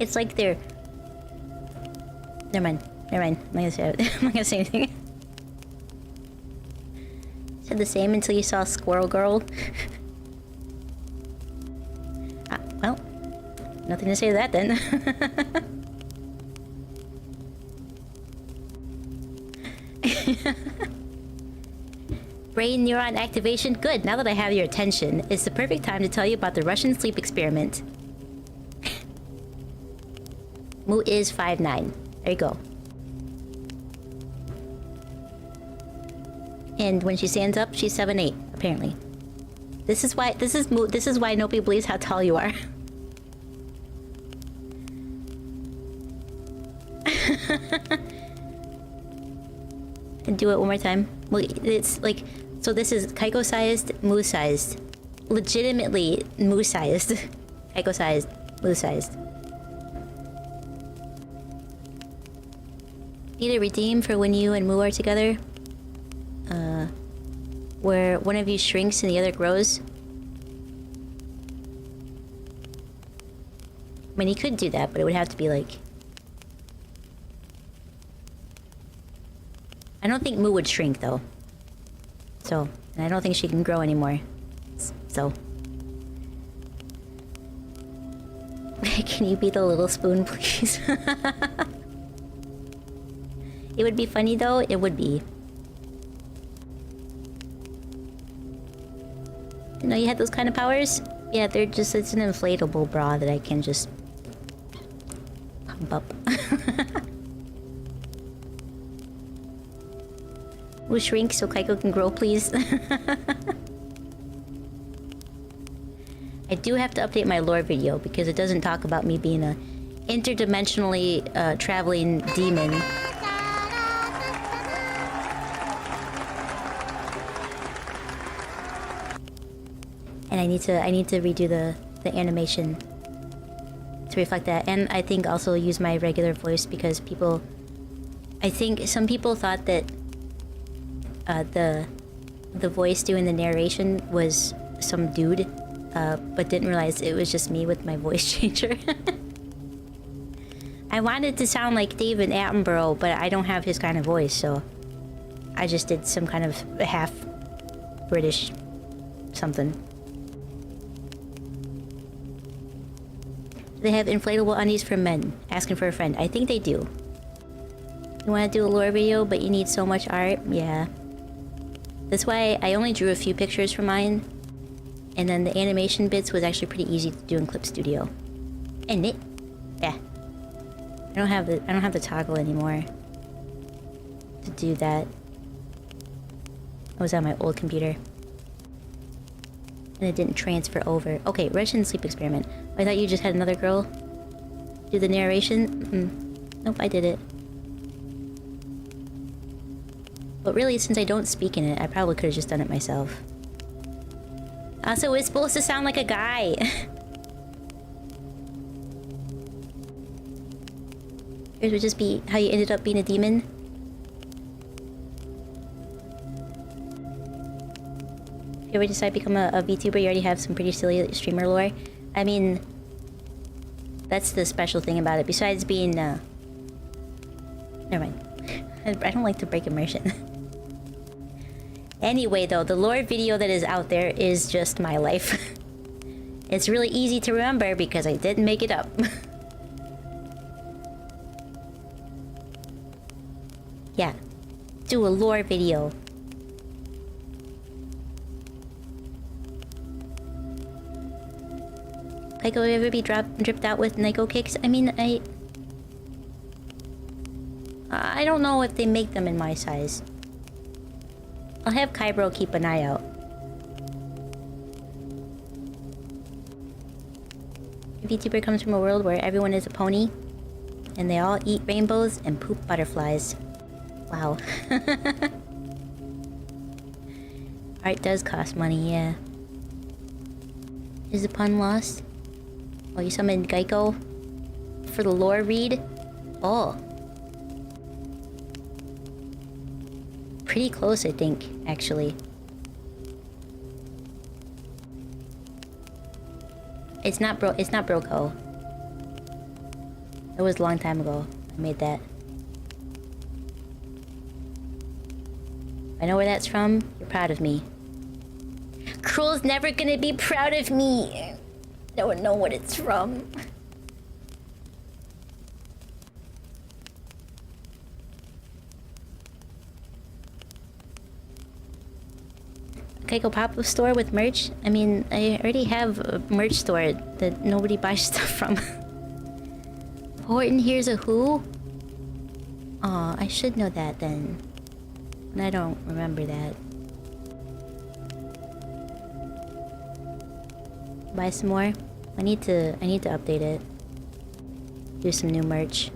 It's like they're... Never mind. I'm not gonna say it. I'm not gonna say anything. Said the same until you saw Squirrel Girl. Well, nothing to say to that then. Brain neuron activation? Good, now that I have your attention, it's the perfect time to tell you about the Russian sleep experiment. Moo is 5'9". There you go. And when she stands up, she's 7'8", apparently. This is why nobody believes how tall you are. And do it one more time. Well, it's like, so this is Kaiko-sized, Moo-sized. Legitimately Moo-sized. Kaiko-sized, Moo-sized. Need a redeem for when you and Moo are together? Where one of you shrinks and the other grows? I mean, he could do that, but it would have to be like... I don't think Moo would shrink, though. So, and I don't think she can grow anymore. So... Can you be the little spoon, please? It would be funny, though. It would be. You know, you had those kind of powers? Yeah, they're just... It's an inflatable bra that I can just... pump up. We'll shrink so Kaiko can grow, please. I do have to update my lore video because it doesn't talk about me being a interdimensionally traveling demon. And I need to redo the animation to reflect that, and I think also use my regular voice because people, I think some people thought that the voice doing the narration was some dude, but didn't realize it was just me with my voice changer. I wanted to sound like David Attenborough, but I don't have his kind of voice, so I just did some kind of half British something. They have inflatable undies for men. Asking for a friend. I think they do. You want to do a lore video, but you need so much art? Yeah. That's why I only drew a few pictures for mine. And then the animation bits was actually pretty easy to do in Clip Studio. And it? Yeah. I don't have the toggle anymore to do that. I was on my old computer. And it didn't transfer over. Okay, Russian sleep experiment. I thought you just had another girl do the narration. Nope, I did it. But really, since I don't speak in it, I probably could have just done it myself. Also, it's supposed to sound like a guy. Yours would just be how you ended up being a demon. If you ever decide to become a VTuber, you already have some pretty silly streamer lore. I mean, that's the special thing about it. Besides being, never mind. I don't like to break immersion. Anyway, though, the lore video that is out there is just my life. It's really easy to remember because I didn't make it up. Yeah. Do a lore video. Kaiko, will you ever be dripped out with Neko kicks? I mean, I don't know if they make them in my size. I'll have Kaibro keep an eye out. A VTuber comes from a world where everyone is a pony, and they all eat rainbows and poop butterflies. Wow. Art does cost money, yeah. Is the pun lost? Oh, you summoned Kaiko for the lore read? Oh. Pretty close, I think, actually. It's not Broco. That was a long time ago. I made that. I know where that's from. You're proud of me. Cruel's never gonna be proud of me. Don't know what it's from. Kaiko pop-up store with merch? I mean, I already have a merch store that nobody buys stuff from. Horton here's a who? Aw, I should know that then. And I don't remember that. Buy some more? I need to update it. Do some new merch.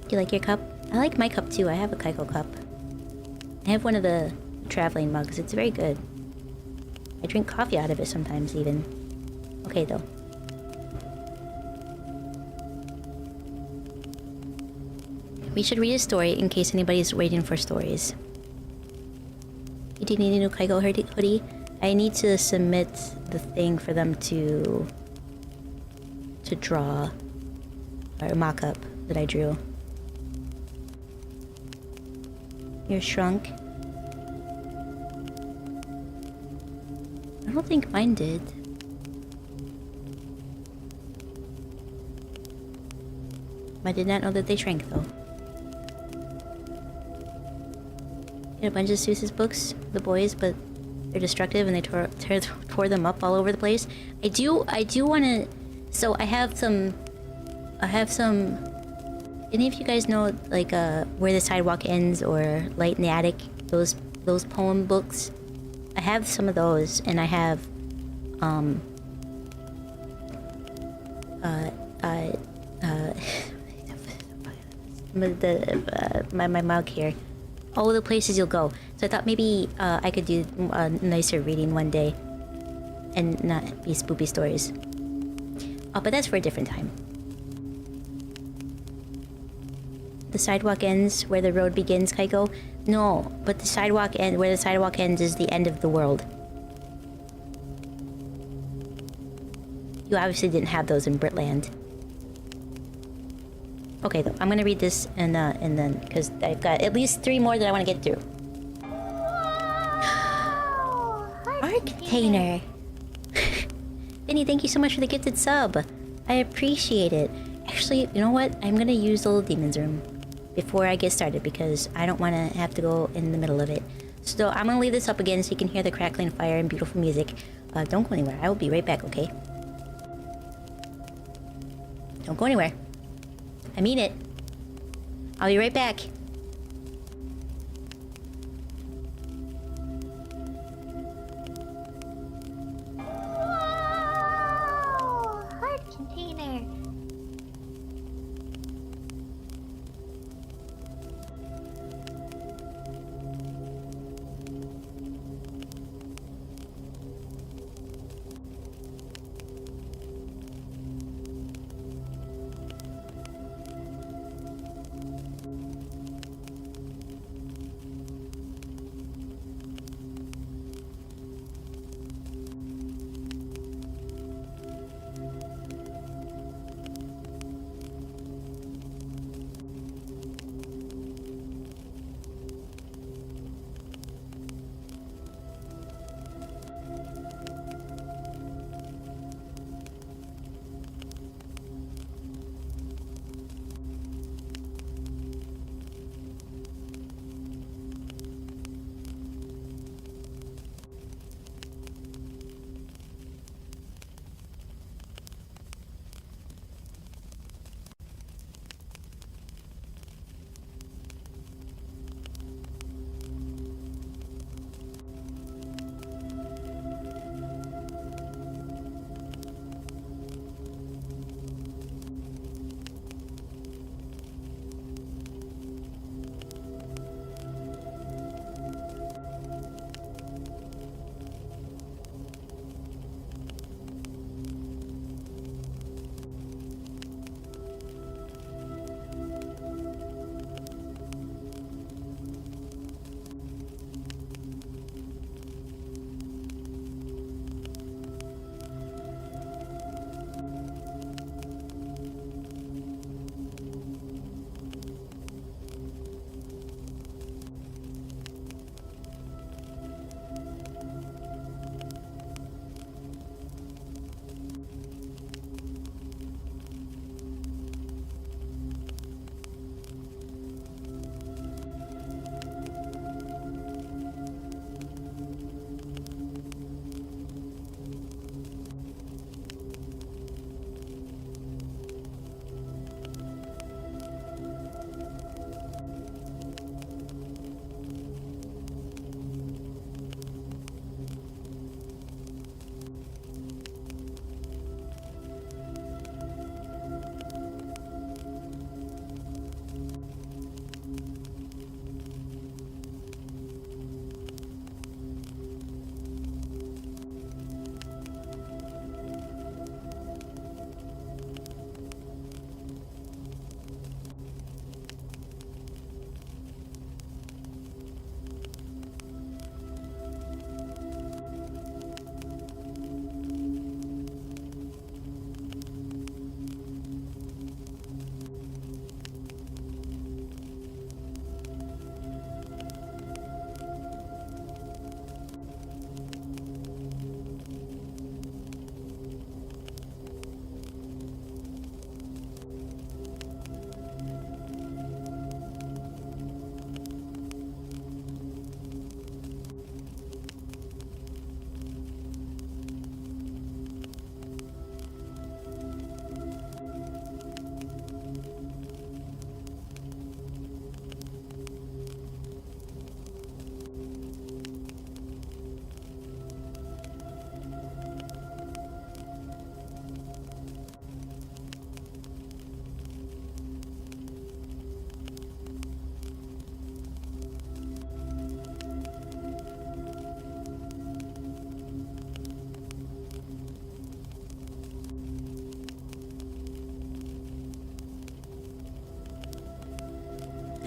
Do you like your cup? I like my cup too. I have a Kaiko cup. I have one of the traveling mugs. It's very good. I drink coffee out of it sometimes even. Okay though. We should read a story in case anybody's waiting for stories. You do need a new Kaiko hoodie? I need to submit the thing for them to draw, or a mock-up that I drew. You're shrunk? I don't think mine did. I did not know that they shrank though. Get a bunch of Seuss's books, the boys, but they're destructive and they tore them up all over the place. I do want to. So I have some. Any of you guys know like Where the Sidewalk Ends or Light in the Attic? Those poem books. I have some of those, and I have my mug here. All the places you'll go. So I thought maybe I could do a nicer reading one day and not be spoopy stories. Oh, but that's for a different time. The sidewalk ends where the road begins, Kaiko? No, but the sidewalk where the sidewalk ends is the end of the world. You obviously didn't have those in Britland. Okay, though, I'm gonna read this and then because I've got at least 3 more that I want to get through. Art container. Vinny, thank you so much for the gifted sub. I appreciate it. Actually, you know what? I'm gonna use the little demon's room before I get started because I don't want to have to go in the middle of it. So I'm gonna leave this up again so you can hear the crackling fire and beautiful music. Don't go anywhere. I will be right back, okay? Don't go anywhere. I mean it. I'll be right back. Whoa! Heart container.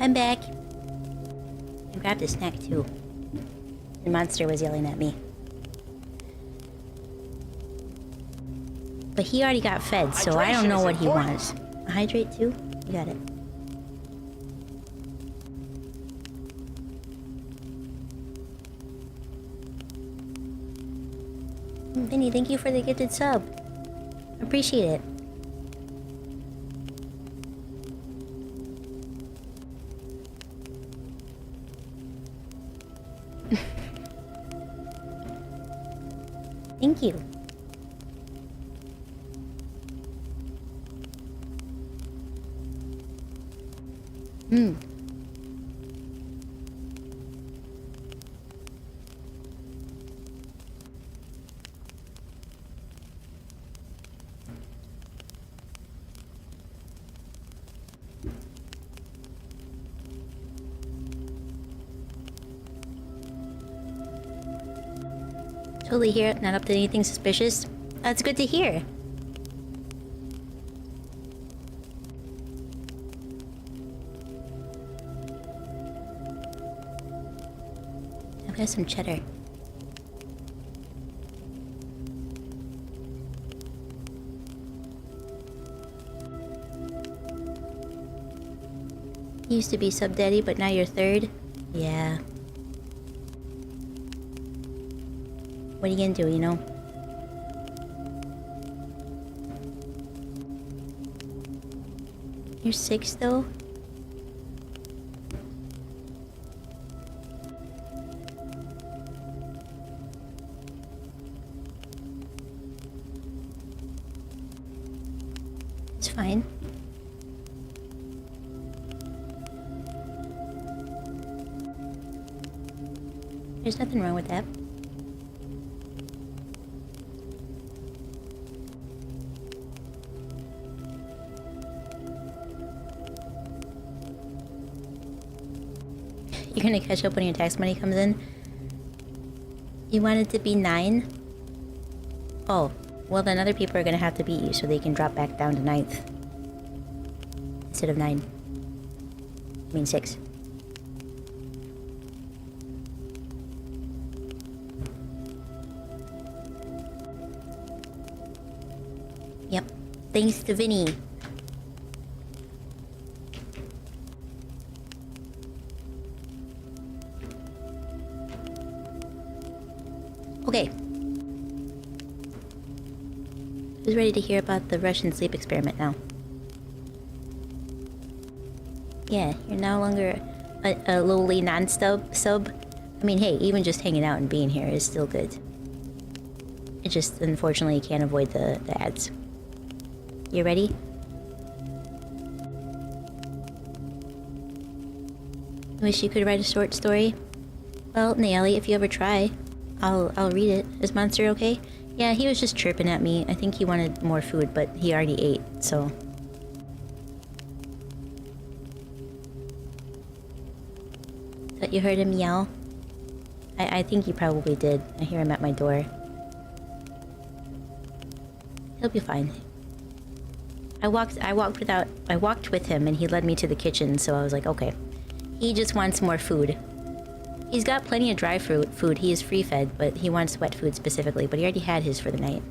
I'm back. I grabbed a snack too. The monster was yelling at me. But he already got fed, so I don't know what he wants. Hydrate too? You got it. Vinny, thank you for the gifted sub. Appreciate it. Thank you. Totally here, not up to anything suspicious. That's good to hear. I've got some cheddar. You used to be sub daddy, but now you're third? Yeah. What are you gonna do, you know? You're 6 though? It's fine. There's nothing wrong with that. You're gonna catch up when your tax money comes in? You want it to be 9? Oh, well then other people are gonna have to beat you so they can drop back down to 9th. Instead of 9. I mean 6. Yep. Thanks to Vinny. Okay. Who's ready to hear about the Russian sleep experiment now? Yeah, you're no longer a lowly non-sub. I mean, hey, even just hanging out and being here is still good. It just, unfortunately, can't avoid the ads. You ready? Wish you could write a short story? Well, Naeli, if you ever try, I'll read it. Is Monster okay? Yeah, he was just chirping at me. I think he wanted more food, but he already ate, so... Thought you heard him yell? I think he probably did. I hear him at my door. He'll be fine. I walked with him and he led me to the kitchen, so I was like, okay. He just wants more food. He's got plenty of dry food. He is free-fed, but he wants wet food specifically, but he already had his for the night.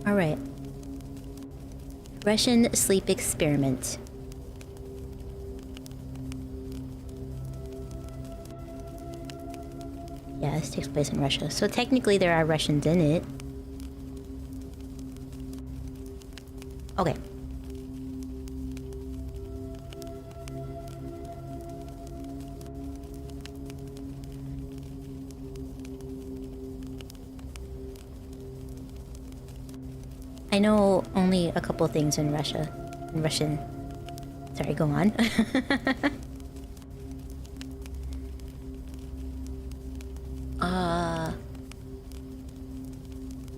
Alright. Russian sleep experiment. Yeah, this takes place in Russia. So technically there are Russians in it. Okay. I know only a couple things in Russia. In Russian. Sorry, go on.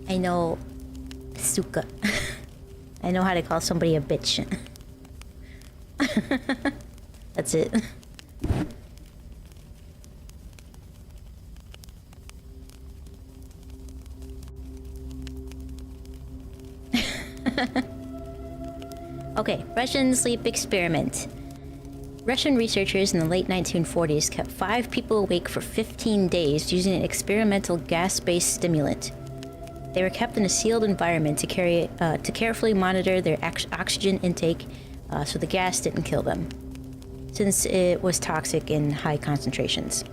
I know... Suka. I know how to call somebody a bitch. That's it. Okay, Russian sleep experiment. Russian researchers in the late 1940s kept 5 people awake for 15 days using an experimental gas-based stimulant. They were kept in a sealed environment to carefully monitor their oxygen intake so the gas didn't kill them, since it was toxic in high concentrations.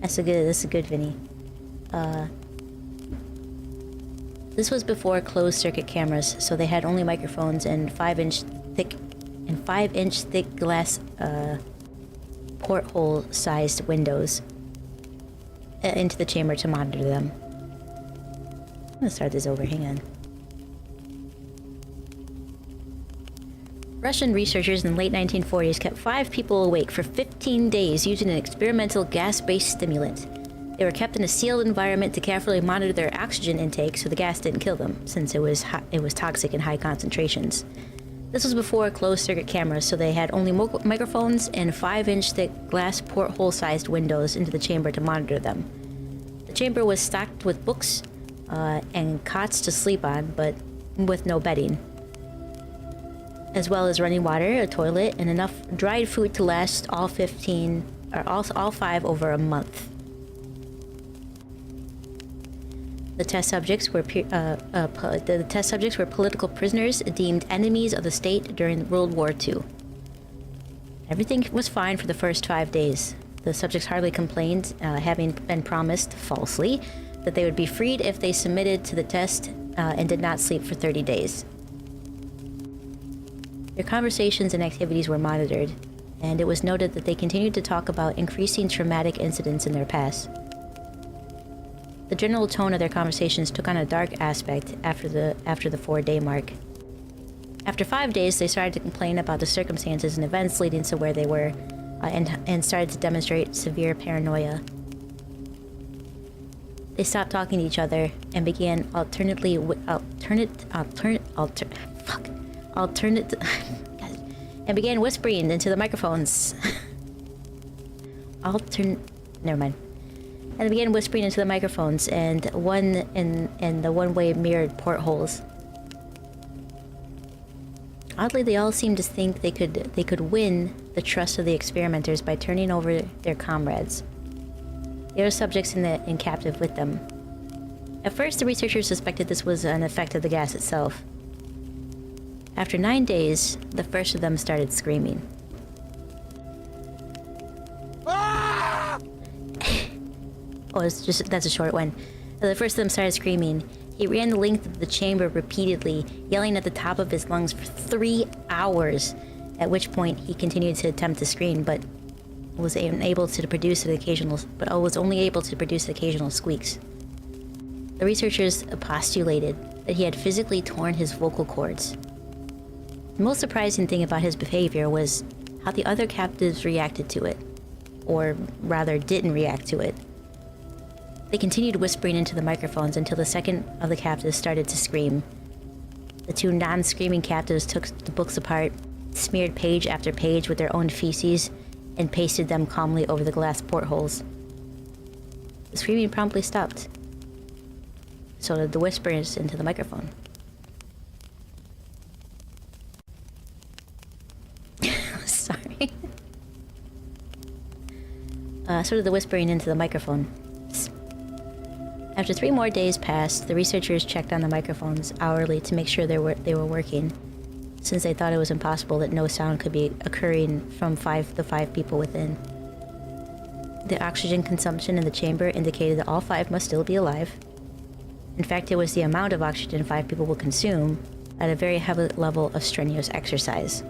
That's a good Vinny. This was before closed circuit cameras, so they had only microphones and 5-inch thick glass porthole sized windows into the chamber to monitor them. I'm gonna start this over, hang on. Russian researchers in the late 1940s kept 5 people awake for 15 days using an experimental gas-based stimulant. They were kept in a sealed environment to carefully monitor their oxygen intake so the gas didn't kill them, since it was toxic in high concentrations. This was before closed-circuit cameras, so they had only microphones and 5-inch thick glass porthole-sized windows into the chamber to monitor them. The chamber was stocked with books and cots to sleep on, but with no bedding, as well as running water, a toilet, and enough dried food to last all 5 over a month. The test subjects were political prisoners deemed enemies of the state during World War II. Everything was fine for the first 5 days. The subjects hardly complained, having been promised, falsely, that they would be freed if they submitted to the test and did not sleep for 30 days. Their conversations and activities were monitored, and it was noted that they continued to talk about increasing traumatic incidents in their past. The general tone of their conversations took on a dark aspect after the 4-day mark. After 5 days, they started to complain about the circumstances and events leading to where they were, and started to demonstrate severe paranoia. They stopped talking to each other and began and began whispering into the microphones. Never mind. And they began whispering into the microphones and the one-way mirrored portholes. Oddly, they all seemed to think they could win the trust of the experimenters by turning over their comrades, the other subjects in captive with them. At first, the researchers suspected this was an effect of the gas itself. After 9 days, the first of them started screaming. That's a short one. The first of them started screaming. He ran the length of the chamber repeatedly, yelling at the top of his lungs for 3 hours, at which point he continued to attempt to scream, but was only able to produce occasional squeaks. The researchers postulated that he had physically torn his vocal cords. The most surprising thing about his behavior was how the other captives reacted to it, or rather didn't react to it. They continued whispering into the microphones until the second of the captives started to scream. The 2 non-screaming captives took the books apart, smeared page after page with their own feces, and pasted them calmly over the glass portholes. The screaming promptly stopped. So did the whispers into the microphone. Sorry. So did the whispering into the microphone. After 3 more days passed, the researchers checked on the microphones hourly to make sure they were working, since they thought it was impossible that no sound could be occurring from the 5 people within. The oxygen consumption in the chamber indicated that all 5 must still be alive. In fact, it was the amount of oxygen 5 people would consume at a very heavy level of strenuous exercise.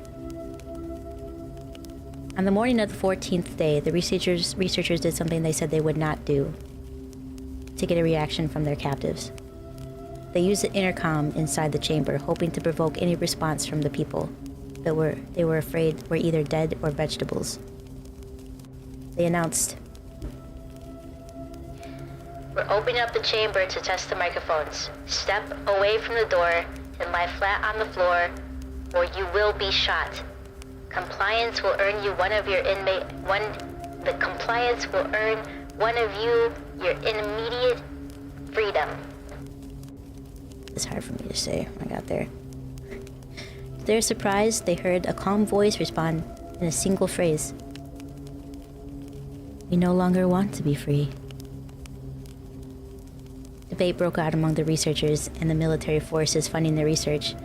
On the morning of the 14th day, the researchers did something they said they would not do to get a reaction from their captives. They used the intercom inside the chamber, hoping to provoke any response from the people that they were afraid were either dead or vegetables. They announced, "We're opening up the chamber to test the microphones. Step away from the door and lie flat on the floor, or you will be shot. Compliance will earn you one of your immediate Freedom. It's hard for me to say when I got there. To their surprise, they heard a calm voice respond in a single phrase. We no longer want to be free. Debate broke out among the researchers and the military forces funding the research,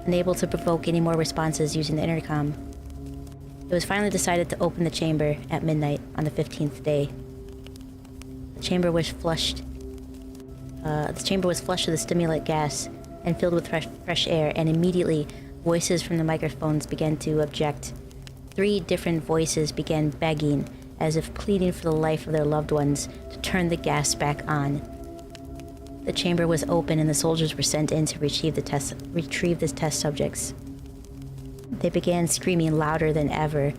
unable to provoke any more responses using the intercom. It was finally decided to open the chamber at midnight on the 15th day. The chamber was flushed. With a stimulant gas and filled with fresh air, and immediately voices from the microphones began to object. 3 different voices began begging, as if pleading for the life of their loved ones, to turn the gas back on. The chamber was open and the soldiers were sent in to retrieve the test subjects. They began screaming louder than ever,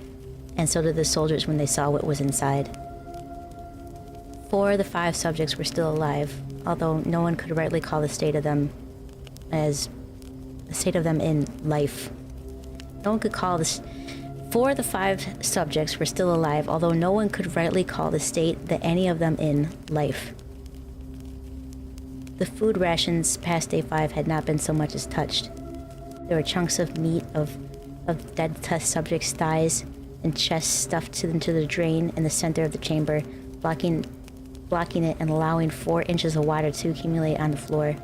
and so did the soldiers when they saw what was inside. 4 of the 5 subjects were still alive, although no one could rightly call the state of them in life. No one could call this. 4 of the 5 subjects were still alive, although no one could rightly call the state that any of them in life. The food rations past day 5 had not been so much as touched. There were chunks of meat of dead test subjects' thighs and chests stuffed into the drain in the center of the chamber, blocking it and allowing 4 inches of water to accumulate on the floor.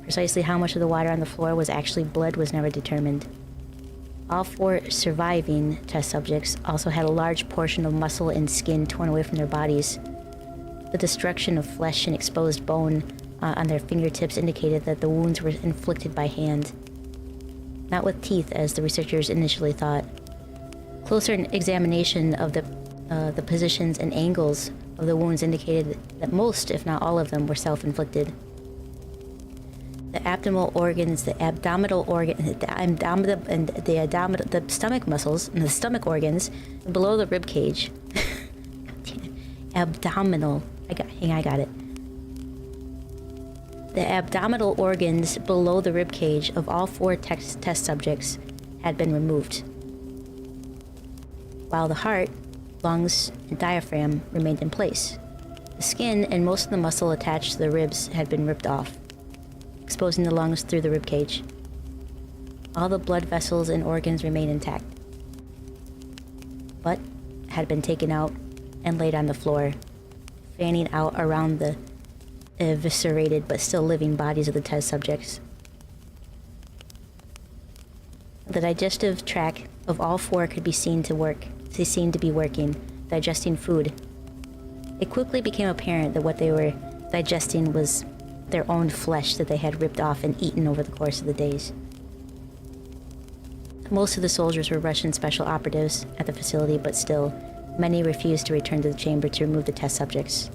Precisely how much of the water on the floor was actually blood was never determined. All 4 surviving test subjects also had a large portion of muscle and skin torn away from their bodies. The destruction of flesh and exposed bone on their fingertips indicated that the wounds were inflicted by hand. Not with teeth, as the researchers initially thought. Closer examination of the positions and angles of the wounds indicated that most, if not all of them, were self-inflicted. The stomach muscles and the stomach organs below the rib cage. Abdominal. I got it. The abdominal organs below the rib cage of all 4 test subjects had been removed, while the heart, lungs, and diaphragm remained in place. The skin and most of the muscle attached to the ribs had been ripped off, exposing the lungs through the rib cage. All the blood vessels and organs remained intact, but had been taken out and laid on the floor, fanning out around the eviscerated but still living bodies of the test subjects. The digestive tract of all 4 could be seen to be working, digesting food. It quickly became apparent that what they were digesting was their own flesh that they had ripped off and eaten over the course of the days. Most of the soldiers were Russian special operatives at the facility, but still, many refused to return to the chamber to remove the test subjects.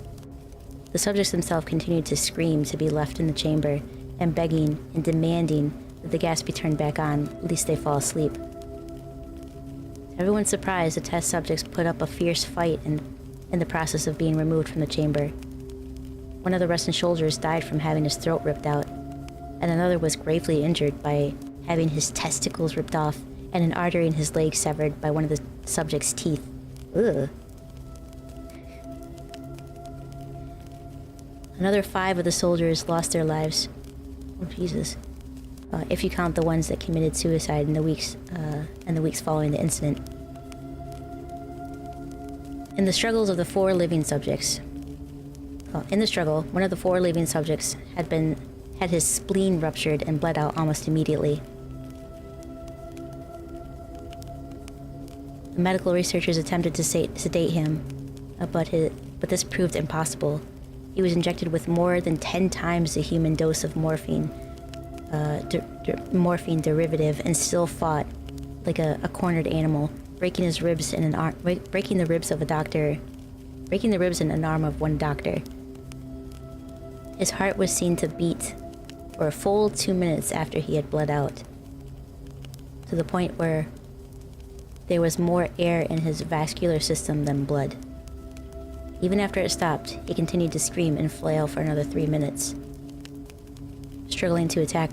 The subjects themselves continued to scream to be left in the chamber, and begging and demanding that the gas be turned back on, lest they fall asleep. To everyone's surprise, the test subjects put up a fierce fight in the process of being removed from the chamber. One of the Russian soldiers died from having his throat ripped out, and another was gravely injured by having his testicles ripped off and an artery in his leg severed by one of the subject's teeth. Ugh. Another 5 of the soldiers lost their lives. Oh, Jesus. If you count the ones that committed suicide in the weeks following the incident. In the struggles of the 4 living subjects. In the struggle, one of the 4 living subjects had his spleen ruptured and bled out almost immediately. The medical researchers attempted to sedate him, but this proved impossible. He was injected with more than 10 times the human dose of morphine, morphine derivative, and still fought like a cornered animal, breaking the ribs in an arm of one doctor. His heart was seen to beat for a full 2 minutes after he had bled out, to the point where there was more air in his vascular system than blood. Even after it stopped, he continued to scream and flail for another 3 minutes, struggling to attack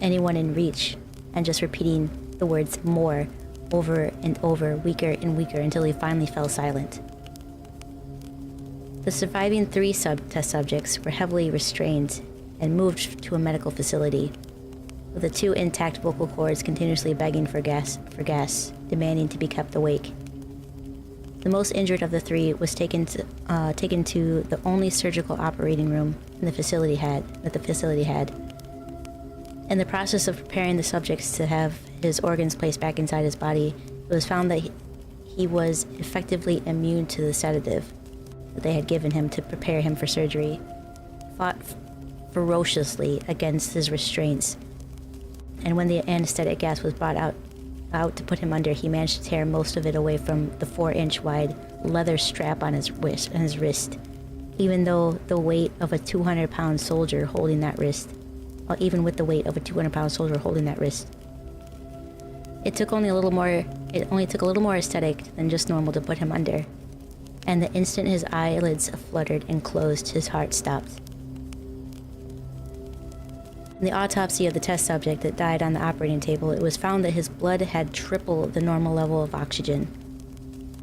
anyone in reach, and just repeating the words "more" over and over, weaker and weaker, until he finally fell silent. The surviving 3 test subjects were heavily restrained and moved to a medical facility, with the 2 intact vocal cords continuously begging for gas, demanding to be kept awake. The most injured of the 3 was taken to the only surgical operating room the facility had. In the process of preparing the subjects to have his organs placed back inside his body, it was found that he was effectively immune to the sedative that they had given him to prepare him for surgery, fought ferociously against his restraints, and when the anesthetic gas was brought out to put him under, he managed to tear most of it away from the 4-inch wide leather strap on his wrist, even though the weight of a 200-pound soldier holding that wrist. Even with the weight of a 200-pound soldier holding that wrist. It only took a little more aesthetic than just normal to put him under, and the instant his eyelids fluttered and closed, his heart stopped. In the autopsy of the test subject that died on the operating table, it was found that his blood had triple the normal level of oxygen.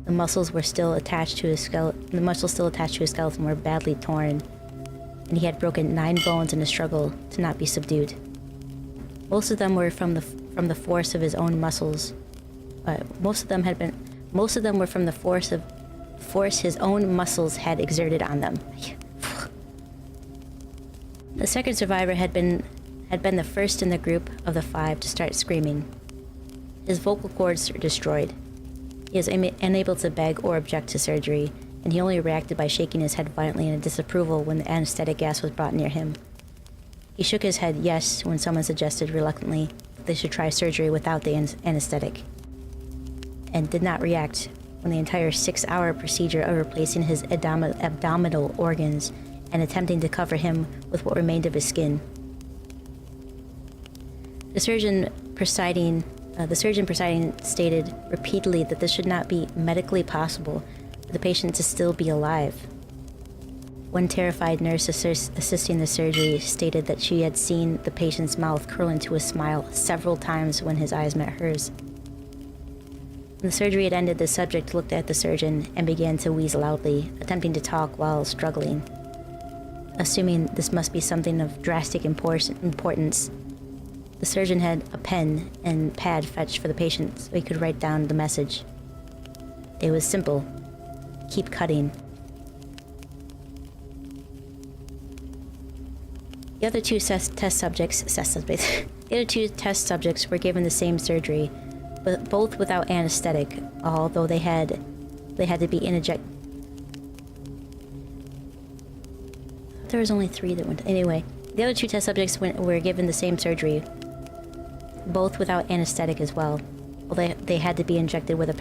The muscles still attached to his skeleton were badly torn, and he had broken 9 bones in a struggle to not be subdued. Most of them were from the force of his own muscles. Most of them were from the force his own muscles had exerted on them. The second survivor had been the first in the group of the 5 to start screaming. His vocal cords were destroyed. He was unable to beg or object to surgery, and he only reacted by shaking his head violently in disapproval when the anesthetic gas was brought near him. He shook his head yes when someone suggested reluctantly that they should try surgery without the anesthetic, and did not react when the entire 6-hour procedure of replacing his abdominal organs and attempting to cover him with what remained of his skin. The surgeon presiding stated repeatedly that this should not be medically possible for the patient to still be alive. One terrified nurse assisting the surgery stated that she had seen the patient's mouth curl into a smile several times when his eyes met hers. When the surgery had ended, the subject looked at the surgeon and began to wheeze loudly, attempting to talk while struggling. Assuming this must be something of drastic importance, the surgeon had a pen and pad fetched for the patient so he could write down the message. It was simple. Keep cutting. The other 2 test subjects were given the same surgery, but both without anesthetic, although they had to be injected. There was only 3 that went. Anyway, the other 2 test subjects were given the same surgery, both without anesthetic as well, although they had to be injected with a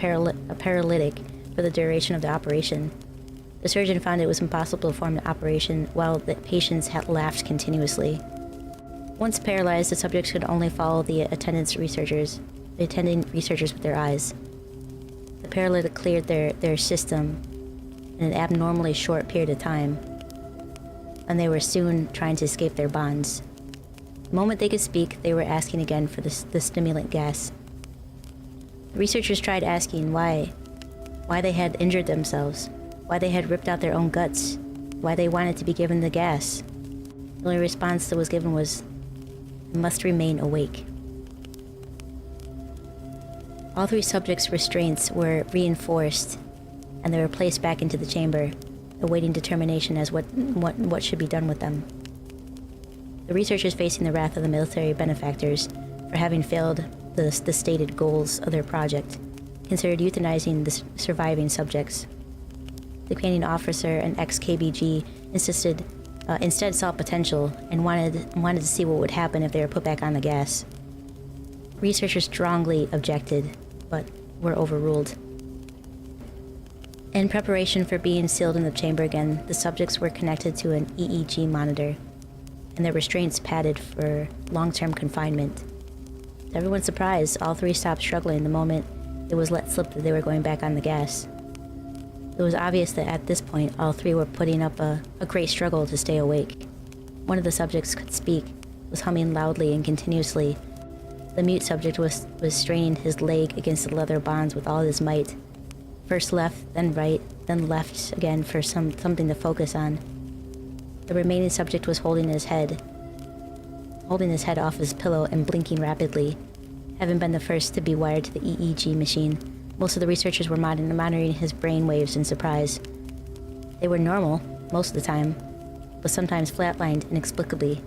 paralytic for the duration of the operation. The surgeon found it was impossible to perform the operation while the patients had laughed continuously. Once paralyzed, the subjects could only follow the attending researchers with their eyes. The paralytic cleared their system in an abnormally short period of time, and they were soon trying to escape their bonds. The moment they could speak, they were asking again for the stimulant gas. The researchers tried asking why they had injured themselves, why they had ripped out their own guts, why they wanted to be given the gas. The only response that was given was, "You must remain awake." All 3 subjects' restraints were reinforced, and they were placed back into the chamber, awaiting determination as what should be done with them. The researchers, facing the wrath of the military benefactors for having failed the stated goals of their project, considered euthanizing the surviving subjects. The commanding officer and ex-KBG instead saw potential and wanted to see what would happen if they were put back on the gas. Researchers strongly objected, but were overruled. In preparation for being sealed in the chamber again, the subjects were connected to an EEG monitor, and their restraints padded for long-term confinement. To everyone's surprise, all 3 stopped struggling the moment it was let slip that they were going back on the gas. It was obvious that at this point, all 3 were putting up a great struggle to stay awake. One of the subjects could speak, was humming loudly and continuously. The mute subject was straining his leg against the leather bonds with all his might. First left, then right, then left again for something to focus on. The remaining subject was holding his head off his pillow and blinking rapidly, having been the first to be wired to the EEG machine. Most of the researchers were monitoring his brain waves in surprise. They were normal, most of the time, but sometimes flatlined inexplicably.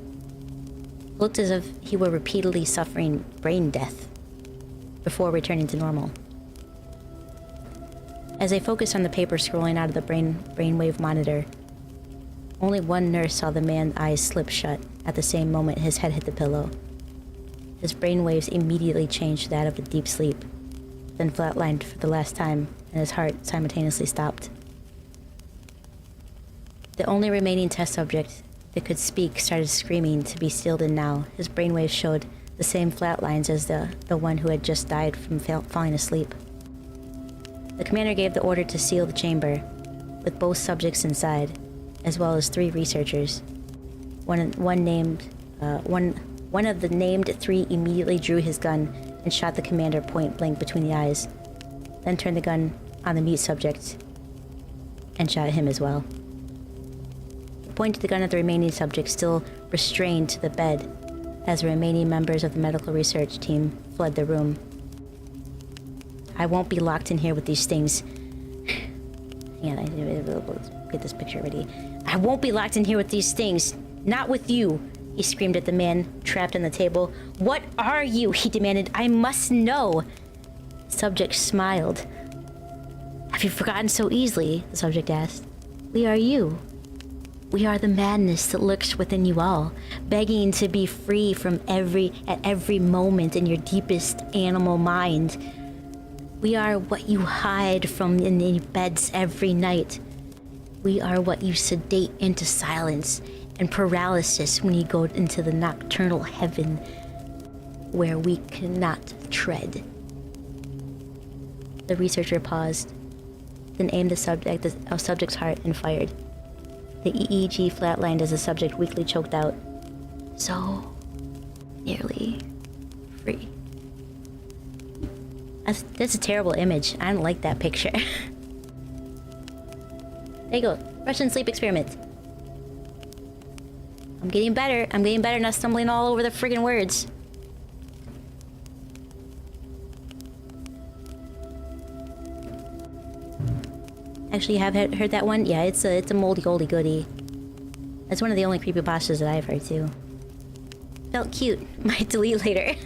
It looked as if he were repeatedly suffering brain death before returning to normal. As they focused on the paper scrolling out of the brainwave monitor, only one nurse saw the man's eyes slip shut at the same moment his head hit the pillow. His brainwaves immediately changed to that of a deep sleep, then flatlined for the last time, and his heart simultaneously stopped. The only remaining test subject that could speak started screaming to be sealed in now. His brainwaves showed the same flat lines as the one who had just died from falling asleep. The commander gave the order to seal the chamber, with both subjects inside, as well as 3 researchers. One of the named 3 immediately drew his gun and shot the commander point blank between the eyes, then turned the gun on the mute subject and shot him as well. He pointed the gun at the remaining subject, still restrained to the bed, as the remaining members of the medical research team fled the room. I won't be locked in here with these things. Hang on, let's get this picture ready. I won't be locked in here with these things. Not with you, he screamed at the man trapped on the table. What are you? He demanded. I must know. The subject smiled. Have you forgotten so easily? The subject asked. We are you. We are the madness that lurks within you all, begging to be free from at every moment in your deepest animal mind. We are what you hide from in the beds every night. We are what you sedate into silence and paralysis when you go into the nocturnal heaven where we cannot tread. The researcher paused, then aimed the subject's heart and fired. The EEG flatlined as the subject weakly choked out. So nearly free. That's a terrible image. I don't like that picture. There you go. Russian sleep experiment. I'm getting better. I'm getting better, not stumbling all over the friggin' words. Actually, you have heard that one? Yeah, it's a moldy oldie goodie. That's one of the only creepypastas that I've heard too. Felt cute. Might delete later.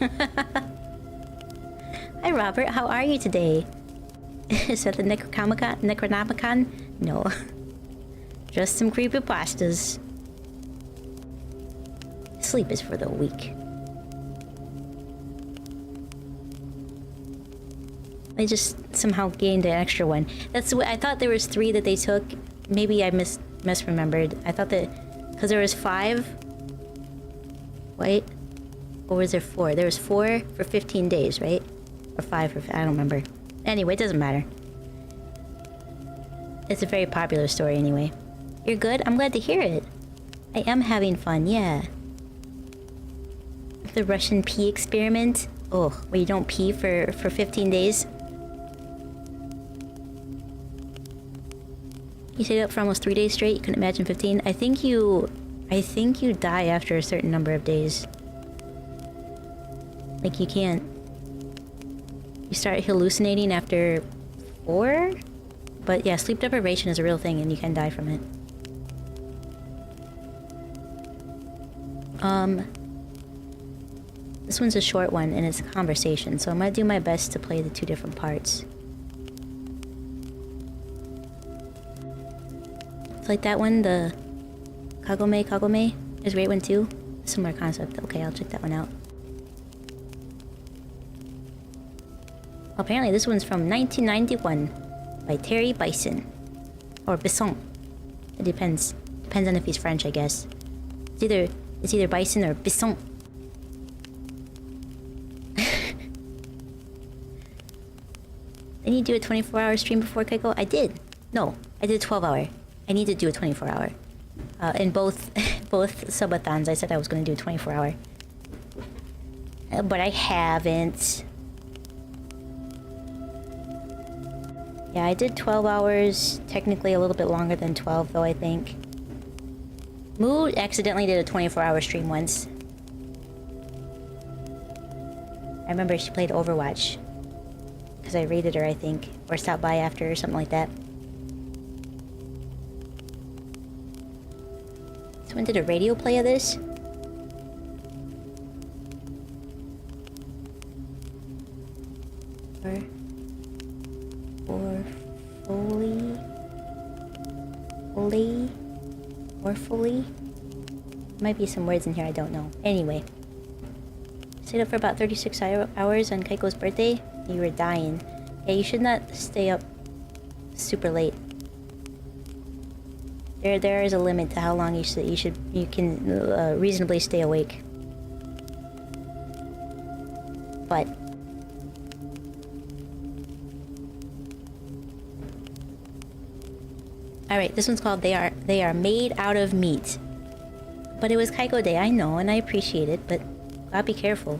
Hi Robert, how are you today? Is that the Necronomicon? No. Just some creepypastas. Sleep is for the weak. I just somehow gained an extra one. That's what I thought there was 3 that they took. Maybe I misremembered. I thought that because there was 5. Wait, or was there 4? There was 4 for 15 days, right? Or 5 for I don't remember. Anyway, it doesn't matter. It's a very popular story anyway. You're good? I'm glad to hear it. I am having fun, yeah. The Russian pee experiment. Oh, where you don't pee for 15 days. You stayed up for almost 3 days straight. You couldn't imagine 15. I think you die after a certain number of days. Like you can't. You start hallucinating after 4? But yeah, sleep deprivation is a real thing and you can die from it. This one's a short one and it's a conversation, so I'm gonna do my best to play the 2 different parts. It's like that one, the Kagome is a great one too. Similar concept. Okay, I'll check that one out. Apparently this one's from 1991 by Terry Bison. Or Bisson. It depends. Depends on if he's French, I guess. It's either Bison or Bisson. Didn't you do a 24-hour stream before, Kaiko? I did. No, I did a 12-hour. I need to do a 24-hour. In both subathons, I said I was going to do a 24-hour. But I haven't. Yeah, I did 12 hours, technically a little bit longer than 12 though, I think. Moo accidentally did a 24-hour stream once. I remember she played Overwatch. Because I raided her, I think. Or stopped by after or something like that. Someone did a radio play of this? Fully? Might be some words in here I don't know. Anyway. Stayed up for about 36 hours on Kaiko's birthday. You were dying. Yeah, you should not stay up super late. There is a limit to how long you can reasonably stay awake. But alright, this one's called They Are Made Out of Meat. But it was Kaiko Day, I know, and I appreciate it, but gotta be careful.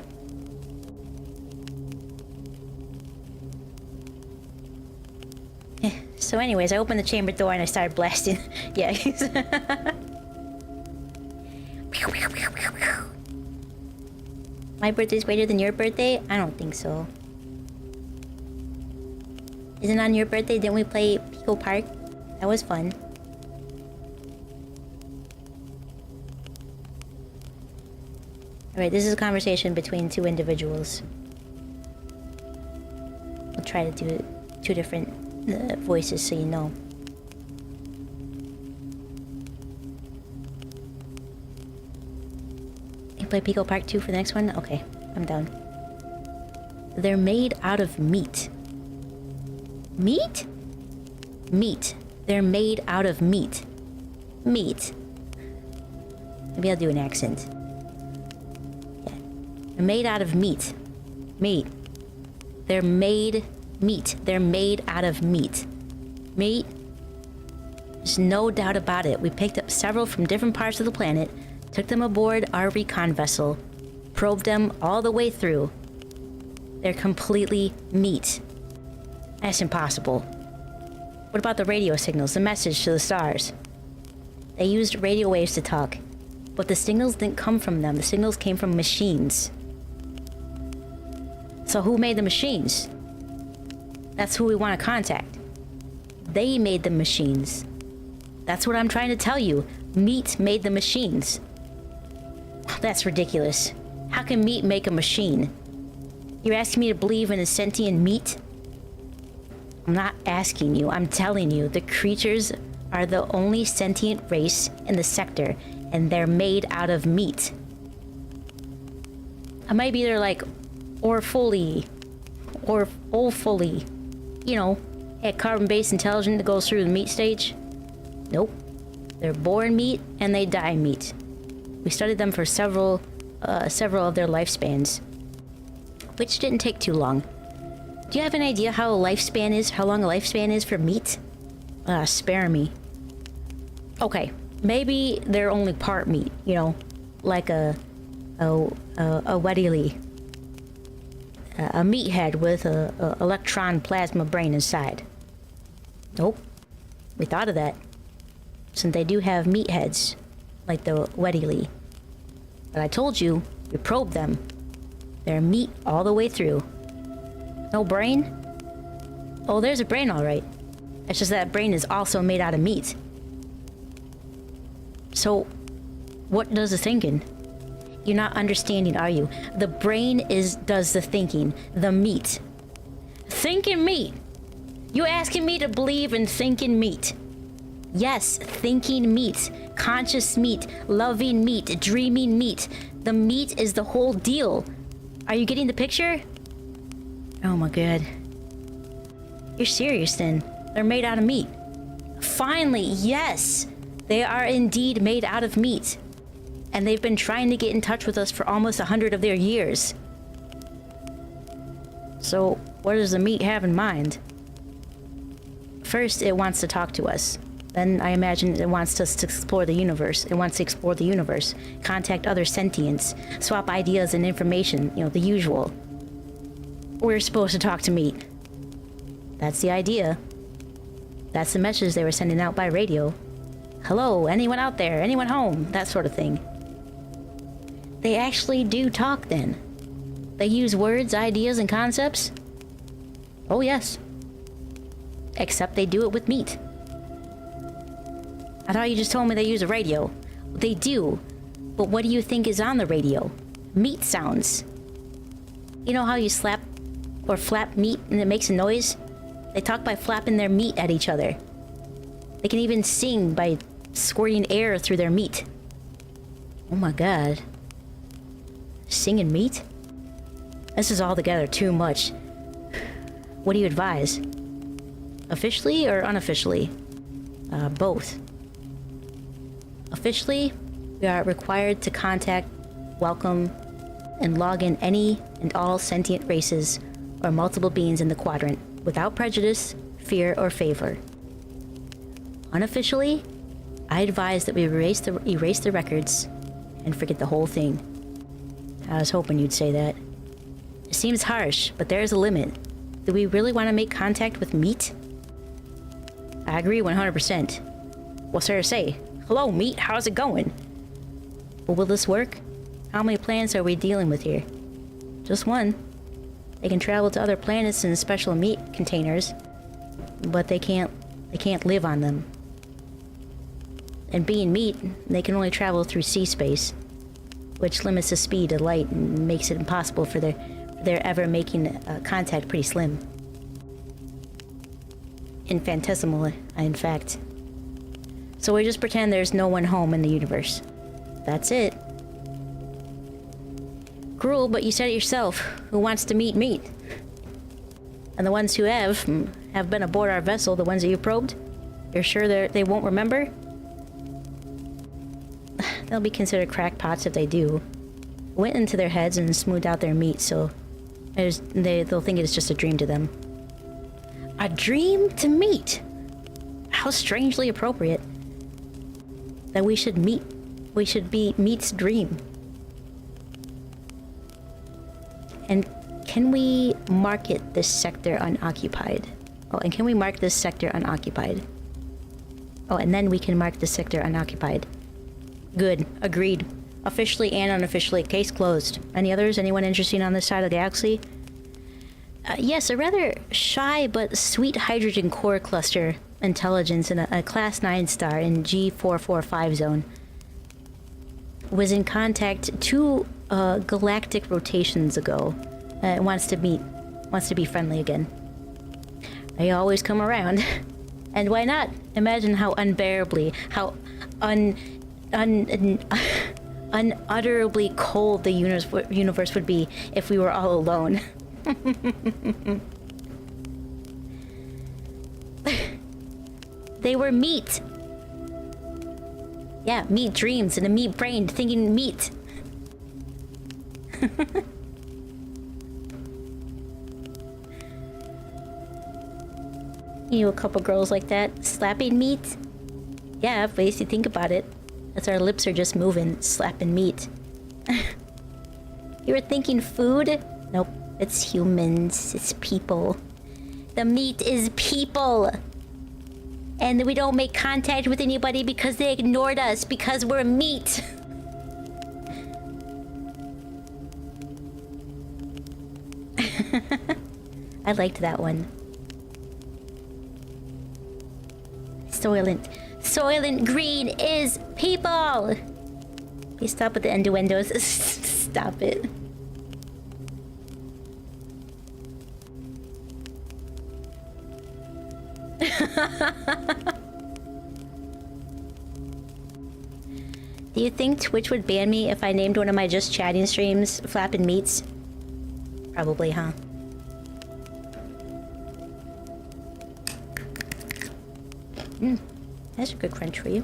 So anyways, I opened the chamber door and I started blasting. Yeah. My birthday's greater than your birthday? I don't think so. Isn't it on your birthday? Didn't we play Pico Park? That was fun. Alright, this is a conversation between two individuals. I'll try to do two different voices so you know. You play Pico Park 2 for the next one? Okay, I'm down. They're made out of meat. Meat? Meat. They're made out of meat. Meat. Maybe I'll do an accent. Yeah. They're made out of meat. Meat. They're made meat. They're made out of meat. Meat. There's no doubt about it. We picked up several from different parts of the planet, took them aboard our recon vessel, probed them all the way through. They're completely meat. That's impossible. What about the radio signals, the message to the stars? They used radio waves to talk, but the signals didn't come from them. The signals came from machines. So who made the machines? That's who we want to contact. They made the machines. That's what I'm trying to tell you. Meat made the machines. That's ridiculous. How can meat make a machine? You're asking me to believe in a sentient meat? I'm not asking you, I'm telling you, the creatures are the only sentient race in the sector, and they're made out of meat. Maybe they're like Orfolii, or Olfolii, you know, a carbon-based intelligence that goes through the meat stage. Nope. They're born meat, and they die meat. We studied them for several of their lifespans, which didn't take too long. Do you have an idea how long a lifespan is for meat? Spare me. Okay, maybe they're only part meat, you know, like a wedily. A meathead with a electron plasma brain inside. Nope. We thought of that. Since they do have meatheads, like the wedily. But I told you, we probed them. They're meat all the way through. No brain? Oh, there's a brain, all right. It's just that brain is also made out of meat. So, what does the thinking? You're not understanding, are you? The brain does the thinking. The meat. Thinking meat. You asking me to believe in thinking meat? Yes, thinking meat. Conscious meat. Loving meat. Dreaming meat. The meat is the whole deal. Are you getting the picture? Oh my god. You're serious then. They're made out of meat. Finally, yes! They are indeed made out of meat. And they've been trying to get in touch with us for almost 100 of their years. So, what does the meat have in mind? First, it wants to talk to us. Then, I imagine it wants us to explore the universe. It wants to explore the universe. Contact other sentients. Swap ideas and information. You know, the usual. We're supposed to talk to meat. That's the idea. That's the message they were sending out by radio. Hello, anyone out there? Anyone home? That sort of thing. They actually do talk then. They use words, ideas, and concepts? Oh yes. Except they do it with meat. I thought you just told me they use a radio. They do. But what do you think is on the radio? Meat sounds. You know how you slap or flap meat and it makes a noise? They talk by flapping their meat at each other. They can even sing by squirting air through their meat. Oh my god. Singing meat? This is altogether too much. What do you advise? Officially or unofficially? Both. Officially, we are required to contact, welcome, and log in any and all sentient races or multiple beings in the quadrant without prejudice, fear, or favor. Unofficially, I advise that we erase the records and forget the whole thing. I was hoping you'd say that. It seems harsh, but there is a limit. Do we really want to make contact with meat? I agree 100%. What's there to say? Hello, meat, how's it going? But will this work? How many planets are we dealing with here? Just one. They can travel to other planets in special meat containers, but they can't live on them. And being meat, they can only travel through sea space, which limits the speed of light and makes it impossible for their ever making contact pretty slim. Infinitesimal, in fact. So we just pretend there's no one home in the universe. That's it. Cruel, but you said it yourself. Who wants to meet meat? And the ones who have been aboard our vessel, the ones that you probed? You're sure they won't remember? They'll be considered crackpots if they do. Went into their heads and smoothed out their meat, so they'll think it's just a dream to them. A dream to meet? How strangely appropriate. That we should be meat's dream. And can we market this sector unoccupied? Oh, and can we mark this sector unoccupied? Oh, and then we can mark this sector unoccupied. Good. Agreed. Officially and unofficially. Case closed. Any others? Anyone interesting on this side of the galaxy? Yes, a rather shy but sweet hydrogen core cluster intelligence in a Class 9 star in G445 zone was in contact 2 galactic rotations ago. It wants to be friendly again. They always come around. And why not? Imagine how unbearably, how unutterably cold the universe would be if we were all alone. They were meat. Yeah, meat dreams and a meat brain thinking meat. You know, a couple girls like that slapping meat. Yeah, but if you think about it, that's our lips are just moving, slapping meat. You were thinking food? Nope, it's humans, it's people. The meat is people. And we don't make contact with anybody because they ignored us because we're meat. I liked that one. Soylent Green is people! Please stop with the innuendos. Stop it. Do you think Twitch would ban me if I named one of my just chatting streams Flappin' Meats? Probably, huh? That's a good crunch for you.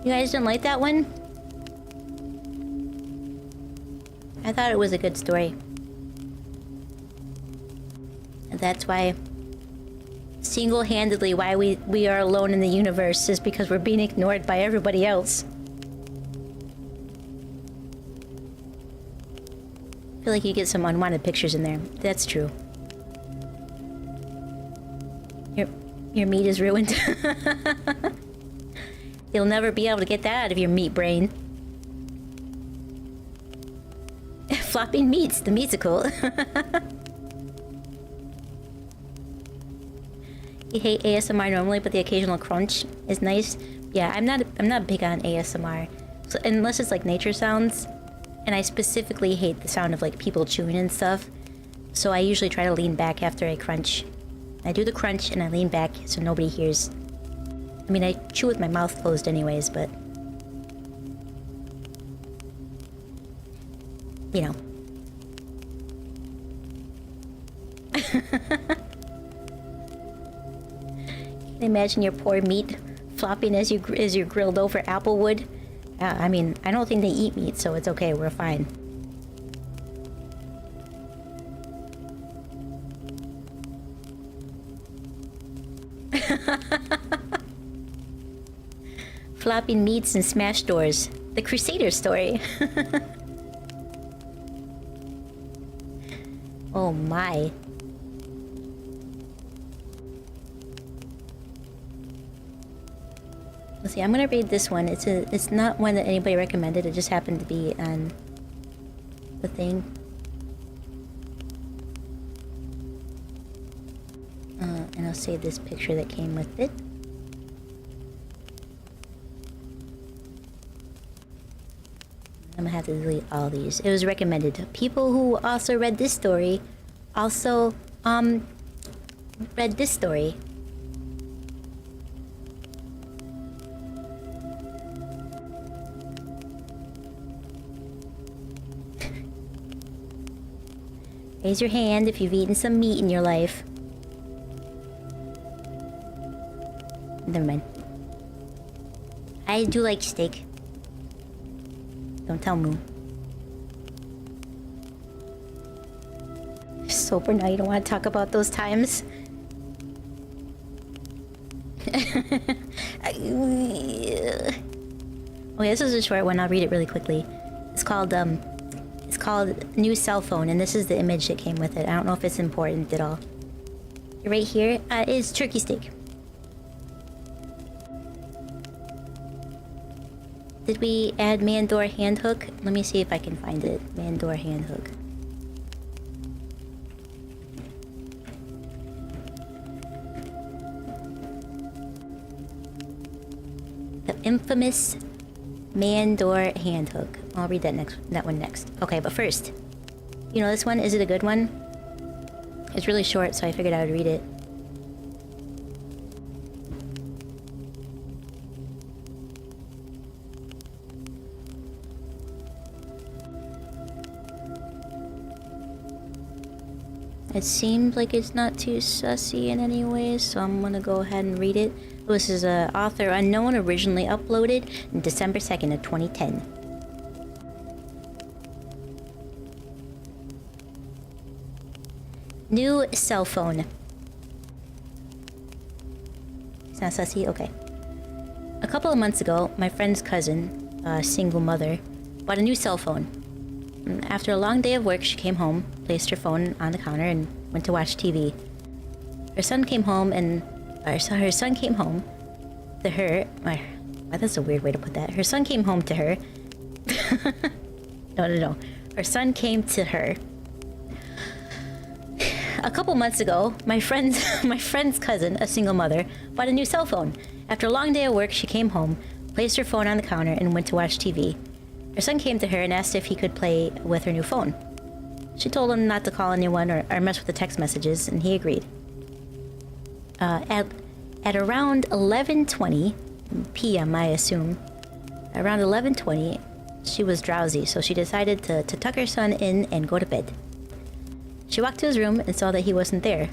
You guys didn't like that one? I thought it was a good story. And that's why, single-handedly, why we are alone in the universe is because we're being ignored by everybody else. feel like you get some unwanted pictures in there. That's true. Your meat is ruined. You'll never be able to get that out of your meat brain. Flopping meats, the musical. You hate ASMR normally, but the occasional crunch is nice. Yeah, I'm not big on ASMR, so, unless it's like nature sounds, and I specifically hate the sound of like people chewing and stuff. So I usually try to lean back after I crunch. I do the crunch and I lean back so nobody hears. I mean, I chew with my mouth closed anyways, but you know. Can you imagine your poor meat flopping as you're grilled over apple wood? I mean, I don't think they eat meat, so it's okay. We're fine. Flopping meats and smashed doors. The Crusader story. Oh my. Let's see, I'm gonna read this one. It's not one that anybody recommended, it just happened to be on the thing. And I'll save this picture that came with it. I'm gonna have to delete all these. It was recommended. People who also read this story also read this story. Raise your hand if you've eaten some meat in your life. Never mind. I do like steak. Don't tell Moo. Sober now, you don't want to talk about those times. Okay, this is a short one. I'll read it really quickly. It's called New Cell Phone, and this is the image that came with it. I don't know if it's important at all. Right here is turkey steak. Did we add Mandor hand hook? Let me see if I can find it. Mandor hand hook. The infamous Mandor hand hook. I'll read that one next. Okay, but first, you know this one? Is it a good one? It's really short, so I figured I would read it. It seems like it's not too sussy in any way, so I'm gonna go ahead and read it. This is author unknown, originally uploaded on December 2nd of 2010. New cell phone. It's not sussy? Okay. A couple of months ago, my friend's cousin, a single mother, bought a new cell phone. After a long day of work, she came home, placed her phone on the counter, and went to watch TV. Her son came home to her. That's a weird way to put that. Her son came home to her. No. Her son came to her. A couple months ago, my friend's cousin, a single mother, bought a new cell phone. After a long day of work, she came home, placed her phone on the counter, and went to watch TV. Her son came to her and asked if he could play with her new phone. She told him not to call anyone or mess with the text messages, and he agreed. At around 11:20 p.m., I assume, around 11:20, she was drowsy, so she decided to tuck her son in and go to bed. She walked to his room and saw that he wasn't there.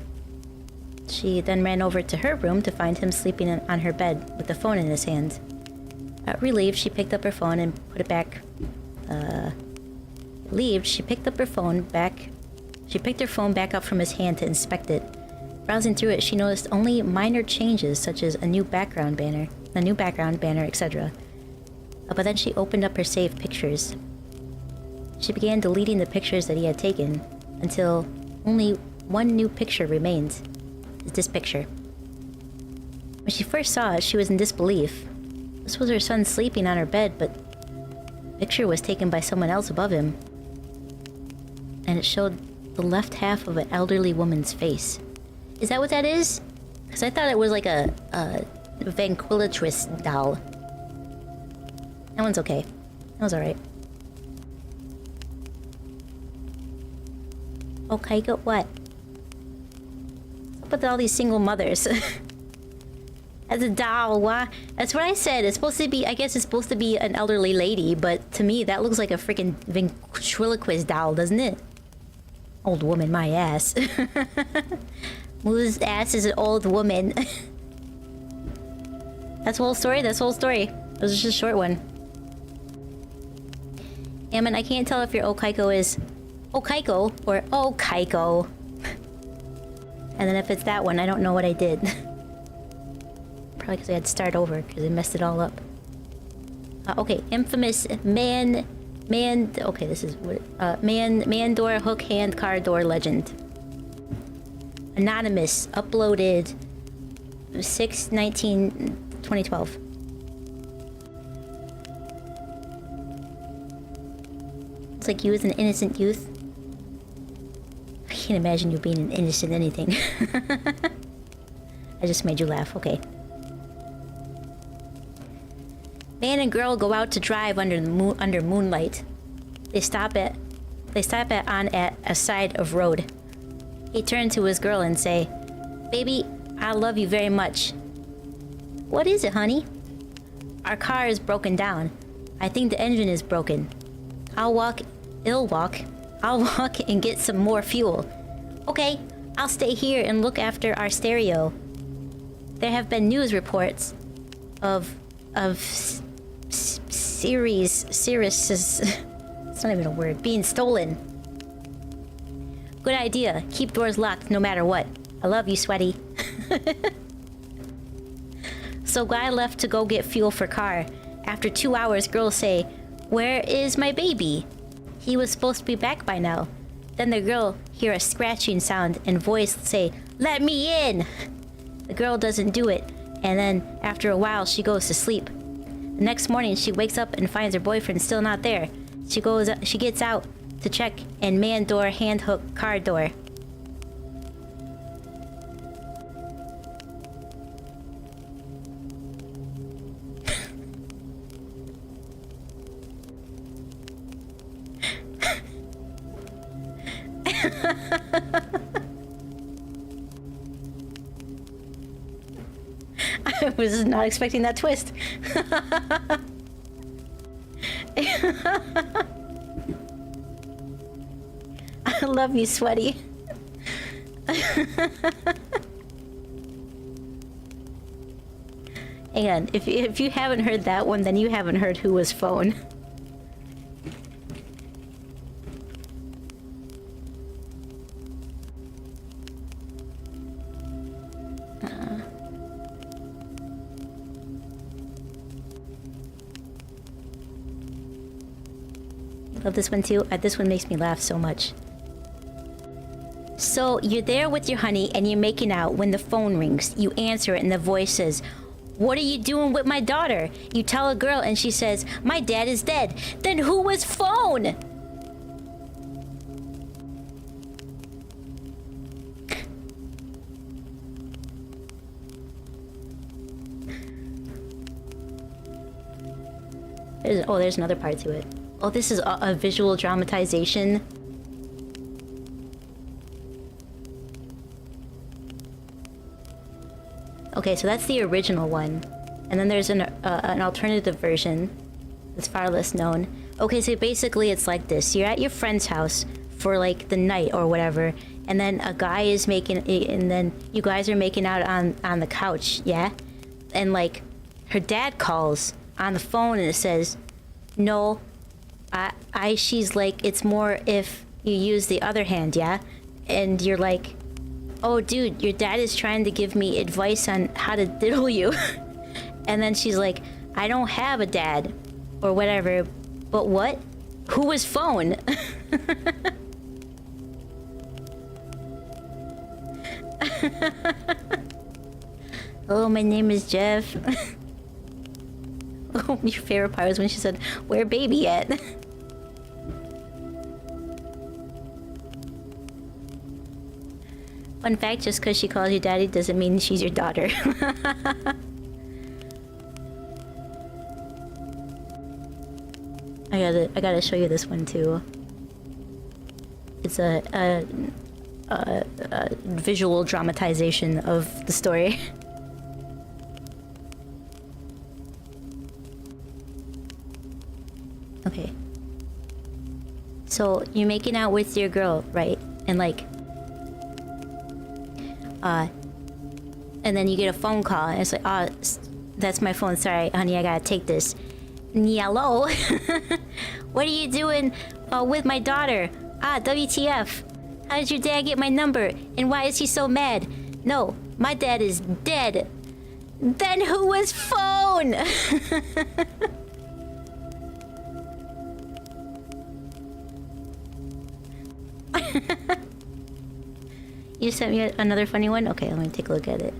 She then ran over to her room to find him sleeping on her bed with the phone in his hand. Relieved, she picked up her phone and put it back. She picked her phone back up from his hand to inspect it. Browsing through it, she noticed only minor changes, such as a new background banner, etc. But then she opened up her saved pictures. She began deleting the pictures that he had taken until only one new picture remained. It's this picture. When she first saw it, she was in disbelief. This was her son sleeping on her bed, but the picture was taken by someone else above him. And it showed the left half of an elderly woman's face. Is that what that is? Because I thought it was like a ventriloquist doll. That one's okay. That was alright. Oh, Kaiko, what? What's up with all these single mothers? As a doll, why? That's what I said. It's supposed to be, I guess it's supposed to be an elderly lady, but to me, that looks like a freaking ventriloquist doll, doesn't it? Old woman, my ass. Whose ass is an old woman? That's the whole story? That's the whole story. It was just a short one. Ammon, I can't tell if your Kaiko is Kaiko or Kaiko. And then if it's that one, I don't know what I did. Probably because I had to start over because I messed it all up. Okay, infamous man. Okay, this is what. Man door hook hand car door legend. Anonymous uploaded 6/19/2012. It's like you as an innocent youth. I can't imagine you being an innocent anything. I just made you laugh. Okay. Man and girl go out to drive under moonlight. They stop at a side of road. He turned to his girl and say, "Baby, I love you very much." "What is it, honey?" "Our car is broken down. I think the engine is broken. I'll walk and get some more fuel." "Okay, I'll stay here and look after our stereo. There have been news reports of Sirius, it's not even a word, being stolen." "Good idea. Keep doors locked no matter what. I love you, sweaty." So guy left to go get fuel for car. After 2 hours, girls say, "Where is my baby? He was supposed to be back by now." Then the girl hear a scratching sound and voice say, "Let me in." The girl doesn't do it, and then after a while she goes to sleep. The next morning she wakes up and finds her boyfriend still not there. She gets out to check, and man door hand hook car door. I was not expecting that twist. I love you, sweaty. Hang on, if you haven't heard that one, then you haven't heard Who Was Phone. Love this one too. This one makes me laugh so much. So you're there with your honey and you're making out when the phone rings. You answer it and the voice says, "What are you doing with my daughter?" You tell a girl and she says, "My dad is dead." Then who was phone? There's another part to it. Oh, this is a visual dramatization. Okay, so that's the original one. And then there's an alternative version that's far less known. Okay, so basically it's like this. You're at your friend's house for like the night or whatever, and then a guy is and then you guys are making out on the couch, yeah? And like, her dad calls on the phone and it says, "No, she's like, it's more if you use the other hand, yeah?" And you're like, "Oh, dude, your dad is trying to give me advice on how to diddle you." And then she's like, "I don't have a dad," or whatever. "But what?" Who was phone? Oh, my name is Jeff. Oh, your favorite part was when she said, "Where baby at?" Fun fact, just because she calls you daddy doesn't mean she's your daughter. I gotta show you this one too. It's a visual dramatization of the story. Okay. So you're making out with your girl, right? And like, and then you get a phone call, and it's like, oh, that's my phone. Sorry, honey, I gotta take this. Hello? What are you doing with my daughter? Ah, WTF. How did your dad get my number? And why is he so mad? No, my dad is dead. Then who was phone? You sent me another funny one? Okay, let me take a look at it.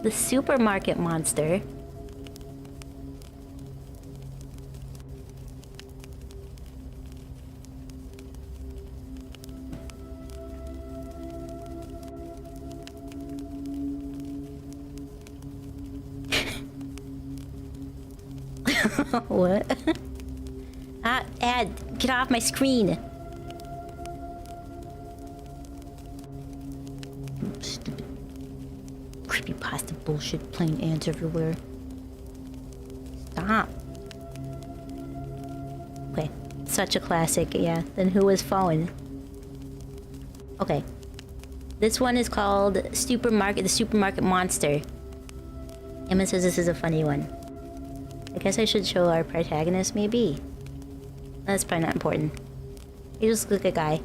The supermarket monster. What? Ah, ad, get off my screen. Stupid creepypasta bullshit, plain ads everywhere. Stop. Okay, such a classic, yeah. Then who was phone? Okay. This one is called the supermarket monster. Emma says this is a funny one. I guess I should show our protagonist, maybe. That's probably not important. You just look a guy.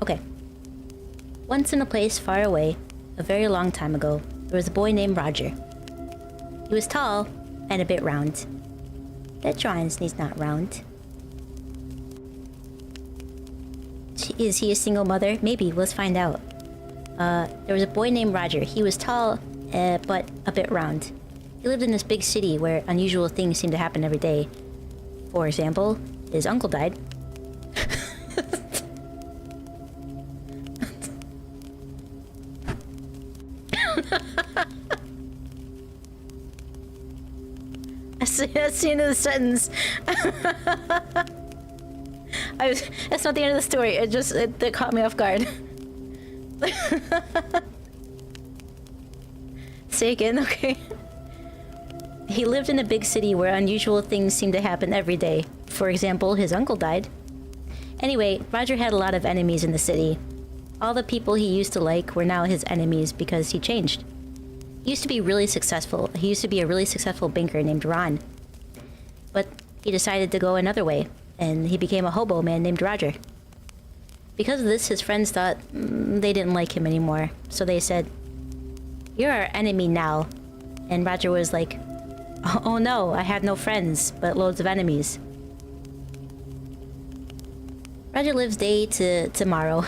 Okay. Once in a place far away, a very long time ago, there was a boy named Roger. He was tall and a bit round. That drawing's not round. Is he a single mother? Maybe. Let's find out. There was a boy named Roger. He was tall, but a bit round. He lived in this big city where unusual things seemed to happen every day. For example, his uncle died. That's the end of the sentence. That's not the end of the story. It caught me off guard. Say again, okay. He lived in a big city where unusual things seemed to happen every day. For example, his uncle died. Anyway, Roger had a lot of enemies in the city. All the people he used to like were now his enemies because he changed. He used to be really successful. He used to be a really successful banker named Ron. But he decided to go another way, and he became a hobo man named Roger. Because of this, his friends thought they didn't like him anymore. So they said, "You're our enemy now." And Roger was like, "Oh no, I have no friends, but loads of enemies." Roger lives day to tomorrow.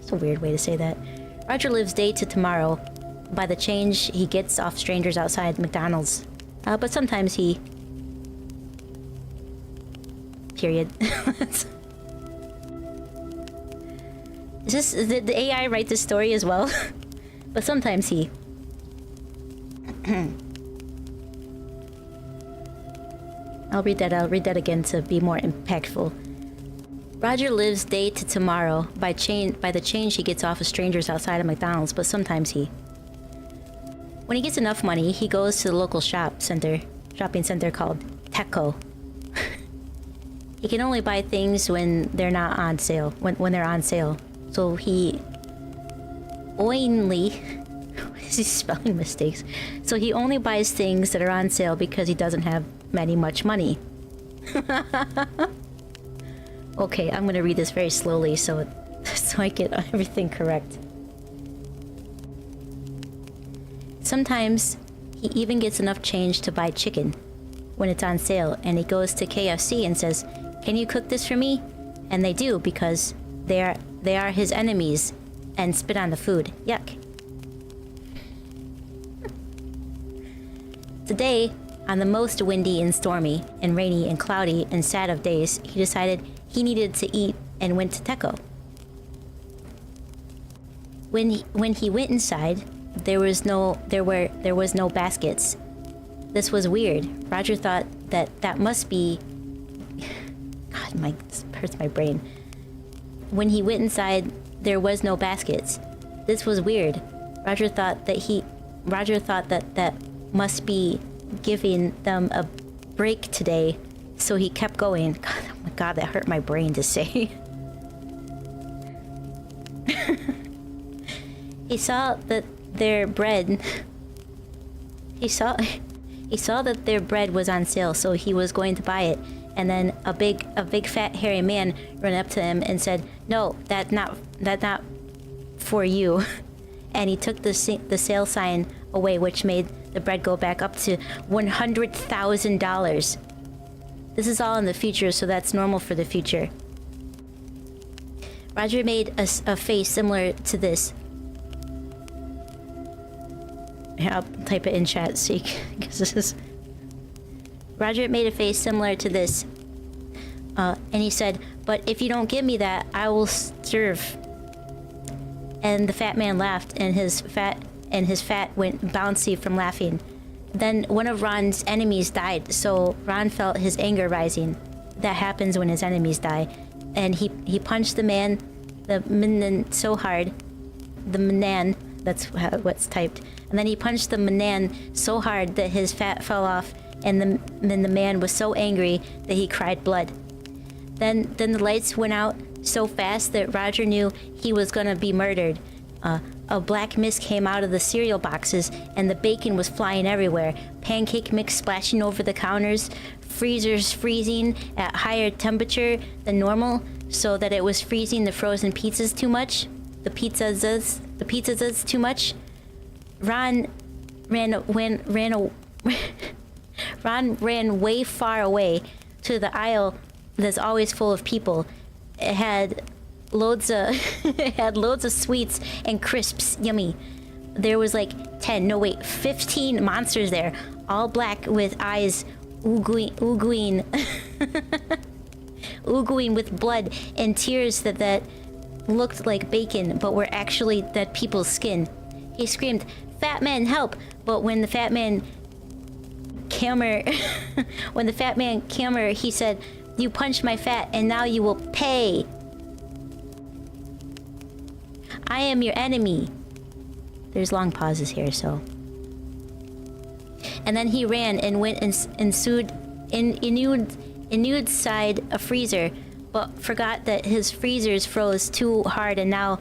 It's a weird way to say that. Roger lives day to tomorrow by the change he gets off strangers outside McDonald's. But sometimes he... Period. Did the AI write this story as well? But sometimes he... I'll read that again to be more impactful. Roger lives day to tomorrow by the change he gets off of strangers outside of McDonald's, but sometimes he... When he gets enough money, he goes to the local shopping center called Teco. He can only buy things when they're not on sale, when they're on sale. So he only... What is he spelling mistakes? So he only buys things that are on sale because he doesn't have much money. Okay, I'm gonna read this very slowly so I get everything correct. Sometimes he even gets enough change to buy chicken when it's on sale, and he goes to KFC and says, "Can you cook this for me?" And they do, because they are his enemies and spit on the food. Yuck. Today, on the most windy and stormy and rainy and cloudy and sad of days, he decided he needed to eat and went to Teko. When he went inside, there was no baskets. This was weird. Roger thought that must be... God, this hurts my brain. When he went inside, there was no baskets. This was weird. Roger thought that must be giving them a break today, so he kept going. God, oh my God, that hurt my brain to say. He saw that their bread... He saw that their bread was on sale, so he was going to buy it. And then a big fat hairy man ran up to him and said, "No, that's not for you." And he took the sale sign away, which made the bread go back up to $100,000. This is all in the future, so that's normal for the future. Roger made a face similar to this. Here, I'll type it in chat so you can, because this is... Roger made a face similar to this. And he said, "But if you don't give me that, I will starve." And the fat man laughed, and his fat went bouncy from laughing. Then one of Ron's enemies died, so Ron felt his anger rising. That happens when his enemies die. And he punched the man so hard. The manan, that's what's typed. And then he punched the manan so hard that his fat fell off, and then the man was so angry that he cried blood. Then the lights went out so fast that Roger knew he was gonna be murdered. A black mist came out of the cereal boxes, and the bacon was flying everywhere. Pancake mix splashing over the counters, freezers freezing at higher temperature than normal, so that it was freezing the frozen pizzas too much. The pizzas too much. Ron ran way far away to the aisle that's always full of people. It had loads of sweets and crisps. Yummy. There was like 15 monsters there, all black with eyes oogling with blood and tears that looked like bacon but were actually that people's skin. He screamed, "Fat man, help!" But when the fat man came, he said, "You punched my fat, and now you will pay. I am your enemy." There's long pauses here, so. And then he ran and went innued side a freezer, but forgot that his freezers froze too hard, and now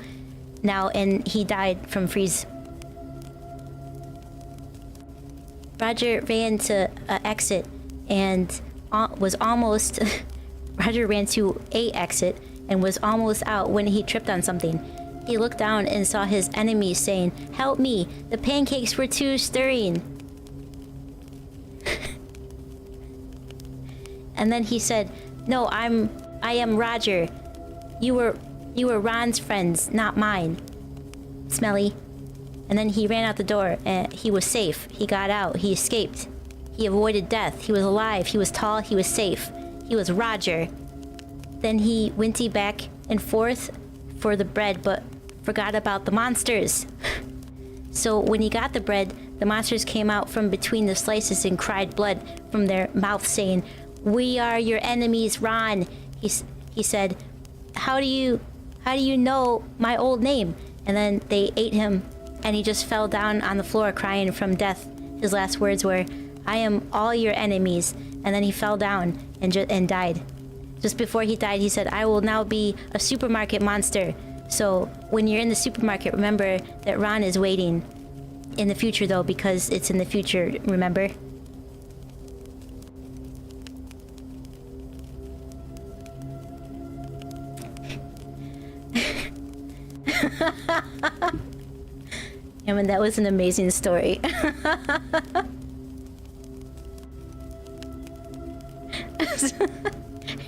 and he died from freeze. Roger ran to exit and was almost... Roger ran to a exit and was almost out when he tripped on something. He looked down and saw his enemies saying, "Help me, the pancakes were too stirring." And then he said, "No, I am Roger. You were Ron's friends, not mine. Smelly." And then he ran out the door, and he was safe. He got out. He escaped. He avoided death. He was alive. He was tall. He was safe. He was Roger. Then he went back and forth for the bread, but forgot about the monsters. So when he got the bread, the monsters came out from between the slices and cried blood from their mouths, saying, "We are your enemies, Ron." He said, How do you know my old name?" And then they ate him, and he just fell down on the floor crying from death. His last words were, "I am all your enemies." And then he fell down and died. Just before he died, he said, "I will now be a supermarket monster." So when you're in the supermarket, remember that Ron is waiting. In the future, though, because it's in the future, remember? Emin, that was an amazing story.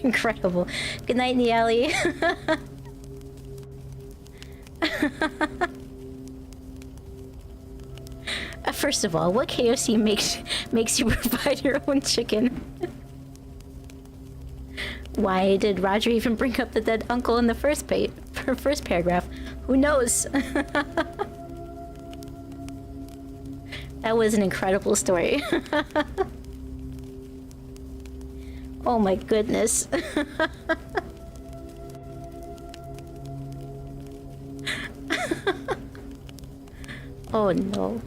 Incredible. Good night, Niali. First of all, what KFC makes you provide your own chicken? Why did Roger even bring up the dead uncle in the first paragraph? Who knows? That was an incredible story. Oh my goodness. Oh no.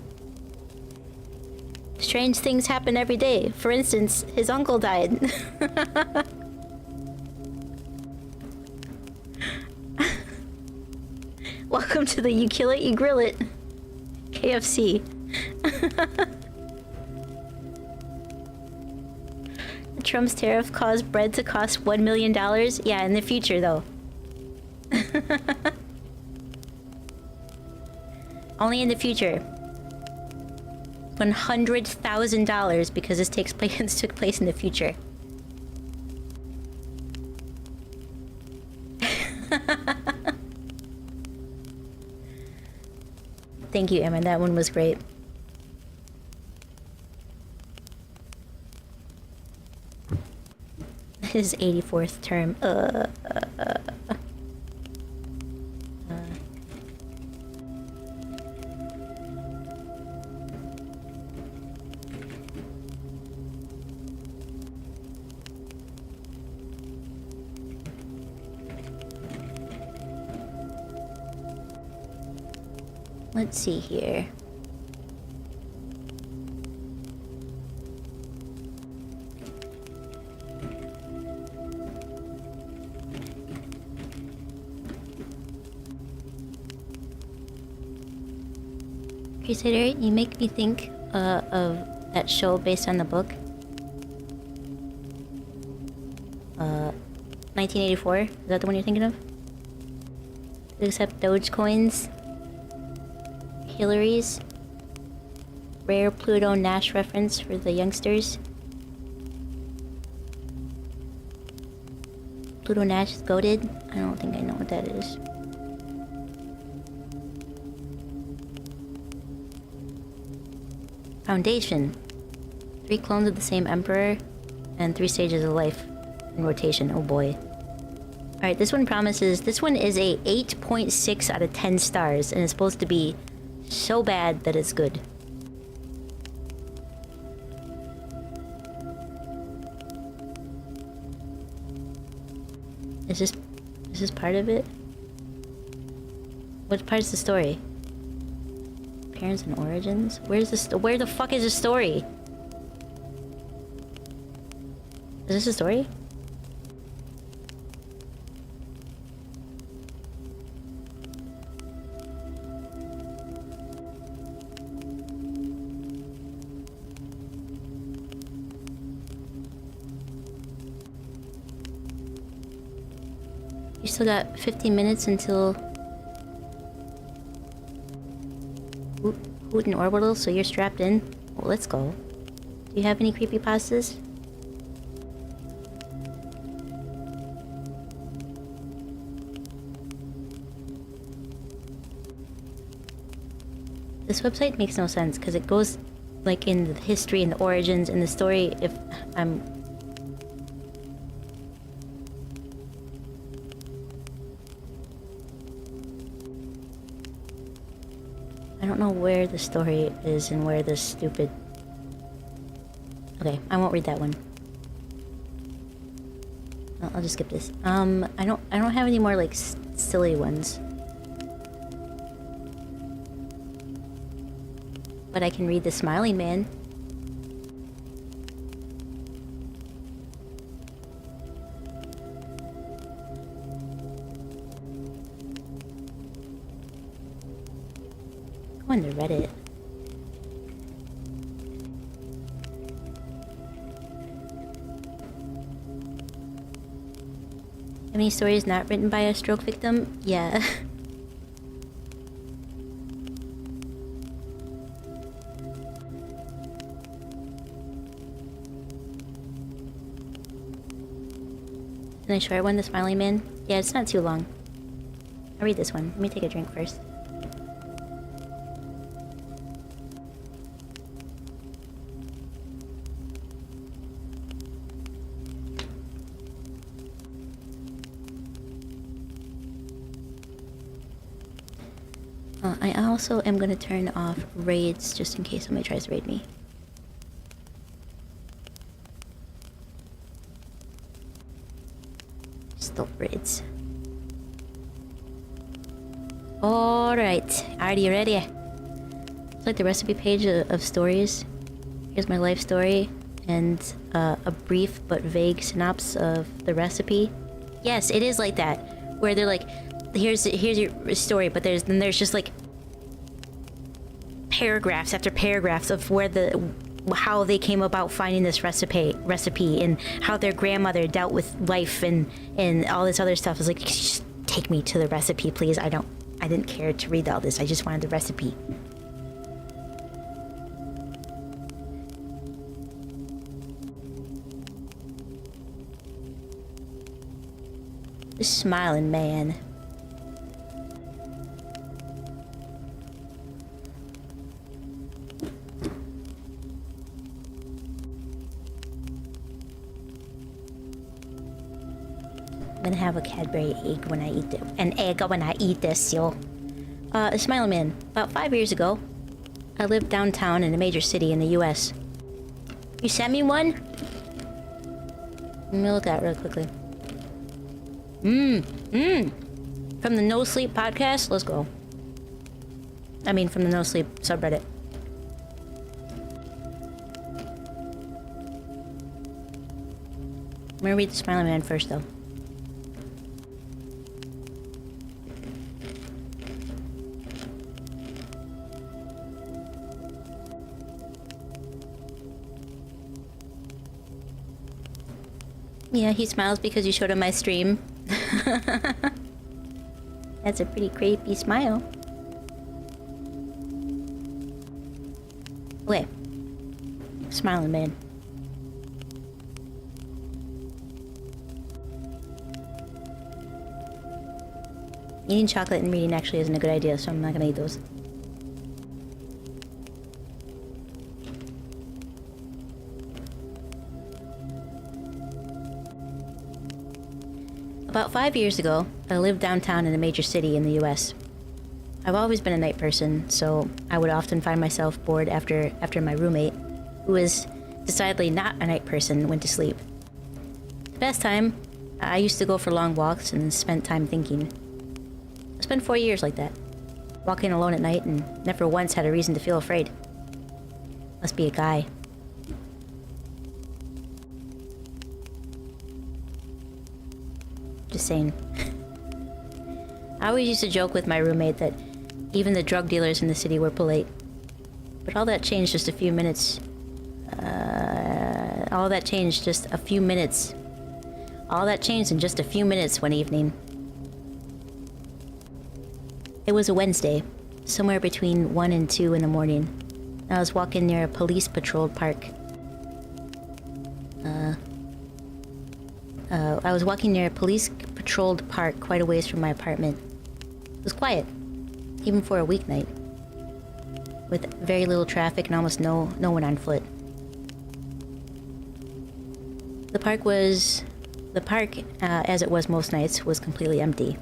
Strange things happen every day. For instance, his uncle died. Welcome to the You Kill It, You Grill It KFC. Trump's tariff caused bread to cost $1 million? Yeah, in the future though. Only in the future. $100,000 because this took place in the future. Thank you, Emma. That one was great. His 84th term. Let's see here. Crusader, you make me think of that show based on the book. 1984? Is that the one you're thinking of? Accept Dogecoins. Hillary's. Rare Pluto Nash reference for the youngsters. Pluto Nash is goated? I don't think I know what that is. Foundation. 3 clones of the same emperor and 3 stages of life in rotation. Oh boy. Alright, this one promises... This one is a 8.6 out of 10 stars and it's supposed to be so bad that it's good. Is this part of it? What part is the story? Parents and origins? Where the fuck is the story? Is this a story? You still got 15 minutes until Hoot and Orbital, so you're strapped in? Well, let's go. Do you have any creepypastas? This website makes no sense, because it goes, like, in the history and the origins and the story, if I'm... I don't know where the story is and where this stupid... Okay, I won't read that one. I'll just skip this. I don't have any more, like, silly ones. But I can read The Smiling Man. Go into Reddit. Have any stories not written by a stroke victim? Yeah. a nice short one, the Smiling Man. Yeah, it's not too long. I'll read this one. Let me take a drink first. I also am gonna turn off raids just in case somebody tries to raid me. Stop raids. Alright, are you ready? It's like the recipe page of stories. Here's my life story and a brief but vague synopsis of the recipe. Yes, it is like that, where they're like, here's your story, but there's just like paragraphs after paragraphs of how they came about finding this recipe and how their grandmother dealt with life and all this other stuff. It's like, just take me to the recipe, please. I didn't care to read all this. I just wanted the recipe. The Smiling Man. I'm gonna have a Cadbury egg when I eat it. An egg when I eat this, yo. Smiling Man. About 5 years ago, I lived downtown in a major city in the US. You sent me one? Let me look at it real quickly. From the No Sleep podcast? Let's go. I mean, from the No Sleep subreddit. I'm gonna read the Smiling Man first, though. Yeah, he smiles because you showed him my stream. That's a pretty creepy smile. Okay. Smiling Man. Eating chocolate and reading actually isn't a good idea, so I'm not gonna eat those. About 5 years ago, I lived downtown in a major city in the US. I've always been a night person, so I would often find myself bored after my roommate, who was decidedly not a night person, went to sleep. The best time, I used to go for long walks and spent time thinking. I spent 4 years like that, walking alone at night and never once had a reason to feel afraid. Must be a guy. Just saying. I always used to joke with my roommate that even the drug dealers in the city were polite. But all that changed just a few minutes. All that changed in just a few minutes one evening. It was a Wednesday, somewhere between 1 and 2 in the morning. I was walking near a police-patrolled park. I was walking near a police-patrolled park quite a ways from my apartment. It was quiet, even for a weeknight, with very little traffic and almost no one on foot. The park, as it was most nights, was completely empty.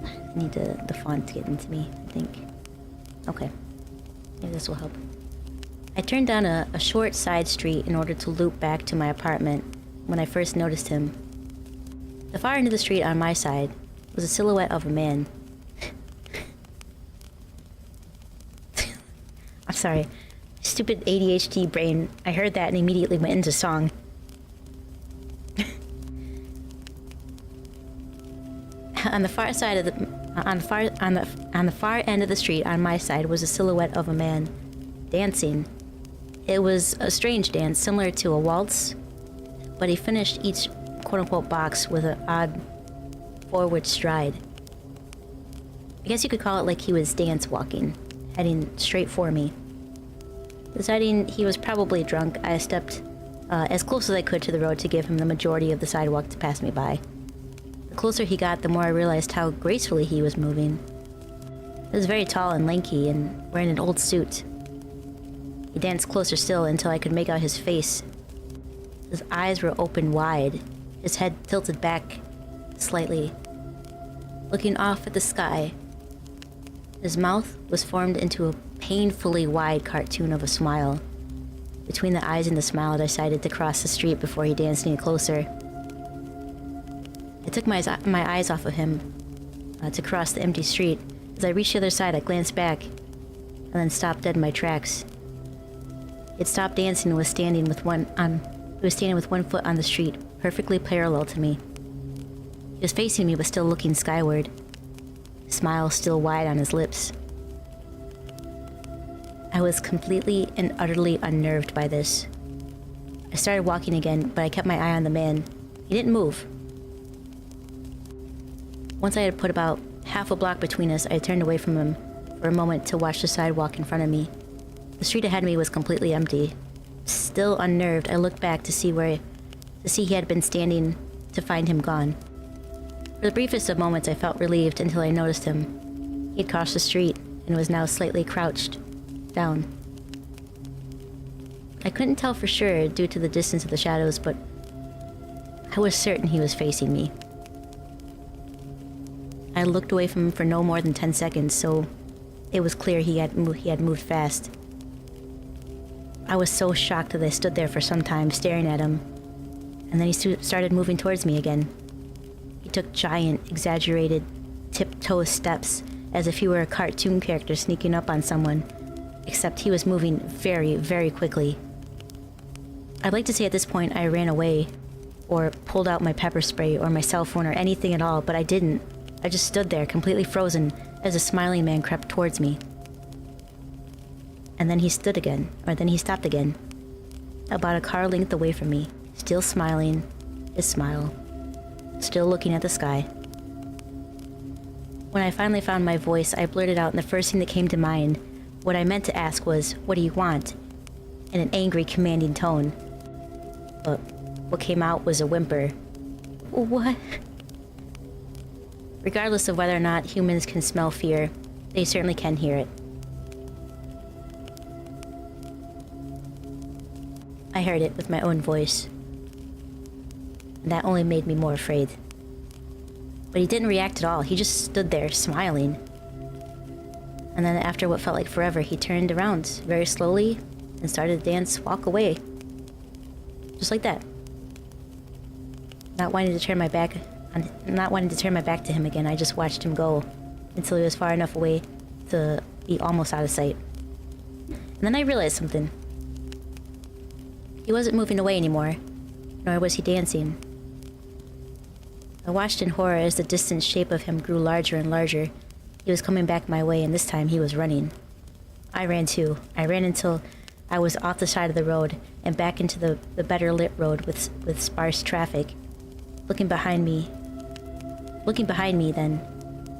I need the font to get into me, I think. Okay, maybe this will help. I turned down a short side street in order to loop back to my apartment when I first noticed him. The far end of the street on my side was a silhouette of a man. I'm sorry. Stupid ADHD brain. I heard that and immediately went into song. On the far side of on the far end of the street on my side was a silhouette of a man dancing. It was a strange dance, similar to a waltz, but he finished each quote-unquote box with an odd forward stride. I guess you could call it like he was dance walking, heading straight for me. Deciding he was probably drunk, I stepped as close as I could to the road to give him the majority of the sidewalk to pass me by. The closer he got, the more I realized how gracefully he was moving. He was very tall and lanky and wearing an old suit. He danced closer still until I could make out his face. His eyes were open wide, his head tilted back slightly, looking off at the sky. His mouth was formed into a painfully wide cartoon of a smile. Between the eyes and the smile, I decided to cross the street before he danced any closer. I took my eyes off of him to cross the empty street. As I reached the other side, I glanced back and then stopped dead in my tracks. He had stopped dancing and was standing with one foot on the street, perfectly parallel to me. He was facing me but still looking skyward, his smile still wide on his lips. I was completely and utterly unnerved by this. I started walking again, but I kept my eye on the man. He didn't move. Once I had put about half a block between us, I turned away from him for a moment to watch the sidewalk in front of me. The street ahead of me was completely empty. Still unnerved, I looked back to see he had been standing, to find him gone. For the briefest of moments, I felt relieved until I noticed him. He had crossed the street and was now slightly crouched down. I couldn't tell for sure due to the distance of the shadows, but I was certain he was facing me. I looked away from him for no more than 10 seconds, so it was clear he had moved fast. I was so shocked that I stood there for some time staring at him, and then he started moving towards me again. He took giant, exaggerated, tiptoe steps as if he were a cartoon character sneaking up on someone, except he was moving very, very quickly. I'd like to say at this point I ran away, or pulled out my pepper spray or my cell phone or anything at all, but I didn't. I just stood there, completely frozen, as a smiling man crept towards me. And then he stopped again, about a car length away from me, still smiling, his smile, still looking at the sky. When I finally found my voice, I blurted out, and the first thing that came to mind, what I meant to ask was, "What do you want?" in an angry, commanding tone. But what came out was a whimper. What? Regardless of whether or not humans can smell fear, they certainly can hear it. I heard it with my own voice, and that only made me more afraid. But he didn't react at all. He just stood there, smiling. And then after what felt like forever, he turned around very slowly and started to walk away. Just like that. Not wanting to turn my back to him again, I just watched him go until he was far enough away to be almost out of sight. And then I realized something. He wasn't moving away anymore, nor was he dancing. I watched in horror as the distant shape of him grew larger and larger. He was coming back my way, and this time he was running. I ran too. I ran until I was off the side of the road and back into the better lit road with sparse traffic. Looking behind me then,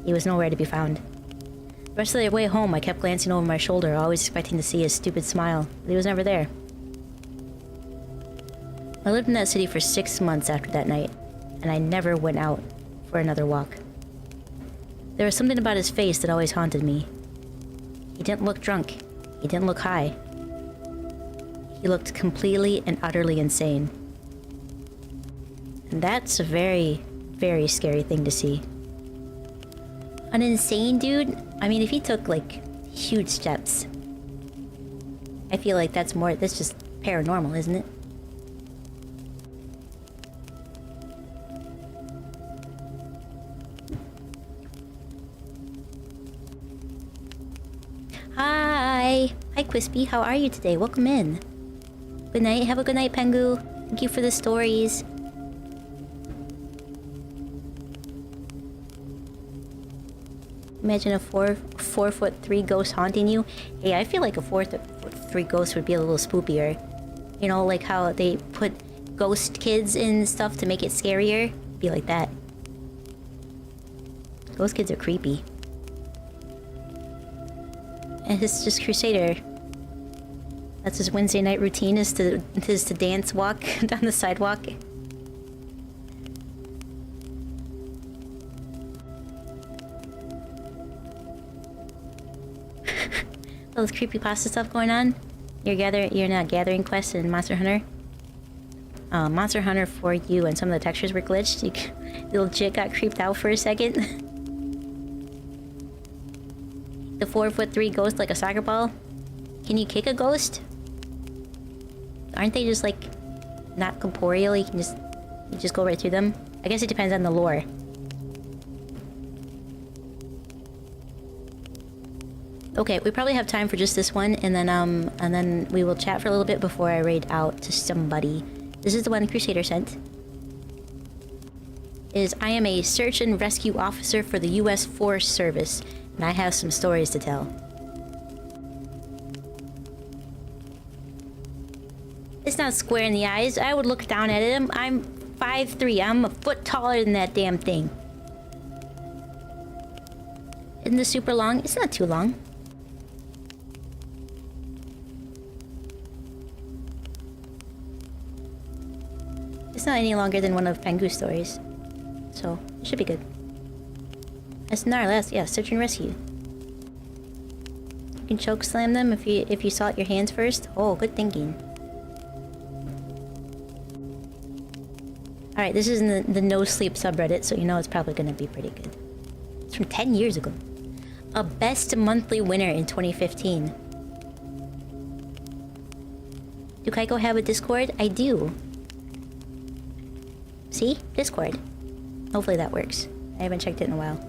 he was nowhere to be found. The rest of the way home, I kept glancing over my shoulder, always expecting to see his stupid smile, but he was never there. I lived in that city for 6 months after that night, and I never went out for another walk. There was something about his face that always haunted me. He didn't look drunk. He didn't look high. He looked completely and utterly insane. And that's a very, very scary thing to see. An insane dude? I mean, if he took, like, huge steps, I feel like that's just paranormal, isn't it? Hi! Hi, Quispy. How are you today? Welcome in. Good night. Have a good night, Pengu. Thank you for the stories. Imagine a 4'3" ghost haunting you. Hey, I feel like a 4'3" ghost would be a little spookier. You know, like how they put ghost kids in stuff to make it scarier? Be like that. Ghost kids are creepy. And it's just Crusader. That's his Wednesday night routine, is to dance walk down the sidewalk. All this creepypasta stuff going on. You're not gathering quests in Monster Hunter. Monster Hunter for you, and some of the textures were glitched. You legit got creeped out for a second. The 4'3" ghost like a soccer ball. Can you kick a ghost? Aren't they just like not corporeal? You just go right through them. I guess it depends on the lore. Okay, we probably have time for just this one, and then we will chat for a little bit before I raid out to somebody. This is the one Crusader sent. I am a search and rescue officer for the U.S. Forest Service, and I have some stories to tell. It's not square in the eyes. I would look down at it. I'm 5'3". I'm a foot taller than that damn thing. Isn't this super long? It's not too long. It's not any longer than one of Pangu's stories. So, it should be good. That's Narlas, yeah, search and rescue. You can choke slam them if you salt your hands first. Oh, good thinking. Alright, this is in the no sleep subreddit, so you know it's probably gonna be pretty good. It's from 10 years ago. A best monthly winner in 2015. Do Kaiko have a Discord? I do. See? Discord. Hopefully that works. I haven't checked it in a while.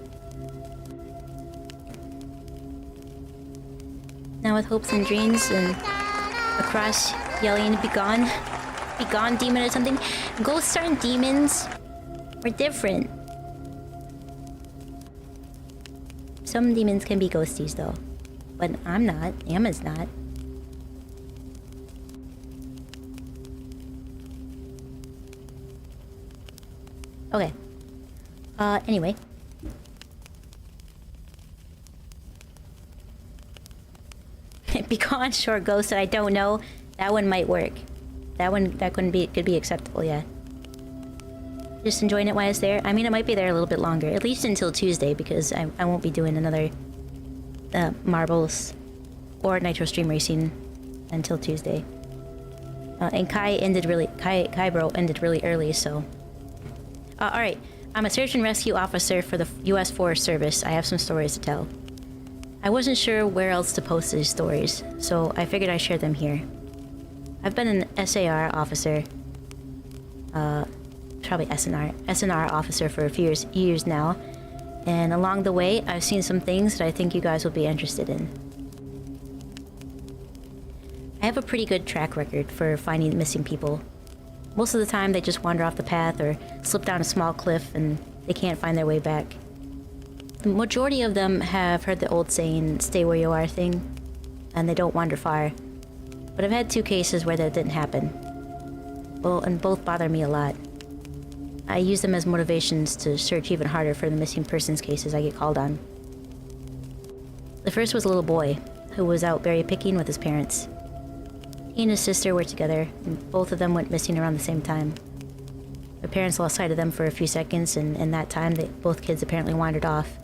Now with hopes and dreams and across yelling, "Be gone. Be gone, demon," or something. Ghosts aren't demons. We're different. Some demons can be ghosties though. But I'm not. Emma's not. Okay. Anyway. Be gone, short ghost that I don't know. That one might work. That could be acceptable, yeah. Just enjoying it while it's there. I mean, it might be there a little bit longer, at least until Tuesday, because I won't be doing another marbles or nitro stream racing until Tuesday. And Kai bro ended really early, so. Alright, I'm a search and rescue officer for the U.S. Forest Service. I have some stories to tell. I wasn't sure where else to post these stories, so I figured I'd share them here. I've been an SAR officer, probably SNR officer for a few years now, and along the way, I've seen some things that I think you guys will be interested in. I have a pretty good track record for finding missing people. Most of the time, they just wander off the path or slip down a small cliff and they can't find their way back. The majority of them have heard the old saying, "Stay where you are" thing, and they don't wander far. But I've had 2 cases where that didn't happen. Well, and both bother me a lot. I use them as motivations to search even harder for the missing persons cases I get called on. The first was a little boy who was out berry picking with his parents. He and his sister were together, and both of them went missing around the same time. Their parents lost sight of them for a few seconds, and in that time, both kids apparently wandered off.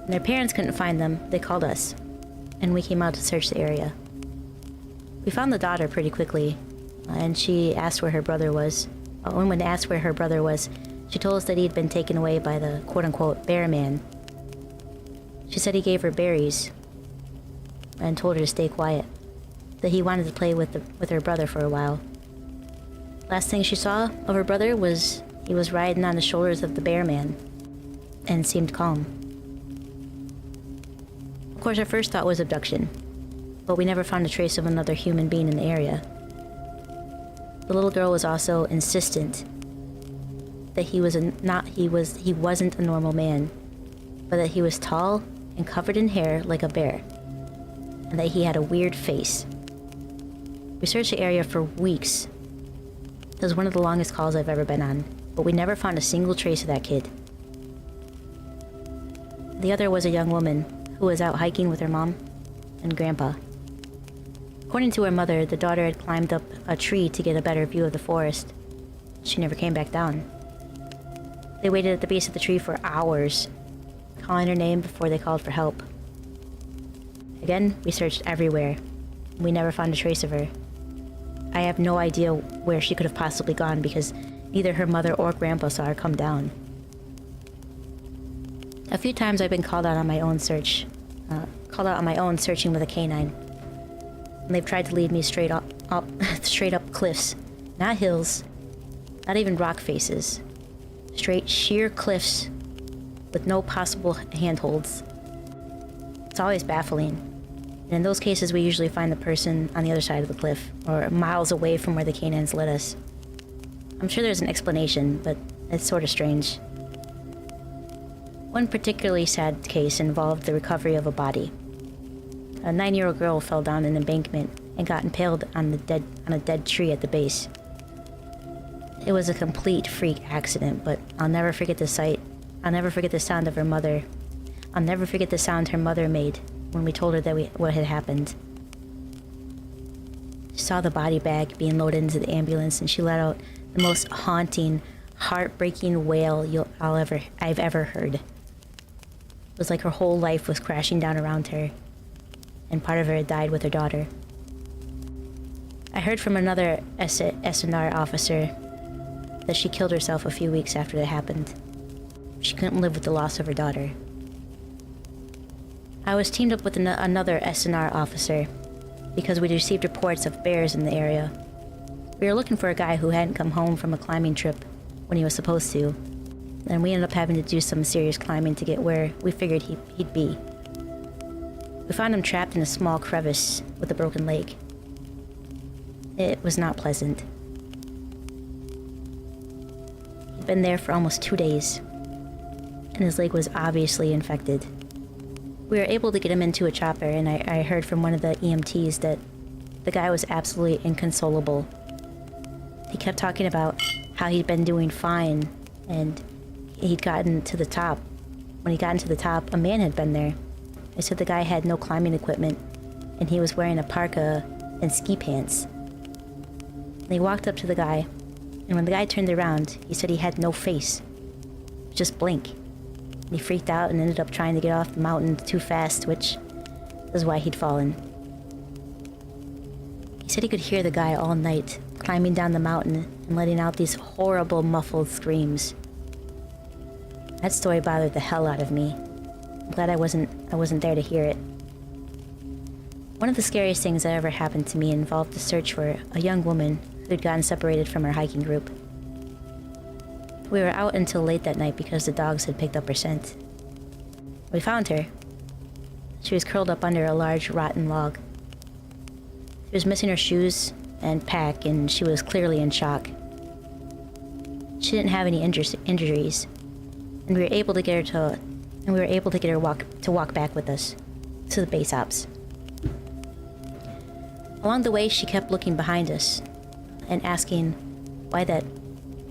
When their parents couldn't find them, they called us, and we came out to search the area. We found the daughter pretty quickly, and she asked where her brother was. When asked where her brother was, she told us that he had been taken away by the quote-unquote bear man. She said he gave her berries, and told her to stay quiet, that he wanted to play with her brother for a while. Last thing she saw of her brother was he was riding on the shoulders of the bear man, and seemed calm. Of course, our first thought was abduction, but we never found a trace of another human being in the area. The little girl was also insistent that he wasn't a normal man, but that he was tall and covered in hair like a bear, and that he had a weird face. We searched the area for weeks. It was one of the longest calls I've ever been on, but we never found a single trace of that kid. The other was a young woman who was out hiking with her mom and grandpa. According to her mother, the daughter had climbed up a tree to get a better view of the forest. She never came back down. They waited at the base of the tree for hours, calling her name before they called for help. Again, we searched everywhere. We never found a trace of her. I have no idea where she could have possibly gone because neither her mother or grandpa saw her come down. A few times I've been called out on my own searching with a canine. And they've tried to lead me straight up cliffs. Not hills, not even rock faces. Straight sheer cliffs with no possible handholds. It's always baffling. And in those cases, we usually find the person on the other side of the cliff, or miles away from where the canines led us. I'm sure there's an explanation, but it's sort of strange. One particularly sad case involved the recovery of a body. A 9-year-old girl fell down an embankment and got impaled on a dead tree at the base. It was a complete freak accident, but I'll never forget the sight. I'll never forget the sound of her mother. I'll never forget the sound her mother made when we told her what had happened. She saw the body bag being loaded into the ambulance, and she let out the most haunting, heartbreaking wail I've ever heard. It was like her whole life was crashing down around her, and part of her had died with her daughter. I heard from another SNR officer that she killed herself a few weeks after that happened. She couldn't live with the loss of her daughter. I was teamed up with another SNR officer because we'd received reports of bears in the area. We were looking for a guy who hadn't come home from a climbing trip when he was supposed to, and we ended up having to do some serious climbing to get where we figured he'd be. We found him trapped in a small crevice with a broken leg. It was not pleasant. He'd been there for almost 2 days, and his leg was obviously infected. We were able to get him into a chopper, and I heard from one of the EMTs that the guy was absolutely inconsolable. He kept talking about how he'd been doing fine, and he'd gotten to the top. When he got into the top, a man had been there. They said the guy had no climbing equipment, and he was wearing a parka and ski pants. And he walked up to the guy, and when the guy turned around, he said he had no face. Just blank. And he freaked out and ended up trying to get off the mountain too fast, which is why he'd fallen. He said he could hear the guy all night, climbing down the mountain and letting out these horrible muffled screams. That story bothered the hell out of me. I'm glad I wasn't there to hear it. One of the scariest things that ever happened to me involved the search for a young woman who'd gotten separated from her hiking group. We were out until late that night because the dogs had picked up her scent. We found her. She was curled up under a large rotten log. She was missing her shoes and pack, and she was clearly in shock. She didn't have any injuries, and we were able to get her to walk back with us to the base ops. Along the way, she kept looking behind us and asking why that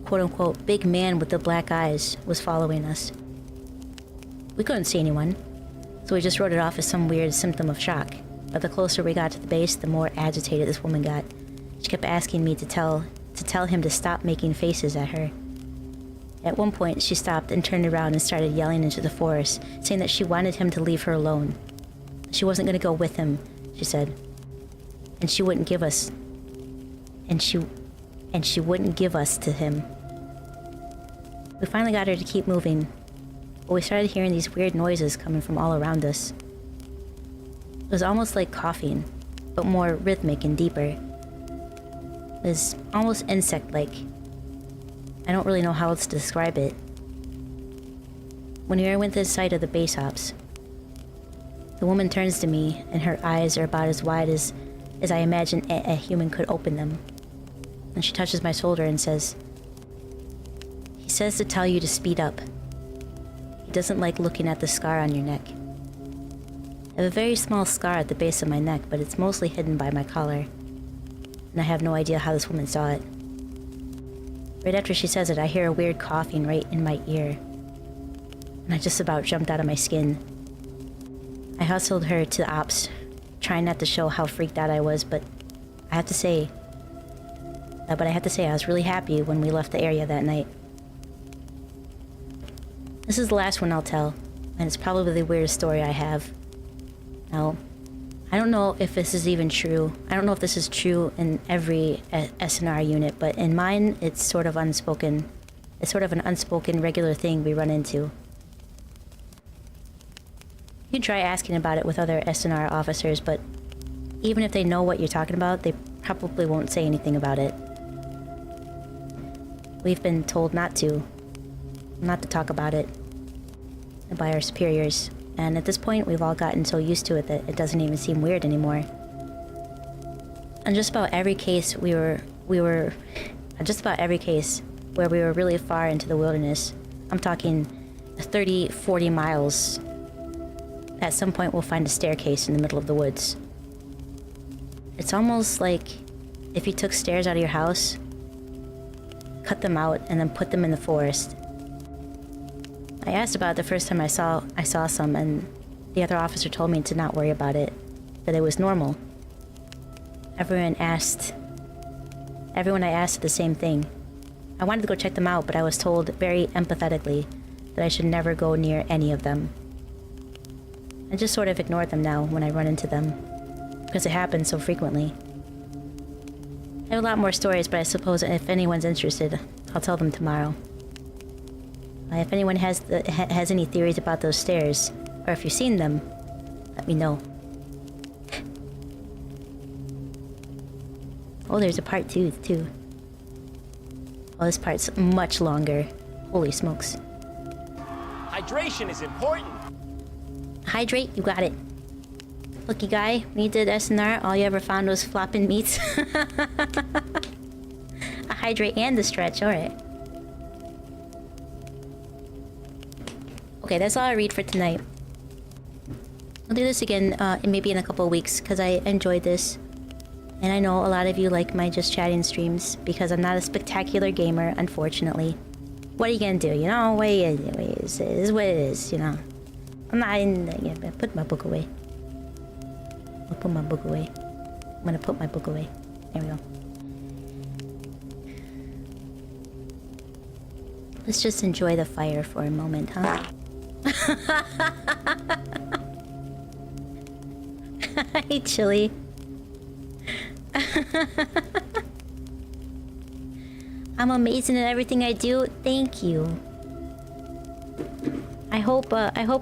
quote-unquote big man with the black eyes was following us. We couldn't see anyone, so we just wrote it off as some weird symptom of shock. But the closer we got to the base, the more agitated this woman got. She kept asking me to tell him to stop making faces at her. At one point, she stopped and turned around and started yelling into the forest, saying that she wanted him to leave her alone. She wasn't going to go with him, she said. And she wouldn't give us... And she wouldn't give us to him. We finally got her to keep moving, but we started hearing these weird noises coming from all around us. It was almost like coughing, but more rhythmic and deeper. It was almost insect-like. I don't really know how else to describe it. When we went to the site of the base ops, the woman turns to me, and her eyes are about as wide as I imagine a human could open them. And she touches my shoulder and says, "He says to tell you to speed up. He doesn't like looking at the scar on your neck. I have a very small scar at the base of my neck, but it's mostly hidden by my collar. And I have no idea how this woman saw it. Right after she says it, I hear a weird coughing right in my ear. And I just about jumped out of my skin. I hustled her to the ops, trying not to show how freaked out I was, but I have to say... I was really happy when we left the area that night. This is the last one I'll tell, and it's probably the weirdest story I have. Now, I don't know if this is even true. I don't know if this is true in every SNR unit, but in mine, it's sort of unspoken. It's sort of an unspoken regular thing we run into. You can try asking about it with other SNR officers, but even if they know what you're talking about, they probably won't say anything about it. We've been told not to talk about it by our superiors, and at this point we've all gotten so used to it that it doesn't even seem weird anymore. On just about every case just about every case where we were really far into the wilderness, I'm talking 30, 40 miles, at some point we'll find a staircase in the middle of the woods. It's almost like if you took stairs out of your house, cut them out, and then put them in the forest. I asked about it the first time I saw some, and the other officer told me to not worry about it, that it was normal. Everyone I asked the same thing. I wanted to go check them out, but I was told very empathetically that I should never go near any of them. I just sort of ignore them now when I run into them, because it happens so frequently. I have a lot more stories, but I suppose if anyone's interested, I'll tell them tomorrow. If anyone has any theories about those stairs, or if you've seen them, let me know. Oh, there's a part 2, too. Oh, this part's much longer. Holy smokes. Hydration is important. Hydrate, you got it. Lucky guy, when you did SNR, all you ever found was flopping meats. A hydrate and a stretch, alright. Okay, that's all I read for tonight. I'll do this again maybe in a couple of weeks, because I enjoyed this. And I know a lot of you like my just chatting streams, because I'm not a spectacular gamer, unfortunately. What are you gonna do, you know? It is what it is, you know? I'm not in... Yeah, put my book away. I'll put my book away. I'm gonna put my book away. There we go. Let's just enjoy the fire for a moment, huh? Hey, Chili. I'm amazing at everything I do. Thank you. I hope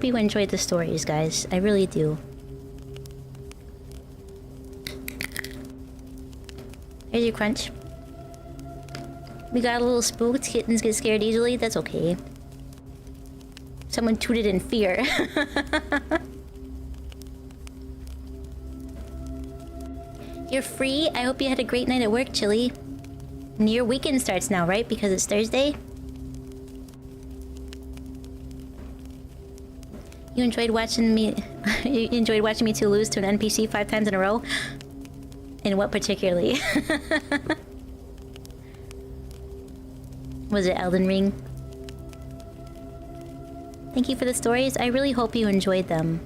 you enjoyed the stories, guys. I really do. Here's your crunch. We got a little spooked. Kittens get scared easily. That's okay. Someone tooted in fear. You're free? I hope you had a great night at work, Chili. And your weekend starts now, right? Because it's Thursday? You enjoyed watching me... you enjoyed watching me lose to an NPC 5 times in a row? In what particularly? Was it Elden Ring? Thank you for the stories. I really hope you enjoyed them.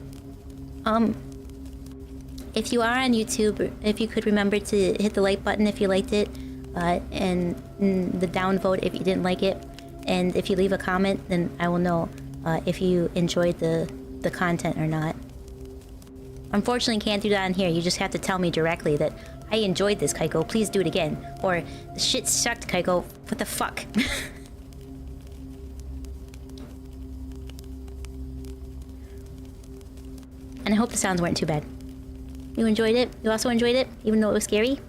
If you are on YouTube, if you could remember to hit the like button if you liked it, and the down vote if you didn't like it, and if you leave a comment, then I will know if you enjoyed the content or not. Unfortunately, can't do that on here. You just have to tell me directly that I enjoyed this, Kaiko. Please do it again. Or the shit sucked, Kaiko. What the fuck? And I hope the sounds weren't too bad. You enjoyed it? You also enjoyed it? Even though it was scary? It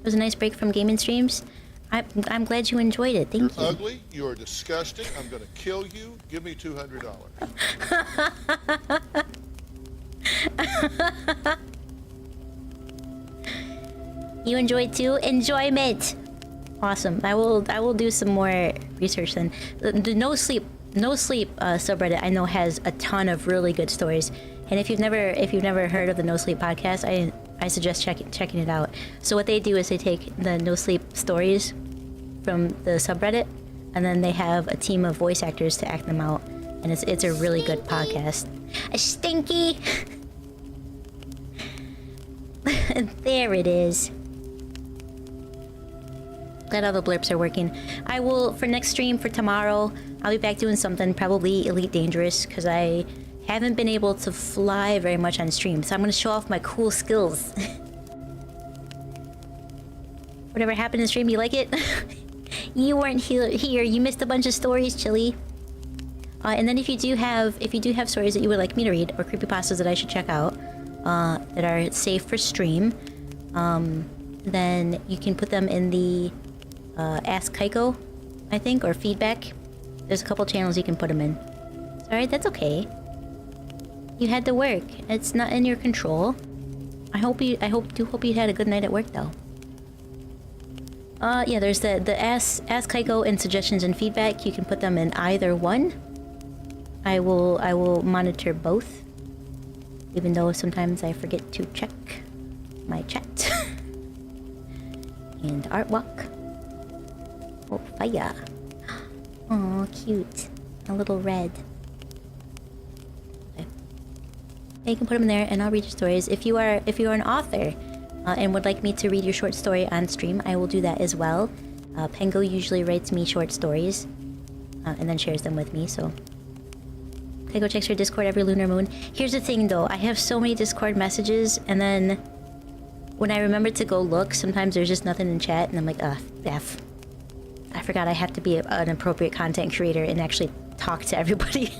was a nice break from gaming streams? I'm glad you enjoyed it. Thank you. You're ugly. You're disgusting. I'm gonna kill you. Give me $200. You enjoyed too? Enjoyment! Awesome. I will do some more research then. The No Sleep subreddit I know has a ton of really good stories. And if you've never heard of the No Sleep podcast, I suggest checking it out. So what they do is they take the No Sleep stories from the subreddit, and then they have a team of voice actors to act them out, and it's a really good podcast. A stinky. There it is. Glad all the blurps are working. I will, for next stream, for tomorrow, I'll be back doing something probably Elite Dangerous, because I haven't been able to fly very much on stream, so I'm going to show off my cool skills. Whatever happened in stream, you like it? You weren't here, you missed a bunch of stories, Chili. And then if you do have stories that you would like me to read, or creepypastas that I should check out, that are safe for stream, then you can put them in the Ask Kaiko, I think, or feedback. There's a couple channels you can put them in. Alright, that's okay. You had to work. It's not in your control. I hope you had a good night at work though. Yeah, there's the Ask Kaiko and suggestions and feedback. You can put them in either one. I will monitor both. Even though sometimes I forget to check my chat. And artwork. Oh, fire. Oh, cute. A little red. Okay. You can put them in there and I'll read your stories. If you are an author and would like me to read your short story on stream, I will do that as well. Pengo usually writes me short stories and then shares them with me, so... Kaiko checks your Discord every lunar moon. Here's the thing though, I have so many Discord messages and then when I remember to go look, sometimes there's just nothing in chat and I'm like, F. I forgot I have to be an appropriate content creator and actually talk to everybody.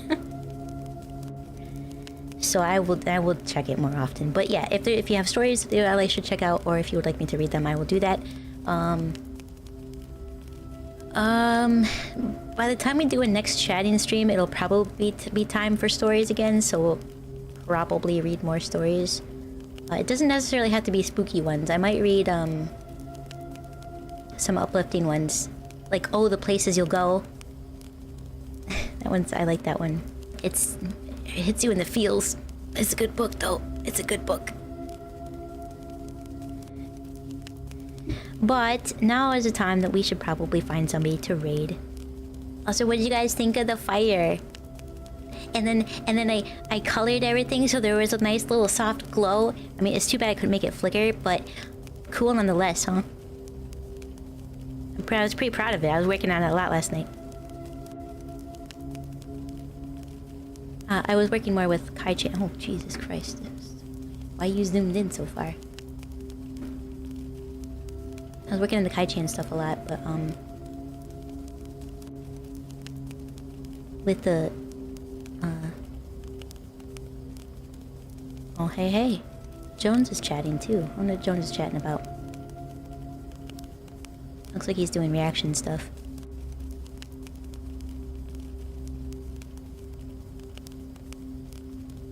So I will check it more often. But yeah, if you have stories that I should check out, or if you would like me to read them, I will do that. By the time we do a next chatting stream, it'll probably be time for stories again, so we'll probably read more stories. It doesn't necessarily have to be spooky ones. I might read some uplifting ones. Like, oh, the places you'll go. I like that one. It hits you in the feels. It's a good book, though. It's a good book. But now is the time that we should probably find somebody to raid. Also, what did you guys think of the fire? And then I colored everything so there was a nice little soft glow. I mean, it's too bad I couldn't make it flicker, but cool nonetheless, huh? I was pretty proud of it. I was working on it a lot last night. I was working more with Kai-chan. Oh, Jesus Christ. Why you zoomed in so far? I was working on the Kai-chan stuff a lot, but, with the, oh, hey. Jones is chatting, too. I wonder what Jones is chatting about. Looks like he's doing reaction stuff.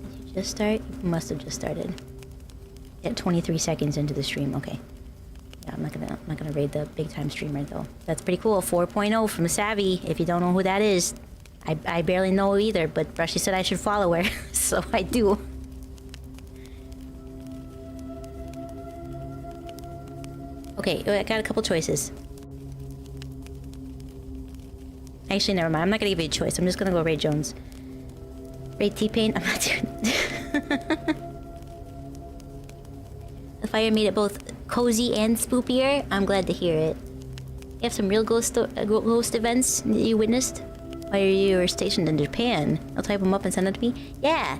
Did you just start? You must have just started. Yeah, 23 seconds into the stream. Okay. Yeah, I'm not gonna raid the big time streamer though. That's pretty cool. 4.0 from Savvy. If you don't know who that is, I barely know either. But Brushy said I should follow her, so I do. Okay, I got a couple choices. Actually, never mind. I'm not gonna give you a choice. I'm just gonna go raid Jones. Raid T-Pain. I'm not doing. The fire made it both cozy and spookier. I'm glad to hear it. You have some real ghost events that you witnessed while you were stationed in Japan. I'll type them up and send them to me. Yeah.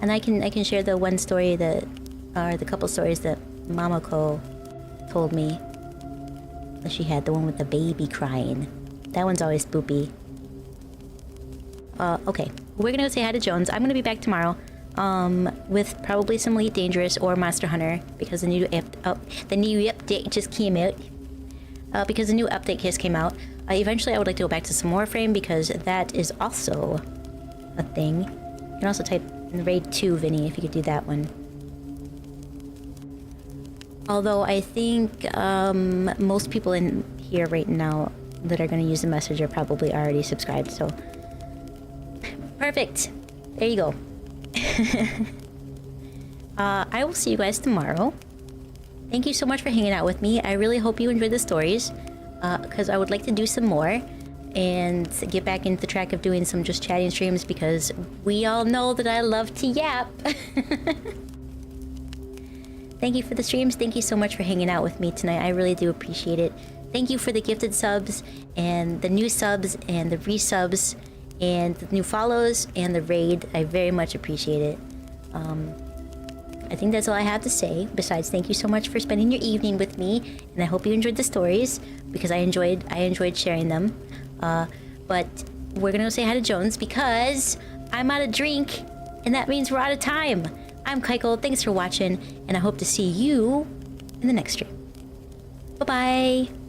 And I can share the one story that, or the couple stories that Mamako told me that she had. The one with the baby crying. That one's always spoopy. Okay. We're gonna go say hi to Jones. I'm gonna be back tomorrow. With probably some Elite Dangerous or Monster Hunter, because the new update just came out. Because the new update just came out. Eventually I would like to go back to some Warframe, because that is also a thing. You can also type in Raid 2, Vinny, if you could do that one. Although I think most people in here right now that are going to use the message are probably already subscribed, so... Perfect! There you go. I will see you guys tomorrow. Thank you so much for hanging out with me. I really hope you enjoyed the stories, because I would like to do some more and get back into the track of doing some just chatting streams, because we all know that I love to yap. Thank you for the streams. Thank you so much for hanging out with me tonight. I really do appreciate it. Thank you for the gifted subs and the new subs and the resubs and the new follows and the raid. I very much appreciate it. I think that's all I have to say. Besides, thank you so much for spending your evening with me, and I hope you enjoyed the stories because I enjoyed sharing them. But we're gonna go say hi to Jones because I'm out of drink, and that means we're out of time. I'm Kaiko. Thanks for watching, and I hope to see you in the next stream. Bye bye.